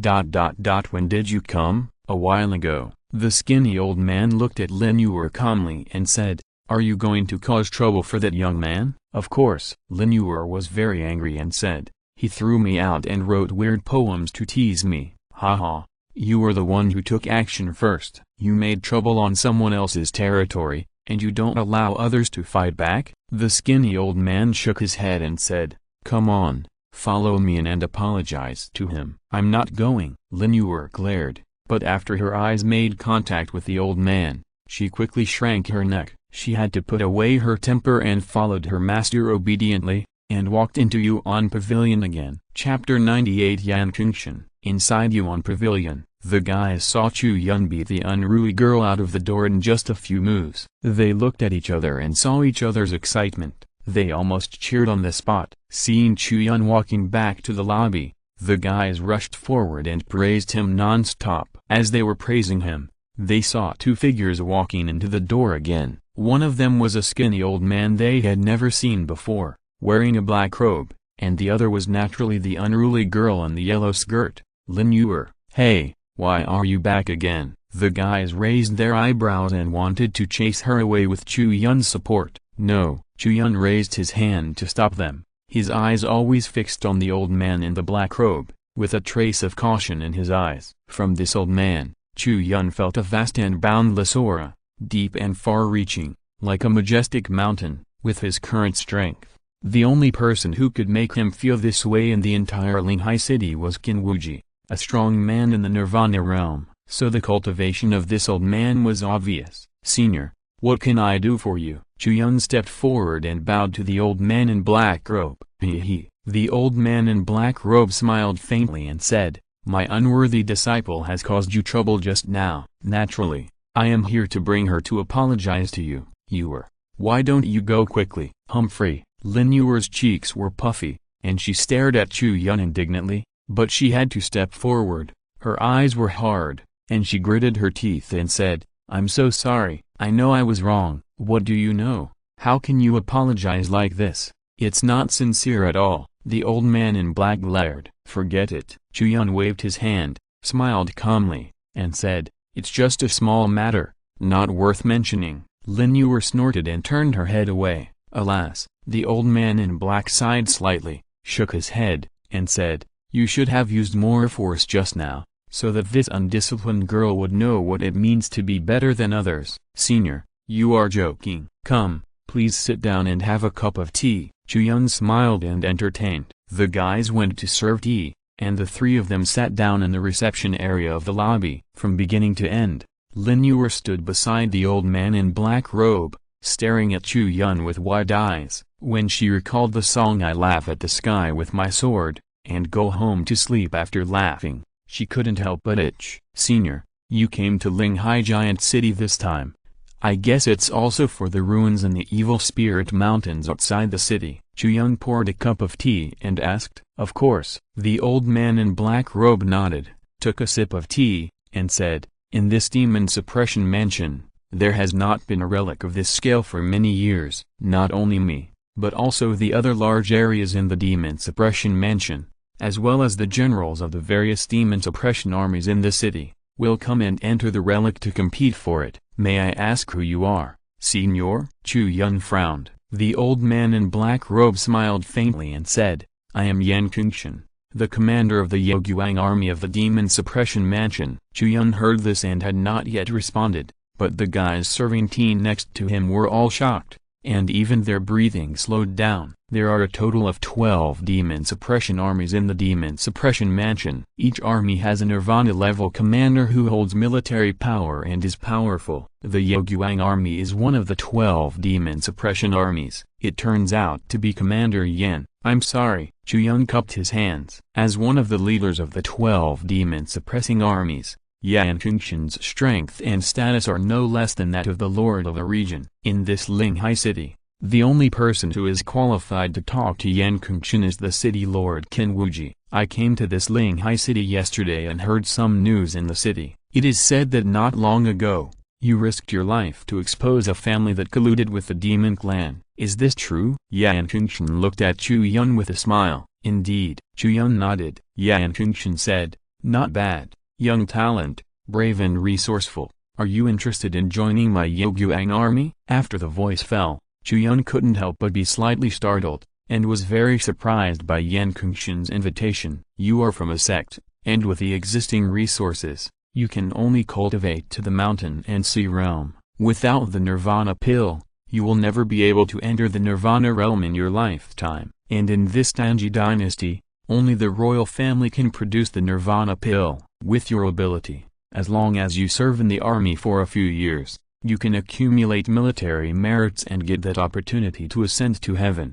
When did you come? A while ago. The skinny old man looked at Lin Yuer calmly and said, Are you going to cause trouble for that young man? Of course. Lin Yuer was very angry and said, He threw me out and wrote weird poems to tease me. Haha, you were the one who took action first. You made trouble on someone else's territory, and you don't allow others to fight back? The skinny old man shook his head and said, Come on, follow me and apologize to him. I'm not going. Lin Yuer glared, but after her eyes made contact with the old man, she quickly shrank her neck. She had to put away her temper and followed her master obediently, and walked into Yuan Pavilion again. Chapter 98 Yan Kungshan. Inside Yuan Pavilion, the guys saw Chu Yun beat the unruly girl out of the door in just a few moves. They looked at each other and saw each other's excitement. They almost cheered on the spot. Seeing Chu Yun walking back to the lobby, the guys rushed forward and praised him non-stop. As they were praising him, they saw two figures walking into the door again. One of them was a skinny old man they had never seen before, wearing a black robe, and the other was naturally the unruly girl in the yellow skirt. Lin Yuer, hey, why are you back again? The guys raised their eyebrows and wanted to chase her away with Chu Yun's support. No. Chu Yun raised his hand to stop them, his eyes always fixed on the old man in the black robe, with a trace of caution in his eyes. From this old man, Chu Yun felt a vast and boundless aura, deep and far-reaching, like a majestic mountain. With his current strength, the only person who could make him feel this way in the entire Linghai city was Qin Wuji, a strong man in the Nirvana realm. So the cultivation of this old man was obvious. Senior, what can I do for you? Chu Yun stepped forward and bowed to the old man in black robe. The old man in black robe smiled faintly and said, My unworthy disciple has caused you trouble just now. Naturally, I am here to bring her to apologize to you. Yuer, why don't you go quickly? Humphrey. Lin Yuer's cheeks were puffy, and she stared at Chu Yun indignantly, but she had to step forward. Her eyes were hard, and she gritted her teeth and said, I'm so sorry. I know I was wrong. What do you know? How can you apologize like this? It's not sincere at all. The old man in black glared. Forget it. Chu Yun waved his hand, smiled calmly, and said, It's just a small matter, not worth mentioning. Lin Yuer snorted and turned her head away. Alas, the old man in black sighed slightly, shook his head, and said, You should have used more force just now, so that this undisciplined girl would know what it means to be better than others. Senior, you are joking. Come, please sit down and have a cup of tea. Chu Yun smiled and entertained. The guys went to serve tea, and the three of them sat down in the reception area of the lobby. From beginning to end, Lin Yuer stood beside the old man in black robe, staring at Chu Yun with wide eyes. When she recalled the song I laugh at the sky with my sword, and go home to sleep after laughing, she couldn't help but itch. Senior, you came to Linghai Giant City this time. I guess it's also for the ruins in the Evil Spirit Mountains outside the city. Chu Yun poured a cup of tea and asked. Of course. The old man in black robe nodded, took a sip of tea, and said, In this demon suppression mansion, there has not been a relic of this scale for many years. Not only me, but also the other large areas in the demon suppression mansion, as well as the generals of the various demon suppression armies in the city, will come and enter the relic to compete for it. May I ask who you are, Senior? Chu Yun frowned. The old man in black robe smiled faintly and said, I am Yan Kungshan, the commander of the Yoguang army of the demon suppression mansion. Chu Yun heard this and had not yet responded, but the guys serving tea next to him were all shocked, and even their breathing slowed down. There are a total of 12 demon suppression armies in the demon suppression mansion. Each army has a Nirvana-level commander who holds military power and is powerful. The Yoguang army is one of the 12 demon suppression armies. It turns out to be Commander Yen. I'm sorry. Chu Yun cupped his hands. As one of the leaders of the 12 demon suppressing armies, Yan Kungshan's strength and status are no less than that of the lord of the region. In this Linghai city, the only person who is qualified to talk to Yan Kungshan is the city lord Qin Wuji. I came to this Linghai city yesterday and heard some news in the city. It is said that not long ago, you risked your life to expose a family that colluded with the demon clan. Is this true? Yan Kungshan looked at Chu Yun with a smile. Indeed. Chu Yun nodded. Yan Kungshan said, not bad. Young talent, brave and resourceful, are you interested in joining my Yoguang army? After the voice fell, Chu Yun couldn't help but be slightly startled, and was very surprised by Yan Kungshan's invitation. You are from a sect, and with the existing resources, you can only cultivate to the mountain and sea realm. Without the Nirvana pill, you will never be able to enter the Nirvana realm in your lifetime. And in this Tanji dynasty, only the royal family can produce the Nirvana pill. With your ability, as long as you serve in the army for a few years, you can accumulate military merits and get that opportunity to ascend to heaven.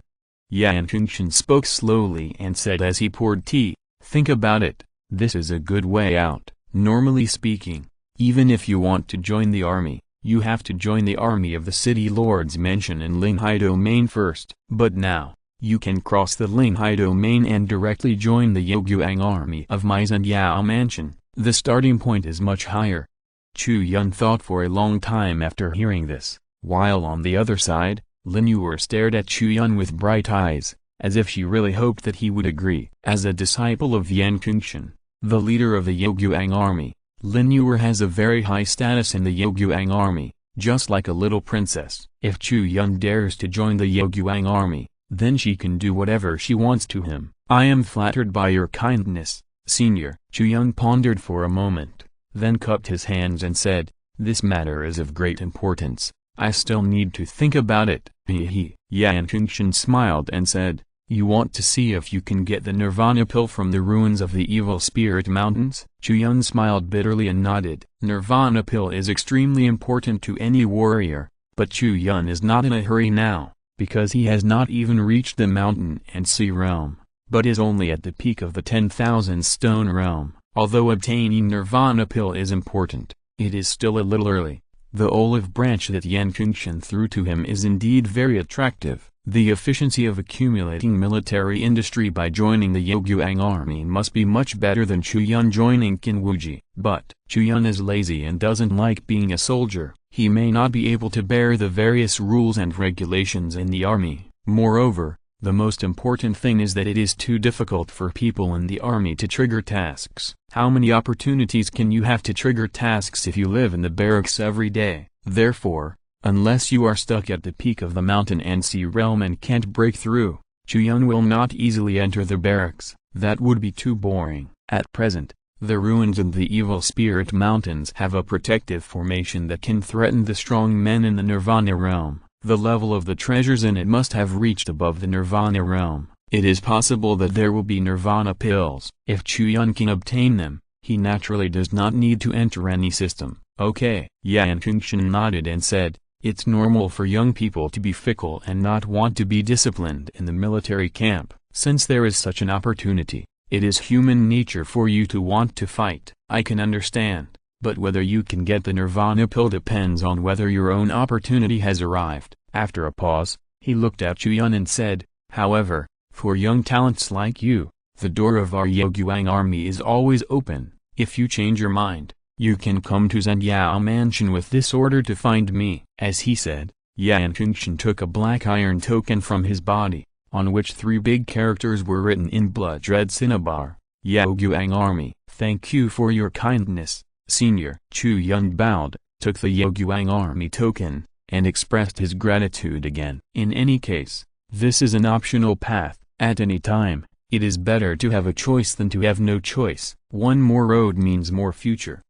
Yan Kungshan spoke slowly and said as he poured tea, think about it, this is a good way out. Normally speaking, even if you want to join the army, you have to join the army of the city lord's mansion in Linghai domain first. But now, you can cross the Linghai domain and directly join the Yoguang army of Mizan Yao mansion. The starting point is much higher. Chu Yun thought for a long time after hearing this, while on the other side, Lin Yuer stared at Chu Yun with bright eyes, as if she really hoped that he would agree. As a disciple of Yan Kungshan, the leader of the Yoguang army, Lin Yuer has a very high status in the Yoguang army, just like a little princess. If Chu Yun dares to join the Yoguang army, then she can do whatever she wants to him. I am flattered by your kindness, Senior. Chu Yun pondered for a moment, then cupped his hands and said, this matter is of great importance, I still need to think about it. Yan Kungshan smiled and said, you want to see if you can get the Nirvana pill from the ruins of the Evil Spirit Mountains? Chu Yun smiled bitterly and nodded. Nirvana pill is extremely important to any warrior, but Chu Yun is not in a hurry now, because he has not even reached the mountain and sea realm, but is only at the peak of the 10,000 stone realm. Although obtaining Nirvana pill is important, it is still a little early. The olive branch that Yan Kungshan threw to him is indeed very attractive. The efficiency of accumulating military industry by joining the Yoguang army must be much better than Chu Yun joining Qin Wuji. But Chu Yun is lazy and doesn't like being a soldier. He may not be able to bear the various rules and regulations in the army. Moreover, the most important thing is that it is too difficult for people in the army to trigger tasks. How many opportunities can you have to trigger tasks if you live in the barracks every day? Therefore, unless you are stuck at the peak of the mountain and sea realm and can't break through, Chu Yun will not easily enter the barracks. That would be too boring. At present, the ruins of the Evil Spirit Mountains have a protective formation that can threaten the strong men in the Nirvana realm. The level of the treasures in it must have reached above the Nirvana realm. It is possible that there will be Nirvana pills. If Chu Yun can obtain them, he naturally does not need to enter any system. Okay. Yan Kungshan nodded and said, it's normal for young people to be fickle and not want to be disciplined in the military camp. Since there is such an opportunity, it is human nature for you to want to fight. I can understand. But whether you can get the Nirvana pill depends on whether your own opportunity has arrived. After a pause, he looked at Chu Yun and said, however, for young talents like you, the door of our Yoguang army is always open. If you change your mind, you can come to Zanyao Mansion with this order to find me. As he said, Yan Kungshan took a black iron token from his body, on which 3 big characters were written in blood red cinnabar, Yoguang army. Thank you for your kindness, Senior. Chu Yun bowed, took the Yoguang army token, and expressed his gratitude again. In any case, this is an optional path. At any time, it is better to have a choice than to have no choice. One more road means more future.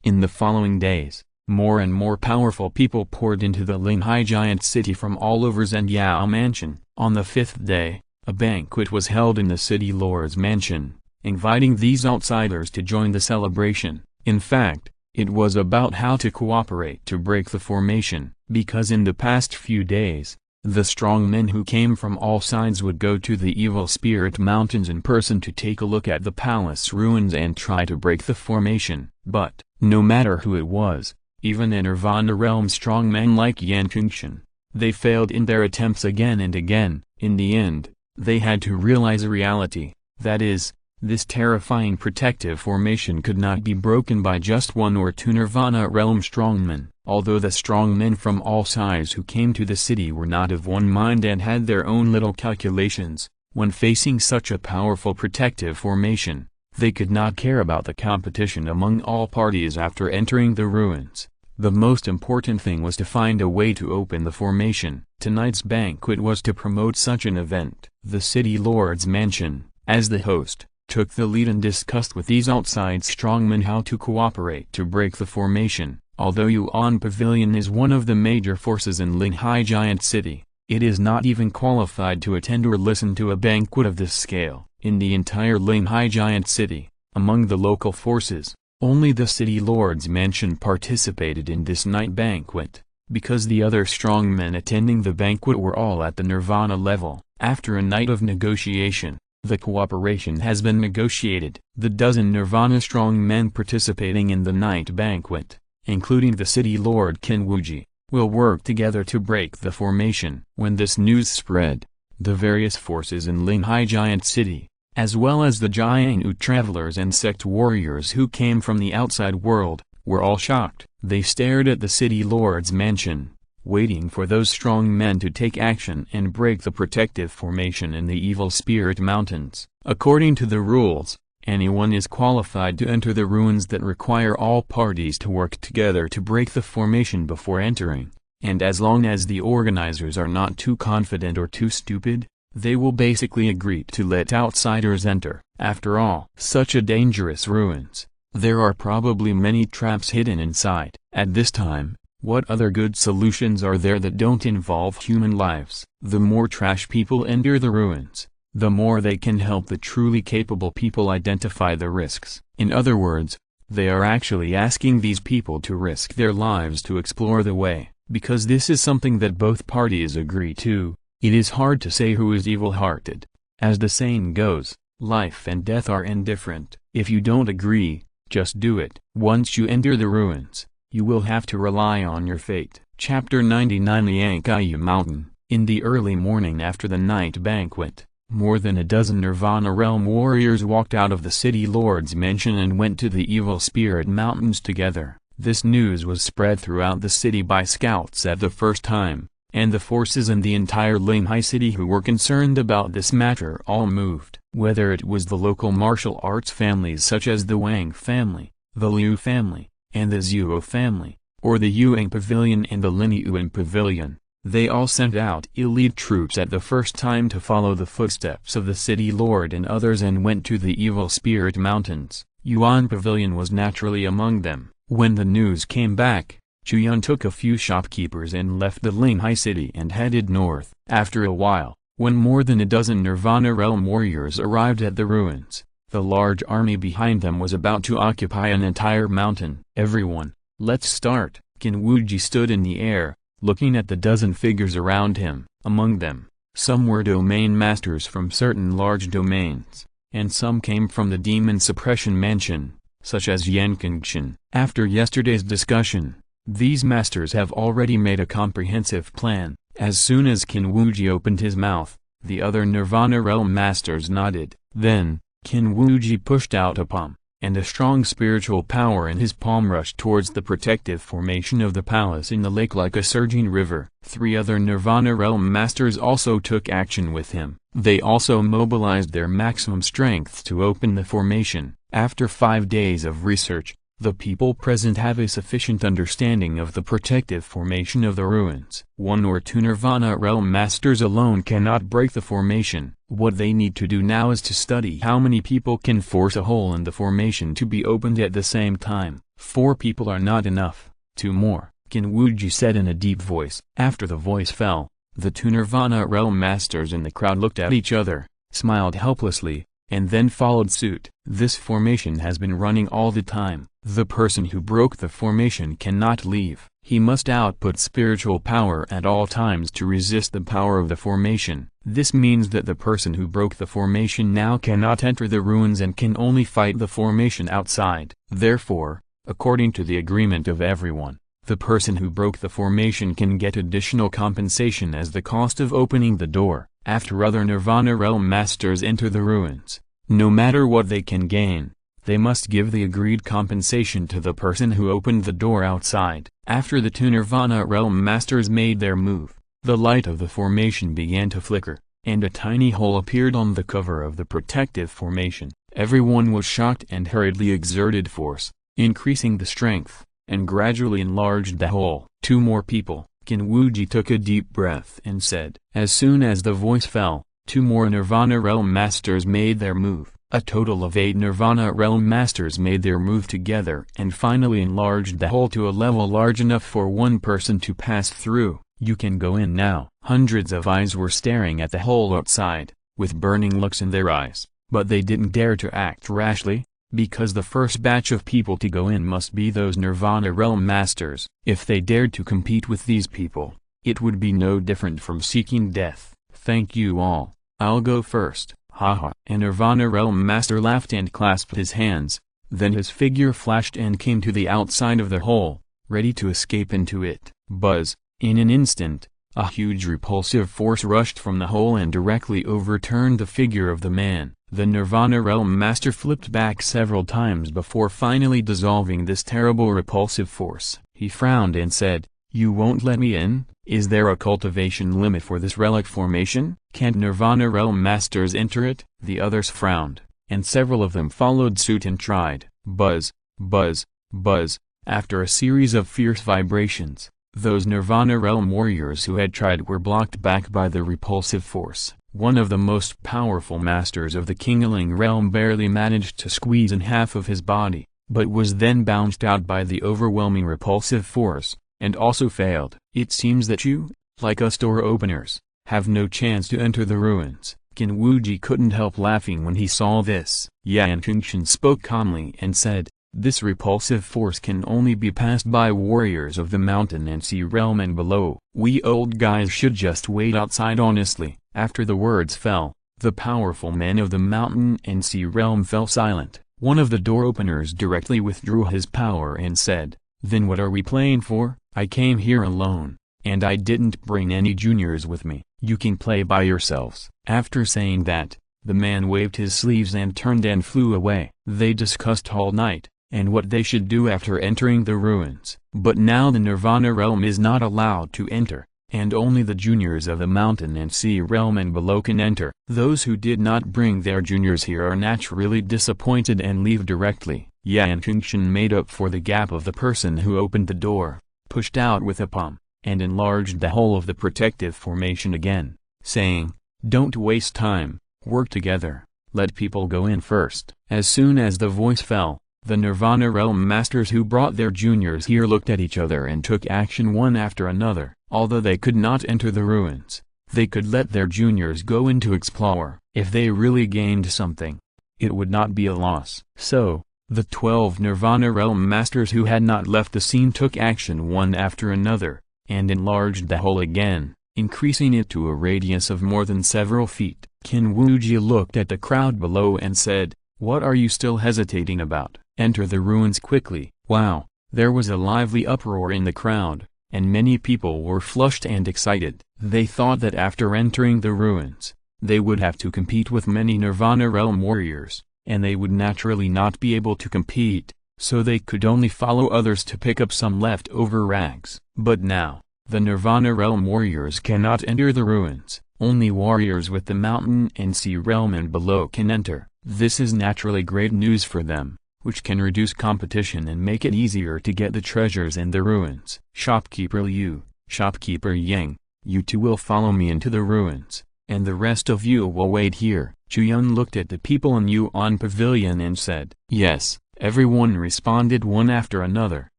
In the following days, More and more powerful people poured into the Linhai giant city from all over Zhengyao Mansion. On the 5th day, a banquet was held in the city lord's mansion, inviting these outsiders to join the celebration. In fact, it was about how to cooperate to break the formation, because in the past few days, the strong men who came from all sides would go to the Evil Spirit Mountains in person to take a look at the palace ruins and try to break the formation. But, no matter who it was, even a Nirvana realm strong men like Yan Kengshan, they failed in their attempts again and again. In the end, they had to realize a reality, that is, this terrifying protective formation could not be broken by just one or two Nirvana realm strongmen. Although the strong men from all sides who came to the city were not of one mind and had their own little calculations, when facing such a powerful protective formation, they could not care about the competition among all parties after entering the ruins. The most important thing was to find a way to open the formation. Tonight's banquet was to promote such an event. The city lord's mansion, as the host, took the lead and discussed with these outside strongmen how to cooperate to break the formation. Although Yuan Pavilion is one of the major forces in Linhai Giant City, it is not even qualified to attend or listen to a banquet of this scale. In the entire Linhai Giant City, among the local forces, only the city lord's mansion participated in this night banquet, because the other strongmen attending the banquet were all at the Nirvana level. After a night of negotiation, the cooperation has been negotiated. The dozen Nirvana strongmen participating in the night banquet, including the city lord Qin Wuji, will work together to break the formation. When this news spread, the various forces in Linhai Giant City, as well as the Jianghu travelers and sect warriors who came from the outside world, were all shocked. They stared at the city lord's mansion, waiting for those strong men to take action and break the protective formation in the Evil Spirit Mountains. According to the rules, anyone is qualified to enter the ruins that require all parties to work together to break the formation before entering, and as long as the organizers are not too confident or too stupid, they will basically agree to let outsiders enter. After all, such a dangerous ruins, there are probably many traps hidden inside. At this time, what other good solutions are there that don't involve human lives? The more trash people enter the ruins, the more they can help the truly capable people identify the risks. In other words, they are actually asking these people to risk their lives to explore the way, because this is something that both parties agree to. It is hard to say who is evil-hearted. As the saying goes, life and death are indifferent. If you don't agree, just do it. Once you enter the ruins, you will have to rely on your fate. Chapter 99 Liangkayu Mountain. In the early morning after the night banquet, more than a dozen Nirvana Realm warriors walked out of the city lord's mansion and went to the Evil Spirit Mountains together. This news was spread throughout the city by scouts at the first time, and the forces in the entire Linhai city who were concerned about this matter all moved. Whether it was the local martial arts families such as the Wang family, the Liu family, and the Zhuo family, or the Yuan Pavilion and the Linyuan Pavilion, they all sent out elite troops at the first time to follow the footsteps of the city lord and others and went to the Evil Spirit Mountains. Yuan Pavilion was naturally among them. When the news came back, Chu Yun took a few shopkeepers and left the Linhai city and headed north. After a while, when more than a dozen Nirvana Realm warriors arrived at the ruins, the large army behind them was about to occupy an entire mountain. Everyone, let's start. Qin Wuji stood in the air, looking at the dozen figures around him. Among them, some were domain masters from certain large domains, and some came from the Demon Suppression Mansion, such as Yan Kengshan. After yesterday's discussion, these masters have already made a comprehensive plan. As soon as Qin Wuji opened his mouth, the other Nirvana Realm masters nodded. Then, Qin Wuji pushed out a palm, and a strong spiritual power in his palm rushed towards the protective formation of the palace in the lake like a surging river. 3 other Nirvana Realm masters also took action with him. They also mobilized their maximum strength to open the formation. After 5 days of research, the people present have a sufficient understanding of the protective formation of the ruins. 1 or 2 Nirvana Realm masters alone cannot break the formation. What they need to do now is to study how many people can force a hole in the formation to be opened at the same time. 4 people are not enough. Two more, Kinwuji said in a deep voice. After the voice fell, the two Nirvana Realm Masters in the crowd looked at each other, smiled helplessly, and then followed suit. This formation has been running all the time. The person who broke the formation cannot leave. He must output spiritual power at all times to resist the power of the formation. This means that the person who broke the formation now cannot enter the ruins and can only fight the formation outside. Therefore, according to the agreement of everyone, the person who broke the formation can get additional compensation as the cost of opening the door. After other Nirvana Realm Masters enter the ruins, no matter what they can gain, they must give the agreed compensation to the person who opened the door outside. After the two Nirvana Realm Masters made their move, the light of the formation began to flicker, and a tiny hole appeared on the cover of the protective formation. Everyone was shocked and hurriedly exerted force, increasing the strength, and gradually enlarged the hole. Two more people. Kinwuji took a deep breath and said. As soon as the voice fell, two more Nirvana Realm Masters made their move. A total of 8 Nirvana Realm Masters made their move together and finally enlarged the hole to a level large enough for one person to pass through. You can go in now. Hundreds of eyes were staring at the hole outside, with burning looks in their eyes, but they didn't dare to act rashly, because the first batch of people to go in must be those Nirvana Realm Masters. If they dared to compete with these people, it would be no different from seeking death. Thank you all. I'll go first. Haha. A Nirvana Realm Master laughed and clasped his hands, then his figure flashed and came to the outside of the hole, ready to escape into it. Buzz! In an instant, a huge repulsive force rushed from the hole and directly overturned the figure of the man. The Nirvana Realm Master flipped back several times before finally dissolving this terrible repulsive force. He frowned and said, "You won't let me in? Is there a cultivation limit for this relic formation? Can't Nirvana Realm Masters enter it?" The others frowned, and several of them followed suit and tried. Buzz, buzz, buzz. After a series of fierce vibrations, those Nirvana Realm warriors who had tried were blocked back by the repulsive force. One of the most powerful masters of the Kingling realm barely managed to squeeze in half of his body, but was then bounced out by the overwhelming repulsive force, and also failed. It seems that you, like us door openers, have no chance to enter the ruins. Kinwuji couldn't help laughing when he saw this. Yan Kungshan spoke calmly and said, "This repulsive force can only be passed by warriors of the mountain and sea realm and below. We old guys should just wait outside honestly." After the words fell, the powerful men of the mountain and sea realm fell silent. One of the door openers directly withdrew his power and said, "Then what are we playing for? I came here alone, and I didn't bring any juniors with me. You can play by yourselves." After saying that, the man waved his sleeves and turned and flew away. They discussed all night, and what they should do after entering the ruins. But now the Nirvana realm is not allowed to enter, and only the juniors of the mountain and sea realm and below can enter. Those who did not bring their juniors here are naturally disappointed and leave directly. Yan Kungshan made up for the gap of the person who opened the door, pushed out with a palm, and enlarged the whole of the protective formation again, saying, "Don't waste time, work together, let people go in first." As soon as the voice fell, the Nirvana Realm Masters who brought their juniors here looked at each other and took action one after another. Although they could not enter the ruins, they could let their juniors go in to explore. If they really gained something, it would not be a loss. So, the 12 Nirvana Realm Masters who had not left the scene took action one after another, and enlarged the hole again, increasing it to a radius of more than several feet. Kinwuji looked at the crowd below and said, "What are you still hesitating about? Enter the ruins quickly." Wow, there was a lively uproar in the crowd, and many people were flushed and excited. They thought that after entering the ruins, they would have to compete with many Nirvana Realm warriors, and they would naturally not be able to compete, so they could only follow others to pick up some leftover rags. But now, the Nirvana Realm warriors cannot enter the ruins. Only warriors with the mountain and sea realm and below can enter. This is naturally great news for them, which can reduce competition and make it easier to get the treasures in the ruins. Shopkeeper Liu, Shopkeeper Yang, you two will follow me into the ruins, and the rest of you will wait here. Chu Yun looked at the people in Yuan Pavilion and said, "Yes, Everyone responded one after another.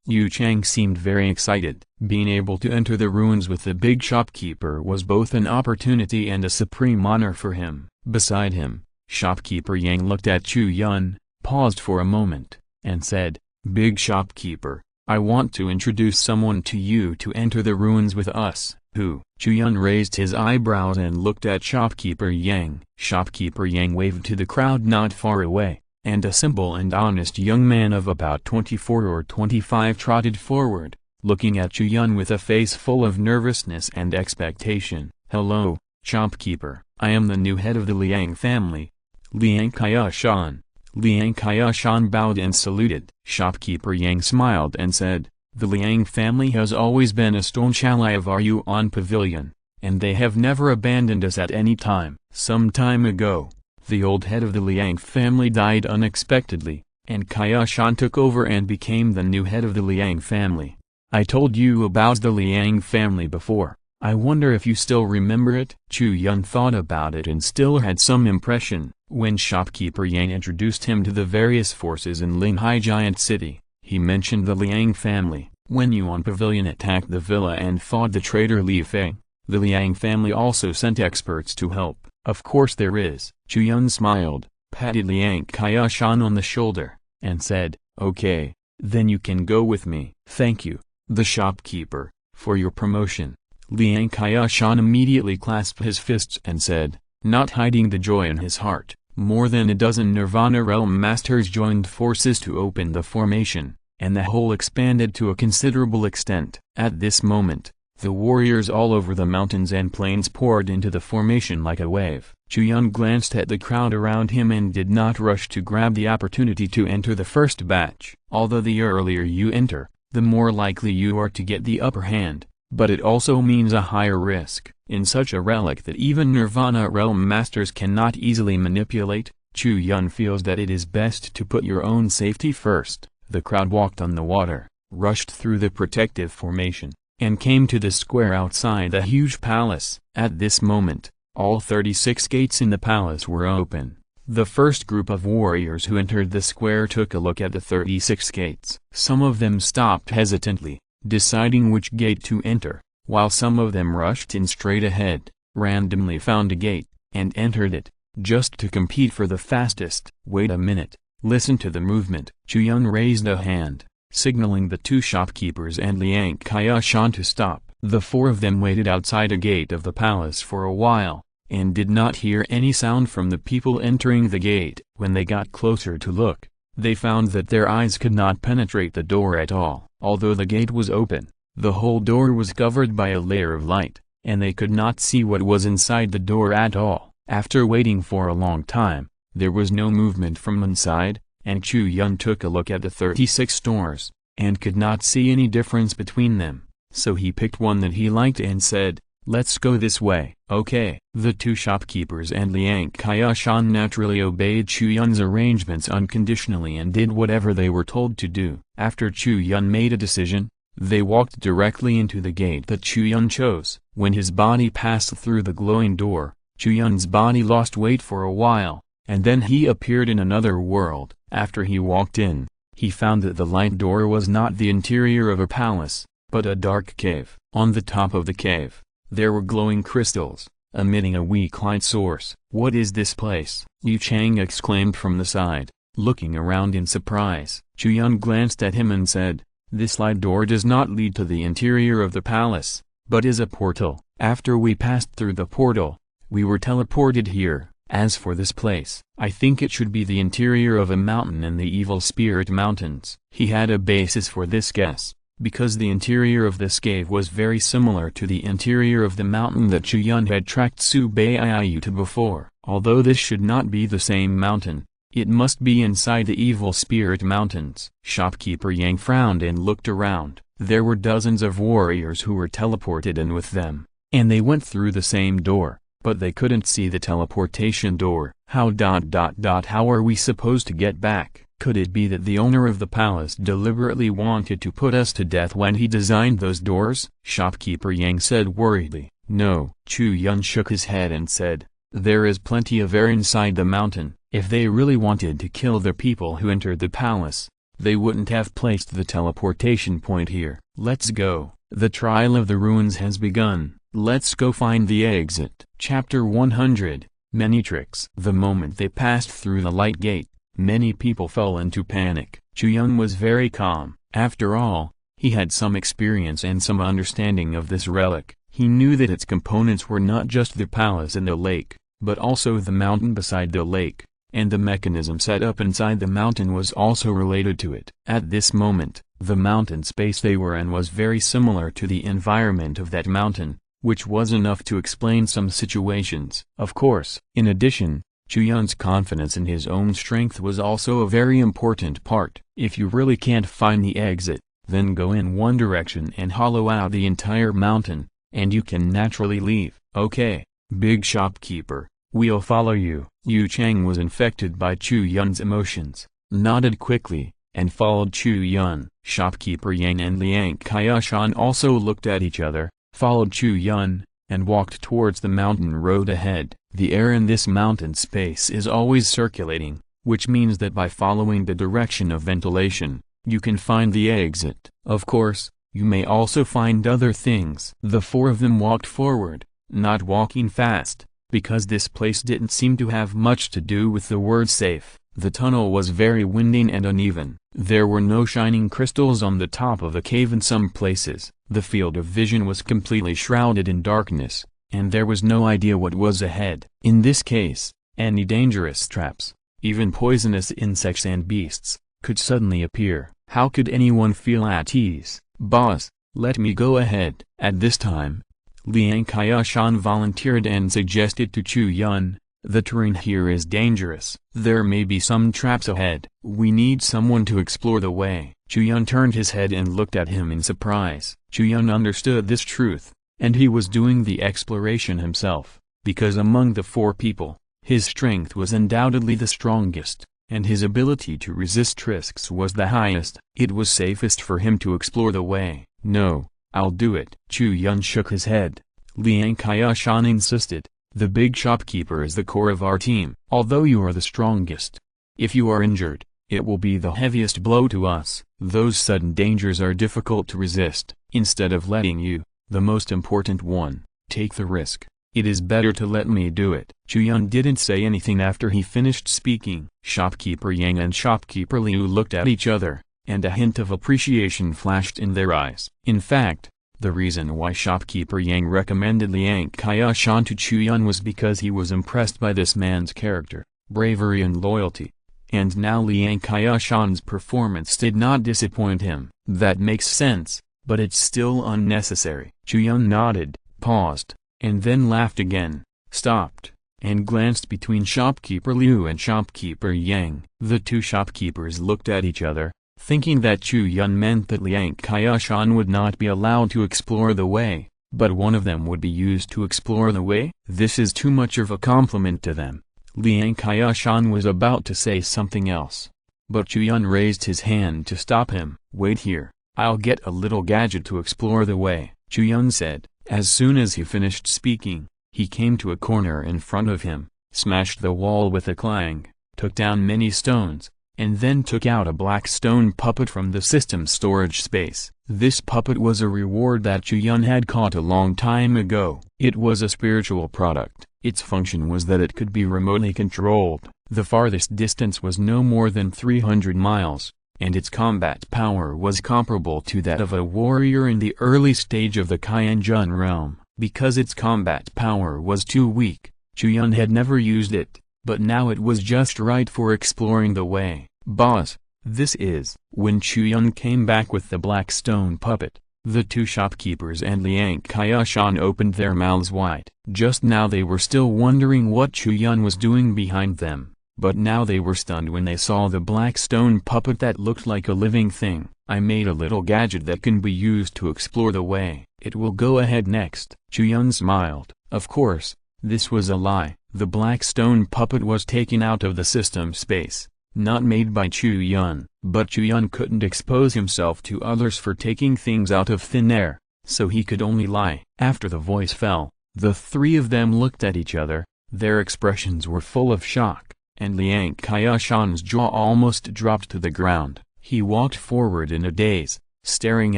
Yu Chang seemed very excited. Being able to enter the ruins with the big shopkeeper was both an opportunity and a supreme honor for him. Beside him, shopkeeper Yang looked at Chu Yun, paused for a moment, and said, "Big shopkeeper, I want to introduce someone to you to enter the ruins with us." "Who?" Chu Yun raised his eyebrows and looked at shopkeeper Yang. Shopkeeper Yang waved to the crowd not far away, and a simple and honest young man of about 24 or 25 trotted forward, looking at Chu Yun with a face full of nervousness and expectation. "Hello, shopkeeper, I am the new head of the Liang family, Liang Kaiyashan." Liang Kaiyashan bowed and saluted. Shopkeeper Yang smiled and said, "The Liang family has always been a staunch ally of our Yuan Pavilion, and they have never abandoned us at any time. Some time ago, the old head of the Liang family died unexpectedly, and Kaiyashan took over and became the new head of the Liang family. I told you about the Liang family before. I wonder if you still remember it?" Chu Yun thought about it and still had some impression. When shopkeeper Yang introduced him to the various forces in Linghai Giant City, he mentioned the Liang family. When Yuan Pavilion attacked the villa and fought the traitor Li Fei, the Liang family also sent experts to help. "Of course there is." Chu Yun smiled, patted Liang Kaiyashan on the shoulder, and said, "Okay, then you can go with me." "Thank you, the shopkeeper, for your promotion." Liang Kaiyashan immediately clasped his fists and said, not hiding the joy in his heart, more than a dozen Nirvana Realm Masters joined forces to open the formation, and the whole expanded to a considerable extent. At this moment, the warriors all over the mountains and plains poured into the formation like a wave. Chu Yun glanced at the crowd around him and did not rush to grab the opportunity to enter the first batch. Although the earlier you enter, the more likely you are to get the upper hand, but it also means a higher risk. In such a relic that even Nirvana Realm Masters cannot easily manipulate, Chu Yun feels that it is best to put your own safety first. The crowd walked on the water, rushed through the protective formation, and came to the square outside the huge palace. At this moment, all 36 gates in the palace were open. The first group of warriors who entered the square took a look at the 36 gates. Some of them stopped hesitantly, deciding which gate to enter, while some of them rushed in straight ahead, randomly found a gate, and entered it, just to compete for the fastest. "Wait a minute, listen to the movement." Chu Yun raised a hand, signaling the two shopkeepers and Liang Kaiyashan to stop. The four of them waited outside a gate of the palace for a while, and did not hear any sound from the people entering the gate. When they got closer to look, they found that their eyes could not penetrate the door at all. Although the gate was open, the whole door was covered by a layer of light, and they could not see what was inside the door at all. After waiting for a long time, there was no movement from inside, and Chu Yun took a look at the 36 doors, and could not see any difference between them. So he picked one that he liked and said, "Let's go this way." "Okay." The two shopkeepers and Liang Kaiyashan naturally obeyed Chu Yun's arrangements unconditionally and did whatever they were told to do. After Chu Yun made a decision, they walked directly into the gate that Chu Yun chose. When his body passed through the glowing door, Chu Yun's body lost weight for a while, and then he appeared in another world. After he walked in, he found that the light door was not the interior of a palace, but a dark cave. On the top of the cave, there were glowing crystals, emitting a weak light source. "What is this place?" Yu Chang exclaimed from the side, looking around in surprise. Chu Yun glanced at him and said, "This light door does not lead to the interior of the palace, but is a portal. After we passed through the portal, we were teleported here. As for this place, I think it should be the interior of a mountain in the Evil Spirit Mountains." He had a basis for this guess, because the interior of this cave was very similar to the interior of the mountain that Chu Yun had tracked Su Baiyu to before. Although this should not be the same mountain, it must be inside the Evil Spirit Mountains. Shopkeeper Yang frowned and looked around. There were dozens of warriors who were teleported in with them, and they went through the same door, but they couldn't see the teleportation door. How are we supposed to get back? Could it be that the owner of the palace deliberately wanted to put us to death when he designed those doors? Shopkeeper Yang said worriedly. "No." Chu Yun shook his head and said, "There is plenty of air inside the mountain, If they really wanted to kill the people who entered the palace, they wouldn't have placed the teleportation point here. Let's go. The trial of the ruins has begun. Let's go find the exit. Chapter 100. Many tricks. The moment they passed through the light gate, many people fell into panic. Chu Yun was very calm. After all, he had some experience and some understanding of this relic. He knew that its components were not just the palace and the lake, but also the mountain beside the lake, and the mechanism set up inside the mountain was also related to it. At this moment, the mountain space they were in was very similar to the environment of that mountain, which was enough to explain some situations. Of course, in addition, Chu Yun's confidence in his own strength was also a very important part. If you really can't find the exit, then go in one direction and hollow out the entire mountain, and you can naturally leave. Okay, big shopkeeper, we'll follow you. Yu Chang was infected by Chu Yun's emotions, nodded quickly, and followed Chu Yun. Shopkeeper Yang and Liang Qiashan also looked at each other, followed Chu Yun, and walked towards the mountain road ahead. The air in this mountain space is always circulating, which means that by following the direction of ventilation, you can find the exit. Of course, you may also find other things. The four of them walked forward, not walking fast, because this place didn't seem to have much to do with the word safe. The tunnel was very windy and uneven. There were no shining crystals on the top of the cave in some places. The field of vision was completely shrouded in darkness, and there was no idea what was ahead. In this case, any dangerous traps, even poisonous insects and beasts, could suddenly appear. How could anyone feel at ease? Boss, let me go ahead. At this time, Liang Qiashan volunteered and suggested to Chu Yun, the terrain here is dangerous. There may be some traps ahead. We need someone to explore the way. Chu Yun turned his head and looked at him in surprise. Chu Yun understood this truth, and he was doing the exploration himself, because among the four people, his strength was undoubtedly the strongest, and his ability to resist risks was the highest. It was safest for him to explore the way. No, I'll do it. Chu Yun shook his head. Liang Qiashan insisted, the big shopkeeper is the core of our team. Although you are the strongest, if you are injured, it will be the heaviest blow to us. Those sudden dangers are difficult to resist. Instead of letting you, the most important one, take the risk, it is better to let me do it. Chu Yun didn't say anything after he finished speaking. Shopkeeper Yang and Shopkeeper Liu looked at each other, and a hint of appreciation flashed in their eyes. In fact, the reason why Shopkeeper Yang recommended Liang Qiashan to Chu Yun was because he was impressed by this man's character, bravery and loyalty. And now Liang Qiashan's performance did not disappoint him. That makes sense, but it's still unnecessary. Chu Yun nodded, paused, and then laughed again, stopped, and glanced between Shopkeeper Liu and Shopkeeper Yang. The two shopkeepers looked at each other, thinking that Chu Yun meant that Liang Qiashan would not be allowed to explore the way, but one of them would be used to explore the way. This is too much of a compliment to them. Liang Qiashan was about to say something else, but Chu Yun raised his hand to stop him. Wait here, I'll get a little gadget to explore the way, Chu Yun said. As soon as he finished speaking, he came to a corner in front of him, smashed the wall with a clang, took down many stones, and then took out a black stone puppet from the system's storage space. This puppet was a reward that Chu Yun had caught a long time ago. It was a spiritual product. Its function was that it could be remotely controlled. The farthest distance was no more than 300 miles, and its combat power was comparable to that of a warrior in the early stage of the Qianjun realm. Because its combat power was too weak, Chu Yun had never used it, but now it was just right for exploring the way. Boss, this is. When Chu Yun came back with the black stone puppet, the two shopkeepers and Liang Qiashan opened their mouths wide. Just now they were still wondering what Chu Yun was doing behind them, but now they were stunned when they saw the black stone puppet that looked like a living thing. I made a little gadget that can be used to explore the way. It will go ahead next. Chu Yun smiled. Of course, this was a lie. The black stone puppet was taken out of the system space, not made by Chu Yun. But Chu Yun couldn't expose himself to others for taking things out of thin air, so he could only lie. After the voice fell, the three of them looked at each other, their expressions were full of shock, and Liang Qiushan's jaw almost dropped to the ground. He walked forward in a daze, staring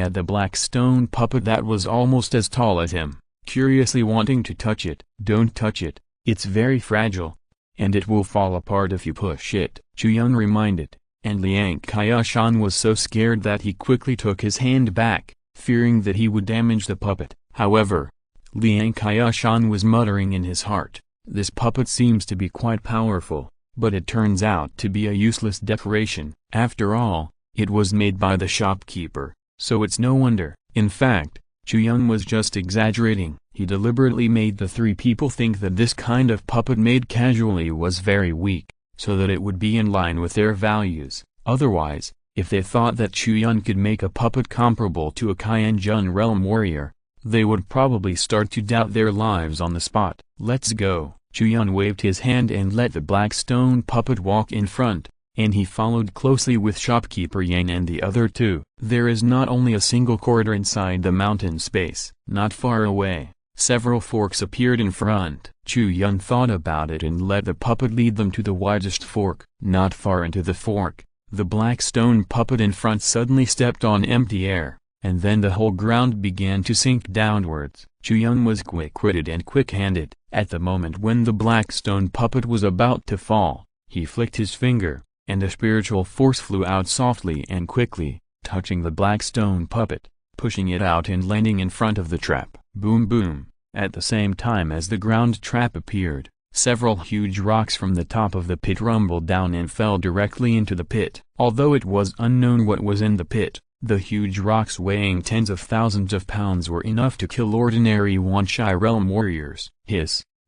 at the black stone puppet that was almost as tall as him, curiously wanting to touch it. "Don't touch it, it's very fragile, and it will fall apart if you push it," Chu Yun reminded, and Liang Qiushan was so scared that he quickly took his hand back, fearing that he would damage the puppet. However, Liang Qiushan was muttering in his heart, "This puppet seems to be quite powerful, but it turns out to be a useless decoration. After all, it was made by the shopkeeper, so it's no wonder." In fact, Chu Yun was just exaggerating. He deliberately made the three people think that this kind of puppet made casually was very weak, so that it would be in line with their values. Otherwise, if they thought that Chu Yun could make a puppet comparable to a Qianjun realm warrior, they would probably start to doubt their lives on the spot. "Let's go." Chu Yun waved his hand and let the black stone puppet walk in front, and he followed closely with shopkeeper Yang and the other two. There is not only a single corridor inside the mountain space. Not far away, several forks appeared in front. Chu Yun thought about it and let the puppet lead them to the widest fork. Not far into the fork, the black stone puppet in front suddenly stepped on empty air, and then the whole ground began to sink downwards. Chu Yun was quick-witted and quick-handed. At the moment when the black stone puppet was about to fall, he flicked his finger, and a spiritual force flew out softly and quickly, touching the black stone puppet, pushing it out and landing in front of the trap. Boom boom! At the same time as the ground trap appeared, several huge rocks from the top of the pit rumbled down and fell directly into the pit. Although it was unknown what was in the pit, the huge rocks weighing tens of thousands of pounds were enough to kill ordinary Wanshai realm warriors.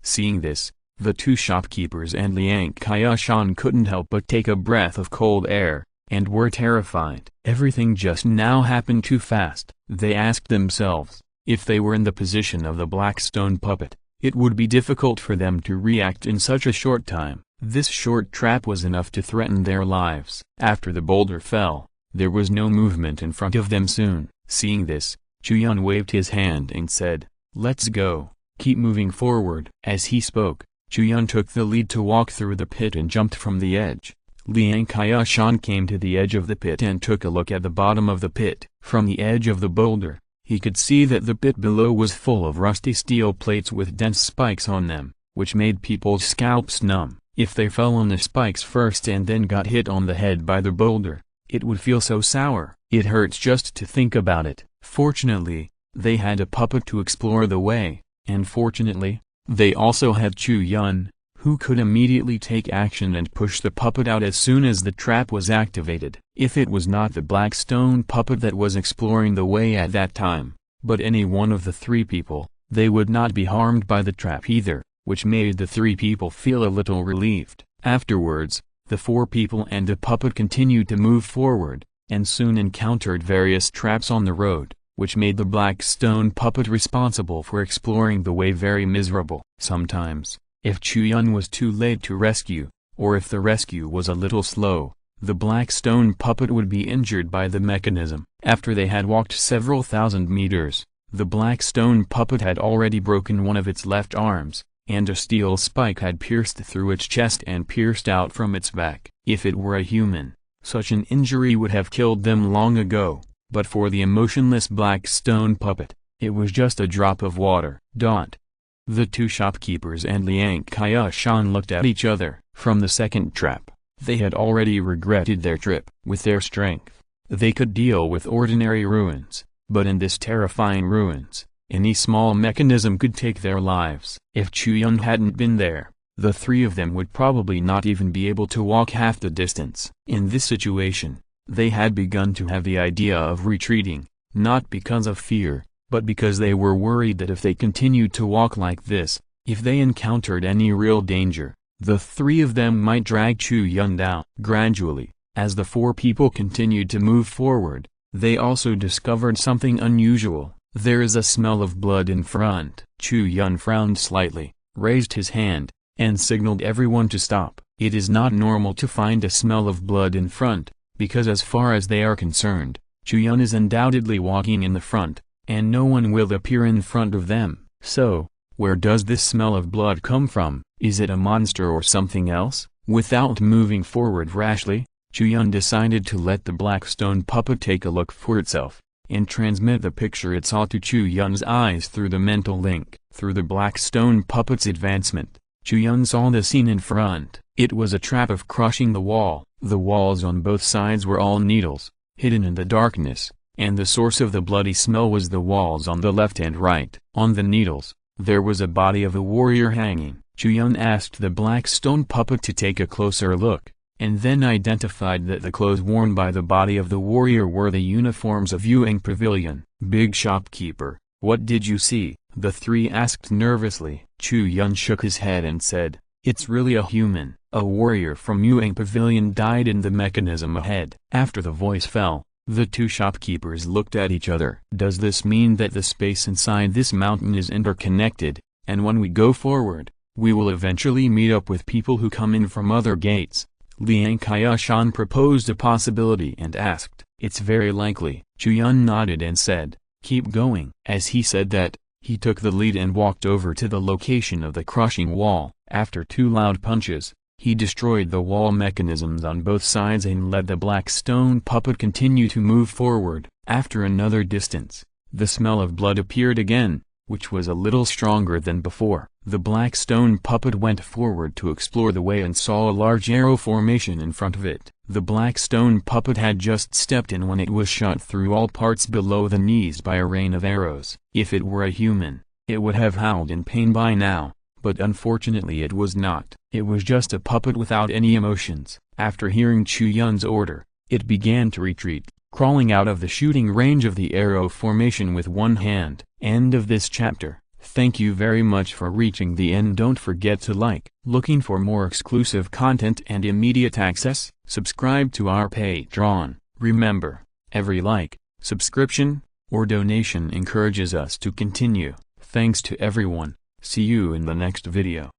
Seeing this, the two shopkeepers and Liang Qiushan couldn't help but take a breath of cold air, and were terrified. Everything just now happened too fast. They asked themselves, if they were in the position of the black stone puppet, it would be difficult for them to react in such a short time. This short trap was enough to threaten their lives. After the boulder fell, there was no movement in front of them soon. Seeing this, Chu Yun waved his hand and said, "Let's go, keep moving forward." As he spoke, Chu Yun took the lead to walk through the pit and jumped from the edge. Liang Qiushan came to the edge of the pit and took a look at the bottom of the pit. From the edge of the boulder, he could see that the pit below was full of rusty steel plates with dense spikes on them, which made people's scalps numb. If they fell on the spikes first and then got hit on the head by the boulder, it would feel so sour. It hurts just to think about it. Fortunately, they had a puppet to explore the way, and fortunately, they also had Chu Yun, who could immediately take action and push the puppet out as soon as the trap was activated. If it was not the black stone puppet that was exploring the way at that time, but any one of the three people, they would not be harmed by the trap either, which made the three people feel a little relieved. Afterwards, the four people and the puppet continued to move forward, and soon encountered various traps on the road, which made the black stone puppet responsible for exploring the way very miserable. Sometimes, if Chu Yun was too late to rescue, or if the rescue was a little slow, the black stone puppet would be injured by the mechanism. After they had walked several thousand meters, the black stone puppet had already broken one of its left arms, and a steel spike had pierced through its chest and pierced out from its back. If it were a human, such an injury would have killed them long ago, but for the emotionless black stone puppet, it was just a drop of water. The two shopkeepers and Liang Qiushan looked at each other. From the second trap, they had already regretted their trip. With their strength, they could deal with ordinary ruins, but in this terrifying ruins, any small mechanism could take their lives. If Chu Yun hadn't been there, the three of them would probably not even be able to walk half the distance. In this situation, they had begun to have the idea of retreating, not because of fear, but because they were worried that if they continued to walk like this, if they encountered any real danger, the three of them might drag Chu Yun down. Gradually, as the four people continued to move forward, they also discovered something unusual. There is a smell of blood in front. Chu Yun frowned slightly, raised his hand, and signaled everyone to stop. It is not normal to find a smell of blood in front, because as far as they are concerned, Chu Yun is undoubtedly walking in the front, and no one will appear in front of them. So, where does this smell of blood come from? Is it a monster or something else? Without moving forward rashly, Chu Yun decided to let the black stone puppet take a look for itself, and transmit the picture it saw to Chu Yun's eyes through the mental link. Through the black stone puppet's advancement, Chu Yun saw the scene in front. It was a trap of crushing the wall. The walls on both sides were all needles, hidden in the darkness, and the source of the bloody smell was the walls on the left and right. On the needles, there was a body of a warrior hanging. Chu Yun asked the black stone puppet to take a closer look, and then identified that the clothes worn by the body of the warrior were the uniforms of Yuang Pavilion. Big shopkeeper, what did you see? The three asked nervously. Chu Yun shook his head and said, it's really a human. A warrior from Yuang Pavilion died in the mechanism ahead. After the voice fell, the two shopkeepers looked at each other. Does this mean that the space inside this mountain is interconnected, and when we go forward, we will eventually meet up with people who come in from other gates? Liang Qiashan proposed a possibility and asked, it's very likely. Chu Yun nodded and said, keep going. As he said that, he took the lead and walked over to the location of the crushing wall. After two loud punches, he destroyed the wall mechanisms on both sides and let the black stone puppet continue to move forward. After another distance, the smell of blood appeared again, which was a little stronger than before. The black stone puppet went forward to explore the way and saw a large arrow formation in front of it. The black stone puppet had just stepped in when it was shot through all parts below the knees by a rain of arrows. If it were a human, it would have howled in pain by now, but unfortunately it was not. It was just a puppet without any emotions. After hearing Chu Yun's order, it began to retreat, crawling out of the shooting range of the arrow formation with one hand. End of this chapter. Thank you very much for reaching the end. Don't forget to like. Looking for more exclusive content and immediate access? Subscribe to our Patreon. Remember, every like, subscription, or donation encourages us to continue. Thanks to everyone. See you in the next video.